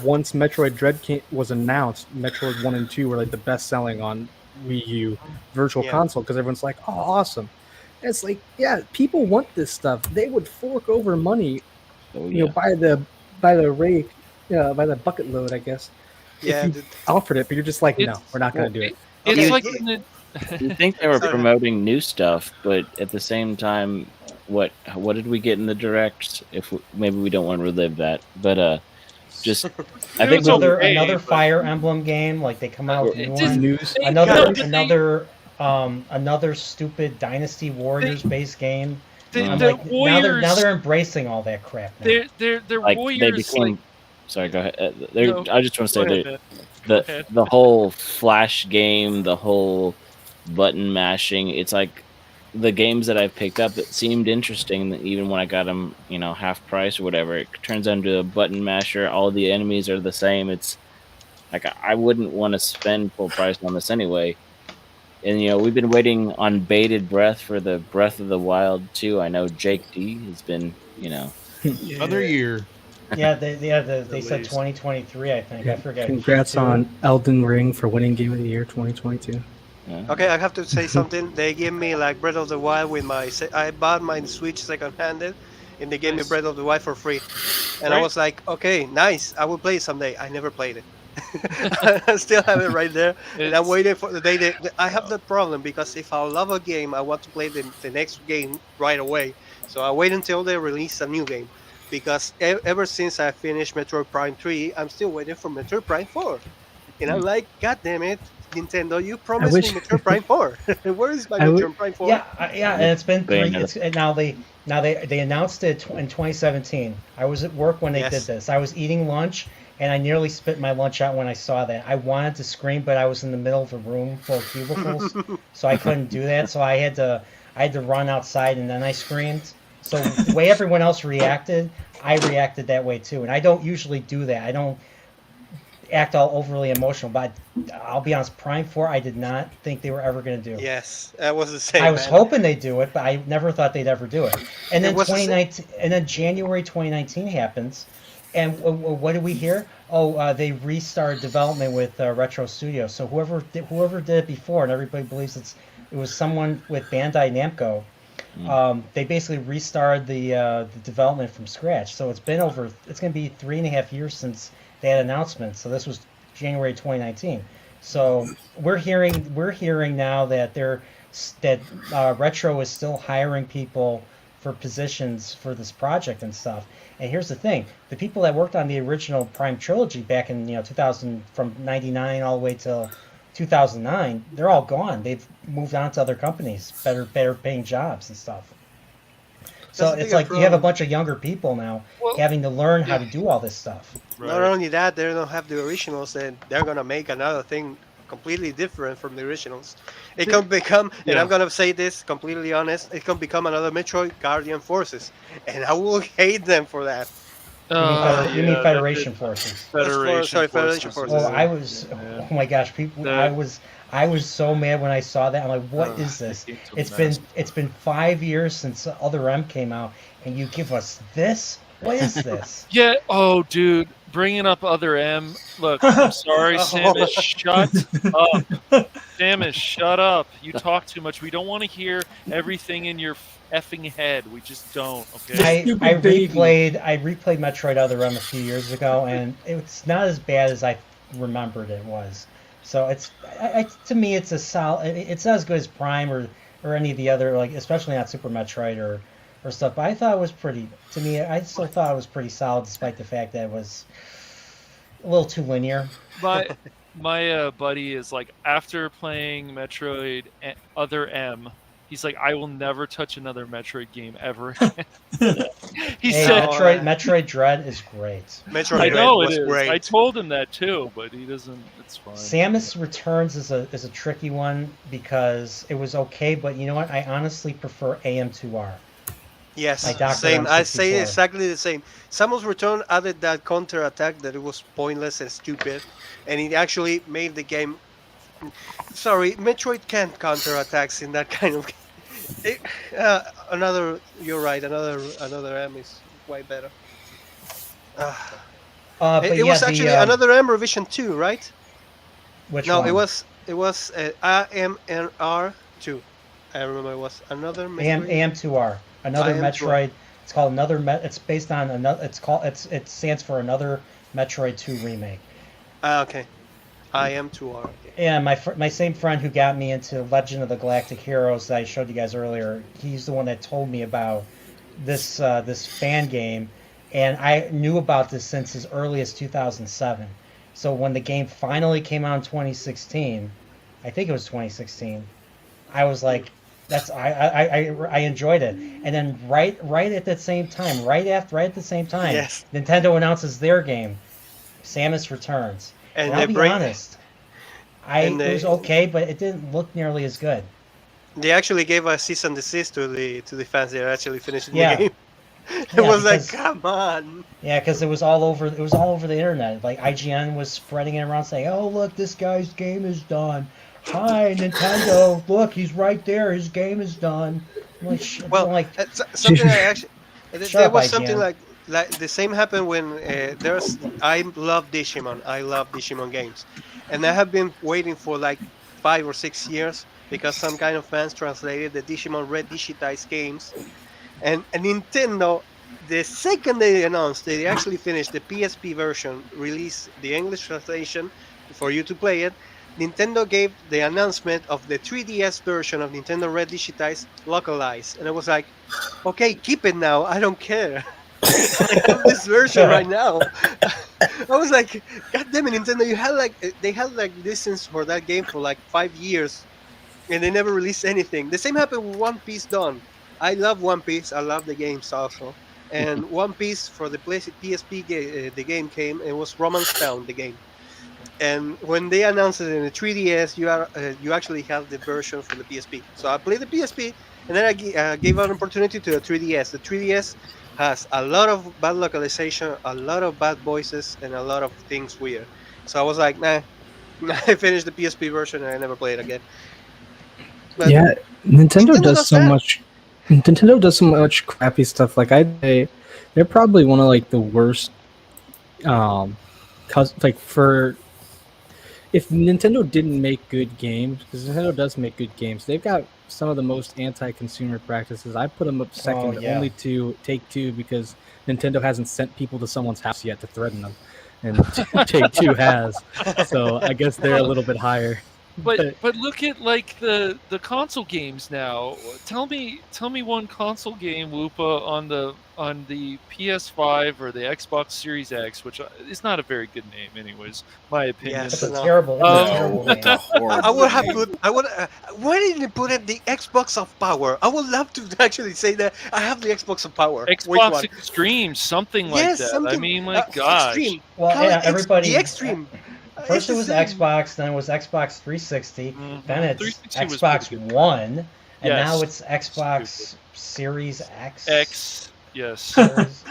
once Metroid Dread was announced, Metroid 1 and 2 were like the best selling on Wii U virtual console, because everyone's like, oh, awesome. And it's like, yeah, people want this stuff. They would fork over money, by the rake, by the bucket load, I guess. Yeah, if you offered it, but you're just like, no, we're not going to do it. It's like You think they were promoting new stuff, but at the same time, what did we get in the direct? Maybe we don't want to relive that, but just I think another Fire Emblem game. Like they come out with a new one. Another stupid Dynasty Warriors based game. I'm like, now they're embracing all that crap. Now. They're like Warriors. They became. Sorry, go ahead. No, I just want to say that the whole flash game, the whole button mashing. It's like the games that I've picked up that seemed interesting, even when I got them, half price or whatever. It turns into a button masher. All the enemies are the same. It's like I wouldn't want to spend full price on this anyway. And we've been waiting on bated breath for the Breath of the Wild 2. I know Jake D has been, another year. Yeah, they said 2023. I think I forget. Congrats on Elden Ring for winning Game of the Year 2022. Yeah. Okay, I have to say something. They gave me like Breath of the Wild with I bought my Switch second-handed, and they gave me Breath of the Wild for free. And I was like, okay, nice. I will play it someday. I never played it. I still have it right there. And I'm waiting for the day I have that problem because if I love a game, I want to play the next game right away. So I wait until they release a new game. Because ever since I finished Metroid Prime 3, I'm still waiting for Metroid Prime 4. And I'm like, God damn it, Nintendo, you promised me Metroid Prime 4. Where is my Metroid Prime 4? Yeah, and it's been 3. Now they announced it in 2017. I was at work when they did this. I was eating lunch, and I nearly spit my lunch out when I saw that. I wanted to scream, but I was in the middle of a room full of cubicles, so I couldn't do that. So I had to run outside, and then I screamed. So the way everyone else reacted, I reacted that way too. And I don't usually do that. I don't act all overly emotional. But I'll be honest, Prime 4, I did not think they were ever going to do. Yes, that was the same. I was hoping they'd do it, but I never thought they'd ever do it. And then January 2019 happens, and what do we hear? Oh, they restarted development with Retro Studios. So whoever did it before, and everybody believes it was someone with Bandai Namco. They basically restarted the development from scratch. So it's going to be 3.5 years since that announcement. So this was January 2019. So we're hearing now that Retro is still hiring people for positions for this project and stuff. And here's the thing: the people that worked on the original Prime trilogy back in 2000, from '99 all the way till 2009, they're all gone. They've moved on to other companies, better paying jobs and stuff. So it's like you have a bunch of younger people now having to learn how to do all this stuff. Right. Not only that, they don't have the originals, and they're gonna make another thing completely different from the originals. It can become, and I'm gonna say this completely honest, it can become another Metroid Guardian Forces, and I will hate them for that. You mean Federation Forces? Federation Forces. Oh, oh my gosh, people! I was so mad when I saw that. I'm like, what is this? It's been 5 years since Other M came out, and you give us this? What is this? Yeah. Oh, dude, bringing up Other M. Look, I'm sorry, Samus. Shut up. Samus, shut up. You talk too much. We don't want to hear everything in your effing head. We just don't. Okay. I replayed Metroid Other M a few years ago, and it's not as bad as I remembered it was. So it's to me it's a solid. It's not as good as Prime or any of the other, like, especially not Super Metroid or stuff. But I thought it was pretty. To me, I still thought it was pretty solid, despite the fact that it was a little too linear. My buddy is like, after playing Metroid Other M, he's like, I will never touch another Metroid game ever. He said, Metroid Dread is great. I know it is. Great. I told him that too, but he doesn't. It's fine. Samus Returns is a tricky one because it was okay, but you know what? I honestly prefer AM2R. Yes, same. I say exactly the same. Samus Return added that counter attack that it was pointless and stupid, and it actually made the game. Sorry, Metroid can't counter attacks in that kind of game. You're right. Another M is way better. It was actually another M Revision 2, right? Which one? It was AMNR 2. I remember it was another Metroid. AM2R. Another Metroid. It's called another. It's based on another. It stands for Another Metroid 2 remake. Okay. I am 2R. Yeah, my same friend who got me into Legend of the Galactic Heroes that I showed you guys earlier. He's the one that told me about this this fan game, and I knew about this since as early as 2007. So when the game finally came out in 2016, I think it was 2016, I was like, I enjoyed it. And then right at the same time, right at the same time, Yes. Nintendo announces their game, Samus Returns. And I'll they be break- honest, and it was okay, but it didn't look nearly as good. They actually gave a cease and desist to the fans that are actually finishing Yeah. the game. It Yeah, was like, because- come on. Yeah, because it was all over the internet. Like IGN was spreading it around, saying, "Oh, look, this guy's game is done. Hi, Nintendo. Look, he's right there. His game is done." I'm like, Well, like something I actually Shut there up, was something IGN. like the same happened when I love Digimon. I love Digimon games, and I have been waiting for like 5 or 6 years because some kind of fans translated the Digimon Red digitized games, and Nintendo. The second they announced they actually finished the PSP version, released the English translation for you to play it, Nintendo gave the announcement of the 3DS version of Nintendo Red Digitized localized, and I was like, okay, keep it now. I don't care. I have this version right now. I was like, God damn it, Nintendo! They had like license for that game for like 5 years, and they never released anything. The same happened with One Piece Dawn. I love One Piece. I love the games also. And One Piece for the PSP, the game came. It was Romance Town, the game. And when they announced it in the 3DS, you actually have the version for the PSP. So I played the PSP, and then I gave an opportunity to the 3DS. The 3DS has a lot of bad localization, a lot of bad voices, and a lot of things weird. So I was like, nah. I finished the PSP version, and I never played it again. But yeah, Nintendo does so that. much. Nintendo does so much crappy stuff. Like I'd say, they're probably one of like the worst. Like for if Nintendo didn't make good games, because Nintendo does make good games, they've got some of the most anti-consumer practices. I put them up second yeah. only to Take-Two because Nintendo hasn't sent people to someone's house yet to threaten them, and Take-Two has. So I guess they're a little bit higher. But look at like the console games now. Tell me one console game, Whoopa, on the PS5 or the Xbox Series X, which is not a very good name, anyways. My opinion. Yes, It's a terrible name. I would have put. I would. Why didn't you put it the Xbox of Power? I would love to actually say that I have the Xbox of Power. Which Xbox one? Extreme, something like Yes, that. I something- mean, my gosh. Extreme. Well, Call it yeah, everybody. the Extreme. First It's it the was same. Xbox, then it was Xbox 360, then it's 360 was Xbox pretty good. One, and Yes. now it's Xbox Series X. X, yes. Series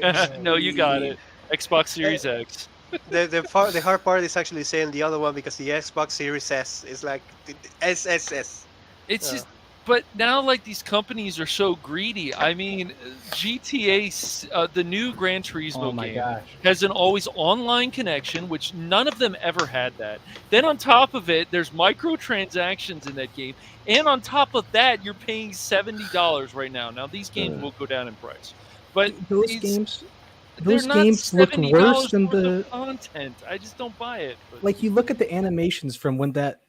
X. No, you got it. Xbox Series X. The hard part is actually saying the other one because the Xbox Series S is like the SSS. It's just, but now like these companies are so greedy. I mean, GTA, the new Gran Turismo Oh my game, gosh. has an always online connection, which none of them ever had that. Then on top of it, there's microtransactions in that game, and on top of that, you're paying $70 right now. Now these games will go down in price, but Those it's- games, they're those not games look $70 worse than worth of the content. I just don't buy it. But like. You look at the animations from when that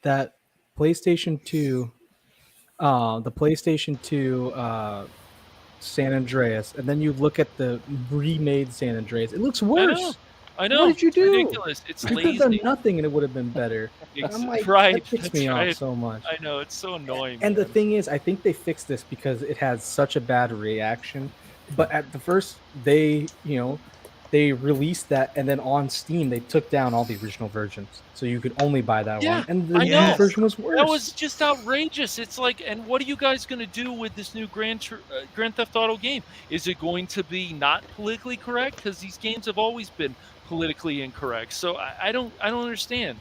PlayStation 2, the PlayStation 2 San Andreas, and then you look at the remade San Andreas. It looks worse. I know. What did you It's do? ridiculous. It's You could have done lazy. nothing, and it would have been better. I'm like, right. that ticks me that's off right. so much. I know, it's so annoying. And the man. thing is, I think they fixed this because it had such a bad reaction. But at the first, they released that, and then on Steam they took down all the original versions, so you could only buy that Yeah, one. And the I new know. version was worse. That was just outrageous. It's like, and what are you guys going to do with this new Grand Theft Auto game? Is it going to be not politically correct? Because these games have always been politically incorrect. So I don't understand.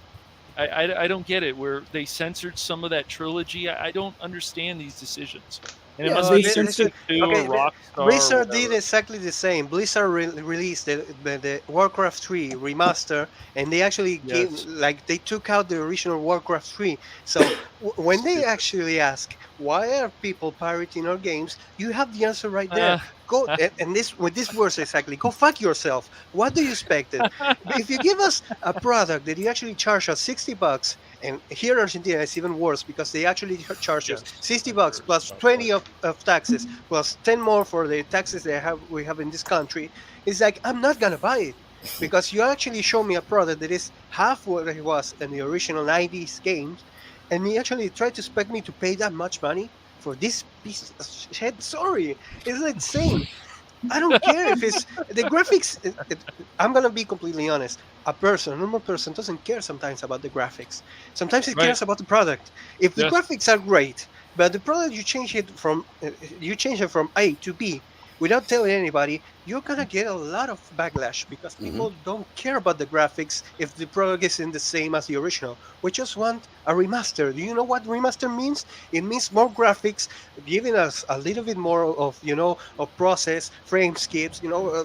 I don't get it. Where they censored some of that trilogy. I don't understand these decisions. And it Yeah, must well, be they Sin should. 2 Okay, or Rockstar or Blizzard did whatever. exactly the same. Blizzard released the Warcraft 3 remaster, and they actually gave Yes. like they took out the original Warcraft 3. So when they Stupid. actually ask why are people pirating our games, you have the answer right there. Uh, Go and this with these words exactly. Go fuck yourself. What do you expect? If you give us a product that you actually charge us $60, and here in Argentina it's even worse because they actually charge us yes. $60 plus 20 of taxes plus 10 more for the taxes we have in this country. It's like I'm not gonna buy it because you actually show me a product that is half what it was in the original 90s games, and you actually try to expect me to pay that much money for this piece of shit. Sorry, it's insane. I don't care if it's the graphics. I'm gonna be completely honest. A normal person, doesn't care sometimes about the graphics. Sometimes it Right. cares about the product. If the Yes. graphics are great, but the product you change it from A to B without telling anybody, you're gonna get a lot of backlash because people don't care about the graphics if the product isn't the same as the original. We just want a remaster. Do you know what remaster means? It means more graphics, giving us a little bit more of of process, frame skips,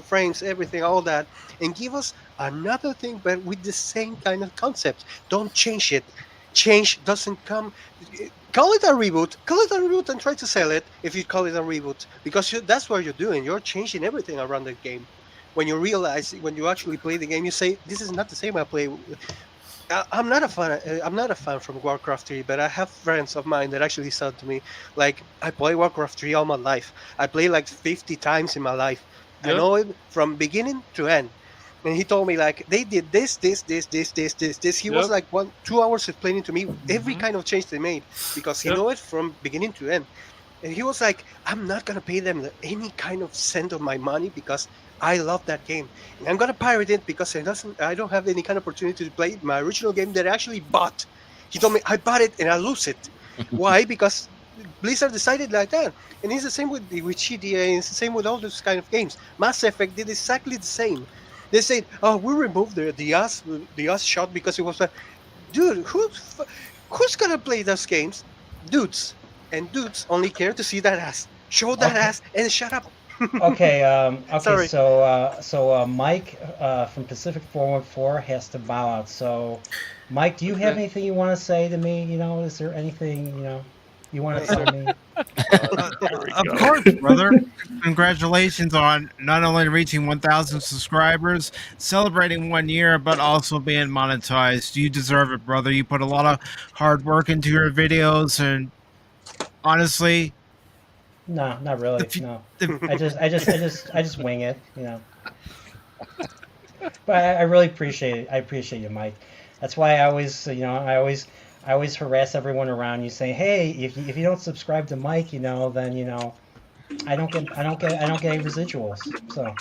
frames, everything, all that, and give us another thing, but with the same kind of concept. Don't change it. Change doesn't come. Call it a reboot. Call it a reboot and try to sell it if you call it a reboot, because that's what you're doing. You're changing everything around the game. When you realize, when you actually play the game, you say, "This is not the same I play." I'm not a fan. I'm not a fan from Warcraft 3, but I have friends of mine that actually said to me, like, "I play Warcraft 3 all my life. I play like 50 times in my life. I Yep. know it from beginning to end." And he told me like they did this. He was Yep. like 2 hours explaining to me every kind of change they made because he Yep. know it from beginning to end. And he was like, "I'm not gonna pay them any kind of cent of my money because I love that game, and I'm gonna pirate it because I don't have any kind of opportunity to play my original game that I actually bought." He told me, "I bought it and I lose it." Why? Because Blizzard decided like that, and it's the same with GTA, and it's the same with all those kind of games. Mass Effect did exactly the same. They said, "Oh, we removed the us shot because it was a dude. Who's gonna play those games? Dudes, and dudes only care to see that ass. Show that Okay. ass and shut up." Okay. Okay. Sorry. So Mike from Pacific 414 has to bow out. So, Mike, do you have Okay. anything you want to say to me? Is there anything you want to tell me? Of course, brother. Congratulations on not only reaching 1,000 subscribers, celebrating 1 year, but also being monetized. You deserve it, brother. You put a lot of hard work into your videos, and honestly, No, not really. if you, No, if, I just wing it. But I really appreciate it. I appreciate you, Mike. That's why I always harass everyone around you, saying, "Hey, if you don't subscribe to Mike, then I don't get any residuals." So,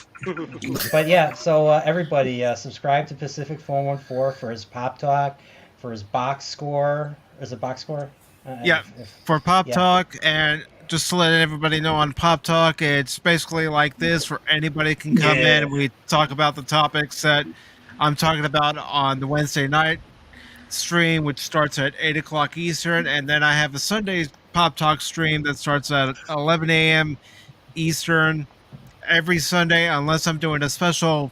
but yeah, so everybody subscribe to Pacific 414 for his pop talk, for his box score. Is it box score? yeah, for Pop yeah. Talk, and just to let everybody know on Pop Talk, it's basically like this where anybody can come Yeah. in. We talk about the topics that I'm talking about on the Wednesday night stream, which starts at 8 o'clock Eastern, and then I have a Sunday Pop Talk stream that starts at 11 a.m. Eastern every Sunday, unless I'm doing a special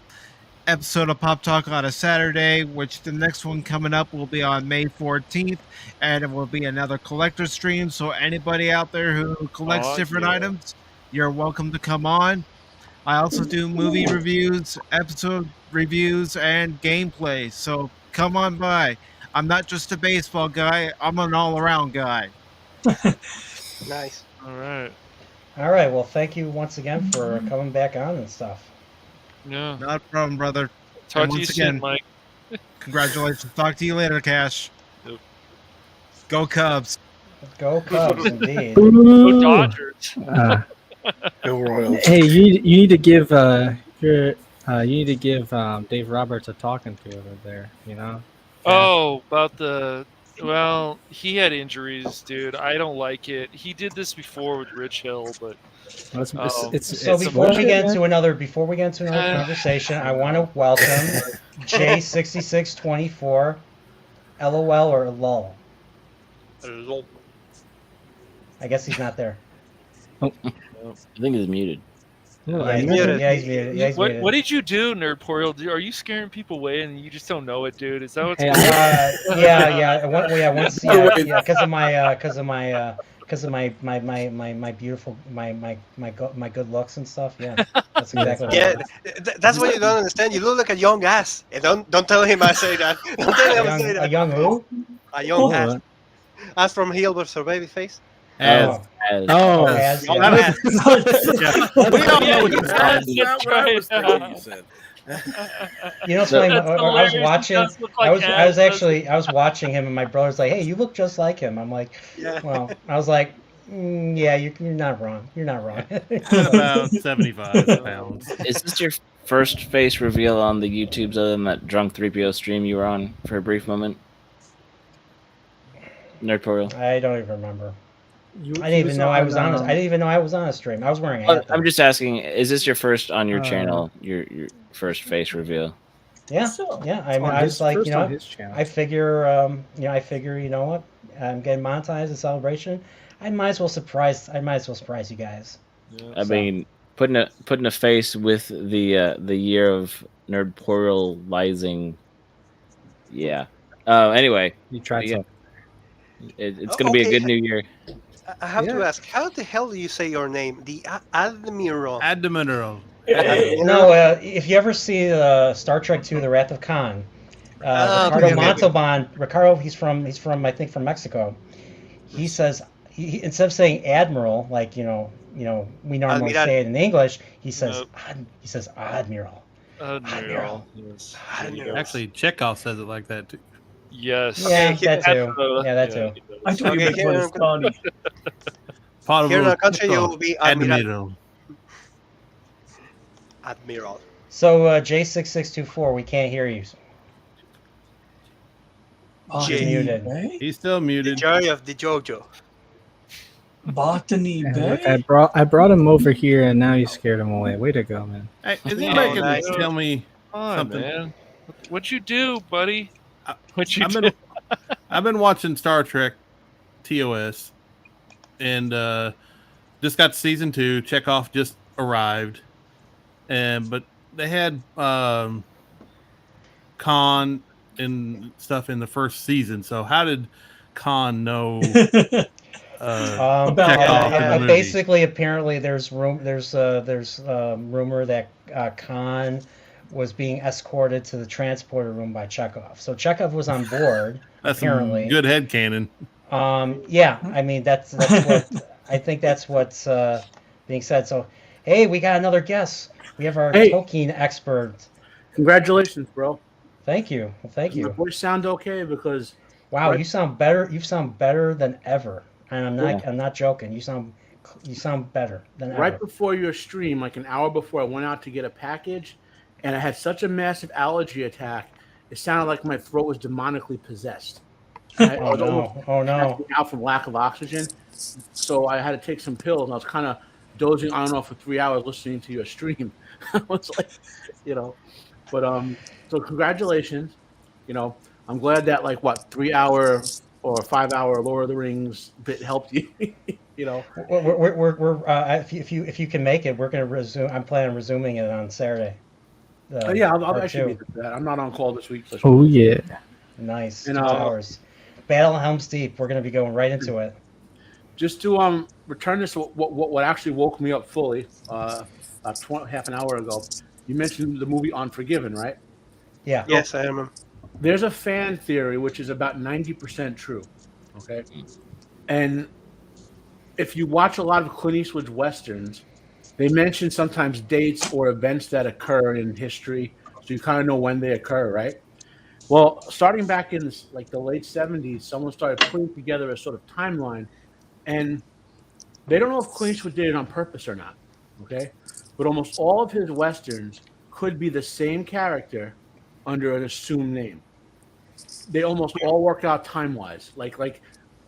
episode of Pop Talk on a Saturday, which the next one coming up will be on May 14th, and it will be another collector stream. So anybody out there who collects different items, you're welcome to come on. I also do movie reviews, episode reviews, and gameplay. So come on by. I'm not just a baseball guy, I'm an all-around guy. Nice. All right. All right. Well, thank you once again for coming back on and stuff. Yeah. Not a problem, brother. Talk And to you once soon, again, Mike. congratulations. Talk to you later, Cash. Yep. Go Cubs. Go Cubs, indeed. Go Dodgers. Go Royals. Hey, you need to give Dave Roberts a talking to over there. Oh, about well, he had injuries, dude. I don't like it. He did this before with Rich Hill, but So before we get into another conversation, I want to welcome J6624, LOL or LOL. Lol. I guess he's not there. I think he's muted. Yeah, he's muted. Yeah, he's muted. Yeah, he's muted. What did you do, Nerdporeal? Are you scaring people away and you just don't know it, dude? Is that what's Yeah, once, because of my beautiful my good looks and stuff. Yeah, that's exactly. Yeah, what that's what you don't understand. You look like a young ass. And don't tell him I say that. Don't tell him I say that. A young who? A young ass. As from Hilbert or Babyface. As. As. We all know what you said. You know, funny, I was watching. I was watching him, and my brother's like, "Hey, you look just like him." I'm like, "Well," I was like, "Yeah, you're not wrong. You're not wrong." About 75 pounds. Is this your first face reveal on the YouTubes other than that drunk 3PO stream you were on for a brief moment? Nerdporeal. I don't even remember. I didn't even know I was on. I didn't even know I was on a stream. I was wearing a hat. I'm just asking. Is this your first on your channel? Your first face reveal? Yeah, yeah. I mean, I was like, you know, I figure, you know what? I'm getting monetized in celebration. I might as well surprise you guys. I mean, putting a face with the year of Nerdporealizing. Yeah. Anyway, you tried. Yeah. It's going to be a good new year. I have to ask, how the hell do you say your name? The Admiral. Admiral. No, if you ever see Star Trek II: The Wrath of Khan, Ricardo Montalban. Ricardo, he's from I think from Mexico. He says instead of saying Admiral, like you know we normally say it in English, he says Admiral. Admiral. Actually, Chekhov says it like that too. Yes. Yeah, that too. Yeah, that too. I told you here in our country, you will be Admiral. Admiral. So J6624, we can't hear you. He's muted. He's still muted. The joy of the JoJo. Botany Bay. Look, I brought him over here, and now you scared him away. Way to go, man. Hey, is anybody gonna tell me something? Man. What'd you do, buddy? I've been watching Star Trek TOS, and just got to season 2. Chekhov just arrived, but they had Khan and stuff in the first season. So how did Khan know? Basically, apparently, there's rumor that Khan was being escorted to the transporter room by Chekhov. So Chekhov was on board. That's apparently some good headcanon. Yeah, I mean that's what I think that's what's being said. So, hey, we got another guest. We have our Tolkien expert. Congratulations, bro. Thank you. Well, thank you. Does my voice sound okay? Because you sound better. You sound better than ever. And I'm not joking. You sound better than ever. Right before your stream, like an hour before, I went out to get a package, and I had such a massive allergy attack. It sounded like my throat was demonically possessed. Oh no! Out from lack of oxygen, so I had to take some pills. And I was kind of dozing on and off for 3 hours listening to your stream. I was like, but so congratulations. I'm glad that 3 hour or 5 hour Lord of the Rings bit helped you. We're if you can make it, we're gonna resume. I'm planning on resuming it on Saturday. I'll actually be for that. I'm not on call this week. So oh yeah, nice. 2 hours. Battle of Helm's Deep. We're gonna be going right into it. Just to return this to what actually woke me up fully about half an hour ago. You mentioned the movie Unforgiven, right? Yeah. Yes, I am. There's a fan theory which is about 90% true. Okay. And if you watch a lot of Clint Eastwood's westerns, they mention sometimes dates or events that occur in history, so you kind of know when they occur, right? Well, starting back in the late 70s, someone started putting together a sort of timeline, and they don't know if Clint Eastwood did it on purpose or not, okay? But almost all of his westerns could be the same character under an assumed name. They almost all work out time-wise.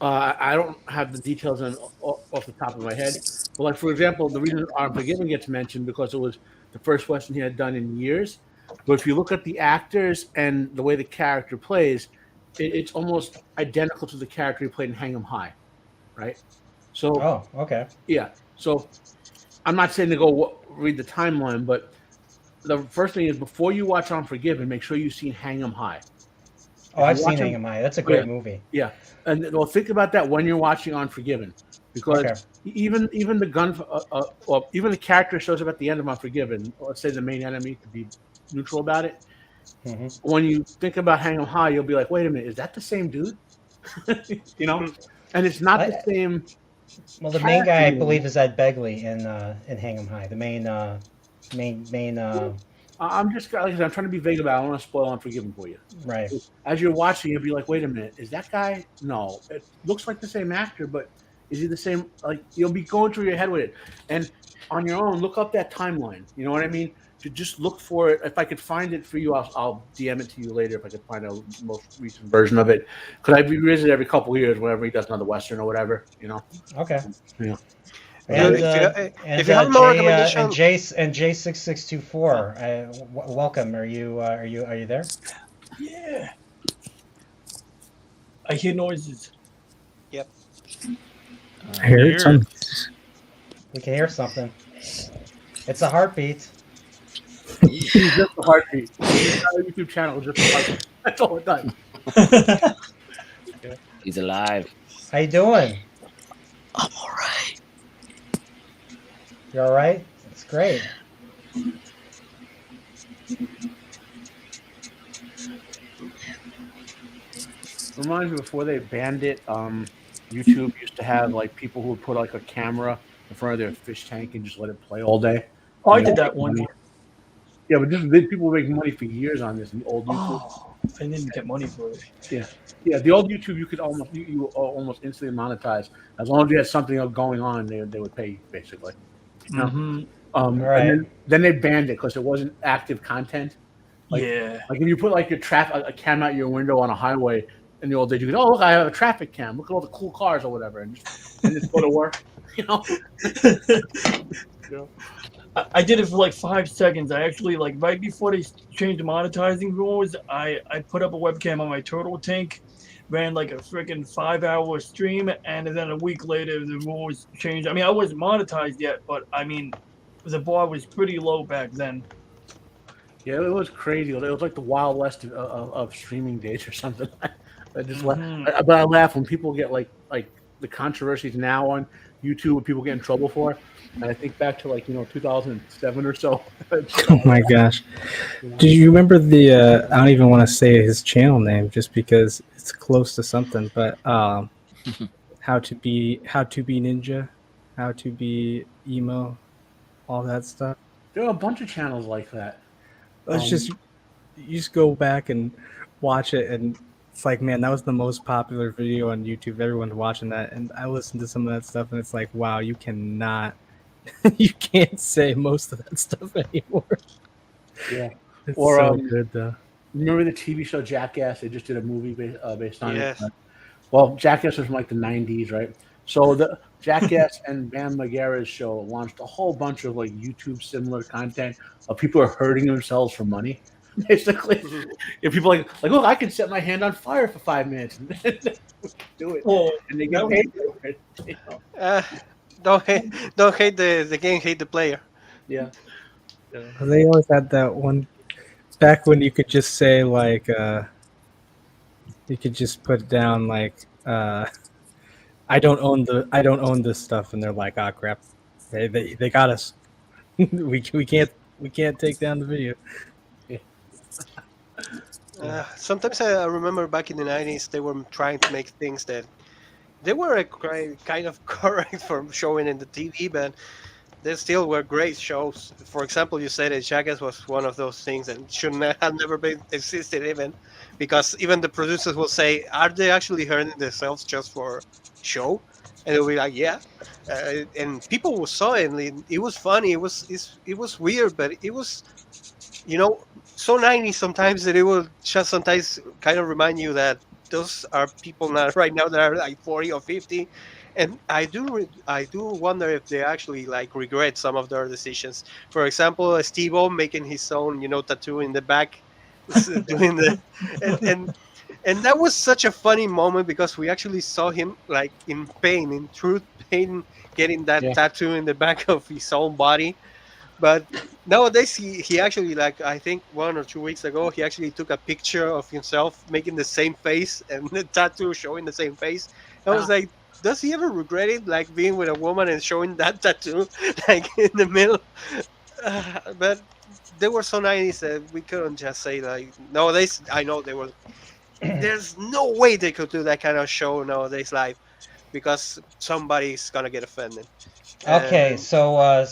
I don't have the details off the top of my head, but for example, the reason Unforgiven gets mentioned because it was the first western he had done in years. But if you look at the actors and the way the character plays, it's almost identical to the character he played in Hang 'em High, right? So, oh, okay, yeah. So I'm not saying to go read the timeline, but the first thing is before you watch Unforgiven, make sure you've seen Hang 'em High. Oh, I've seen Hang 'em High. That's a great movie. Yeah, and well, think about that when you're watching Unforgiven, because Okay. even the gun, well, even the character shows up at the end of Unforgiven. Let's say the main enemy, to be neutral about it. Mm-hmm. When you think about Hang 'em High, you'll be like, wait a minute, is that the same dude? You know, and it's not the same. Well, the main guy, I believe, is Ed Begley in Hang 'em High. The main. I'm just like I said, I'm trying to be vague about it. I don't want to spoil Unforgiven for you. Right. As you're watching, you'll be like, wait a minute, is that guy? No, it looks like the same actor, but is he the same? Like, you'll be going through your head with it. And on your own, look up that timeline. You know what I mean? To just look for it. If I could find it for you, I'll DM it to you later if I could find a most recent version of it. Because I revisit every couple of years whenever he does another Western or whatever, you know? Okay. Yeah. And if you have more recommendation, and J6624, welcome. Are you there? Yeah. I hear noises. Yep. I heard some. We can hear something. It's a heartbeat. It's just a heartbeat. Our YouTube channel is just a heartbeat. That's all it does. He's alive. How you doing? I'm all right. You all right? That's great. Reminds me before they banned it, YouTube used to have like people who would put like a camera in front of their fish tank and just let it play all day. Oh, I did that one. Yeah, but people make money for years on this. The old YouTube. Oh, I didn't get money for it. Yeah. The old YouTube you could almost instantly monetize as long as you had something else going on. They would pay you, basically. You know? Mm-hmm. Right. And then they banned it because it wasn't active content. Like if you put like your a cam out your window on a highway in the old days, you could look, I have a traffic cam. Look at all the cool cars or whatever, and just go to work. You know. I did it for like 5 seconds. I actually right before they changed the monetizing rules, I put up a webcam on my turtle tank, ran like a freaking 5-hour stream, and then a week later the rules changed. I mean, I wasn't monetized yet, but I mean, the bar was pretty low back then. Yeah, it was crazy. It was like the Wild West of streaming days or something. But I laugh when people get like the controversies now on YouTube, what people get in trouble for. And I think back to 2007 or so. Oh my gosh! Do you remember the? I don't even want to say his channel name just because it's close to something. But how to be ninja, how to be emo, all that stuff. There are a bunch of channels like that. It's just you just go back and watch it, and it's like, man, that was the most popular video on YouTube. Everyone's watching that, and I listened to some of that stuff, and it's like, wow, you cannot. You can't say most of that stuff anymore. Yeah, it's or so good though. Remember the TV show Jackass? They just did a movie based on Yes. it. Well, Jackass was from like the '90s, right? So the Jackass and Bam Margera's show launched a whole bunch of like YouTube similar content of people are hurting themselves for money. Basically, if people like look, I can set my hand on fire for 5 minutes and do it, and they get paid for it. You know? Don't hate the game, hate the player. Yeah. They always had that one back when you could just say like you could just put down like I don't own this stuff, and they're like, ah, crap, they got us. we can't take down the video. Sometimes I remember back in the 90s they were trying to make things that they were kind of correct for showing in the TV, but they still were great shows. For example, you said that Jackass was one of those things that should have never been existed, even because even the producers will say, "Are they actually hurting themselves just for show?" And they'll be like, "Yeah," and people saw it. And it was funny. It was weird, but it was, so 90s sometimes that it will just sometimes kind of remind you that those are people now right now that are like 40 or 50, and I do wonder if they actually like regret some of their decisions. For example, Steve-O making his own tattoo in the back, doing the And that was such a funny moment because we actually saw him like in pain, in true pain, getting that Yeah. tattoo in the back of his own body. But nowadays, he actually, like, I think 1 or 2 weeks ago, he actually took a picture of himself making the same face and the tattoo showing the same face. I was like, does he ever regret it, like being with a woman and showing that tattoo, like in the middle? But they were so nice that we couldn't just say like nowadays. I know they were. There's no way they could do that kind of show nowadays live because somebody's gonna get offended. Okay, And so I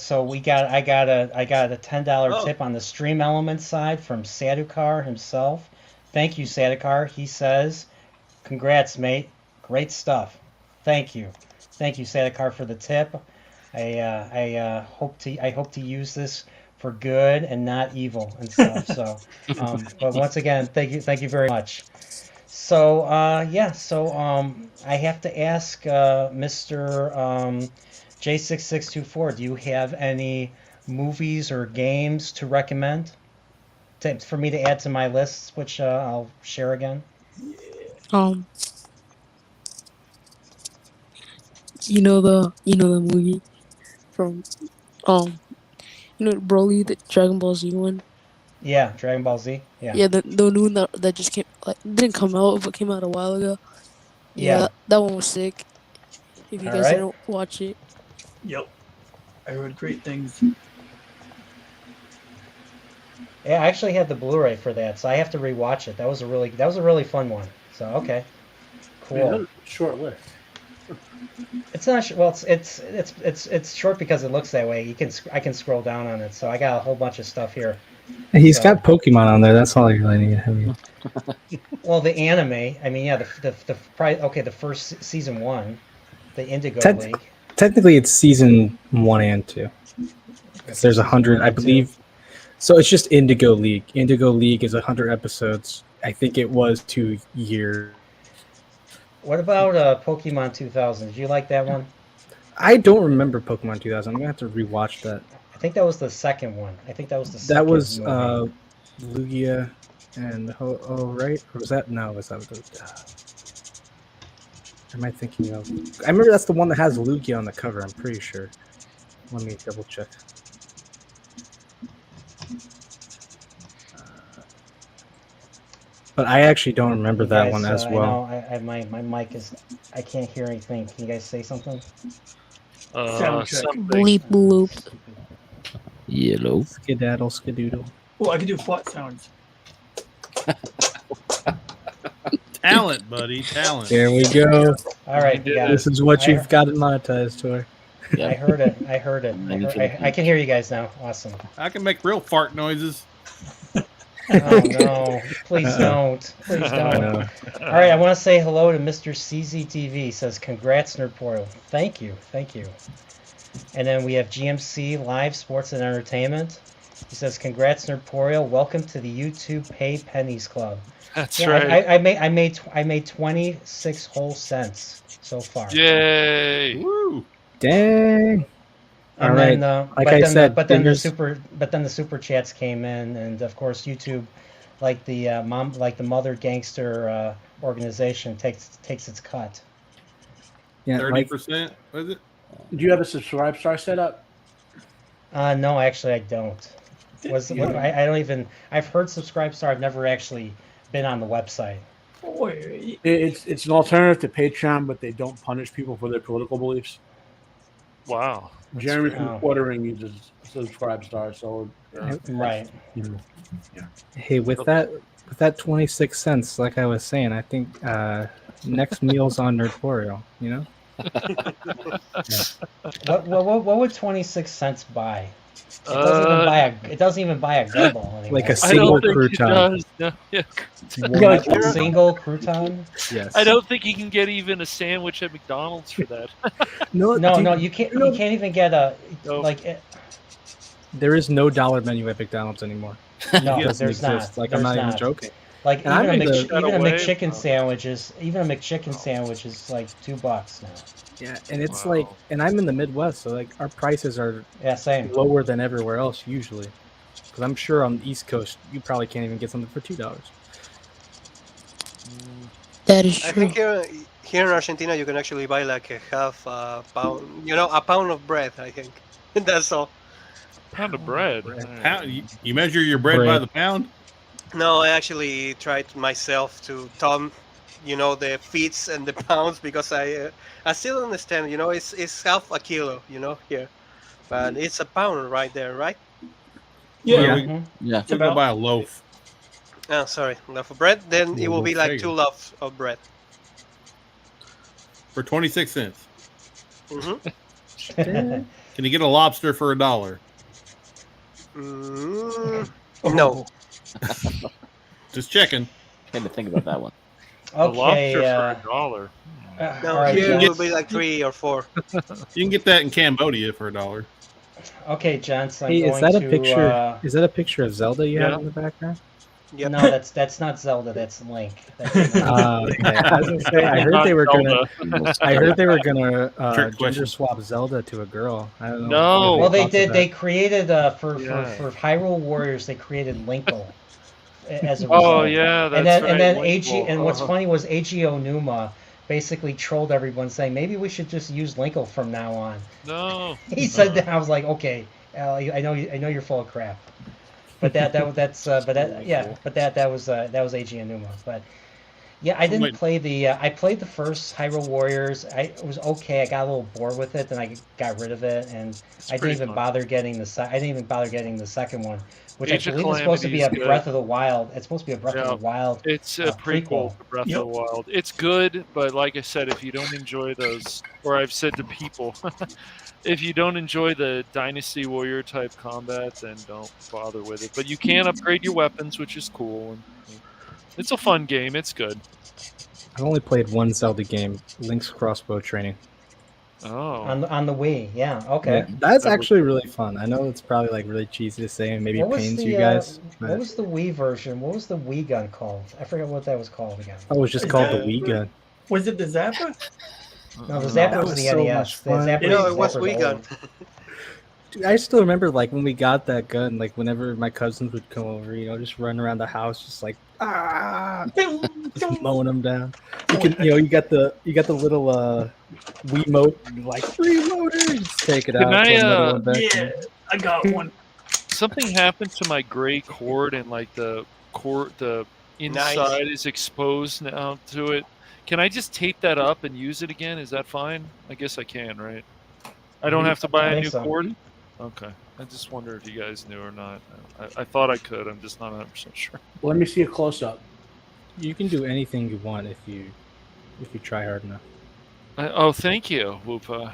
got a $10 oh, tip on the Stream Elements side from Sadukar himself. Thank you, Sadukar. He says, "Congrats, mate. Great stuff. Thank you, Sadukar, for the tip. I hope to use this for good and not evil and stuff. So, but once again, thank you very much. So, I have to ask Mr. J6624, do you have any movies or games to recommend for me to add to my lists, which I'll share again? Um, you know the movie from Broly, the Dragon Ball Z one. Yeah, Dragon Ball Z. Yeah. Yeah, the new one that just came, like, didn't come out but came out a while ago. Yeah, Yeah. that one was sick. If you All guys right. didn't watch it. Yep. I heard great things. Yeah, I actually had the Blu-ray for that, so I have to rewatch it. That was a really fun one. So okay, cool. Man, that was a short list. It's not well. It's short because it looks that way. I can scroll down on it, so I got a whole bunch of stuff here. He's got Pokemon on there. That's all you're letting him. Well, the anime. I mean, yeah, the first season 1, the Indigo League. Technically, it's season 1 and 2. Because there's 100, I believe. So it's just Indigo League. Indigo League is 100 episodes. I think it was 2 years. What about Pokemon 2000? Did you like that one? I don't remember Pokemon 2000. I'm gonna have to rewatch that. I think that was the second one. That was Lugia and right? Or was that was that? Am I thinking of? I remember that's the one that has Lugia on the cover. I'm pretty sure. Let me double check. But I actually don't remember that one as well. I know my mic is. I can't hear anything. Can you guys say something? Bleep bloop. Yellow. Skedaddle, skedoodle. Oh, I can do fart sounds. Talent, buddy. Talent. There we go. All right, This is what you've got in monetized toy. I heard it. I can hear you guys now. Awesome. I can make real fart noises. Oh no! Please don't. Please don't. All right, I want to say hello to Mr. CZTV. He says, "Congrats, Nerdporeal." Thank you. And then we have GMC Live Sports and Entertainment. He says, "Congrats, Nerdporeal. Welcome to the YouTube Pay Pennies Club." That's right. I made 26 whole cents so far. Yay! Woo! Dang. And All then, right. but then the super chats came in, and of course YouTube, like the Mother Gangster organization, takes its cut. Yeah, 30%. Was it? Do you have a subscribe star set up? No, actually I don't. I don't even. I've heard Subscribestar. I've never actually been on the website. It's an alternative to Patreon, but they don't punish people for their political beliefs. Wow. Jeremy from Quartering uses Subscribestar, so right. Hey, with that 26 cents, like I was saying, I think next meal's on Nerdporeal. You know. What would 26 cents buy? It doesn't even buy a gumbo anymore. Like a single crouton. A single crouton? Yes. I don't think you can get even a sandwich at McDonald's for that. No, you can't. You can't even get There is no dollar menu at McDonald's anymore. No, there's not. Like, I'm not even joking. Like And even I'm a McChicken sandwich is like $2 now. Yeah, and it's like, and I'm in the Midwest, so like our prices are same lower than everywhere else usually. Because I'm sure on the East Coast you probably can't even get something for $2. That is I true. think here in Argentina you can actually buy like a half pound, a pound of bread. I think that's all. Pound of bread. Pound, you measure your bread by the pound? No, I actually tried myself to thumb, the feets and the pounds because I still don't understand. It's half a kilo, here, but it's a pound right there, right? Yeah. Yeah. We go buy a loaf. Oh, sorry, loaf of bread. Then it will be like There you 2 go. loaves of bread. For 26 cents. Mm-hmm. Can you get a lobster for $1? No. Just checking. Had to think about that one. A lobster Okay. for $1. No, all right, here it John. will be like 3 or 4. You can get that in Cambodia for $1. Okay, Johnson, I'm Hey, going is that a to. picture? Is that a picture of Zelda you Yeah. have in the background? Yep. No, that's not Zelda. That's Link. That's Link. Okay. I was gonna say I heard they were gonna. I heard they were gonna Trick gender question. swap Zelda to a girl. I don't know. No. Well, they thoughts of did. that. They created for Yeah. Hyrule Warriors. They created Linkle as a result. Oh yeah, that's and then right. AG. And what's Uh-huh. funny was AG Onuma basically trolled everyone, saying maybe we should just use Linkle from now on. No. He said that. I was like, okay, I know you're full of crap. But that was AG Onuma. But yeah, I didn't play the. I played the first Hyrule Warriors. It was okay. I got a little bored with it, then I got rid of it, and I didn't pretty even fun. bother getting the. I didn't even bother getting the second one, which Age I of believe is supposed to be a Calamity is Breath good. of the Wild. It's supposed to be a Breath of the Wild. It's a prequel to Breath of the Wild. It's good, but like I said, if you don't enjoy those, or I've said to people, if you don't enjoy the Dynasty Warrior type combat, then don't bother with it. But you can upgrade your weapons, which is cool. And it's a fun game. It's good. I've only played one Zelda game, Link's Crossbow Training. Oh. On the Wii, yeah, okay. Yeah, that's actually really fun. I know it's probably like really cheesy to say and maybe What was pains the you guys. what but- was the Wii version? What was the Wii gun called? I forget what that was called again. Oh, it was just called the Wii gun. Was it the Zapper? No, the Zapper That was was the so NES. much The fun. Zapper, it was Zapper's Wii gun. old. Dude, I still remember like when we got that gun, like whenever my cousins would come over, just run around the house, just like just mowing them down. You can, you got the little Wiimote, like reloader, you just take it Can out. I, put another one back Yeah, in. I got one. Something happened to my gray cord, and like the inside is exposed now to it. Can I just tape that up and use it again? Is that fine? I guess I can, right? I don't have to buy a new cord? Okay. I just wonder if you guys knew or not. I thought I could. I'm just not 100% sure. Let me see a close up. You can do anything you want if you try hard enough. Oh, thank you, Whoopa.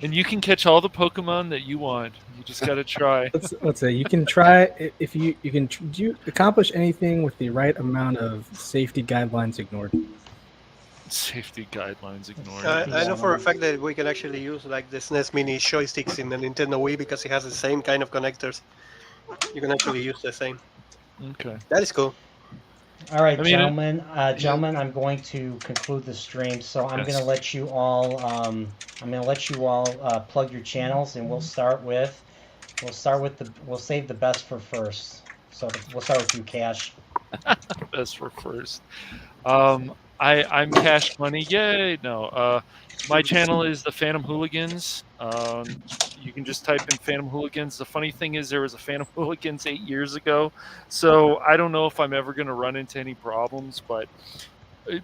And you can catch all the Pokemon that you want. You just got to try. Let's say you can try if you can do you accomplish anything with the right amount of safety guidelines ignored. Safety guidelines ignored. I know for a fact that we can actually use like the SNES Mini joysticks in the Nintendo Wii because it has the same kind of connectors. You can actually use the same. Okay. That is cool. All right, I mean, gentlemen, I'm going to conclude the stream, so I'm Yes. going to let you all plug your channels, and we'll save the best for first. So we'll start with you, Cash. Best for first. I'm Cash Money. Yay! No. My channel is the Phantom Hooligans. You can just type in Phantom Hooligans. The funny thing is there was a Phantom Hooligans 8 years ago, so I don't know if I'm ever going to run into any problems, but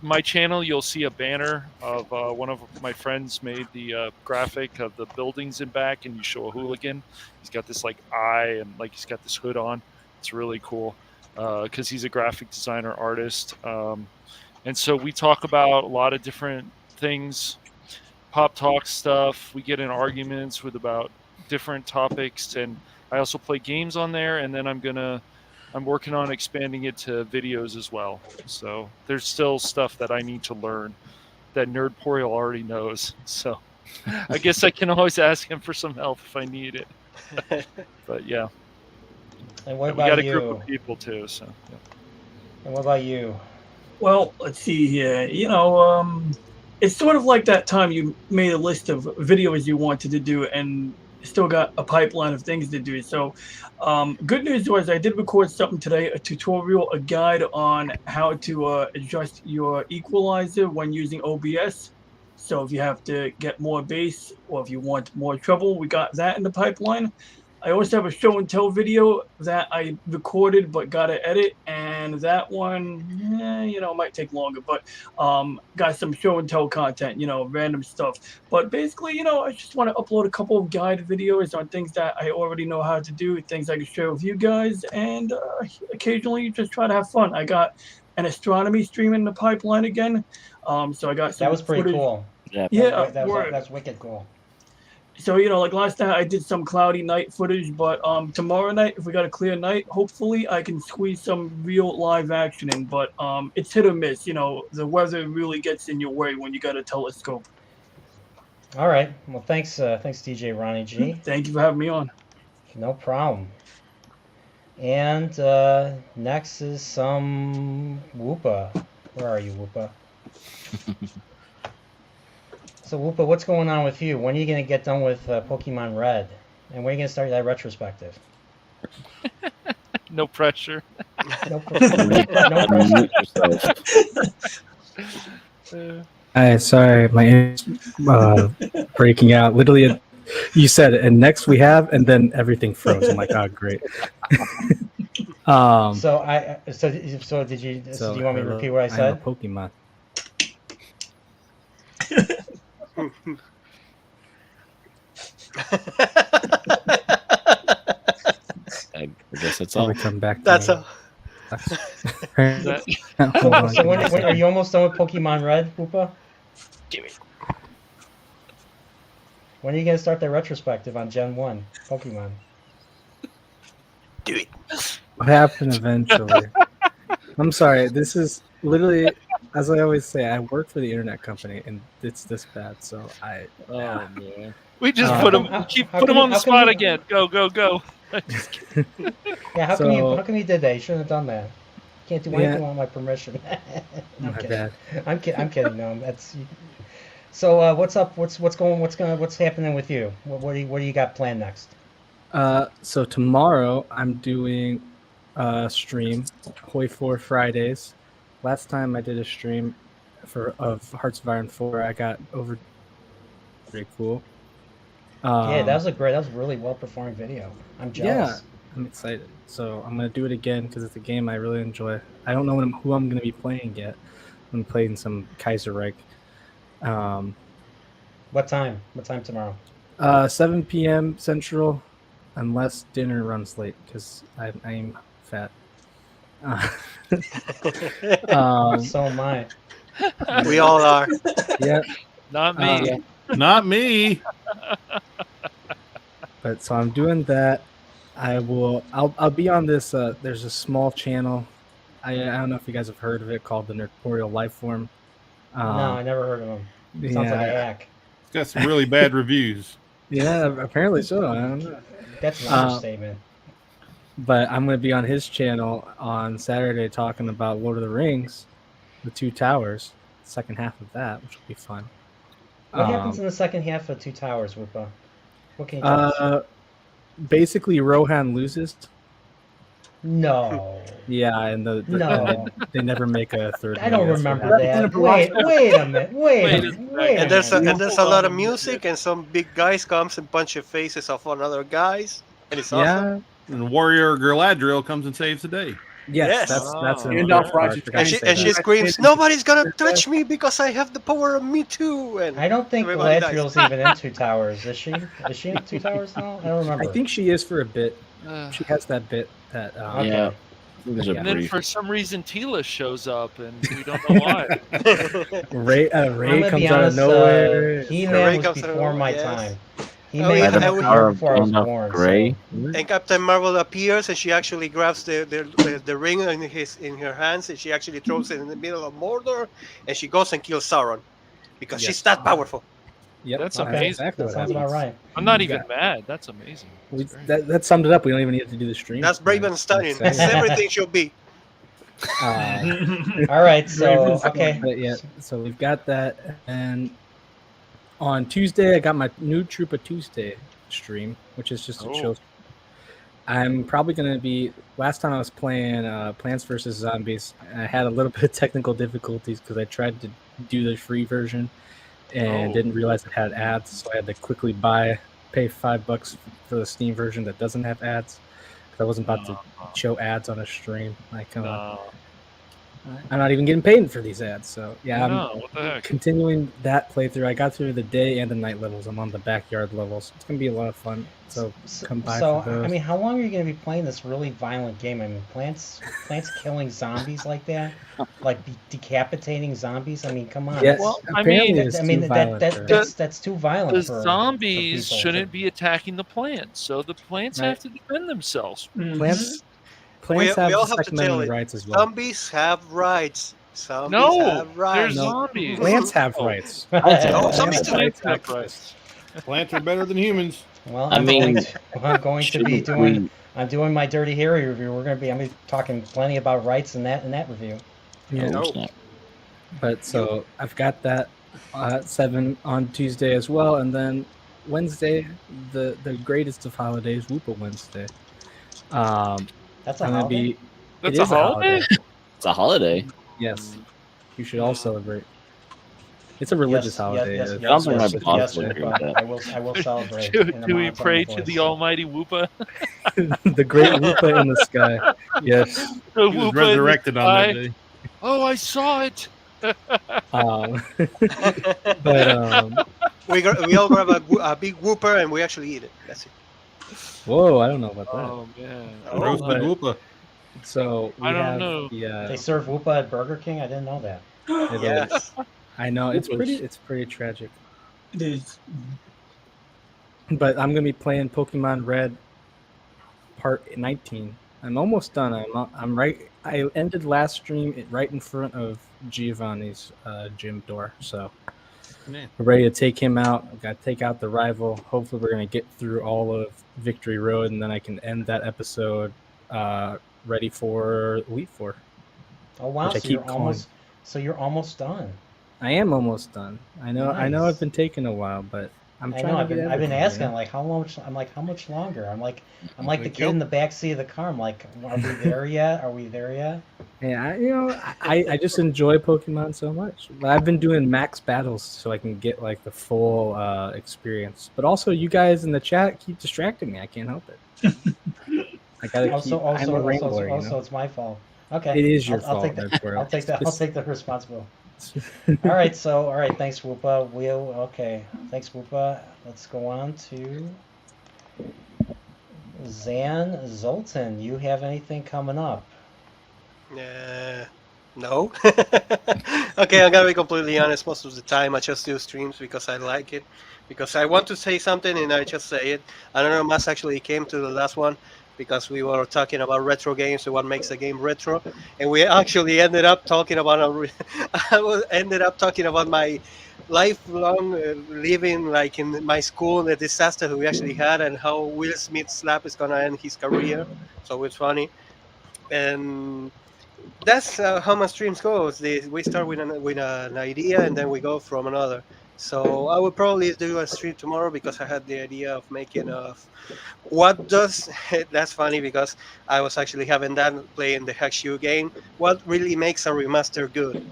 my channel, you'll see a banner of one of my friends made the graphic of the buildings in back, and you show a hooligan. He's got this like eye and like he's got this hood on. It's really cool because he's a graphic designer artist. And so we talk about a lot of different things, pop talk stuff. We get in arguments with about different topics, and I also play games on there. And then I'm working on expanding it to videos as well. So there's still stuff that I need to learn that Nerdporeal already knows. So I guess I can always ask him for some help if I need it. But yeah. And what we about got a you? group of people too. So. Yeah. And what about you? Well, let's see here. It's sort of like that time you made a list of videos you wanted to do, and still got a pipeline of things to do. So, good news was I did record something today, a tutorial, a guide on how to adjust your equalizer when using OBS. So if you have to get more bass or if you want more treble, we got that in the pipeline. I also have a show and tell video that I recorded but got to edit, and that one, might take longer, but got some show and tell content, random stuff. But basically, I just want to upload a couple of guide videos on things that I already know how to do, things I can share with you guys, and occasionally just try to have fun. I got an astronomy stream in the pipeline again, so I got some That was pretty footage. cool. Yeah, that's wicked cool. so like last night I did some cloudy night footage, but tomorrow night, if we got a clear night, hopefully I can squeeze some real live action in. But it's hit or miss. The weather really gets in your way when you got a telescope. All right. Well, thanks, DJ Ronnie G. Thank you for having me on. No problem. And next is some Whoopa. Where are you, Whoopa? So Whoopa, what's going on with you? When are you going to get done with Pokemon Red? And when are you going to start that retrospective? No pressure. No pressure. Hi, sorry, my breaking out. Literally, you said it, and next we have, and then everything froze. I'm like, oh, great. So did you? So do you want me to repeat what I said? I'm a Pokemon. I guess that's I'm all. gonna come back. That's all. So when are you almost done with Pokemon Red, Whoopa? When are you gonna start that retrospective on Gen 1 Pokemon? Do it. What happened eventually? I'm sorry. This is literally, as I always say, I work for the internet company, and it's this bad. So I. Oh man. We just put him on the spot again. Go. Yeah, how come you did that? You shouldn't have done that. You can't do anything without my permission. I'm kidding. Bad. I'm kidding. No, that's. So what's up? What's happening with you? What do you got planned next? So tomorrow I'm doing a stream, Hoi 4 Fridays. Last time I did a stream of Hearts of Iron 4, I got over. Pretty cool. Yeah, that was a really well performed video. I'm jealous. Yeah, I'm excited. So I'm gonna do it again because it's a game I really enjoy. I don't know who I'm gonna be playing yet. I'm playing some Kaiserreich. What time? What time tomorrow? 7 p.m. Central, unless dinner runs late because I'm fat. So am I. We all are. Yeah. Not me. Not me. But so I'm doing that. I'll be on this. There's a small channel. I don't know if you guys have heard of it, called the Nerdporeal Lifeform. No, I never heard of him. Sounds like a hack. It's got some really bad reviews. Yeah, apparently so. I don't know. That's an understatement. But I'm going to be on his channel on Saturday talking about Lord of the Rings, the Two Towers, second half of that, which will be fun. What happens in the second half of Two Towers, Whoopa? What can you tell us? Basically, Rohan loses. No. Yeah, and No. they never make a third. I don't remember that. Wait a minute. And there's a lot of music, and some big guys comes and punch the faces of other guys, and it's awesome. And Warrior Galadriel comes and saves the day. Yes. That's and she screams, "Nobody's gonna touch me because I have the power of me too!" And I don't think everybody Galadriel's dies. even in Two Towers. Is she? Is she in Two Towers now? I don't remember. I think she is for a bit. She has that bit that. Yeah. And then for some reason Tila shows up and we don't know why. Ray comes out of nowhere. He-Man was before my time. He-Man came out before I was born. Gray. And Captain Marvel appears, and she actually grabs the ring in her hands, and she actually throws it in the middle of Mordor, and she goes and kills Sauron because she's that powerful. Yeah, that's amazing. Exactly that sounds about right. I'm not even mad. That's amazing. That summed it up. We don't even need to do the stream. That's brave and stunning. That's everything should be. All right, so okay. But yeah, so we've got that, and on Tuesday I got my new Troopa Tuesday stream, which is just a Oh. chill. I'm probably going to be. Last time I was playing Plants vs Zombies, I had a little bit of technical difficulties because I tried to do the free version and didn't realize it had ads, so I had to quickly pay $5 for the Steam version that doesn't have ads because I wasn't about to show ads on a stream. Like, come on. I'm not even getting paid for these ads, so yeah, I'm what the heck? continuing that playthrough. I got through the day and the night levels. I'm on the backyard levels. It's gonna be a lot of fun. So come by So, for those. I mean, how long are you going to be playing this really violent game? I mean, plants killing zombies like that, like decapitating zombies. I mean, come on. Yes, Well, apparently it's too violent for- that's too violent The for zombies people. shouldn't be attacking the plants, so the plants Right. have to defend themselves. Plants We have all the have to Second tell Amendment it. rights as well. Zombies have rights. Zombies No, have they're rights. zombies. Plants have rights. No, zombies do. Plants have rights. Plants are better than humans. Well, I mean, I'm going to be shouldn't doing. we- I'm doing my Dirty Harry review. I'm be talking plenty about rights in that review. Yeah. Oh, snap. But so I've got that at 7 on Tuesday as well, and then Wednesday, the greatest of holidays, Whoopa Wednesday. That's a I'm gonna holiday? That's it a is holiday? It's a holiday. Yes, you should all celebrate. It's a religious holiday. Yes, It's yes, Sounds like yes, my yes, boss yes, would agree with Whoopa. that. I will celebrate. Do, in a do we monotone pray to voice. the almighty Whoopa? the great Whoopa in the sky. Yes. The He was Whoopa in the resurrected on that sky. day. Oh, I saw it. But We all grab a big whooper and we actually eat it. That's it. whoa, I don't know about that. Oh man. Roasted But- whoopa. So we I don't have know. the. They serve Whoopa at Burger King. I didn't know that. it Yes. is- I know it's Whoopas. pretty tragic. It is. But I'm gonna be playing Pokemon Red Part 19. I'm almost done. I'm right. I ended last stream right in front of Giovanni's gym door, so Yeah. we're ready to take him out. I've got to take out the rival. Hopefully, we're gonna get through all of Victory Road, and then I can end that episode ready for Elite Four. Oh wow! Which I So keep you're almost. So you're almost done. I am almost done. I know. I know. Nice. I've been taking a while, but I'm I trying know. to I've get been everything, asking. you know? Like how much? I'm like, how much longer? I'm like the Like, kid yep. in the back seat of the car. I'm like, are we there yet? Are we there yet? Yeah, I just enjoy Pokemon so much. I've been doing max battles so I can get like the full experience. But also, you guys in the chat keep distracting me. I can't help it. I gotta Also, keep. I'm a wrangler, you know? it's my fault. Okay. It is your I'll fault, take that. Nerdporeal. I'll take that. I'll Just- take the responsibility. All right. So, all right. Thanks, Whoopa. Okay. Thanks, Whoopa. Let's go on to Zan Zoltan. You have anything coming up? No. Okay, I'm gonna be completely honest. Most of the time, I just do streams because I like it, because I want to say something and I just say it. I don't know. Mas actually came to the last one because we were talking about retro games and what makes a game retro, and we actually ended up talking about ended up talking about my lifelong living, like in my school, the disaster that we actually had, and how Will Smith's slap is gonna end his career. So it's funny, and that's how my streams go. We start with an idea and then we go from another. So I will probably do a stream tomorrow because I had the idea of making what does that's funny because I was actually having that playing the Hack Shoe game. What really makes a remaster good?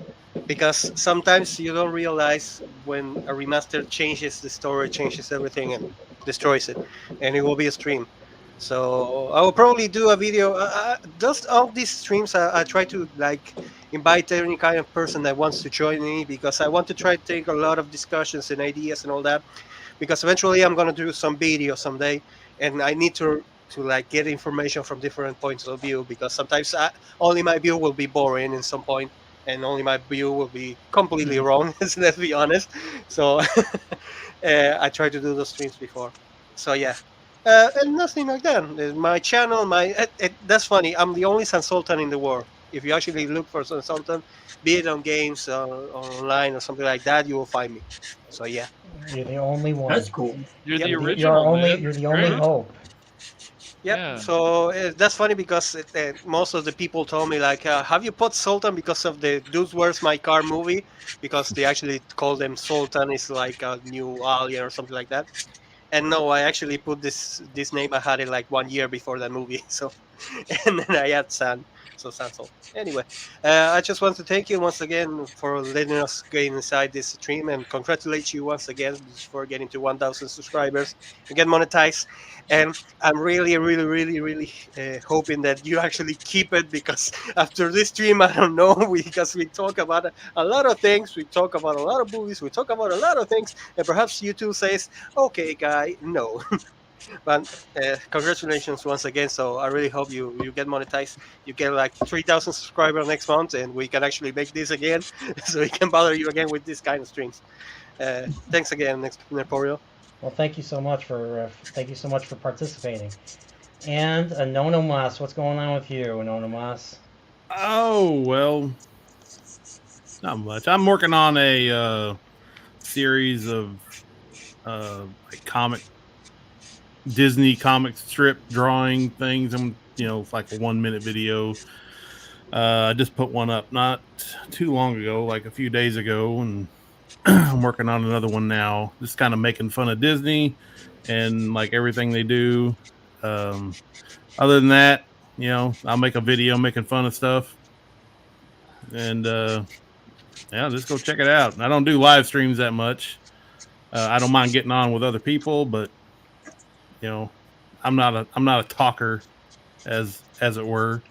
Because sometimes you don't realize when a remaster changes the story, changes everything, and destroys it, and it will be a stream. So I will probably do a video. Just all these streams, I try to like invite any kind of person that wants to join me because I want to try to take a lot of discussions and ideas and all that. Because eventually I'm gonna do some video someday, and I need to like get information from different points of view because sometimes only my view will be boring in some point, and only my view will be completely wrong. Let's be honest. So I tried to do those streams before. So yeah. And nothing like that. My channel, that's funny. I'm the only Sansultan in the world. If you actually look for Sansultan, be it on games, online, or something like that, you will find me. So yeah. You're the only one. That's cool. You're the You're original. man. You're the That's only great. hope. Yep. Yeah. So that's funny because most of the people told me like, have you put Sultan because of the Dudes Where's My Car movie? Because they actually call them Sultan is like a new alien or something like that. And no, I actually put this name. I had it like 1 year before that movie. So, and then I had San. So Sansol. Anyway, I just want to thank you once again for letting us get inside this stream and congratulate you once again for getting to 1,000 subscribers and get monetized. And I'm really, really, really, really hoping that you actually keep it, because after this stream, I don't know, because we talk about a lot of things. We talk about a lot of movies. We talk about a lot of things. And perhaps YouTube says, okay, guy, no. But congratulations once again. So I really hope you get monetized. You get like 3,000 subscribers next month, and we can actually make this again, so we can bother you again with this kind of streams. Thanks again, Nerdporeal. Well, thank you so much for participating. And Anonymous, what's going on with you, Anonymous? Oh well, not much. I'm working on a series of like Disney comic strip drawing things. It's like a 1-minute video. I just put one up not too long ago, like a few days ago, and I'm working on another one now. Just kind of making fun of Disney and like everything they do. Other than that, I'll make a video making fun of stuff, and just go check it out. I don't do live streams that much. I don't mind getting on with other people, but I'm not a talker, as it were.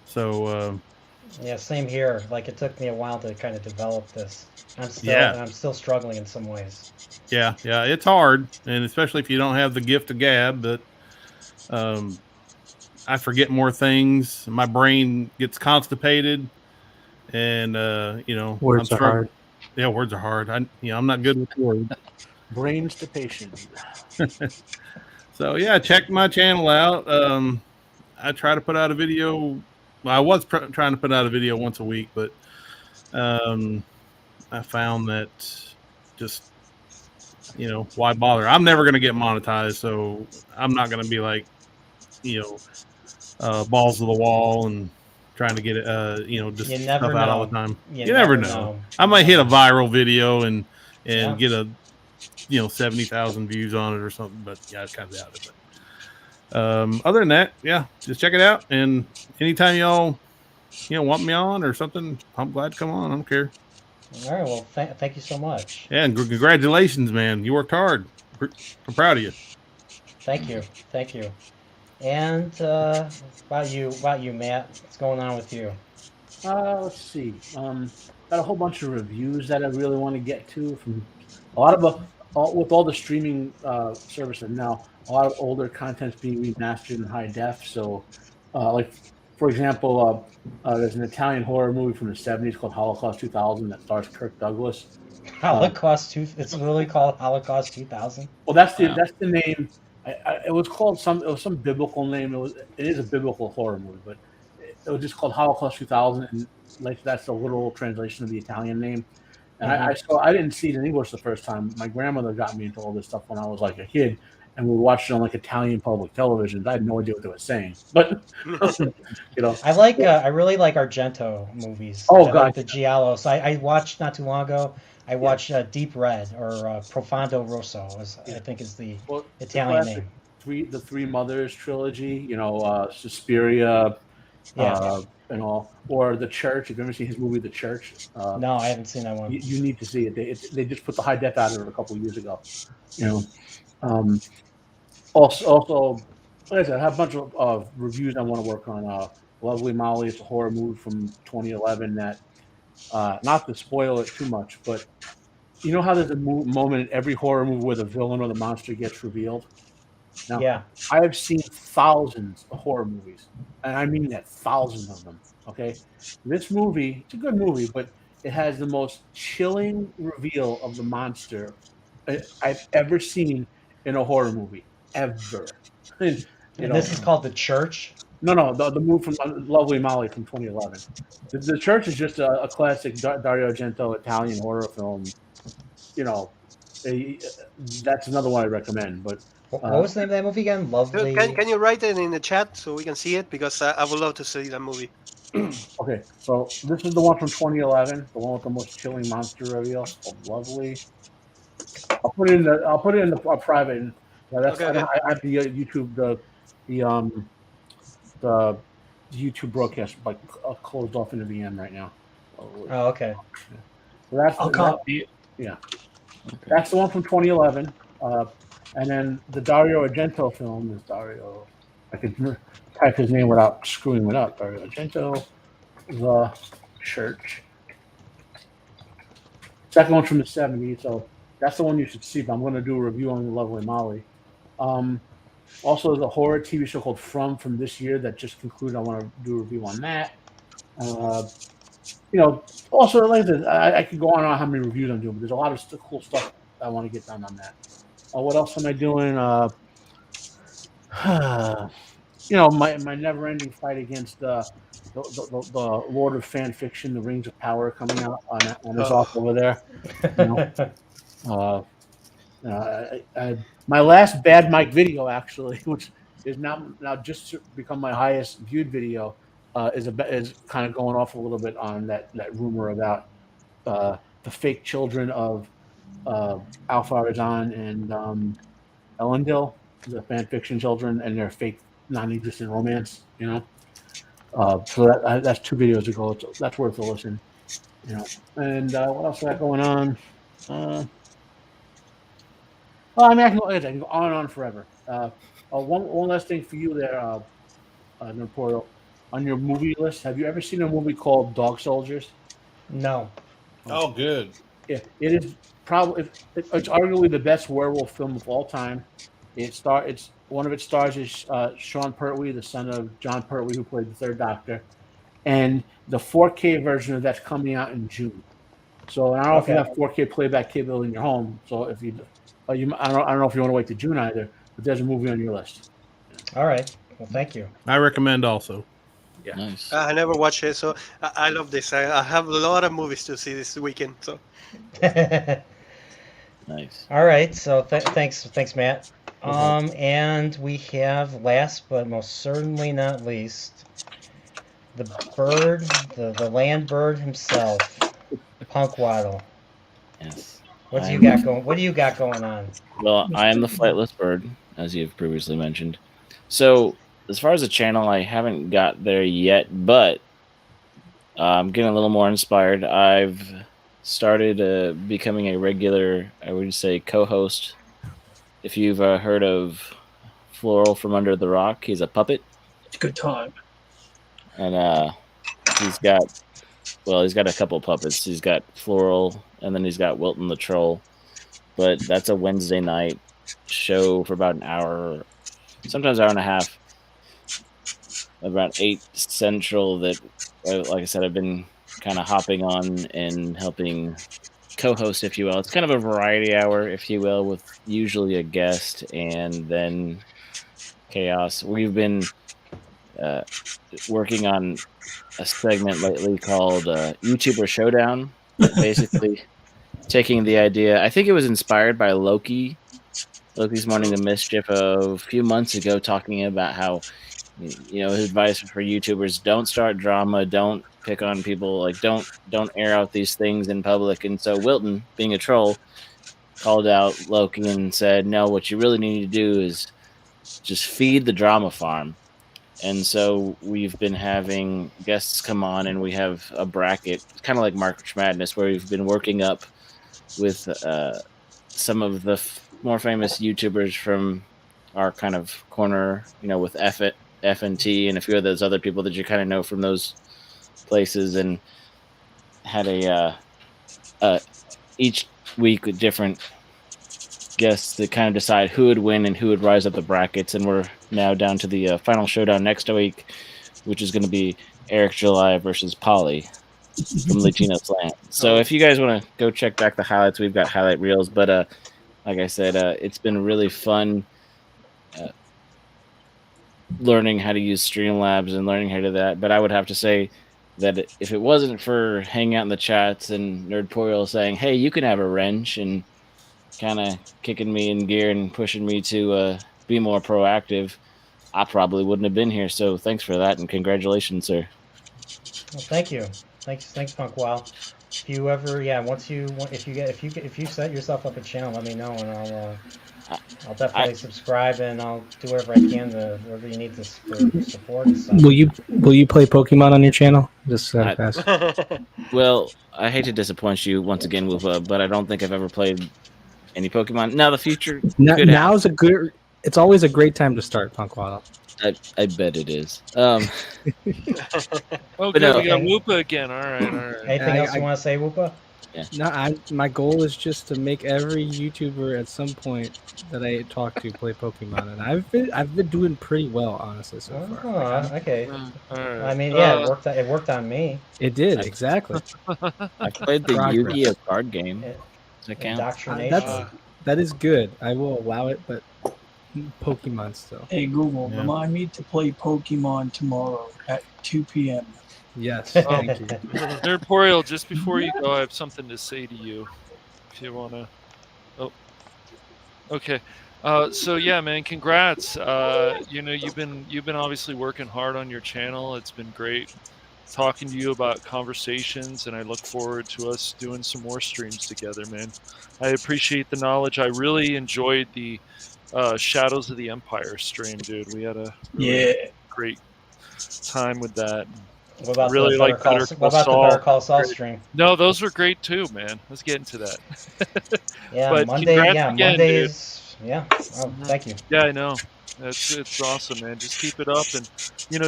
So yeah, same here. Like, it took me a while to kind of develop this. I'm still struggling in some ways. Yeah, it's hard, and especially if you don't have the gift of gab. But I forget more things. My brain gets constipated, and Words are hard. Yeah, words are hard. I'm not good with words. Brains to patient. So yeah, check my channel out. I try to put out a video. Well, I was trying to put out a video once a week, but I found that just why bother? I'm never going to get monetized, so I'm not going to be like balls to the wall and trying to get it just stuff out all the time. You never know. I might hit a viral video and get a 70,000 views on it or something, but yeah, it's kind of out of it. Other than that, yeah, just check it out, and anytime y'all want me on or something, I'm glad to come on. I don't care. All right, well, thank you so much. Yeah, and congratulations, man. You worked hard. I'm proud of you. Thank you. And about you, Matt, what's going on with you? Let's see. Got a whole bunch of reviews that I really want to get to from a lot of with all the streaming services now. A lot of older content's being remastered in high def. So, like for example, there's an Italian horror movie from the '70s called Holocaust 2000 that stars Kirk Douglas. Holocaust It's really called Holocaust 2000. Well, that's the name. It was called some biblical name. It is a biblical horror movie, but it was just called Holocaust 2000, and like that's a literal translation of the Italian name. And I didn't see it in English the first time. My grandmother got me into all this stuff when I was like a kid, and we watched it on like Italian public television. I had no idea what they were saying, but I really like Argento movies. Oh god, like the Giallos. I watched not too long ago. I watched Deep Red or Profondo Rosso, I think is the Italian name. The Three Mothers trilogy, Suspiria, and all, or The Church. Have you ever seen his movie The Church? No, I haven't seen that one. You need to see it. They just put the high def out of it a couple of years ago. Also, like I said, I have a bunch of reviews I want to work on. Lovely Molly, it's a horror movie from 2011 that, not to spoil it too much, but you know how there's a moment in every horror movie where the villain or the monster gets revealed? Now, yeah. I have seen thousands of horror movies, and I mean that, thousands of them, okay? This movie, it's a good movie, but it has the most chilling reveal of the monster I've ever seen in a horror movie, ever. And this is called The Church? No, the movie from Lovely Molly from 2011. The Church is just a classic Dario Argento Italian horror film. That's another one I recommend. But what was the name of that movie again? Lovely. Can you write it in the chat so we can see it? Because I would love to see that movie. Okay, so this is the one from 2011, the one with the most chilling monster reveal. Lovely. I'll put it in the private, and Yeah, that's Okay, okay. I have the YouTube the YouTube broadcast like closed off in the VM right now. Oh, okay. Yeah. So that's I'll that. copy it. Yeah, that's the one from 2011. And then the Dario Argento film is Dario. I could type his name without screwing it up. Dario Argento, The Church. Second one's from the 70s, so that's the one you should see. But I'm going to do a review on The Lovely Molly. Also, there's a horror TV show called From this year that just concluded. I want to do a review on that. Also, like this, I could go on how many reviews I'm doing, but there's a lot of cool stuff I want to get done on that. What else am I doing? My never-ending fight against the Lord of Fan Fiction, The Rings of Power, coming out on his off over there. My last Bad Mike video, actually, which is now just become my highest viewed video, is kind of going off a little bit on that rumor about the fake children of Alpha Arizan and Ellendale, the fan fiction children, and their fake non-existent romance. So that's 2 videos ago. That's worth a listen. And what else I got going on? I mean, I can go on and on forever. One last thing for you there, Nerdporeal. On your movie list, have you ever seen a movie called Dog Soldiers? No. Oh, good. Yeah, it is probably it's arguably the best werewolf film of all time. It's one of its stars is Sean Pertwee, the son of John Pertwee, who played the Third Doctor, and the 4K version of that's coming out in June. So I don't know if you have 4K playback capability in your home. So if you, I don't know if you want to wait to June either. But there's a movie on your list. All right. Well, thank you. I recommend also. Yeah. Nice. I never watched it, so I love this. I have a lot of movies to see this weekend. So Nice. All right. So thanks, Matt. And we have, last but most certainly not least, the bird, the land bird himself, Punk Waddle. Yes. What do you got going on? Well, I am the flightless bird, as you've previously mentioned. So, as far as the channel, I haven't got there yet, but I'm getting a little more inspired. I've started becoming a regular, I would say, co-host. If you've heard of Floral from Under the Rock, he's a puppet. It's a good time. And he's got a couple puppets. He's got Floral, and then he's got Wilton the Troll. But that's a Wednesday night show for about an hour, sometimes hour and a half, about 8 Central, that, like I said, I've been kind of hopping on and helping co-host, if you will. It's kind of a variety hour, if you will, with usually a guest and then chaos. We've been working on a segment lately called YouTuber Showdown, basically taking the idea. I think it was inspired by Loki's Morning of Mischief a few months ago, talking about how, his advice for YouTubers: don't start drama, don't pick on people, like don't air out these things in public. And so Wilton, being a troll, called out Loki and said, no, what you really need to do is just feed the drama farm. And so we've been having guests come on, and we have a bracket, kind of like March Madness, where we've been working up with some of the more famous YouTubers from our kind of corner, with FNT and a few of those other people that you kind of know from those places, and had each week with different guests to kind of decide who would win and who would rise up the brackets. And we're now down to the final showdown next week, which is going to be Eric July versus Polly from Latino Slant. So if you guys want to go check back the highlights, we've got highlight reels. But like I said, it's been really fun learning how to use Streamlabs and learning how to do that. But I would have to say that if it wasn't for hanging out in the chats and Nerdporeal saying, hey, you can have a wrench, and kind of kicking me in gear and pushing me to be more proactive, I probably wouldn't have been here. So thanks for that, and congratulations, sir. Well, thank you. Thanks, Punk Wow. If you ever, yeah, if you set yourself up a channel, let me know, and I'll definitely subscribe, and I'll do whatever I can to whatever you need to for support and stuff. Will you play Pokemon on your channel? Just fast. Well, I hate to disappoint you once again, Whoopa, but I don't think I've ever played any Pokemon. Now the future could Now's a good. It's always a great time to start, Punkwaddle. I bet it is. Oh, But good. no. We got Whoopa again. All right. Anything else you want to say, Whoopa? Yeah. No, my goal is just to make every YouTuber at some point that I talk to play Pokemon, and I've been doing pretty well, honestly, so far. Oh, okay. right. I mean, yeah, it worked on me. It did, exactly. I played the Progress. Yu-Gi-Oh card game. Does that count? Indoctrination. That is good. I will allow it, but Pokemon still. Hey Google, Yeah. remind me to play Pokemon tomorrow at 2 p.m. Yes, thank you. Nerdporeal, just before you go, I have something to say to you. If you want to. Oh. Okay. So yeah, man, congrats. You've been obviously working hard on your channel. It's been great talking to you about conversations, and I look forward to us doing some more streams together, man. I appreciate the knowledge. I really enjoyed the Shadows of the Empire stream, dude. We had a really great time with that. What about really the like Better Call Saul stream? No, those were great too, man. Let's get into that. Yeah, But Monday. congrats Yeah, again, Monday dude. is. Yeah. Oh, thank you. Yeah, I know. It's awesome, man. Just keep it up, and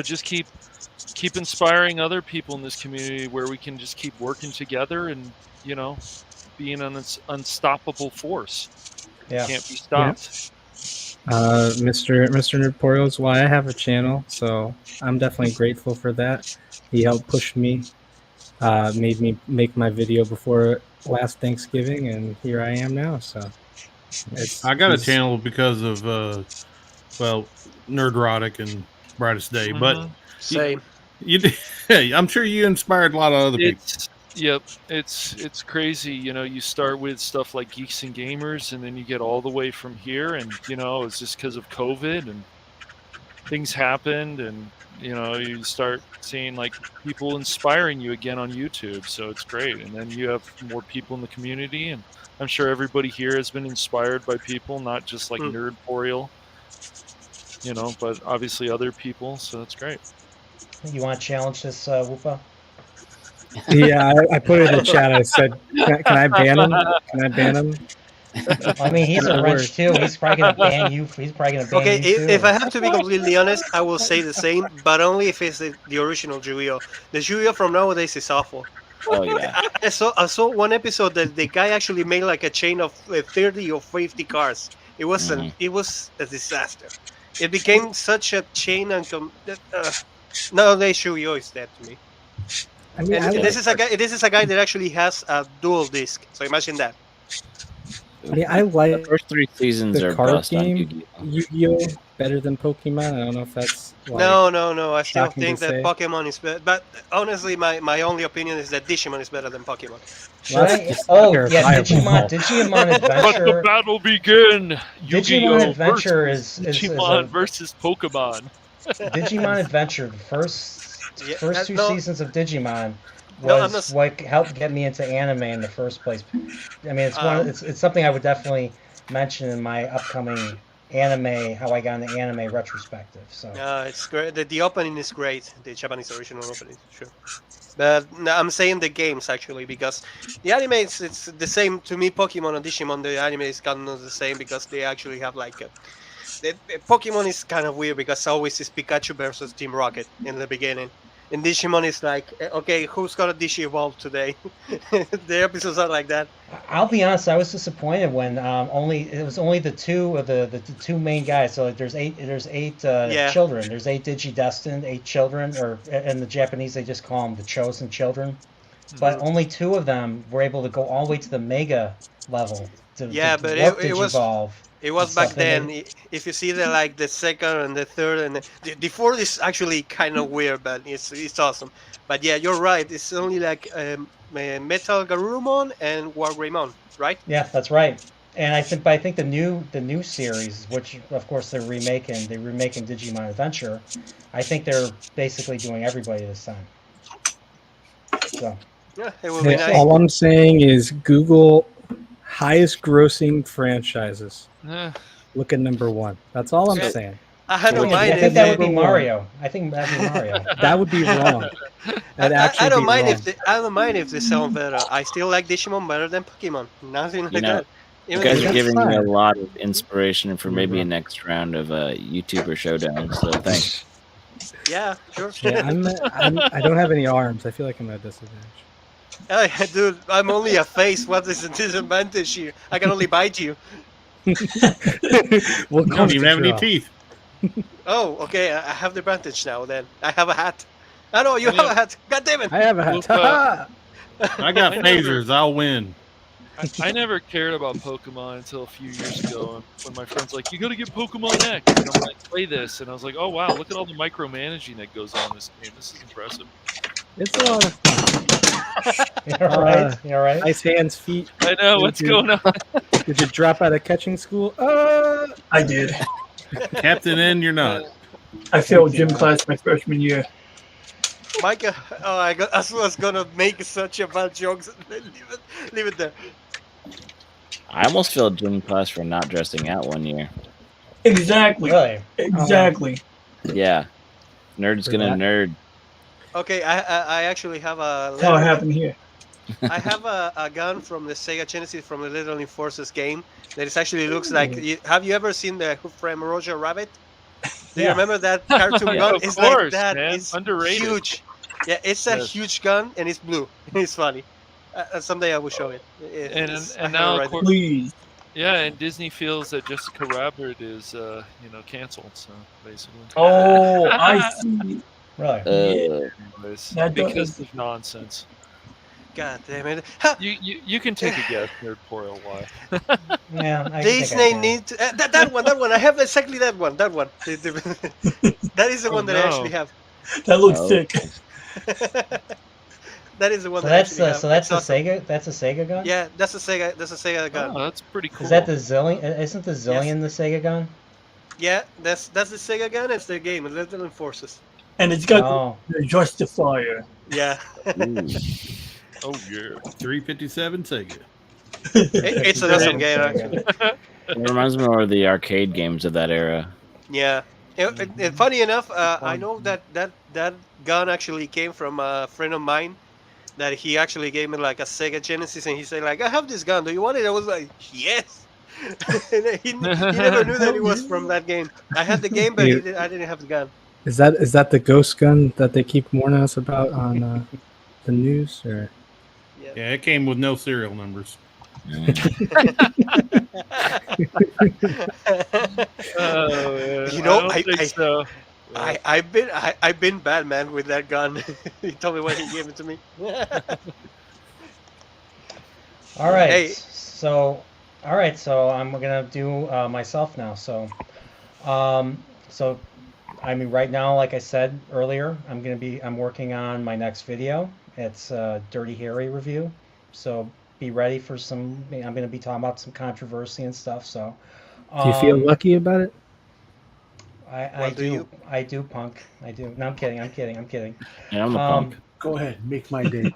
just keep inspiring other people in this community where we can just keep working together and being an unstoppable force. Yeah. Can't be stopped. Mr. Nerdporeal is why I have a channel, so I'm definitely grateful for that. He helped push me, made me make my video before last Thanksgiving, and here I am now. So I got a channel because of Nerdrotic and Brightest Day, but Same. I'm sure you inspired a lot of other people. Yep, it's crazy. You start with stuff like Geeks and Gamers, and then you get all the way from here, and it's just because of COVID and things happened, and you start seeing like people inspiring you again on YouTube. So it's great, and then you have more people in the community, and I'm sure everybody here has been inspired by people, not just like Nerdporeal, but obviously other people. So that's great. You want to challenge this, Whoopa? Yeah, I put it in the chat. I said, "Can I ban him? Can I ban him?" I mean, he's a wrench too. He's probably gonna ban you. He's probably gonna ban Okay, you too. if I have to be completely honest, I will say the same, but only if it's the original Yu-Gi-Oh. The Yu-Gi-Oh from nowadays is awful. Oh yeah. I saw one episode that the guy actually made like a chain of 30 or 50 cards. It was it was a disaster. It became such a chain and nowadays Yu-Gi-Oh is dead to me. I mean, This is a guy that actually has a dual disc. So imagine that. I mean, I like the first 3 seasons the are card bust on game Yu-Gi-Oh better than Pokemon. I don't know if that's like, No. I still shocking think to that say. Pokemon is better. But honestly, my only opinion is that Digimon is better than Pokemon. Should I? Oh, yeah, Digimon Adventure. Let the battle begin. Digimon Adventure is Digimon versus Pokemon. Digimon Adventure. The first two no. seasons of Digimon No, I'm was not- what helped get me into anime in the first place. I mean, it's something I would definitely mention in my upcoming anime, how I got into anime retrospective. So It's great. The opening is great. The Japanese original opening, sure. But no, I'm saying the games actually, because the anime it's the same to me. Pokemon and Digimon, the anime is kind of the same because they actually have like the Pokemon is kind of weird because always is Pikachu versus Team Rocket in the beginning. In Digimon, it's like, okay, who's gonna Digi-evolve today? The episodes are like that. I'll be honest, I was disappointed when it was only the two of the two main guys. So like, there's eight children. There's 8 Digi-destined, 8 children, or in the Japanese they just call them the chosen children. But only 2 of them were able to go all the way to the Mega level to But warp it was Digivolve. It was and back stuff, and then. If you see the second and the third and the fourth is actually kind of weird, but it's awesome. But yeah, you're right. It's only like Metal Garurumon and War Greymon, right? Yeah, that's right. And I think the new series, which of course they're remaking Digimon Adventure. I think they're basically doing everybody this time. So Yeah, it will be Hey, nice. all I'm saying is Google highest grossing franchises. Eh. Look at number 1. That's all I'm Yeah, saying. I don't I mind think if that they. would be Number 1. Mario. I think that'd be Mario. That would be wrong. That'd I actually don't be mind wrong. if I don't mind if they sound better. I still like Digimon better than Pokemon. Nothing You like know, that. you Even guys are if giving me a fine. lot of inspiration for You're maybe a wrong. next round of YouTuber showdown. So thanks. yeah, sure. Yeah, I don't have any arms. I feel like I'm at a disadvantage. Hey, dude, I'm only a face. What is the disadvantage here? I can only bite you. We'll You call don't it even the have any draw. teeth. Oh, okay. I have the advantage now. Then I have a hat. I know you I have know. a hat. God damn it! I have a hat. Look, Ha-ha! I got I never- phasers. I'll win. I never cared about Pokemon until a few years ago when my friend's like, "You got to get Pokemon X," and I'm like, "Play this," and I was like, "Oh wow, look at all the micromanaging that goes on in this game. This is impressive." It's a lot of fun. You're right. You're right. Nice hands, feet. I know what's going on. Did you drop out of catching school? I did. Captain N, you're not. I failed gym class my freshman year. Micah, I was gonna make such a bad jokes. Leave it there. I almost failed gym class for not dressing out one year. Exactly. Really? Exactly. Yeah, nerd's For gonna that? nerd. Okay, I actually have a. That's how it happened here. I have a gun from the Sega Genesis from the Little Enforcers game that it actually looks like. Have you ever seen the Who Framed Roger Rabbit? Do you Yeah. remember that cartoon Yeah, gun? of It's course, like that. man. It's Underrated. huge. Yeah, it's a Yes. huge gun and it's blue. It's funny. Someday I will show it. And I have it now, right of course, Please. yeah, and Disney feels that Jessica Rabbit is, canceled. So basically, Oh, I see. Really? Anyways, That because does- of nonsense. God damn it. You can take a guess, Nerdporeal, why? Yeah. I think I Disney can. need to, that one. I have exactly that one. That one. That is the Oh, one that I no. actually have. That looks Oh. sick. That is the one So that I that's actually have. so that's It's the awesome. Sega. That's a Sega gun. Yeah, that's a Sega. That's a Sega gun. Oh, that's pretty cool. Is that the Zillion? Isn't the Zillion the Sega gun? Yeah, that's the Sega gun. It's the game, Little Enforcers. And it's got Oh. the justifier. Yeah, Oh yeah. 357 Sega. it's an awesome game actually. It reminds me more of the arcade games of that era. Yeah, and funny enough, I know that gun actually came from a friend of mine. That he actually gave me like a Sega Genesis, and he said like, "I have this gun. Do you want it?" I was like, "Yes." And he never knew that it was from that game. I had the game, but I didn't have the gun. Is that the ghost gun that they keep warning us about on the news? Or Yeah, it came with no serial numbers. Oh, You know, I don't think so. I've been bad man with that gun. He told me when he gave it to me. All right. Hey. So I'm gonna do myself now. So I mean, right now, like I said earlier, I'm working on my next video. It's a Dirty Harry review. So be ready for some. I'm gonna be talking about some controversy and stuff. So. do you feel lucky about it? I do, punk. I do. No, I'm kidding. Yeah, I'm a punk. Go ahead, make my day.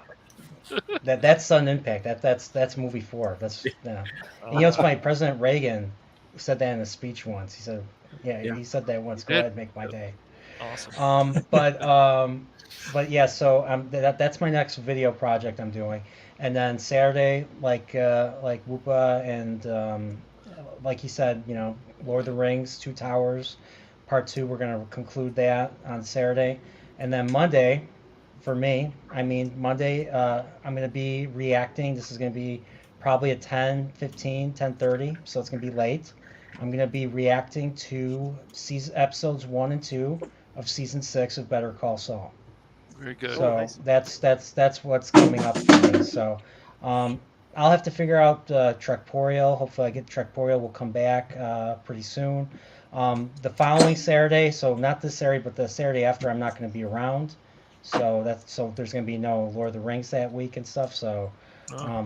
That's Sudden Impact. That's movie 4. That's yeah. And you know, it's funny. President Reagan said that in a speech once. He said, he said that once. Go did. ahead, make my day. Awesome. But yeah. So that's my next video project I'm doing, and then Saturday, like Whoopa and like he said, Lord of the Rings, Two Towers, Part 2. We're gonna conclude that on Saturday, and then Monday. For me, Monday, I'm going to be reacting. This is going to be probably at 10:30, so it's going to be late. I'm going to be reacting to episodes 1 and 2 of season 6 of Better Call Saul. Very good. So nice. that's what's coming up for me. So I'll have to figure out Nerdporeal. Hopefully I get Nerdporeal will come back pretty soon. The following Saturday, so not this Saturday, but the Saturday after, I'm not going to be around. So there's going to be no Lord of the Rings that week and stuff. So I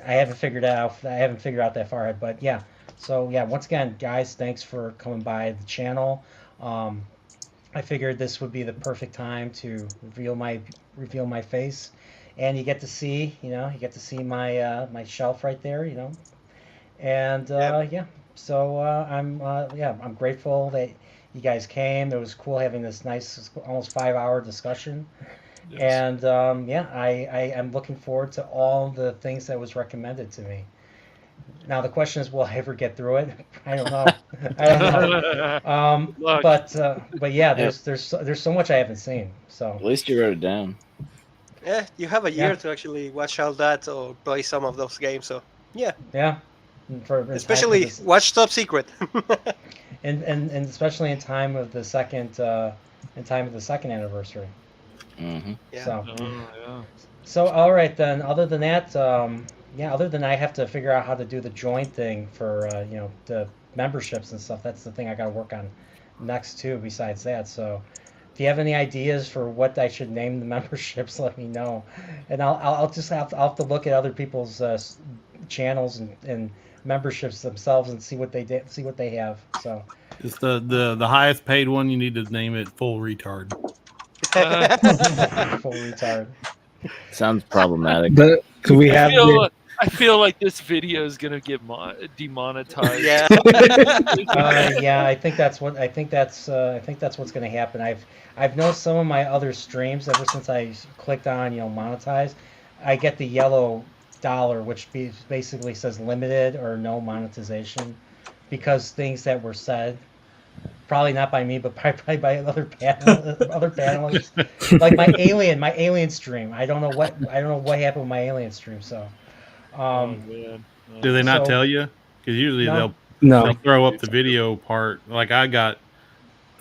haven't figured out that far ahead, but yeah. So yeah, once again, guys, thanks for coming by the channel. I figured this would be the perfect time to reveal my face and you get to see my my shelf right there, and yeah. So I'm grateful that you guys came. It was cool having this nice, almost 5 hour discussion. Yes. And I am looking forward to all the things that was recommended to me. Now the question is, will I ever get through it? I don't know. I don't know. Luck. But yeah, there's so much I haven't seen. So At least you wrote it down. Yeah, you have a year Yeah. to actually watch all that or play some of those games. So yeah, yeah, for especially watch Top Secret. and especially in time of the second anniversary. Mm-hmm. Yeah. So. Oh, yeah. So all right then. Other than that, other than I have to figure out how to do the join thing for the memberships and stuff. That's the thing I got to work on next too. Besides that, so if you have any ideas for what I should name the memberships, let me know, and I'll just have to look at other people's channels and memberships themselves and see what they have. So It's the highest paid one. You need to name it Full Retard. full retard. Sounds problematic. But could we have I feel like this video is gonna get demonetized. Yeah. Yeah, I think that's what's going to happen. I've noticed some of my other streams ever since I clicked on monetize, I get the yellow dollar, which basically says limited or no monetization, because things that were said, probably not by me, but probably by other panelists, like my alien stream. I don't know what happened with my alien stream. So. Man. Do they not So- tell you? Because usually No. they'll throw up the video part. Like I got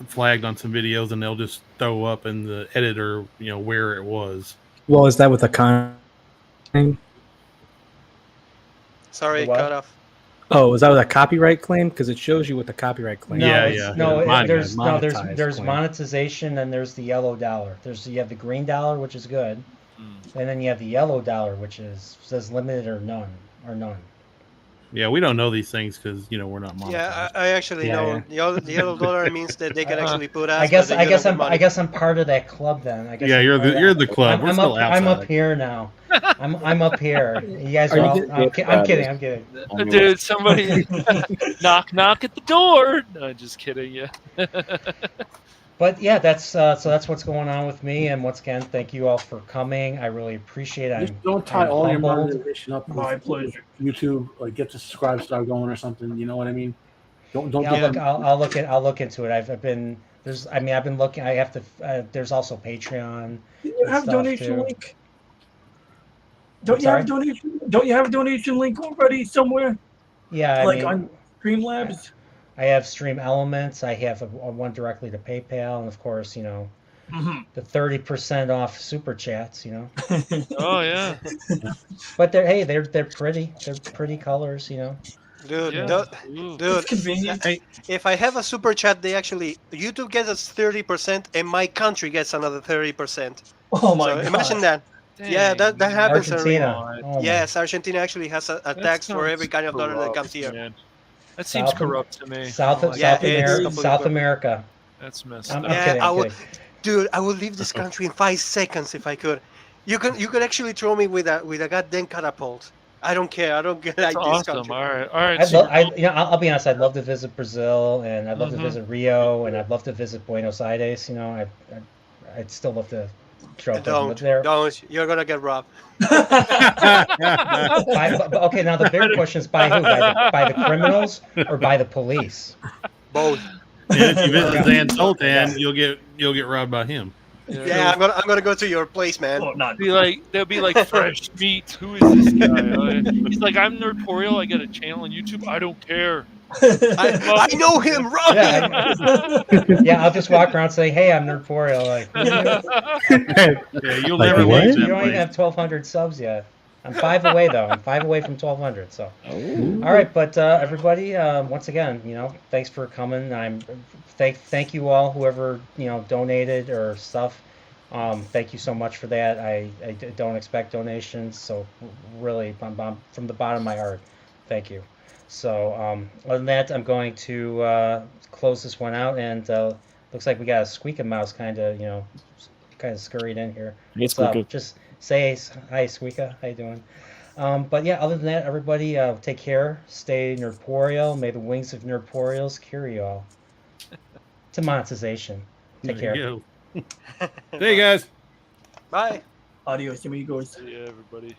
flagged on some videos, and they'll just throw up in the editor, where it was. Well, is that with a con? Sorry, What? cut off. Oh, is that with a copyright claim? Because it shows you with the copyright claim. There's Monetized monetization, and there's the yellow dollar. You have the green dollar, which is good, and then you have the yellow dollar, which says limited or none. Yeah, we don't know these things because we're not monetized. Yeah, I actually know. The yellow dollar means that they can actually put us. I guess I'm part of that club then. I guess Yeah, I'm you're part of you're that. the club. We're still outside. I'm up here now. I'm up here. You guys are all. I'm kidding. Dude, somebody knock at the door. No, just kidding. Yeah. But yeah, that's what's going on with me. And once again, thank you all for coming. I really appreciate it. Just don't tie all your humbled. monetization up with My pleasure. YouTube. Like get the subscribe star going or something. You know what I mean? Don't Yeah, get. I'll look into it. I've been looking. I have to. There's also Patreon. Didn't you and have a stuff, donation too. link? Don't you have a donation? Don't you have a donation link already somewhere? Yeah, on Streamlabs. I have Stream Elements. I have one directly to PayPal, and of course, the 30% off super chats. Oh yeah. But they're pretty. They're pretty colors. Dude, Yeah. dude, It's convenient. if I have a super chat, YouTube gets us 30%, and my country gets another 30%. Oh my god! Imagine that. Yeah, that happens. Argentina. Oh my- Yes, Argentina actually has a That tax for sounds every kind of dollar that corrupt, comes here. man. That seems South- corrupt to me. South Yeah, it's America. completely South corrupt. America. That's messed I'm up. kidding. I I'm would, kidding. dude. I would leave this country in 5 seconds if I could. You could actually throw me with a goddamn catapult. I don't care. I don't get like That's this awesome. country. All right. I'll be honest. I'd love to visit Brazil, and I'd love to visit Rio, and I'd love to visit Buenos Aires. I'd still love to show up and live there. Don't. You're gonna get robbed. Okay, now the bigger question is by who? By the criminals or by the police? Both. And if you visit Zan Sultan, you'll get robbed by him. Yeah, I'm gonna go to your place, man. They'll be like fresh meat. Who is this guy? He's like, I'm Nerdporeal. I got a channel on YouTube. I don't care. I know him, Rob. Yeah, I'll just walk around and say, "Hey, I'm Nerdporeal." Like, Yeah, you'll never you leave that don't even place. have 1,200 subs yet. I'm 5 away though. I'm 5 away from 1,200. So, all right, but everybody, once again, thanks for coming. Thank you all, whoever donated or stuff. Thank you so much for that. I don't expect donations, so really, from the bottom of my heart, thank you. So, other than that, I'm going to close this one out, and looks like we got a squeaking mouse kind of, kind of scurried in here. Hey, What's up? Squeaka. Just say hi, Squeaka. How you doing? But yeah, other than that, everybody take care. Stay Nerdporeal. May the wings of Nerdporeals carry you all to monetization. Take There care. you go. See you guys. Bye. Adios, amigos. See ya, everybody.